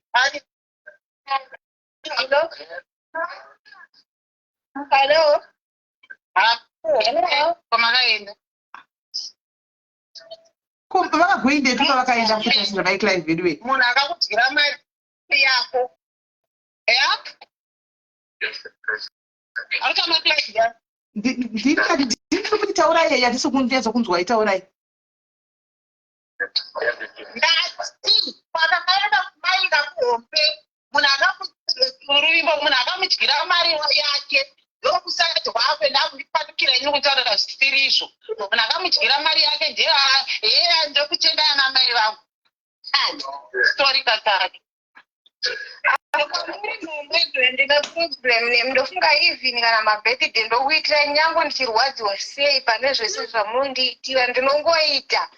Hello? kwamakaenda vakagoindetu pavakaenda kuita zvinhu vaiclive vedu munhu akakudyira mari yako arutamaklaiya ndiri kuti taurai yei hatisi kunetso kunzwa itaurai ndati pakakaenda kumainda kuhombe munhu Ruvimbo munhu akamudyira mari yake ndokusati kwakwe ndakuipatukira ini kutaura zvisiri izvo munhu akamudyira mari yake ndekutenda ana mai vangu stori kakake ndina problem ndofunga even kana mabirthday ndokuitira nyange ndichirwadziwa sei pane zvese zvamundiitira ndinongoita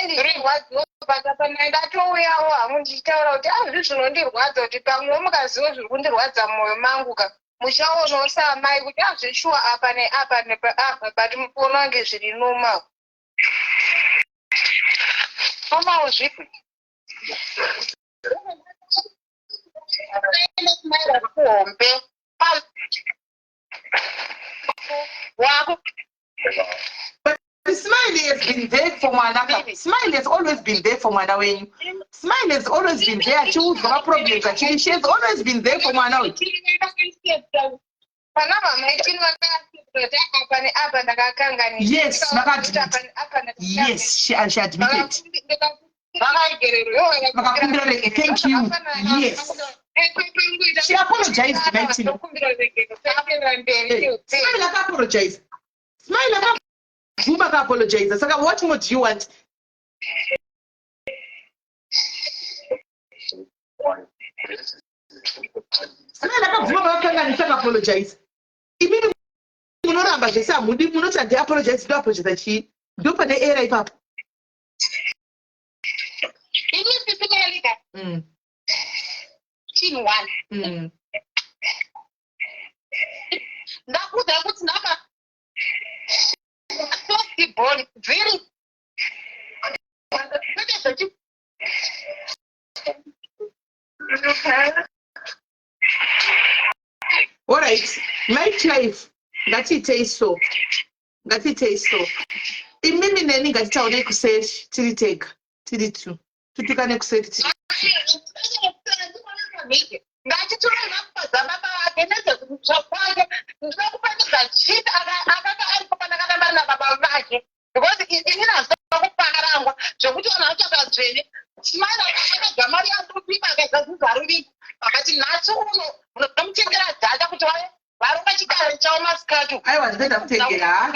ndichirwadziwa patapana ndatouyawo hamu ndichitaura kuti azvi zvinondirwadza kuti pamwe mukaziva zviri kundirwadza mumwoyo mangu ka muchaonawo saamai kuti azvishuwa apa neapa nepaapa but mukuona kunge zviri normal normal zvipi kuhombe wako Smile has been there for Mwanaka. Smile has always been there for Mwana wenyu. Smile has always been there. She problems actually. She has always been there for Mwana wenyu. Yes, yes, she admitted. Thank you. Yes. She apologized tonight. Smile apologized. Smile Zuma apologized. So what more do you want? Smile apologize. Even munoramba zvese hamudi munoti handi apologize do apologize chi ndo pane era ipapo. Ini sisingalika. Chinwan. Ndakuda kuti ndaka first born very all right, my life ngatiitei so imimi neni ngatitaure kuseti tiri tega tiri tu tutukane kuseti ngatiture mapazama pake nezvekutsva kwake ndinokupanidza chiti akanga ari papanakanga mari nababa vake because ini naziva kuparangwa zvekuti vanhu vachakadzvene chimana akagama riandopima akaizazizaruviki vakati nhasi uno munoda mutengera dhata kuti varonga chikare chavo masikatu aiwa ndinoda mutengera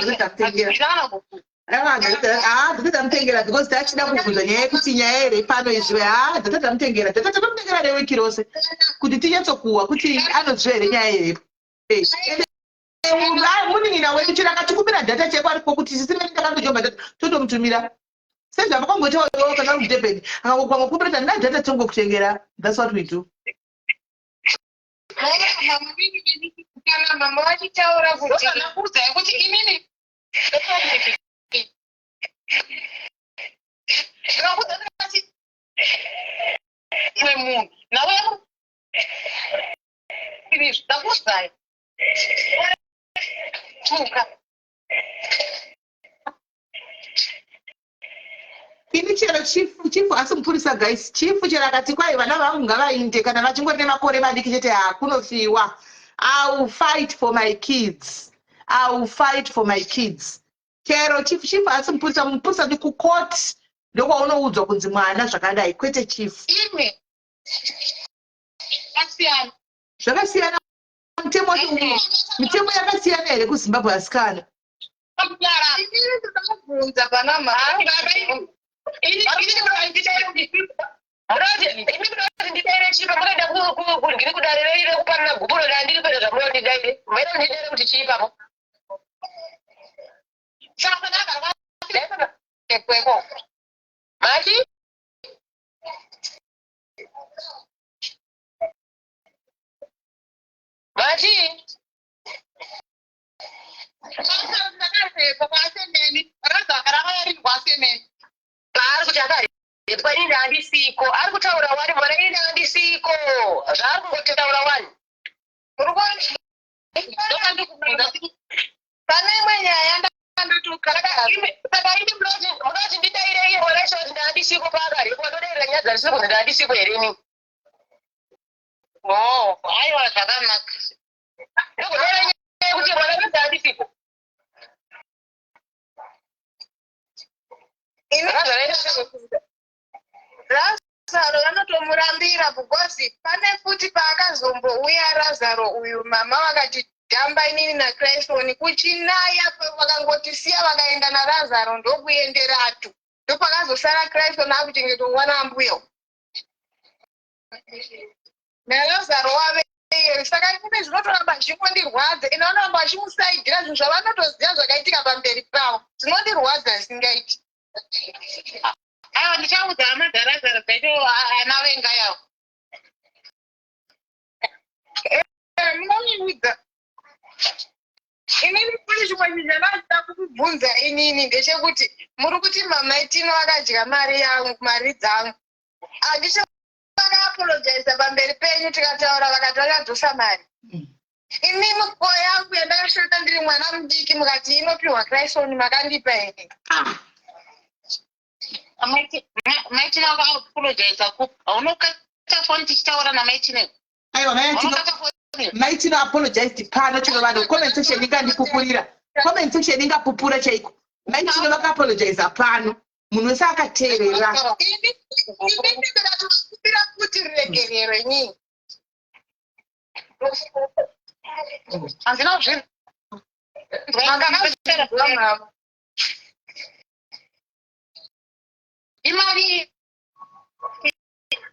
ndinotamutengera because tachida kubvunza nyaya yekuti nyaya here pano izvi ndatatamutengera tatamutengera rewiki rose kuti tinyatsokuhwa kuti anoziva here nyaya yerepo munin'ina wedu chero akatikumbira dhata cheko ariko kuti sisimeni takandojomba dhata totomutumira sezvamakangotaurawo kana kudebheni akangokumbira kuti ndina dhata tongokutengera. That's what we do. kana mama vachitaura kuti kuti imini iwe munhu nawe ndakuzai tuka ini chero chifu asi mupurisa guys chifu chero akati kwai vana vangu ngavainde kana vachingori nemakore madiki chete kunofiwa. I will fight for my kids. Chero chifu asi mupurisa ndi kukoti ndokwaunoudza kunzi mwana zvakadai kwete chifu. ime asiyana zvakasiyana mitemo yakasiyana here kuZimbabwe asikana. ndakabvunza pana mhara ndidaire chipa mukaenda ndiri kudaririre kupanana guburo randiri pere zvamunondidaire maida kundidaire kuti chiipapo saakweko mati kwasemeni razaka rakayarirwa semeni paari kuti akarepa ini handisiko ari kutaura wani mwana ini handisiko zvaari kungotaura wani pane imwe nyaya saka ini munoti ndidairei mwana choti ndandisiko paakarepa ndodairira nyaya dzandisiri kuti ndandisiko here ini aiwa zvakanaka ndokudaira nyaya kuti mwana wese handisiko Razaro vanotomurambira because pane futi paakazombouya Razaro uyu mama vakati dhamba inini naCryston kuchinaya vakangotisiya vakaenda naRazaro ndokuenderatu ndopakazosara Cryston akuchengetwa mwana wambuyo naLazaro wave saka kune zvinotoramba zvichimondirwadza ine vanoramba vachimusaidhira zvinhu zvavanotoziva zvakaitika pamberi pavo zvinondirwadza zvisingaiti. aiwa ndichaudza amagarazara dzaito ana venga yavo munomiudza inini kune chimwe chinhu chandinoda kukubvunza inini ndechekuti muri kuti mamaitino akadya mari dzangu handisi vakaapologiza pamberi penyu tikataura vakati vakadzosa mari ini muko yangu yandakashota ndiri mwana mudiki mukati inopiwa Chryston makandipa here maitino akaapologiza ku haunokata foni tichitaura namaitino aiwa maitino apologized pano chino vanhu comment section ingandipupurira comment section ingapupura chaiko maitino vakaapologiza pano munhu wese akateerera ndikatokupira kuti regerero nyii handina zvinhu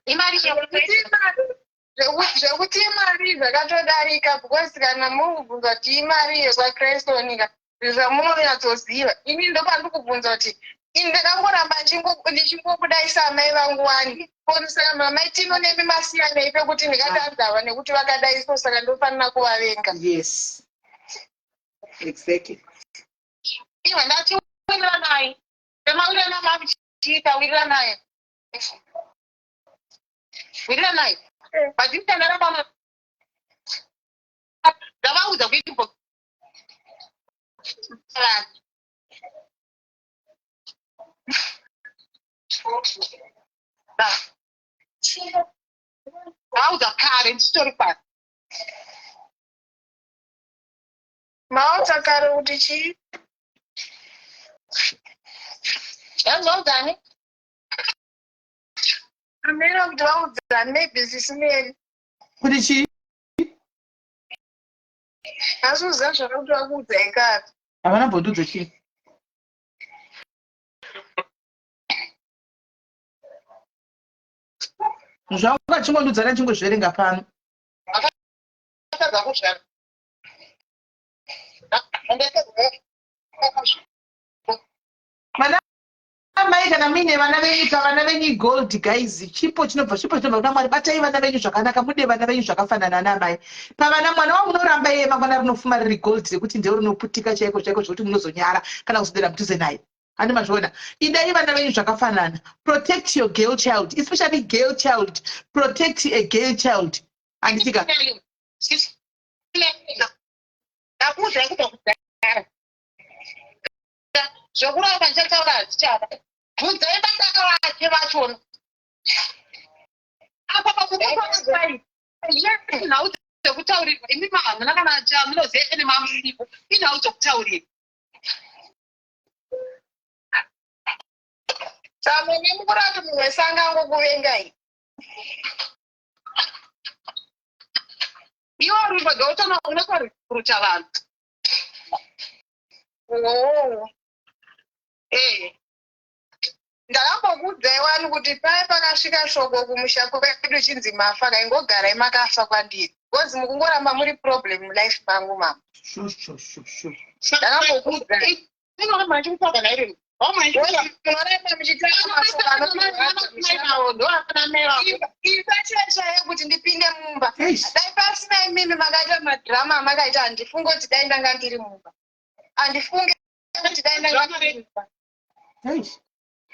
imari zvekuti imari zvakatodarika because kana murikubvunza kuti imari yekwaChryston zvamunonyatsoziva ini ndopandikubvunza kuti ini ndakangoramba ndichimbobudaisa amai vangu wani saka mamaitino nemi masiyanei pekuti ndikatadzava nekuti vakadaiso saka ndofanira kuvavenga. Yes, exactly. iwe ndati wirira naye semaurira namachiita wirira naye badimtandarabama ndavaudza kuipo ndavaudza kare ndisitori pasi maudza kare kuti chii yanzaudzani amira kuti vaudzani nebhizisimeni kuti chii asi uziva zvakakuti vakuudzai kare havana mbondiudza chii zvangu achingondiudzana chingozverenga pano vana mai kana muine vana venyu pavana venyu gold guys chipo chinobva kuna Mwari batai vana venyu zvakanaka mude vana venyu zvakafanana namai pavana mwana wamunoramba iye mangwana rinofuma riri gold rekuti ndeo rinoputika chaiko chaiko zvokuti munozonyara kana kuzodera mudhuze naye handi mazviona idai vana venyu zvakafanana protect your girl child especially girl child protect a girl child anditika ndakuudzai kuti kudhara zvokuramba ndichataura tichava bvunzai basaka vake vachona apa pakuai nhau dzekutaurirwa imi hamuna kana chamunoziva ene mamusipo inhau dzekutaurirwa samwe nemukurati munhu wese angangokuvengai iwo rumba dzautana unotaruruta vanhu ndakambokuudzai wani kuti pai pakasvika shoko kumusha kwedu chinzi mafa kaingogarai makafa kwandiri bcause mukungoramba muri problem mulife mangu mama ndakambokuudzai munoramba muchitaaachaya kuti ndipinde mumba dai pasina imimi makaita madhirama makaita handifunge kuti dai ndanga ndiri mumba handifunge kuti dai ndanga ndiri mumba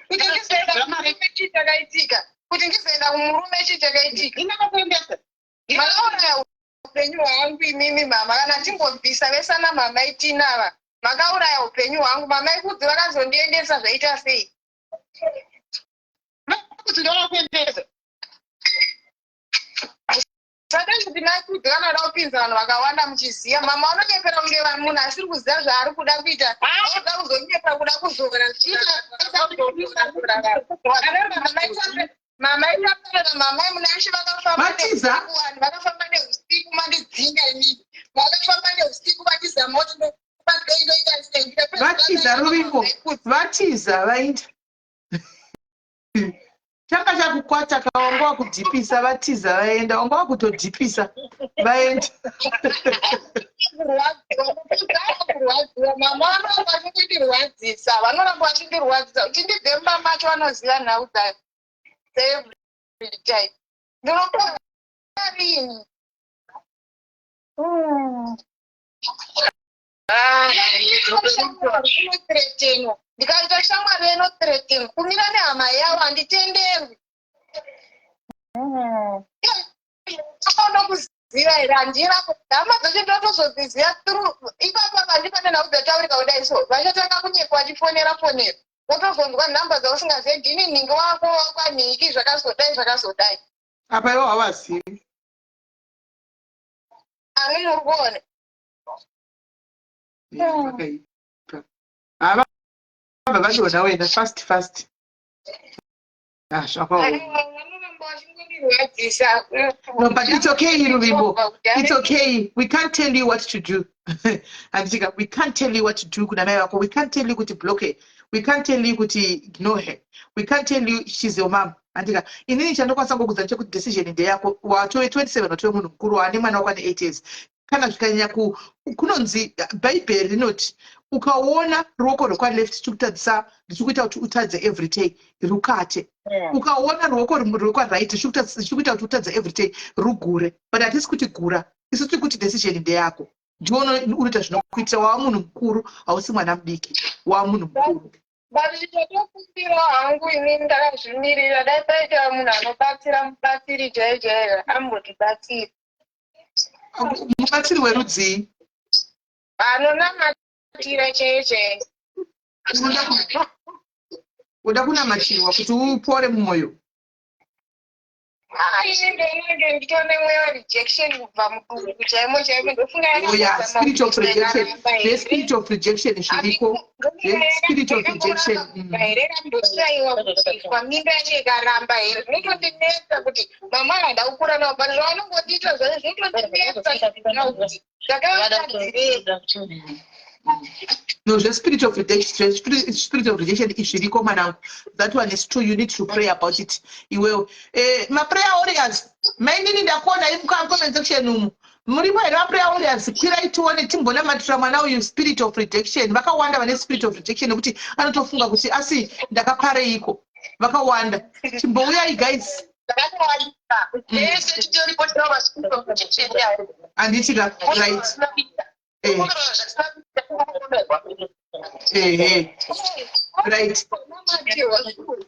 kuti ndizoenda kumurume chii chakaitika kuti ndizoenda kumurume chii chakaitika makauraya upenyu hwangu imimi mama kana timbobvisa vesana mama itinava makauraya upenyu hwangu mama ikudzi vakazondiendesa zvaita sei kuti ndovakuendesa saka kuti nakudzi vanoda kupinza vanhu vakawanda muchiziva mama vanonyepera kunge munhu asiri kuziva zvaari kuda kuita oda kuzonyepa kuda kuzora mama itaurira mamai munashe vakafamba neusiku mandidzinga inini vakafamba neusiku vachizama kuti vatiza ruvimbo vatiza vaita changa chakukwata wanga wakudhipisa vatiza vaenda wanga wakutodhipisa vaenda kurwadziwa mama vanenge vachindirwadzisa vanoramba vachindirwadzisa kuti ndidhemba macho vanoziva nhau dzayo every time ndinorini inotireteno ndikaita shamwari inotireteno kumira nehama yavo handitenderwi akaona kuziva here handira hama dzacho ndotozodziziva ipapo handipane nhau dzataurika kudai so vachatanga kunyekwa vachifonera fonera wotozonzwa nhamba dzausingazivi ndini ningi wako wakwanhiki zvakazodai apa ivo havazivi amini uri kuona hava vadona wenda fast No, but it's okay, Ruvimbo. It's okay. We can't tell you what to do. Andika, we can't tell you what to do. We can't tell you to block her. We can't tell you to ignore her. We can't tell you she's your mom. Andika, inini chandokwanisa kukuzancha kuti decision inde yako watove 27 watove munhu mukuru ane mwana wakwane 8 years. Kana zvikanyanya kunonzi Bible rinoti ukaona ruoko rwekwaleft richikuita kuti utadze every day rukate. Ukaona ruoko rwekwaRight richikuita kuti utadze every day rugure. But hatisi kuti gura, isi tiri kuti decision inde yako. Ndiono unoita zvinokuitira wava munhu mukuru, hausi mwana mudiki, wava munhu mukuru. Ndatokumbira hangu inini ndakazvimirira dai paita munhu anobatsira mubatsiri jaijaira ambotibatsira. Mubatsiri werudzii? Anonamatira chaiye. Unoda kunamatirwa kuti upore mumwoyo. Inenge nditone mweya rejection kubva mudumbu chaimo ndofunga spirit of rejection. The spirit of rejection zviriko. The spirit of rejection. Ndosaiwa kutifwa mimba yacho ikaramba here zvinotondinetsa kuti mama handa kukura nawo but zvavanongotiita zvazvo zvinotondinetsa kuti zvakavadzirei. No, the spirit of rejection, spirit of rejection is really common now. That one is true. You need to pray about it. You will. My prayer warriors, my nini ndakona in comment section. Muribo ina prayer warriors. Kira itu one timbona matrama now. You spirit of rejection. Baka wanda wane spirit of rejection. Kuti anotofunga kuti asi ndakapare iko. Baka wanda. Timboya guys. And it's right. Right.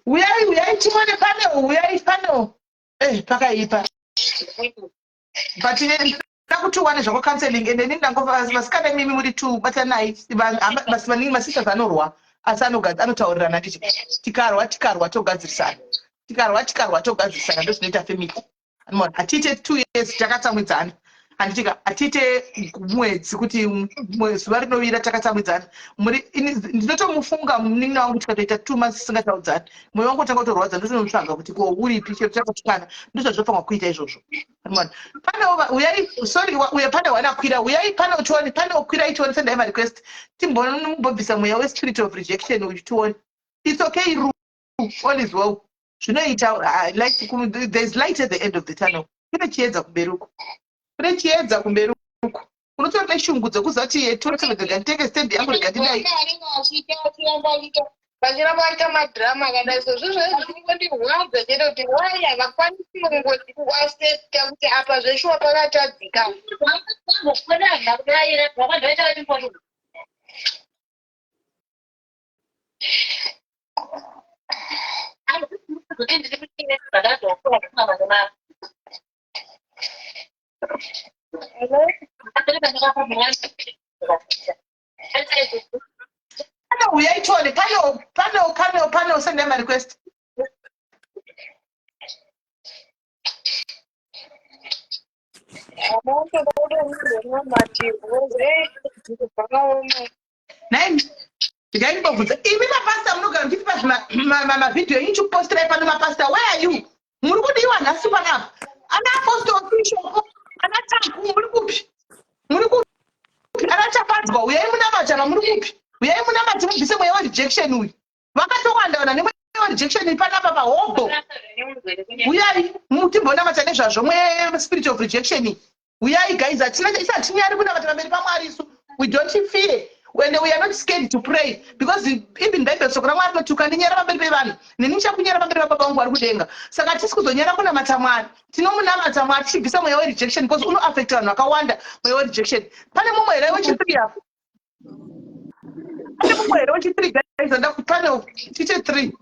We are timone panel. We are panel. Pakaipa. But ndakutuwana zvako counseling ende ndangova masikana mimi muri tu batanai basi masista zanorwa asanogadza anotaurirana ndichi tikarwa togadzirisana togadzirisana ndozvinoita family anmon atite 2 years takatsamwidzana anditika atite mwedzi kuti zuva rinovira takatsamwidzana ndinotomufunga munin'ina wangu tikatoita 2 months tisingataudzani mwoyo wangu utanga kutorwadza ndosinomutsvaga kuti ko uripi chero chakutukana ndozvazvofanwa kuita izvozvo anmon pane wanakwira uyai pane utione pane okwirai tione sendaima request timbobvisa mweya wespirit of rejection kuti tione it's okay all is well zvinoita there's light at the end of the tunnel kune chiedza kumberuko unotora neshungu dzekuzati torekelega nditenge stand yangu regadidai vachiramba vaita madhirama akadai so zvizvo zvinongondirwadza chete kuti wai havakwanisi kungoti kuasepta kuti apa zveshuwa pakatadzika. Uyaitone pane send my request. Nine. Ndikaibvunza imi mapasta munogara muchitipa mavidhiyo inchipostira pano mapasta where are you? Muri kudiwa nhasi panapa. Ana apostol bishop ana tanku muri kupi? Ana chapadzwa uyai munamata muri kupi? Uyai munamata mubvise mweya rejection uyu. Vakatowanda wana nemweya rejection panapa pahobho. uyai mutimbonamata nezvazvo spirit of rejection. Uyai guys, atinyari kunamata pamberi paMwari isu. We don't fear. When we are not scared to pray, because even Bible so kana Mwari notuka ndinyara pamberi pevanhu neni ndichakunyara pamberi papapa vangu vari kudenga. Saka tisi kuzonyara kunamata Mwari, tinomunamata Mwari tichibvisa mweya werejection, because uno affect vanhu vakawanda mweya werejection. Pane mumwe here wechi3 apo, pane mumwe here wechi3 guys, anda pane tiche 3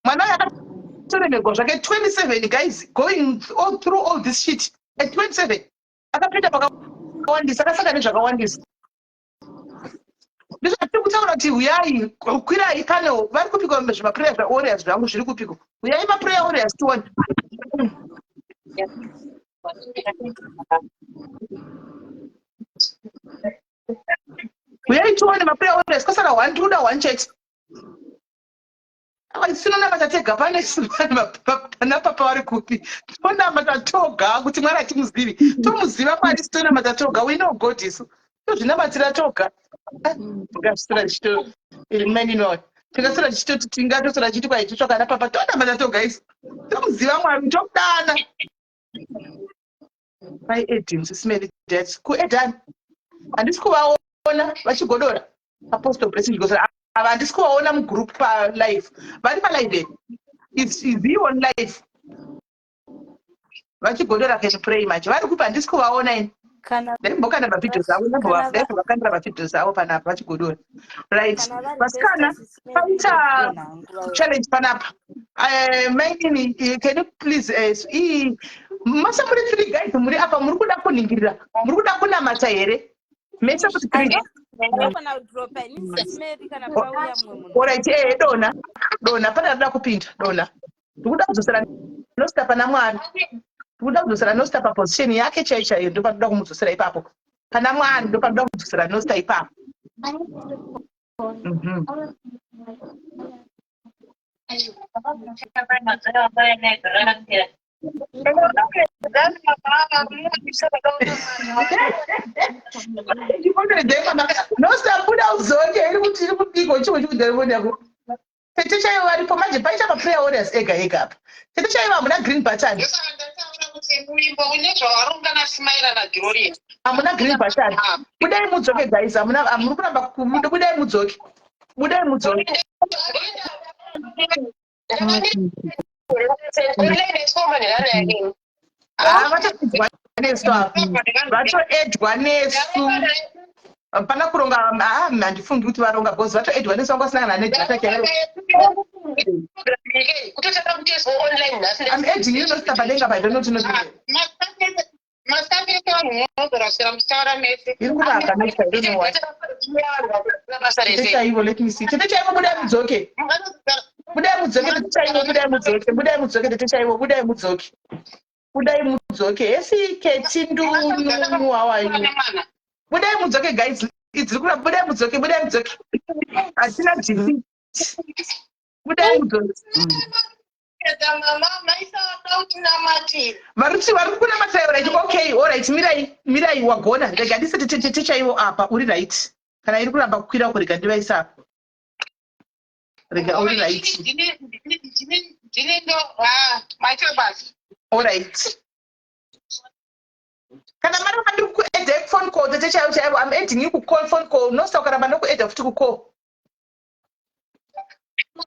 mwana yakatoremegwa zvake 27 guys, going all through all this shit at 27 akapinda pakawandisa, akasaka nezvakawandisa. Ndizvatiri kutaura kuti uyai kwirai kane vari kupikwa zvimaprayer zvawarriors zvangu zviri kupikwa. Uyai maprayer warriors tione. Uyai tione maprayer warriors, kwasara 1 tuda 1 chete. Sinonamata tega pane pana papa vari kupi. Tonamata toga kuti Mwari atimuzivi. Tomuziva Mwari sitonamata toga. We know God isu. Tozvinamatira toga. Ngasira chito many no. Tingasira chito tingatosora chiti kwa ichi kana papa tonamata toga isu. Tomuziva Mwari tokudana. By Edins smelly death. Ku Edan. Handisi kuvaona vachigodora. Apostle Blessing goes handisi kuvaona mugroup pa live. Vari pa live. Is he on live? Vachigodora can pray much. Vari kupa handisi kuvaona ini. Ndembokanda mavideo zavo vakandira mavideo zavo panapa vachigodora. Right. Vasikana paita challenge panapa. Maini, can you please masa muri 3 guys muri apa muri kuda kuningirira, muri kuda kunamata here. Mesa kuti 3. Alright, dona pana da kupinda dona. Tikuda kuzosera nosta pana Mwari. Tikuda kuzosera nosta pa position yake chaicha ndo panoda kumudzosera ipapo. Pana Mwari ndo panoda kumudzosera nosta ipapo. Nosta buda uzoke iri kuti iri kubiko chiwo chikudelefoni yako. Tete chaivo varipo manje paita maprayer warriors ega apa. Tete chaivo hamuna green button. Hamuna green button. Budai mudzoke guys, hamuna muri kuramba kumuda, budai mudzoke. Budai mudzoke. Vatoedwa nesu pana kuronga handifungi kuti varonga because vatoedwa nesu vanga sinangana nedata chairo. I'm edging you nosta padenga by don't know. Let me see. Tete chaivo budai mudzoke. Budai mudzoke tete chaivo budai mudzoke. Budai mudzoke tete chaivo budai mudzoke. Budai mudzoke. Esi ketindunu hawaii. Budai mudzoke guys. It's kula budai mudzoke, budai mudzoke. Atina jini. Budai mudzoke. Varuti vari kunamata right. Okay, all right. Mirai wagona. Rega ndise tete chaivo apa uri right. Kana iri kuramba kukwira kurega ndivaisa. Rega uri right. All right. Kana mara mandi ku edit phone call tete chaivo I'm editing you ku call phone call no stoka ramba no ku edit futhi ku call.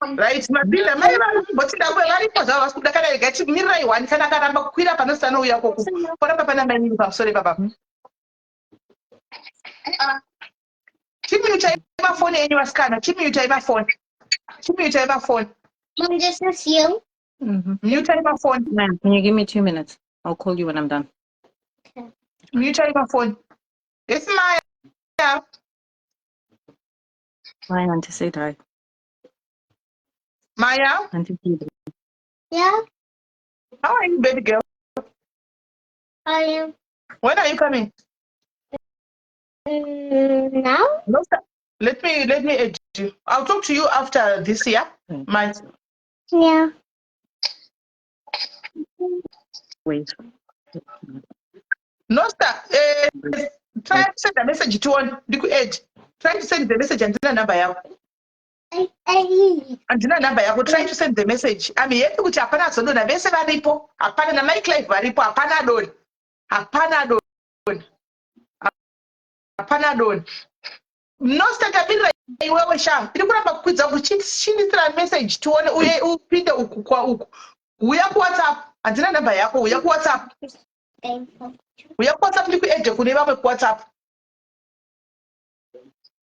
Right, mabila mai vari botinda kwe vari poza vasikuda kana regati mirai 1 kana karamba kukwira panosana uya koko. Poramba pana mai pamusoro papa. Chimwe chaiva phone yenyu vasikana, chimwe chaiva phone. Chimwe chaiva phone. Mom, this is you. Mute my phone. Ma'am, can you give me 2 minutes? I'll call you when I'm done. Okay. Mute my phone. It's Maya. Hi, Auntie, say hi. Maya? Auntie, Yeah, How are you, baby girl? I am. When are you coming? Now? No, sir. Let me edit you. I'll talk to you after this year. My Yeah. wait. no, sir. Try to send a message to one. Try to send the message and the number. Andina number yako, try to send the message. Ami yepi kuti hapana azondona vese varipo. Hapana na Mike Live varipo, hapana doni. Hapana doni. Hapana doni. Nostata bila iwewe sha. Ili kuramba kukwidza kuchinitira message tuone uye upinde uku kwa uku. Uya ku WhatsApp. Andina number yako, uya ku WhatsApp. Uya ku WhatsApp ndiku ede kune vamwe ku WhatsApp.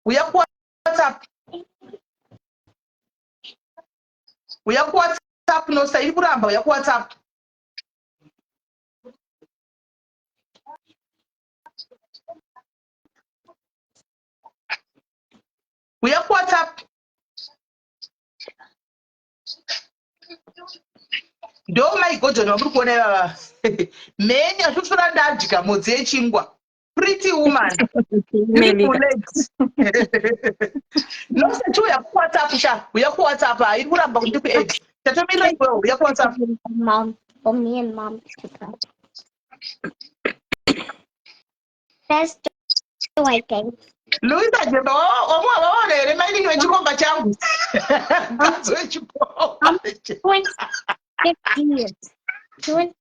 Uya ku WhatsApp. Uya ku WhatsApp nosta iri kuramba uya ku WhatsApp. Uya ku WhatsApp. Oh my God, no muri kuona baba. Meni atushura ndadika modzi yechingwa. Pretty woman. Beautiful legs. Nosta tu uya ku WhatsApp sha. Uya ku WhatsApp iri kuramba kuti ku edge. Tatomira iwe uya ku WhatsApp. Mom, for me and mom to come. That's the white game. Luisa jeba omwe maini wechikomba changu. Ngazo wechikomba. 50 years. 50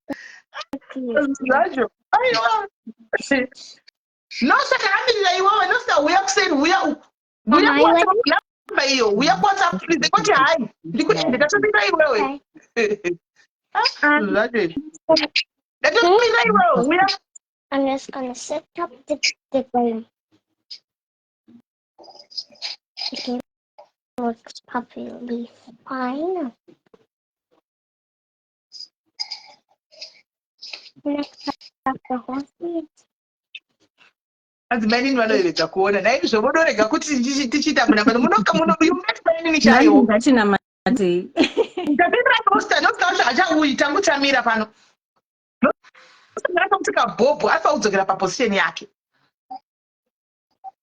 years. Lajo. Aiwa. Nosta kaambira iwewe nosta uya kuseri uya uku. Uya ku WhatsApp namba iyo. Uya ku WhatsApp please kuti hai. Ndikuende tatomira iwewe. Lajo. Tatomira iwewe uya. I'm just gonna set up the balloon. It works perfectly fine. Next up the horse. Adzimai vanoyevedza kuona naizvo zvovodorega kuti tichiita munoka you met maini chaiwo Ngachina mati. ndapindira nosta vacho hachauyi tangutamira pano ndakamutika bhobho afa kudzokera paposition yake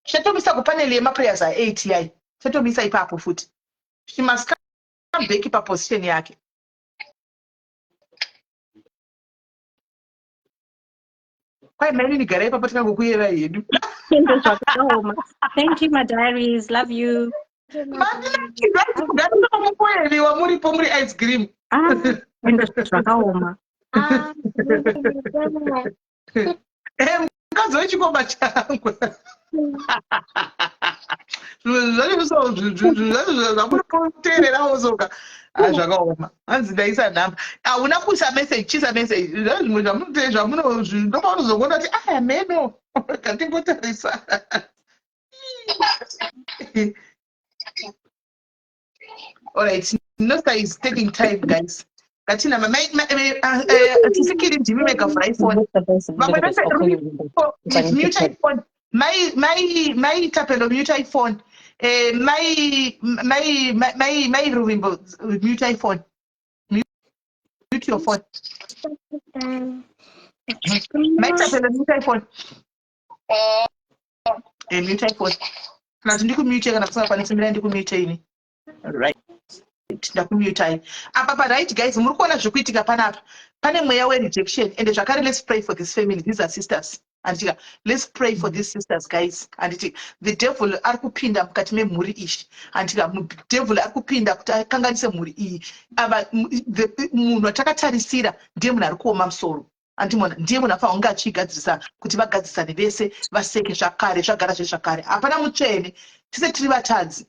chatomisa kupaneli yemaprayers a8 yai chatomisa ipapo futi she must come back paposition yake. Kwai maini nigara ipapo tikangokuyeva hedu. Thank you, my diaries. Love you. Mukoyeviwa muripo muri ice cream. Zvakaoma. Mukadzi wechikomba changu. Zvamunopotererawo soka. Zvakaoma. Hanzi ndaisa nhamba. Hauna kuisa message, chisa message. Ndopaunozogona kuti aya meno. Ngatimbotarisa. All right, Nosta is taking time, guys. Katina, tisikiri ndimimeka for iPhone. Mute iPhone. My tapelo mute iPhone. My Ruvimbo mute iPhone. Mute your phone. My tapelo mute iPhone. Mute iPhone. Kana ndikumute kana kusingakwanisi ndikumute ini. Right. Ndakumute apa right guys, muri kuona zvikuitika panapa. Pane mweya rejection and zvakare let's pray for this family. These are sisters. And let's pray for these sisters guys. And the devil ari kupinda mukati memhuri ishi. And the devil ari kupinda kuti akanganise mhuri iyi. Ava munhu atakatarisira ndiye munhu ari kuoma musoro. Andimona ndiye munhu afa unga achigadzirisa kuti vagadzisane vese vaseke zvakare zvagara zvakare. Hapana mutsvene tise tiri vatadzi.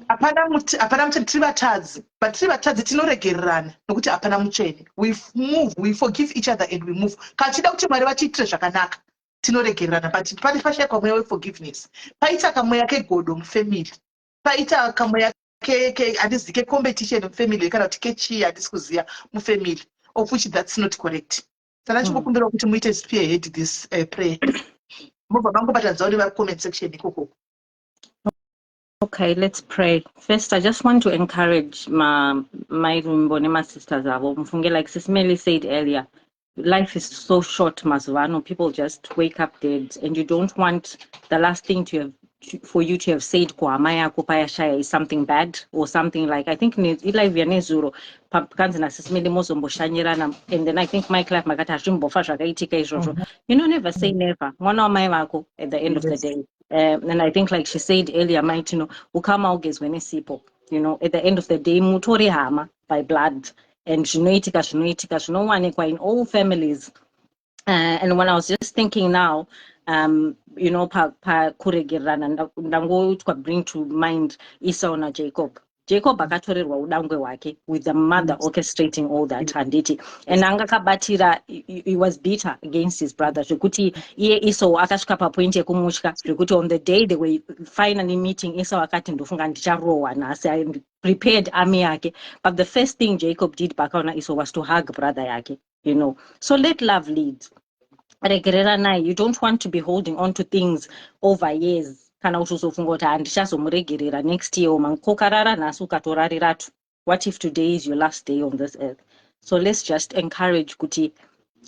Hapana mutsvene tiri vatadzi. But tiri vatadzi tinoregererana nokuti hapana mutsvene. We move, we forgive each other and we move. Kachida kuti Mwari vatiitire zvakanaka tinoregererana. But pane pashayikwa mweya weforgiveness. Paita kamweya kegodo mufamily. Paita kamweya handisi kecompetition mufamily kana kuti kechii handisi kuziva mufamily. Of which that's not correct. Saka chikukumbira kuti muite spearhead this prayer. Mobva mangobatadza uri comment section ikoko. Okay, let's pray. First, I just want to encourage my sisters. Mfunge, like Sis Melly said earlier, life is so short, Mazuvano. People just wake up dead, and you don't want the last thing for you to have said Kwamaya Kopaya Shaya is something bad or something like, I think Eli Vianezuro, Pakanzana Sis Melly Mozombo Shanyirana, and then I think my class Magata Shimbo Fasha Gaitika. You know, never say never. One of my at the end of the day. And I think, like she said earlier, might, you know, ukama ugezwe nesipo, you know, at the end of the day, mutori hama by blood. And zvinowanikwa in all families. And when I was just thinking now, you know, pa kuregerana, ndangoitwa bring to mind Esau na Jacob. Jacob akatorerwa udangwe wake with the mother orchestrating all that handiti. And angakabatira, he was bitter against his brother. Zvekuti iye Esau akasvika papoint yekumutya. Zvekuti on the day they were finally meeting, Esau akati ndofunga ndicharohwa nhasi. I prepared army yake. But the first thing Jacob did pakaona Esau was to hug brother yake, you know. So let love lead. You don't want to be holding on to things over years. Kana uchizofunga kuti handichazomuregerera next year umankokarara nhasi ukatorariratu. What if today is your last day on this earth? So let's just encourage kuti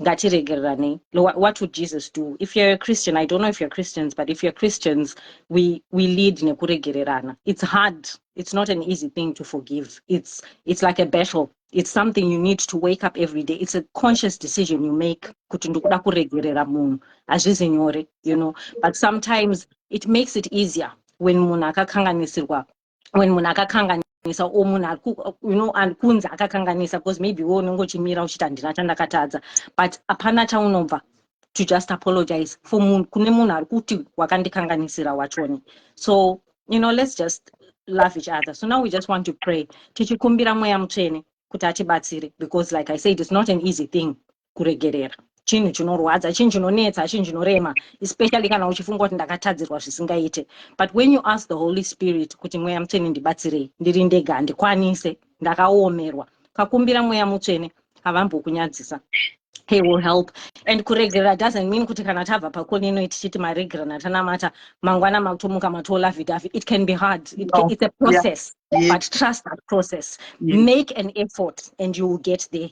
ngatiregererane. What would Jesus do? If you're a Christian, I don't know if you're Christians, but if you're Christians, we lead nekuregererana. It's hard. It's not an easy thing to forgive. It's like a battle. It's something you need to wake up every day. It's a conscious decision you make. Kuti ndokuda kuregerera munhu. Azvizi nyore, you know. But sometimes it makes it easier when munhu akakanganisirwa, when munhu akakanganisa or munhu, you know, and kunza akakanganisa, because maybe wewe unongochimira uchiti handina chandakatadza, but apana chaunobva to just apologize for kune munhu ari kuti wakandikanganisira wachoni. So, you know, let's just love each other. So now we just want to pray. Tichikumbira mweya mutsvene kuti atibatsire, because like I said, it's not an easy thing kuregerera. Chinhu chinorwadza, chinhu chinonetsa, chinhu chinorema, especially kana uchifunga kuti ndakatadzirwa zvisingaite. But when you ask the Holy Spirit kuti mweya mutsvene ndibatsirei, ndiri ndega handikwanise, ndakaomerwa, kakumbira mweya mutsvene havambokunyadzisa. He will help. And kuregerera doesn't mean kuti kana tabva pakoni ino tichiti maregerana tanamata mangwana makutomuka matola vhidhavhi. It can be hard. It's a process. Yeah. But trust that process. Yeah. Make an effort and you will get there.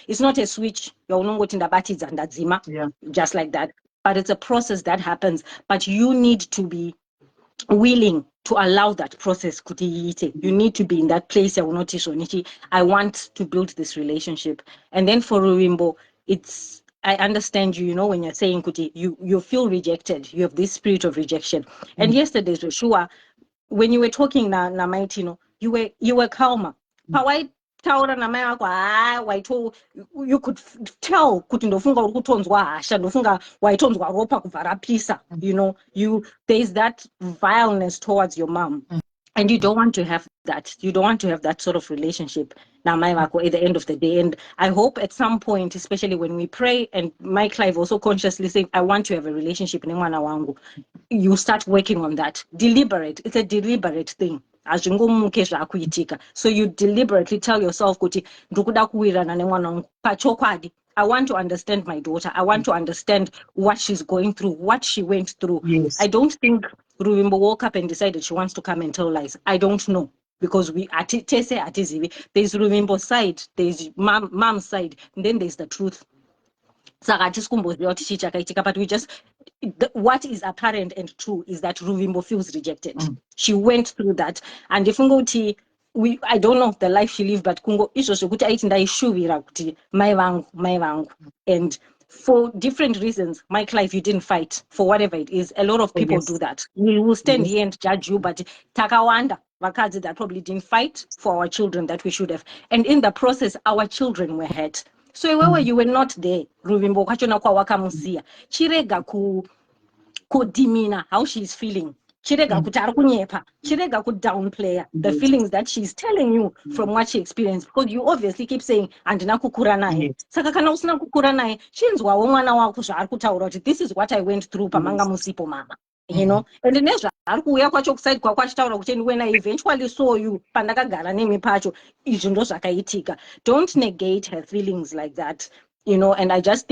It's not a switch. Yeah. Just like that. But it's a process that happens. But you need to be willing to allow that process. You need to be in that place. I want to build this relationship. And then for Ruvimbo, I understand you, you know, when you're saying Kuti, you feel rejected. You have this spirit of rejection. And yesterday, Joshua, when you were talking na Maitino, you were calmer. You could tell kuti ndofunga uri kutonzwa hasha, ndofunga waitonzwa ropa kubva rapisa. You know, there's that vileness towards your mom. And you don't want to have that. You don't want to have that sort of relationship at the end of the day. And I hope at some point, especially when we pray, and Mike Clive also consciously saying, I want to have a relationship in mwana wangu, you start working on that. Deliberate. It's a deliberate thing. So you deliberately tell yourself, I want to understand my daughter. I want to understand what she's going through, what she went through. Yes. I don't think Ruvimbo woke up and decided she wants to come and tell lies. I don't know. Because there's Ruvimbo's side, there's mom's side, and then there's the truth. But we just, what is apparent and true is that Ruvimbo feels rejected. She went through that. And if I don't know the life she lived, but Kungo and for different reasons, Mike Life, you didn't fight for whatever it is. A lot of people do that. We will stand here and judge you, but Takawanda, Wakazi, that probably didn't fight for our children that we should have. And in the process, our children were hurt. So where you were not there, Ruvimbo kwachona kwa wakamusia. Chirega ku dimina how she's feeling. Chirega ku tarukunyepa. Chirega ku downplay the feelings that she's telling you from what she experienced. Because you obviously keep saying andina kukura naye. Saka kana usina kukura naye, chinzwa mwana wako zvari kutaura kuti this is what I went through pamanga musipo mama. You know, and the next arikuya kwacho kuside kwa kwachitaura kuti when I eventually saw you pandakagara nemi pacho izvo ndo zvakaitika. Don't negate her feelings like that, you know. And I just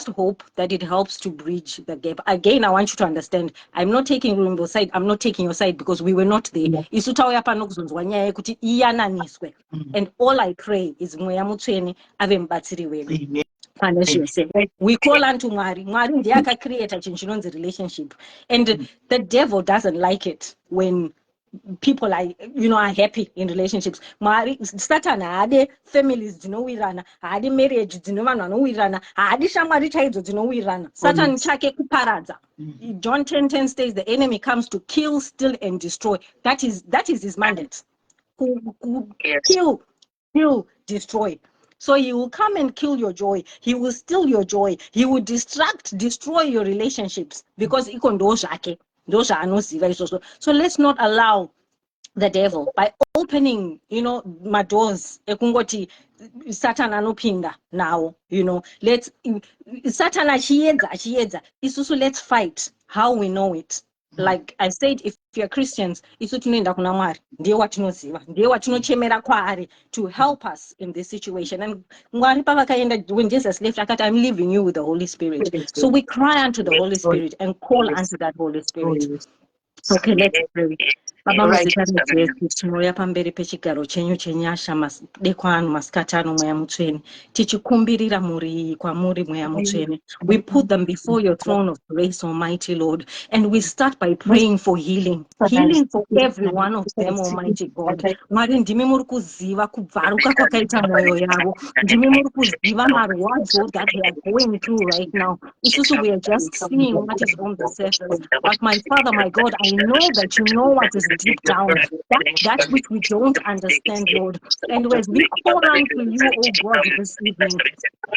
hope that it helps to bridge the gap. Again, I want you to understand, I'm not taking Ruvimbo's side, I'm not taking your side because we were not there. Isutauya pano kuzonzwa nyaya yekuti iyananiswe. And all I pray is mweya mutsvene ave mubatsiri wedu. We call unto Mwari. Mwari ndiye akacreate chinhu chinonzi relationship. And the devil doesn't like it when people are, are happy in relationships. Satan haade families dzinowirana, haade marriage dzino vanhu vanowirirana, haade shamwari chaidzo dzinowirirana. Satan chake kuparadza. John 10:10 states the enemy comes to kill, steal and destroy. That is his mandate. Kill, destroy. So he will come and kill your joy. He will steal your joy. He will destroy your relationships because iko ndo zvake. Those are anoziva isoso. So let's not allow the devil, by opening, my doors, ekungoti Satan anopinda now, let's Satan achiedza. Isusu, let's fight how we know it. Like I said, if you're Christians, isu tunoenda kuna Mwari, ndiye watinoziva, ndiye watinochemera kwaari to help us in this situation. And Mwari pavakaenda, when Jesus left, akati, I'm leaving you with the Holy Spirit. So we cry unto the Holy Spirit and call unto that Holy Spirit. Okay, let's pray. Baba muzikati Jesu, tinoya pamberi pechigaro chenyu chenyasha dekwanu masikatano mweya mutsvene. Tichikumbirira muri kwamuri mweya mutsvene. We put them before your throne of grace, Almighty Lord, and we start by praying for healing for every one of them, Almighty God. Mwari, ndimi muri kuziva kubvaruka kwakaita mwoyo yavo. Ndimi muri kuziva marwadzo that they are going through right now. Isusu, we are just seeing what is on the surface. But my Father, my God, I know that you know what is deep down, that which we don't understand, Lord. And as we call unto you, oh God, this evening,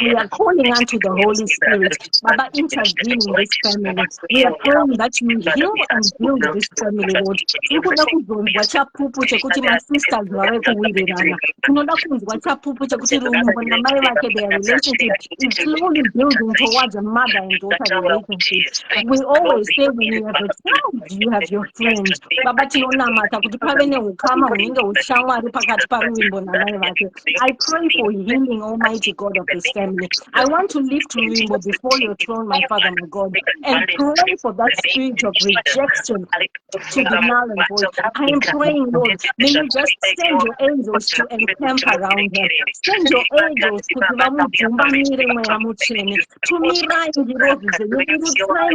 we are calling unto the Holy Spirit. Baba, intervene in this family. We are praying that you heal and build this family, Lord. Tinoda kunzwa chapupu chekuti my sisters vave kuwirirana. Tinoda kunzwa chapupu chekuti rumbo namai vake, their relationship is slowly building towards a mother and daughter relationship. We always say when you have a child, you have your friend. Baba, tinonamata kuti pave neukama hunenge ushamwari pakati paruvimbo namai vake. I pray for healing, Almighty God of this family. I want to lift Ruvimbo before your throne, my Father, my God, and pray for that spirit of rejection to be null and void. I am praying, Lord, may you just send your angels to encamp around her. Send your angels to vamudzumbamire mweya mutsvene, tumirai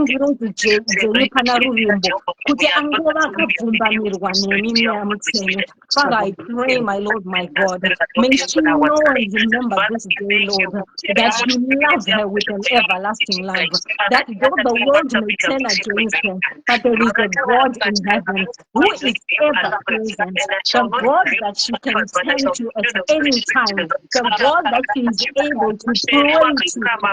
ngirozi dzenyu pana Ruvimbo kuti angova akabvumbamirwa nemi mweya mutsvene. Father, I pray, my Lord, my God, may she know and remember this day, Lord, that you love her with an everlasting love, that though the world may turn against her, but there is a God in heaven who is ever present, the God that she can turn to at any time, the God that she is able to pray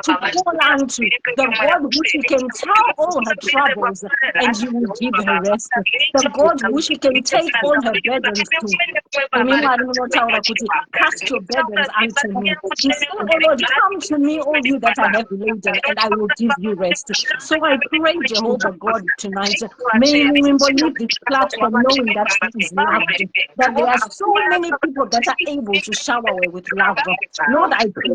to call unto, the God who she can tell all her troubles and you will give her rest, the God who she can take all her burdens to. Cast your burdens unto me. She said, oh Lord, come to me, all you that are heavy laden, and I will give you rest. So I pray, Jehovah God, tonight, may we leave this platform knowing that she is loved, that there are so many people that are able to shower her with love. Lord, I pray,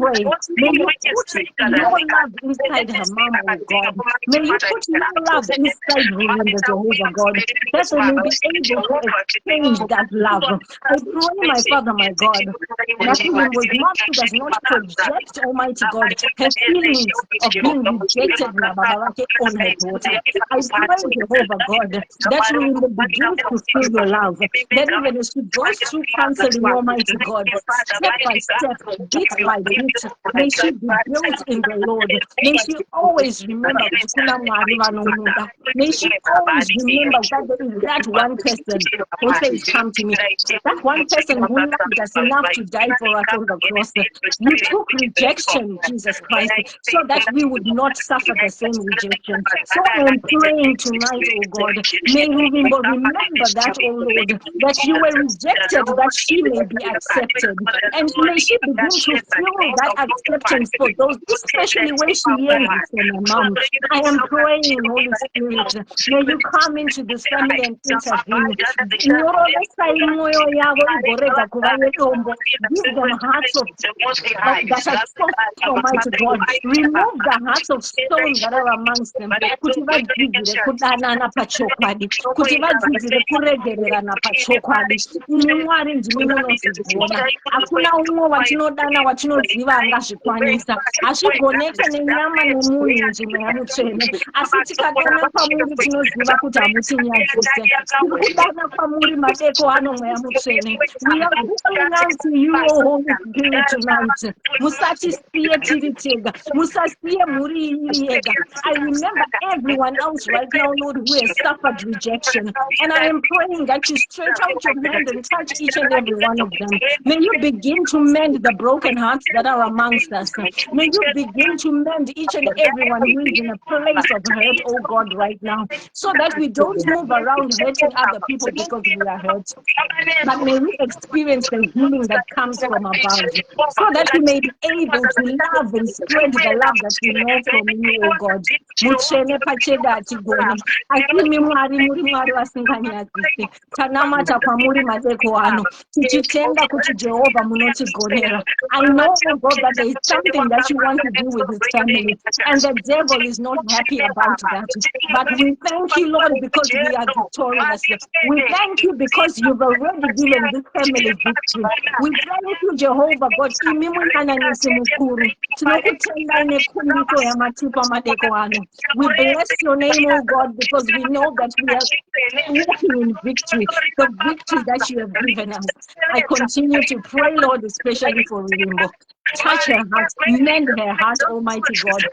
may you put your love inside her mom, oh God. May you put your love inside Ruvimbo, Jehovah God, that they may be able to exchange that love. I pray, my Father, my God, that Ruvimbo's mom does not project, Almighty God, her feelings of being rejected on her daughter. I pray, Jehovah God, that Ruvimbo begins to feel your love, that even as she goes through counseling, Almighty God, step by step, bit by bit, may she be built in the Lord. May she always remember, may she always remember that there is that one person who says, come to me. That one person who loved us enough to die for us on the cross. You took rejection, Jesus Christ, so that we would not suffer the same rejection. So I am praying tonight, oh God, may Ruvimbo remember that, oh Lord, that you were rejected, that she may be accepted. And may she begin to feel that acceptance for those, especially when she hears it from her mom. I am praying, Holy Spirit, may you come into this family and intervene. Give them hearts of that are soft, Almighty God. Remove the hearts of stone that are amongst them. Kuti vadzidze kudanana pachokwadi, kuti vadzidze kuregererana pachokwadi. Imi Mwari ndimi munozviona. Hakuna umwe watinodana watinoziva angazvikwanisa. Hazvigoneka nenyama nemunhu nzvimbo yamutsvene. Asi tikadana pamuri tinoziva kuti hamutinyadzise. Tiri Tikudana kwamuri madeko ano mweya mutsvene. We are calling unto you, O Holy Spirit, tonight. Musatisiye tiri tega. Musasiye muri iri yega. I remember everyone else right now, Lord, who has suffered rejection. And I am praying that you stretch out your hand and touch each and every one of them. May you begin to mend the broken hearts that are amongst us. May you begin to mend each and everyone who is in a place of hurt, oh God, right now, so that we don't move around hurting other people because we are hurt. But may we experience the healing that comes from above, so that we may be able to love and spread the love that we know from you, oh God. Muchene pacheda atigoni. Akimi mwari muri mwari wasinganyadzise. Tanamata kwamuri madeko ano. Tichitenda kuti Jehovah munotigonera. I know, oh God, that there is something that you want to do with this family, and the devil is not happy about that. But we thank you, Lord, because we are victorious. We thank you because you've already given this family victory. We thank you, Jehovah God. We bless your name, oh God, because we know that we are walking in victory, the victory that you have given us. I continue to pray, Lord, especially for Rimbo. Touch her heart, mend her heart, Almighty God.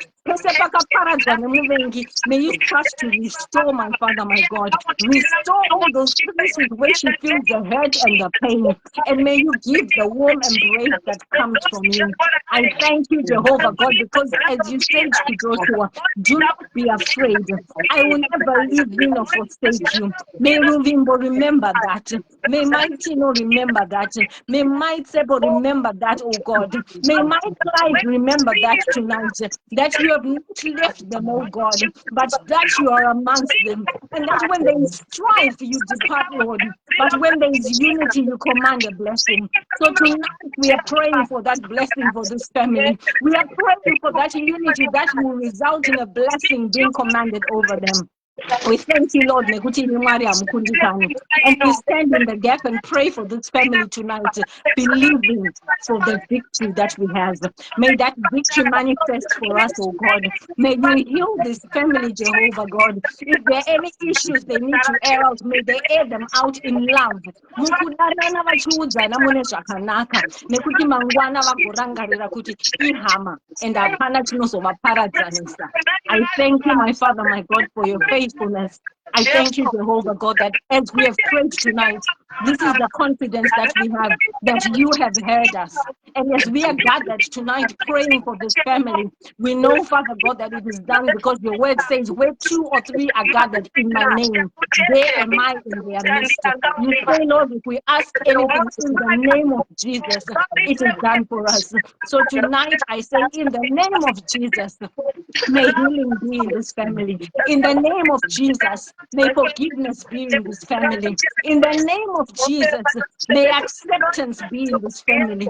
May you start to restore, my Father, my God. Restore all those places where she feels the hurt and the pain. And may you give the warm embrace that comes from you. I thank you, Jehovah God, because as you said to Joshua, do not be afraid. I will never leave you nor forsake you. May Ruvimbo remember that. May Maitino remember that. May Maitsebo remember that, oh God. May my life remember that tonight, that you have not left them, oh God, but that you are amongst them. And that when there is strife, you depart, Lord. But when there is unity, you command a blessing. So tonight, we are praying for that blessing for this family. We are praying for that unity that will result in a blessing being commanded over them. We thank you, Lord, and we stand in the gap and pray for this family tonight, believing for the victory that we have. May that victory manifest for us, oh God. May you heal this family, Jehovah God. If there are any issues they need to air out, may they air them out in love. I thank you, my Father, my God, for your faithfulness. I thank you, Jehovah God, that as we have prayed tonight, this is the confidence that we have, that you have heard us. And as we are gathered tonight praying for this family, we know, Father God, that it is done because your word says, where 2 or 3 are gathered in my name, there am I in their midst. You say, Lord, if we ask anything in the name of Jesus, it is done for us. So tonight I say, in the name of Jesus, may healing be in this family. In the name of Jesus, may forgiveness be in this family. In the name of Jesus, may acceptance be in this family.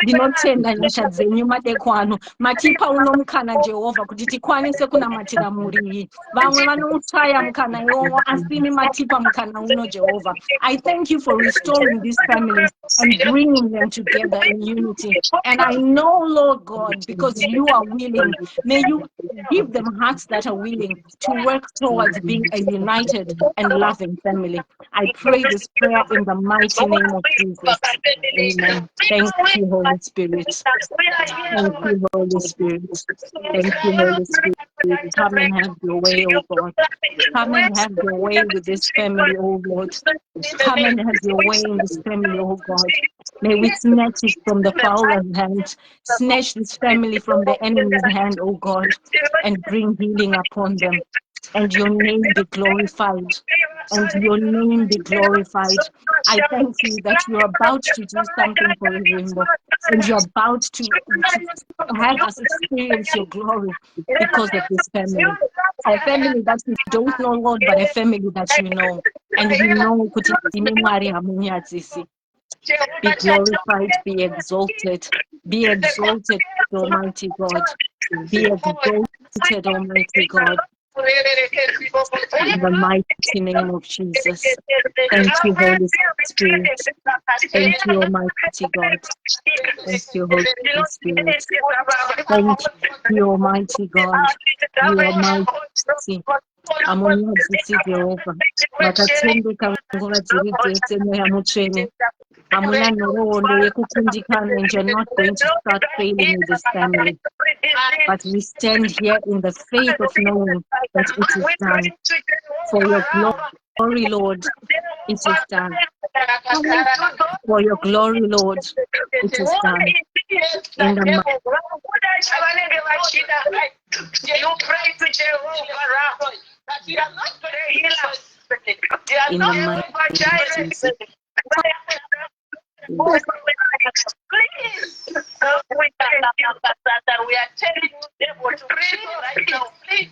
Ndinotenda nyasha dzenyu madeko ano matipa uno mukana Jehovah kuti tikwanise kunamatira muri iyi. Vamwe vanoutaya mukana iwowo asini matipa mukana uno Jehovah. I thank you for restoring these families and bringing them together in unity. And I know, Lord God, because you are willing, may you give them hearts that are willing to work towards being a united and loving family. I pray this prayer in the mighty name of Jesus. Amen. Thank you, Holy Spirit. Thank you, Holy Spirit. Thank you, Holy Spirit. Come and have your way, oh God. Come and have your way with this family, oh Lord. Come and have your way in this family, oh God. May we snatch it from the fowler's hand, snatch this family from the enemy's hand, oh God, and bring healing upon them. And your name be glorified. And your name be glorified. I thank you that you're about to do something for Rainbow. And you're about to have us experience your glory because of this family. A family that we don't know, Lord, but a family that you know. And we know be glorified, be exalted, Almighty God. Be exalted, Almighty God. In the mighty name of Jesus. Thank you, Holy Spirit. Thank you, Almighty God. Thank you, Holy Spirit. Thank you, Almighty God. You are mighty. Hamunyadzisi Jehovah. Makatendeka nguva dziri dzese mweya mutsvene. Hamuna nhoroondo yekukundikana, and you're not going to start failing with this family. But we stand here in the faith of knowing that it is done. For your glory, Lord, it is done. For your glory, Lord, it is done. In the You pray to Jehovah, but you are not going to heal us. You are not mighty name of Jesus. Please, we are telling you, devil, to pray right now. Please,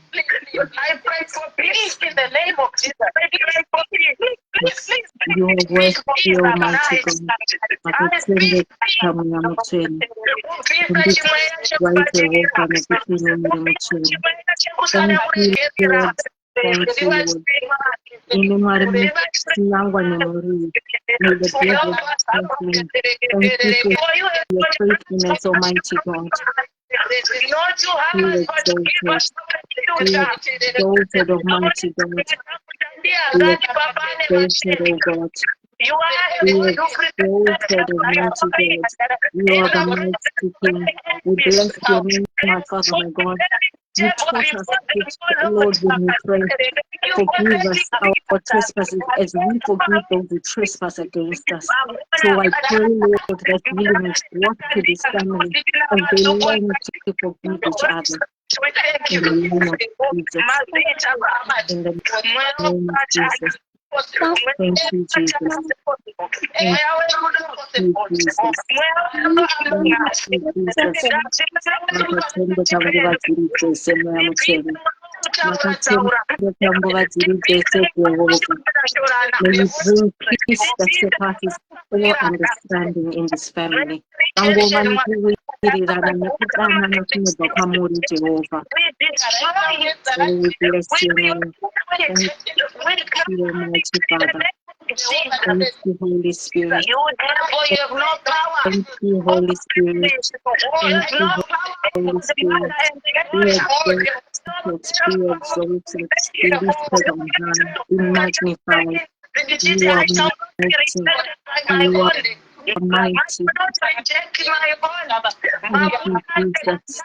I pray for peace in the name of Jesus. Please. You are worthy, Almighty God. Makatendeka mweya mutsvene. Right, Jehovah, nekupinda muri mutsvene. Thank you, Lord. Thank you, Lord. Ine Mwari musinangwa nemuriri. May the devil thank you. Thank you for your faithfulness, Almighty God. Be exalted. Be exalted, Almighty God. Be exalted, O God. Be exalted, Almighty God. You are the mighty King. We bless your name, my Father, my God. You taught us, Lord, when we pray, forgive us our trespasses as we forgive those who trespass against us. So I pray, Lord, that healing is brought to this family and they learn to forgive each other. In the name of Jesus. In the name of Jesus. Thank you, Jesus. Thank you, Jesus. Makatendeka nguva dziri dzese mweya mutsvene. Makatendeka nguva dziri dzese Jehovah. May you bring peace that surpasses all understanding in this family. Angova nekuwirirana nekudanana kunobva kwamuri Jehovah. Oh, we bless your name. Thank you, Almighty Father. Thank you, Holy Spirit. Thank you, Holy Spirit. Thank you, Holy Spirit. Be exalted, be exalted, be lifted on high, be magnified. You are mighty. You are mighty. Thank you, Jesus.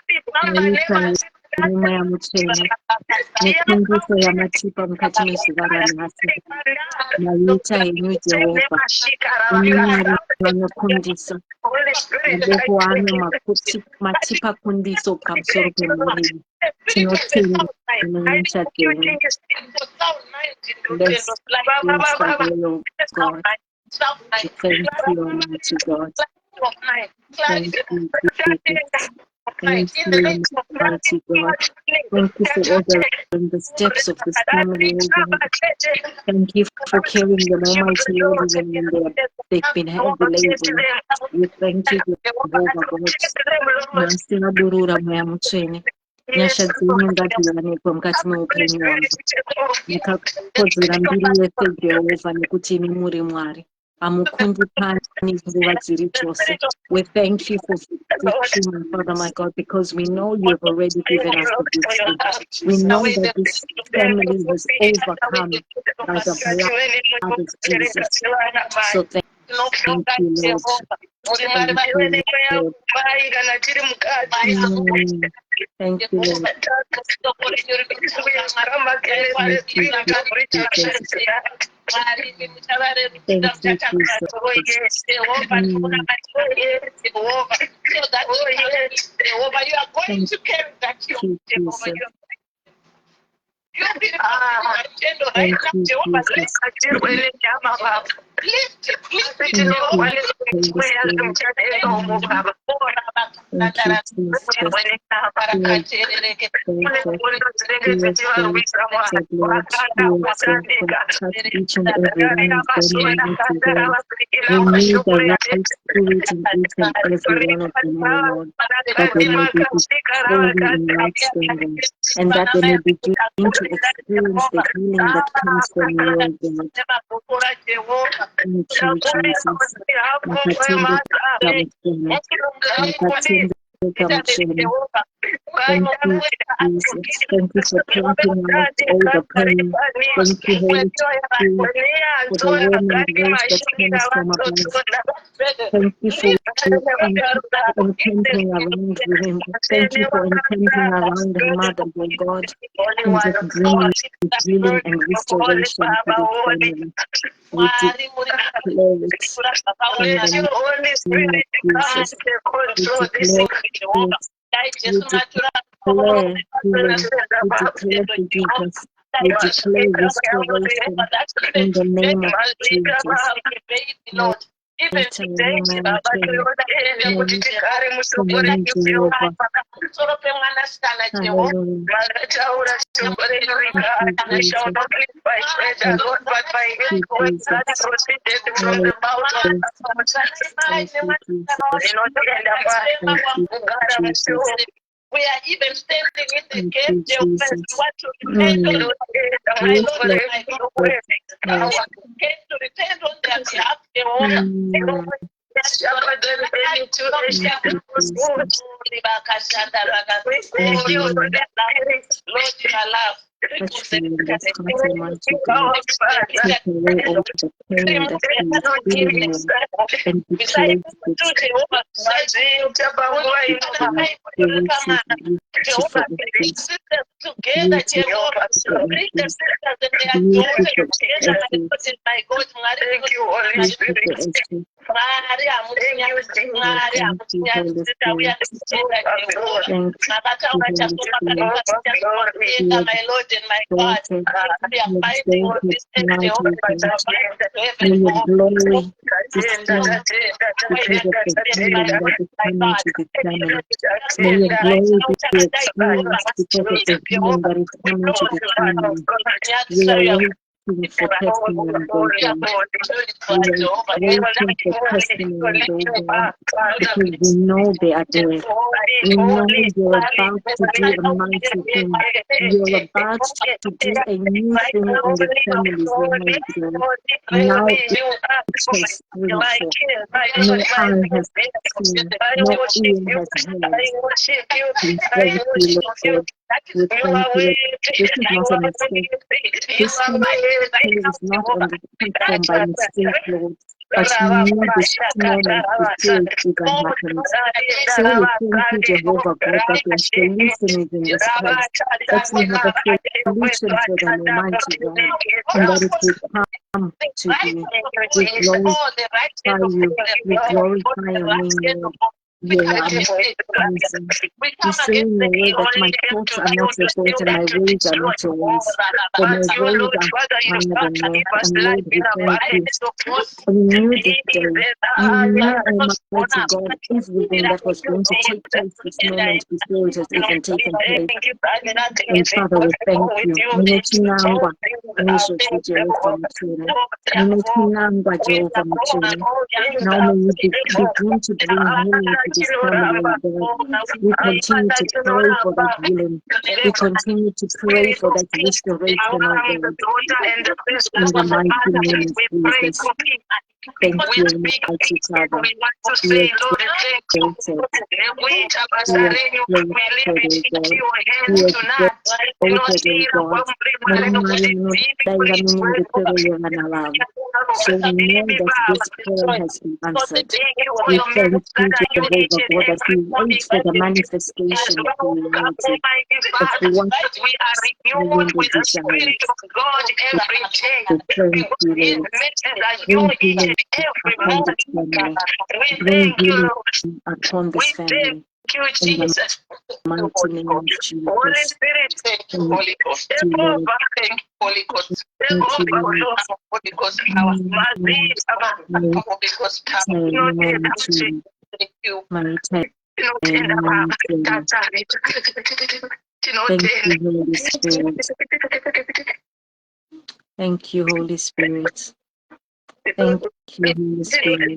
Nyuma ya mutsvene nekundiso yamatipa mukati mezuva ranhasi maita enyu Jehovah. Imi Mwari vanokundisa ruoko ano matipa kundiso pamusoro pemurimi. Tinotenda nenyasha dzenyu. Bless you, God. Thank you, Almighty God. Thank you, Jesus. Thank you, Almighty God. Thank you for ordering the steps of this family, Lord. Thank you for carrying them, Almighty Lord, even when they've been heavy laden. We thank you, Jehovah God. Masina durura mweya mutsvene. Nyasha dzenyu ngadziwanikwe mukati meupenyu hwangu. Ndakakodzera mbiri yese Jehovah nekuti imi muri Mwari. Hamukundikani nguva dziri dzose. We thank you for victory, my Father, my God, because we know you have already given us the victory. We know that this family was overcome by the blood of Jesus. So thank you, Lord. Thank you, Lord. Thank you, Lord. Thank you, each and every one of them. We need the right spirit in each and every one of them, my Lord, that they may be growing in right standings, and that they may begin to experience the healing that comes from your God. Thank you, Jesus. Thank you, Jesus. Thank you for taking out all the pain. Thank you, Holy Spirit, for the warm embrace that comes from above. Thank you for encamping around him. Thank you for encamping around her mother, my God, and just bringing healing and restoration to this family. We declare it in the name of Jesus. We declare it. We declare healing. We declare forgiveness. We declare restoration in the name of Jesus. Even today, we are even standing in the gap. What to repent on my Lord and my God. Came to repent on their behalf. Lord, you are love. Touch me in this country, mighty God. Take away all the pain that he is feeling and declare it. We my Lord and my God, we are fighting on this end. May your glory descend because of the healing that is coming to the family. May your glory be experienced because of the healing that is coming to the family. We are waiting for testimony, God. We are waiting for testimony, God, because we know they are there. We know you're about to do a mighty thing. You're about to do a new thing in the family's life, God. Now it is spiritual. No eye has seen, no ear has heard. We thank you, Lord. We thank you. This is not a mistake. This is not on the platform by mistake, Lord. But you knew this moment before it even happened. So we thank you, Jehovah God, that your solution is in this place. That we have a solution for them, Almighty God, and that it will come to you. We glorify you. We glorify your name, Lord. You are amazing. You say in your word that my thoughts are not your thoughts and my ways are not your ways. For my ways are higher than yours. And Lord, we thank you. We knew this day. You knew, Almighty God, everything that was going to take place this moment before it has even taken place. And Father, we thank you. Nimetinangwa nisho Jehovah Mutulu. Nimetinangwa Jehovah Mutulu. Now may you begin to bring healing to this family, God. We continue to pray for that healing. We continue to pray for that restoration, oh God. In the mighty name of Jesus. Thank you, Almighty Father. We are so we know that this prayer has been answered. We thank you, Jehovah God, that we wait for the manifestation of the reality of what we are renewed with the Spirit of God every day. We thank you, Lord. Every moment, we thank you, Lord. Upon this family. Thank you, Jesus. Mighty name of Jesus. Holy Spirit, thank you, Holy Ghost. Thank you, Holy Ghost. Thank you, Holy Ghost. Thank you, Holy Spirit. Thank you, Holy Spirit.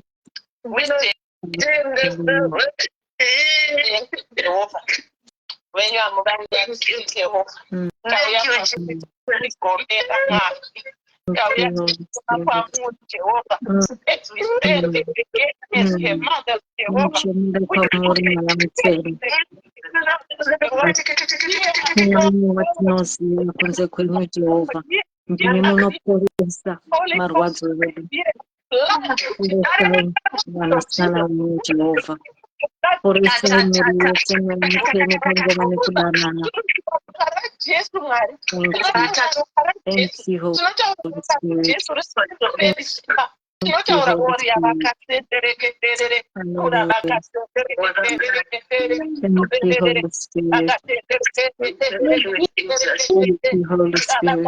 When you are moving, watinoziva kunze kwenyu Jehovha ndimi munoporesa marwadzo edu. Poresai vanosala venyu Jehovha, poresai miri yose nemupenyu pangova nekudanana. Thank you, Holy Spirit. Thank you, Holy Spirit. Hallelujah. Thank you, Holy Spirit.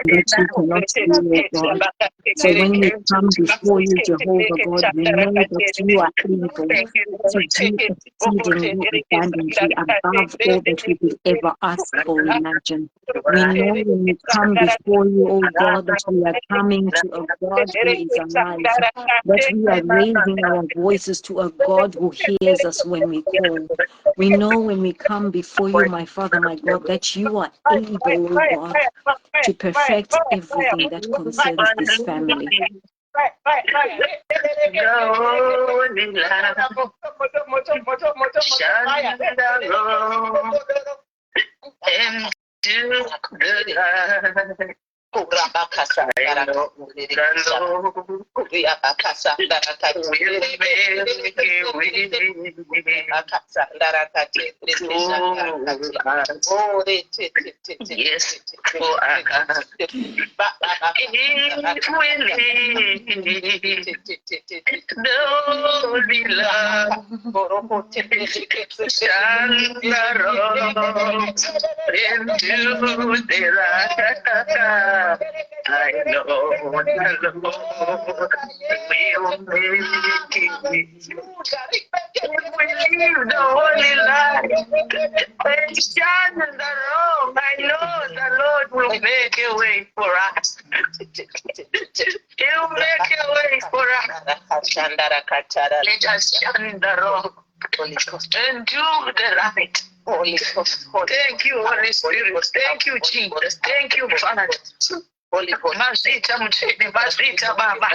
Thank you, Holy Spirit. So when we come before you, Jehovah God, we know that you are able to do exceedingly abundantly above all that we could ever ask or imagine. We know when we come before you, oh God, that we are coming to a God who is alive, that we are raising our voices to a God who hears us when we call. We know when we come before you, my Father, my God, that you are able, oh God, to perfect everything that concerns this family. I know the Lord will make it. We live the holy life. When shine in the road, I know the Lord will make a way for us. He'll make a way for us. Let us shine in the road and do the right. Holy Ghost. Thank you, Holy Spirit. Thank you, Jesus. Thank you, Father. Mazita mutende, mazita baba,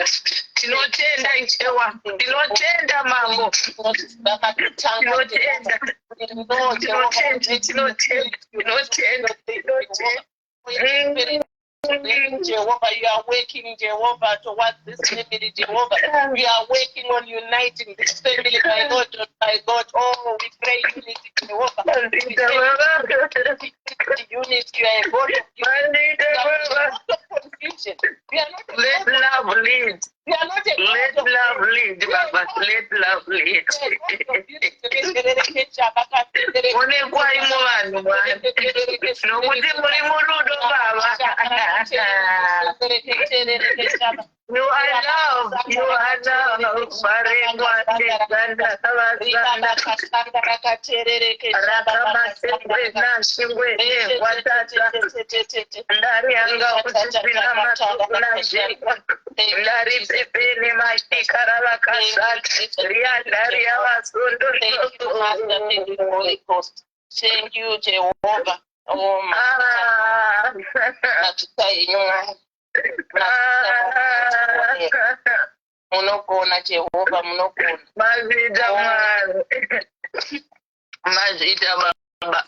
tinotenda ichewa, tinotenda mambo, Jehovah, you are working, Jehovah, towards this family, Jehovah. We are working on uniting this family, my God, my God. Oh, we pray unity, Jehovah. Unity, you are a God of confusion. We are not let love lead. We are not a let love lead, Baba. Let love lead. One kwa imwanu bwana. Nokuti muri murudo Baba. You are love. You are love. Marengwa teganda kabazana. Rakama sekwe na shingwe watata. Ndari anga kusipina matukuna jekwa. Ndari pepeni mashikara lakasati. Ndari ya wasundo. Thank you, Jehovah. Oh, my God. Munogona Jehovah, munogona. Mazita mwana. Mazita baba.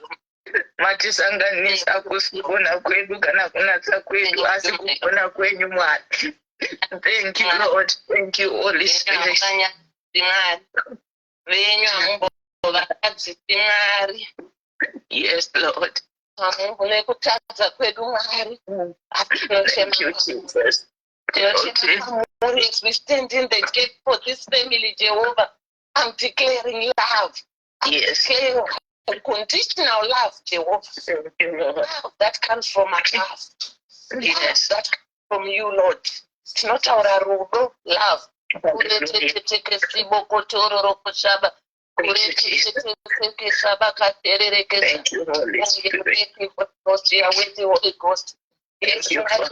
Matisanganisa kusukuna kwedu kana kunatsa kwedu asi kukona kwenyu Mwari. Thank you, Lord. Thank you, Holy Spirit. Yes, Lord. Thank you, Jesus. Yes, we stand in the gate for this family, Jehovah. I'm declaring love. Yes. Declaring unconditional love, Jehovah. Love that comes from above. Yes, that comes from you, Lord. It's not our rudo, love. Thank you, Holy Spirit. Holy Ghost. Yes, you come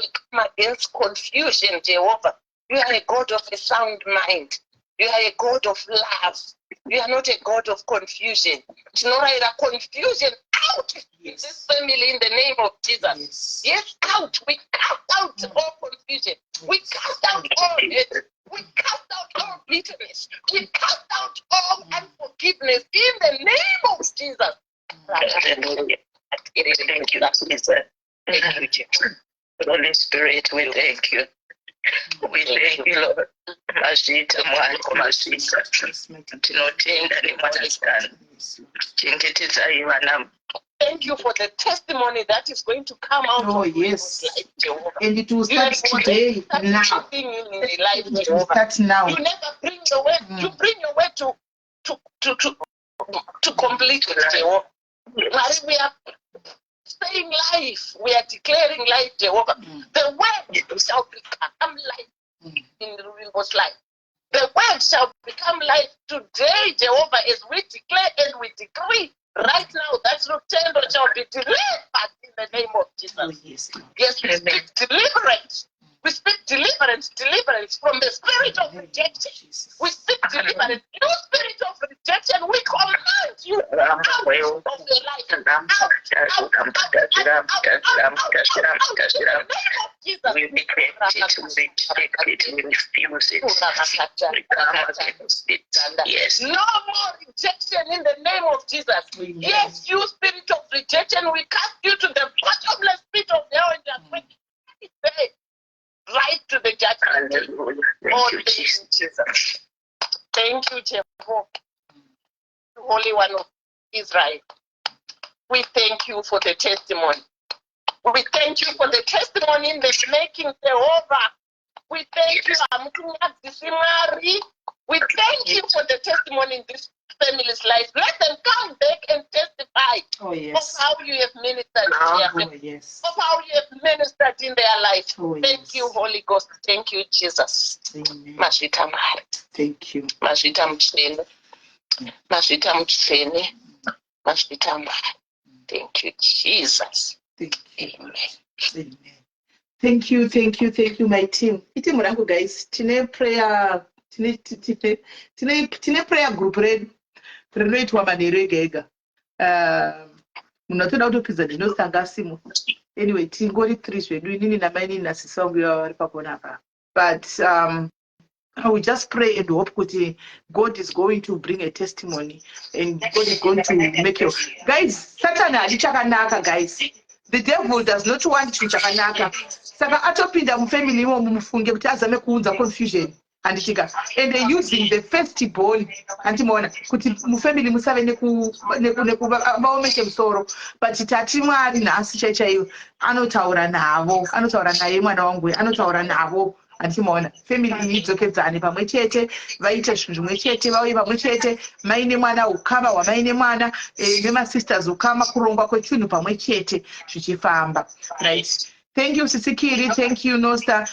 against confusion, Jehovah. You are a God of a sound mind. You are a God of love. You are not a God of confusion. It's not like a confusion out of this family in the name of Jesus. Yes, out. We cast out all confusion. We cast out all hate. We cast out all bitterness. We cast out all unforgiveness in the name of Jesus. Hallelujah. Thank you, Jesus. Thank you, Jesus. Holy Spirit, we thank you. We thank you, Lord. Mashita mwako mashita. Tinotenda ni mwanastani. Chengeteza iwana. Thank you for the testimony that is going to come out of yes. Life, Jehovah. And it will start today, now. It will start now. You never bring your way. You bring your way to complete it, Jehovah. We are saying life. We are declaring life, Jehovah. The word shall become life in the Rubimbo's life. The word shall become life today, Jehovah, as we declare and we decree right now that Rutendo shall be delivered in the name of Jesus. Oh, yes, we speak deliverance. We speak deliverance from the spirit of rejection. We speak deliverance. No spirit of rejection, we command you out of your life. We declare it, we refuse it. Yes. No more rejection in the name of Jesus. Yes, you spirit of rejection, we cast you to the bottomless pit of hell in your quick. Right to the judgment. Hallelujah. Thank you, Jesus. Thank you, Jehovah, the Holy One of Israel. We thank you for the testimony. We thank you for the testimony in the making, Jehovah. We thank you. We thank you for the testimony in this family's life. Let them come back and testify of how you have ministered of how you have ministered in their life. Thank you, Holy Ghost. Thank you, Jesus. Amen. Thank you. Thank you, Jesus. Thank you. Amen. Amen. Thank you, my team. Team rangu guys, tine prayer group redu rinoitwa manherega ega. Munhu atoda kutopinza ndinosanga simu. Anyway, tingori 3 zvedu, inini namaini nasisi wangu vari pakona apa. But I will just pray and hope that God is going to bring a testimony and God is going to make you guys. Satan alichakanaka, guys. The devil does not want to chakanaka. Saka atopinda mufamily mo mumufunge kuti azame kuunza confusion and they're using the firstborn antimona kuti mufamily musave nekuvaomeshe musoro, but tati Mwari nhasi chaiyo anotaura naye mwana wangu, anotaura navo. Antimona family idzokedzane pamwe chete, vaite zvinhu zvimwe chete, vauye pamwe chete, maine mwana, ukama hwamaine mwana nemasisters, ukama, kurongwa kwechinhu pamwe chete zvichifamba. Right. Thank you, Sisikiri. Thank you, Nosta.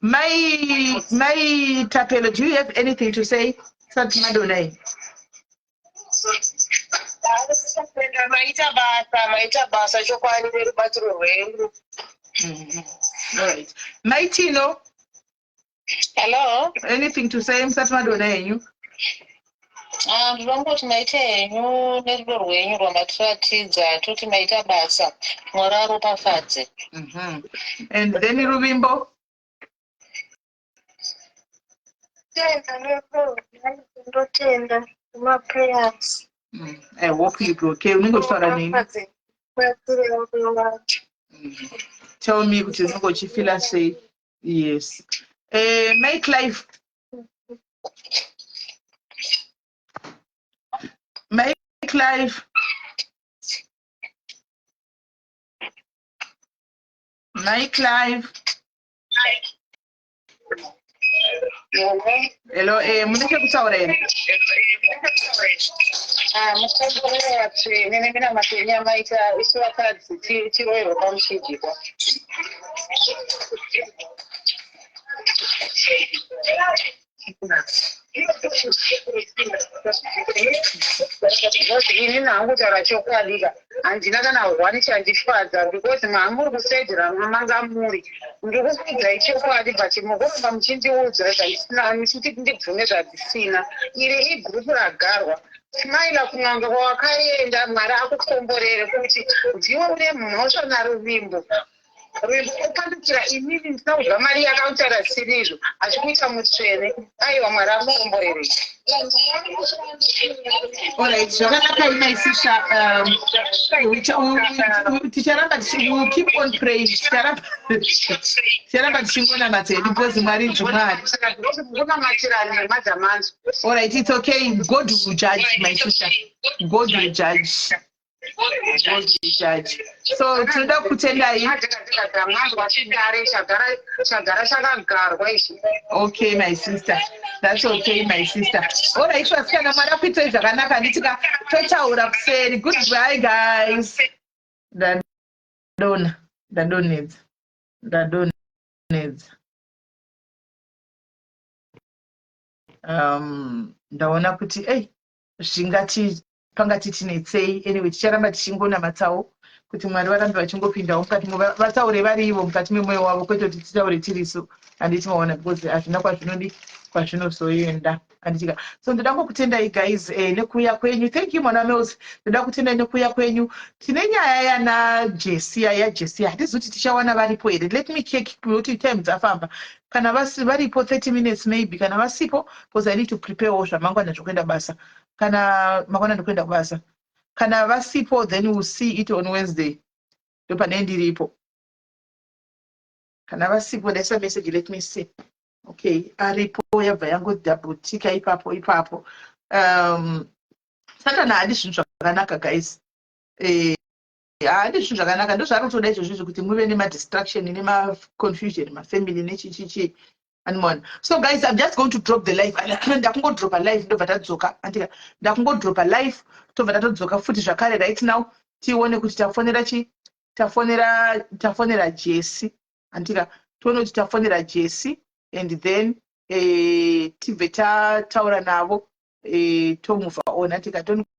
My Tapelo, do you have anything to say? Madonai. All right. Maitino. Hello. Anything to say? Madonai. Ndinongoti maita henyu nerudo rwenyu rwamatiratidza toti maita basa, Mwari aropafadze. And then Ruvimbo. Ndotenda my prayers. I hope you go okay. Tell me what you feel I say. Yes. Make life. Make life. Make life. Hello, munenge kutaura here. Nene mina matenya maita isu vakadzi tiroerwa pamushidhikwa. Ini nangu taura chokwadi handina kana hwani chandifadza because mamuri kusedzera manga muri ndikukuudzai chokwadi but mukuramba muchindiudza zvaisina muchiti ndibvume zvadzisina. Iri igrupu ragarwa smaila kun'anga kwawakaenda mwari akukomborere kuti ndiwe une mhosva naruvimbo. Rwimbo opandukira inini ndina kudya mari yakautara sirizvo achikuita mutsvene. Aiwa mwari akukomborere. Alright, zvakanaka inaisisha ticharamba we'll keep on praying. Ticharamba tichingona materi because Mwari Jumari. Alright, it's okay. God will judge, my sister. God will judge. God will judge. So tinoda kutendai. Okay, my sister. That's okay, my sister. Alright, vasikana mara kuita zvakanaka nditika totaura kuseri. Goodbye, guys. Dadonedza. Ndaona kuti panga titinetsei. Anyway, ticharamba tichingona matsawo kuti Mwari varambe vachingopindawo mukati vataure vari ivo mukati memwoyo wavo kwete kuti titaure tiriso handiti maona because hazvina kwazvinozoenda handitika. So ndoda ngokutendai guys nekuuya kwenyu. Thank you mwana Mels. Ndoda kutendai nekuuya kwenyu. Tine nyaya yaJesia hatizoti tichawana varipo here. Let me check kuti time dzafamba. Kana varipo 30 minutes maybe. Kana vasipo because I need to prepare zvamangwana zvokuenda basa. Kana makwana ndokuenda kubasa. Kana vasipo then we'll see it on Wednesday. Ndopane ndiripo. Kana vasipo there's a message, let me see. Okay, aripo yabva yango double tika ipapo. Satana hadi zvinhu zvakanaka guys. Hadi zvinhu zvakanaka ndozvarotoda izvozvo kuti muve nema-distraction nema-confusion mafamily nechichichi. So guys, I'm just going to drop the live. Ndakungo drop a live ndobva tadzoka. Ndakungo drop a live tobva tadzoka futi zvakare right now. Tione kuti tafonera Jesse. Tione kuti tafonera Jesse and then tibve taura navo to move on.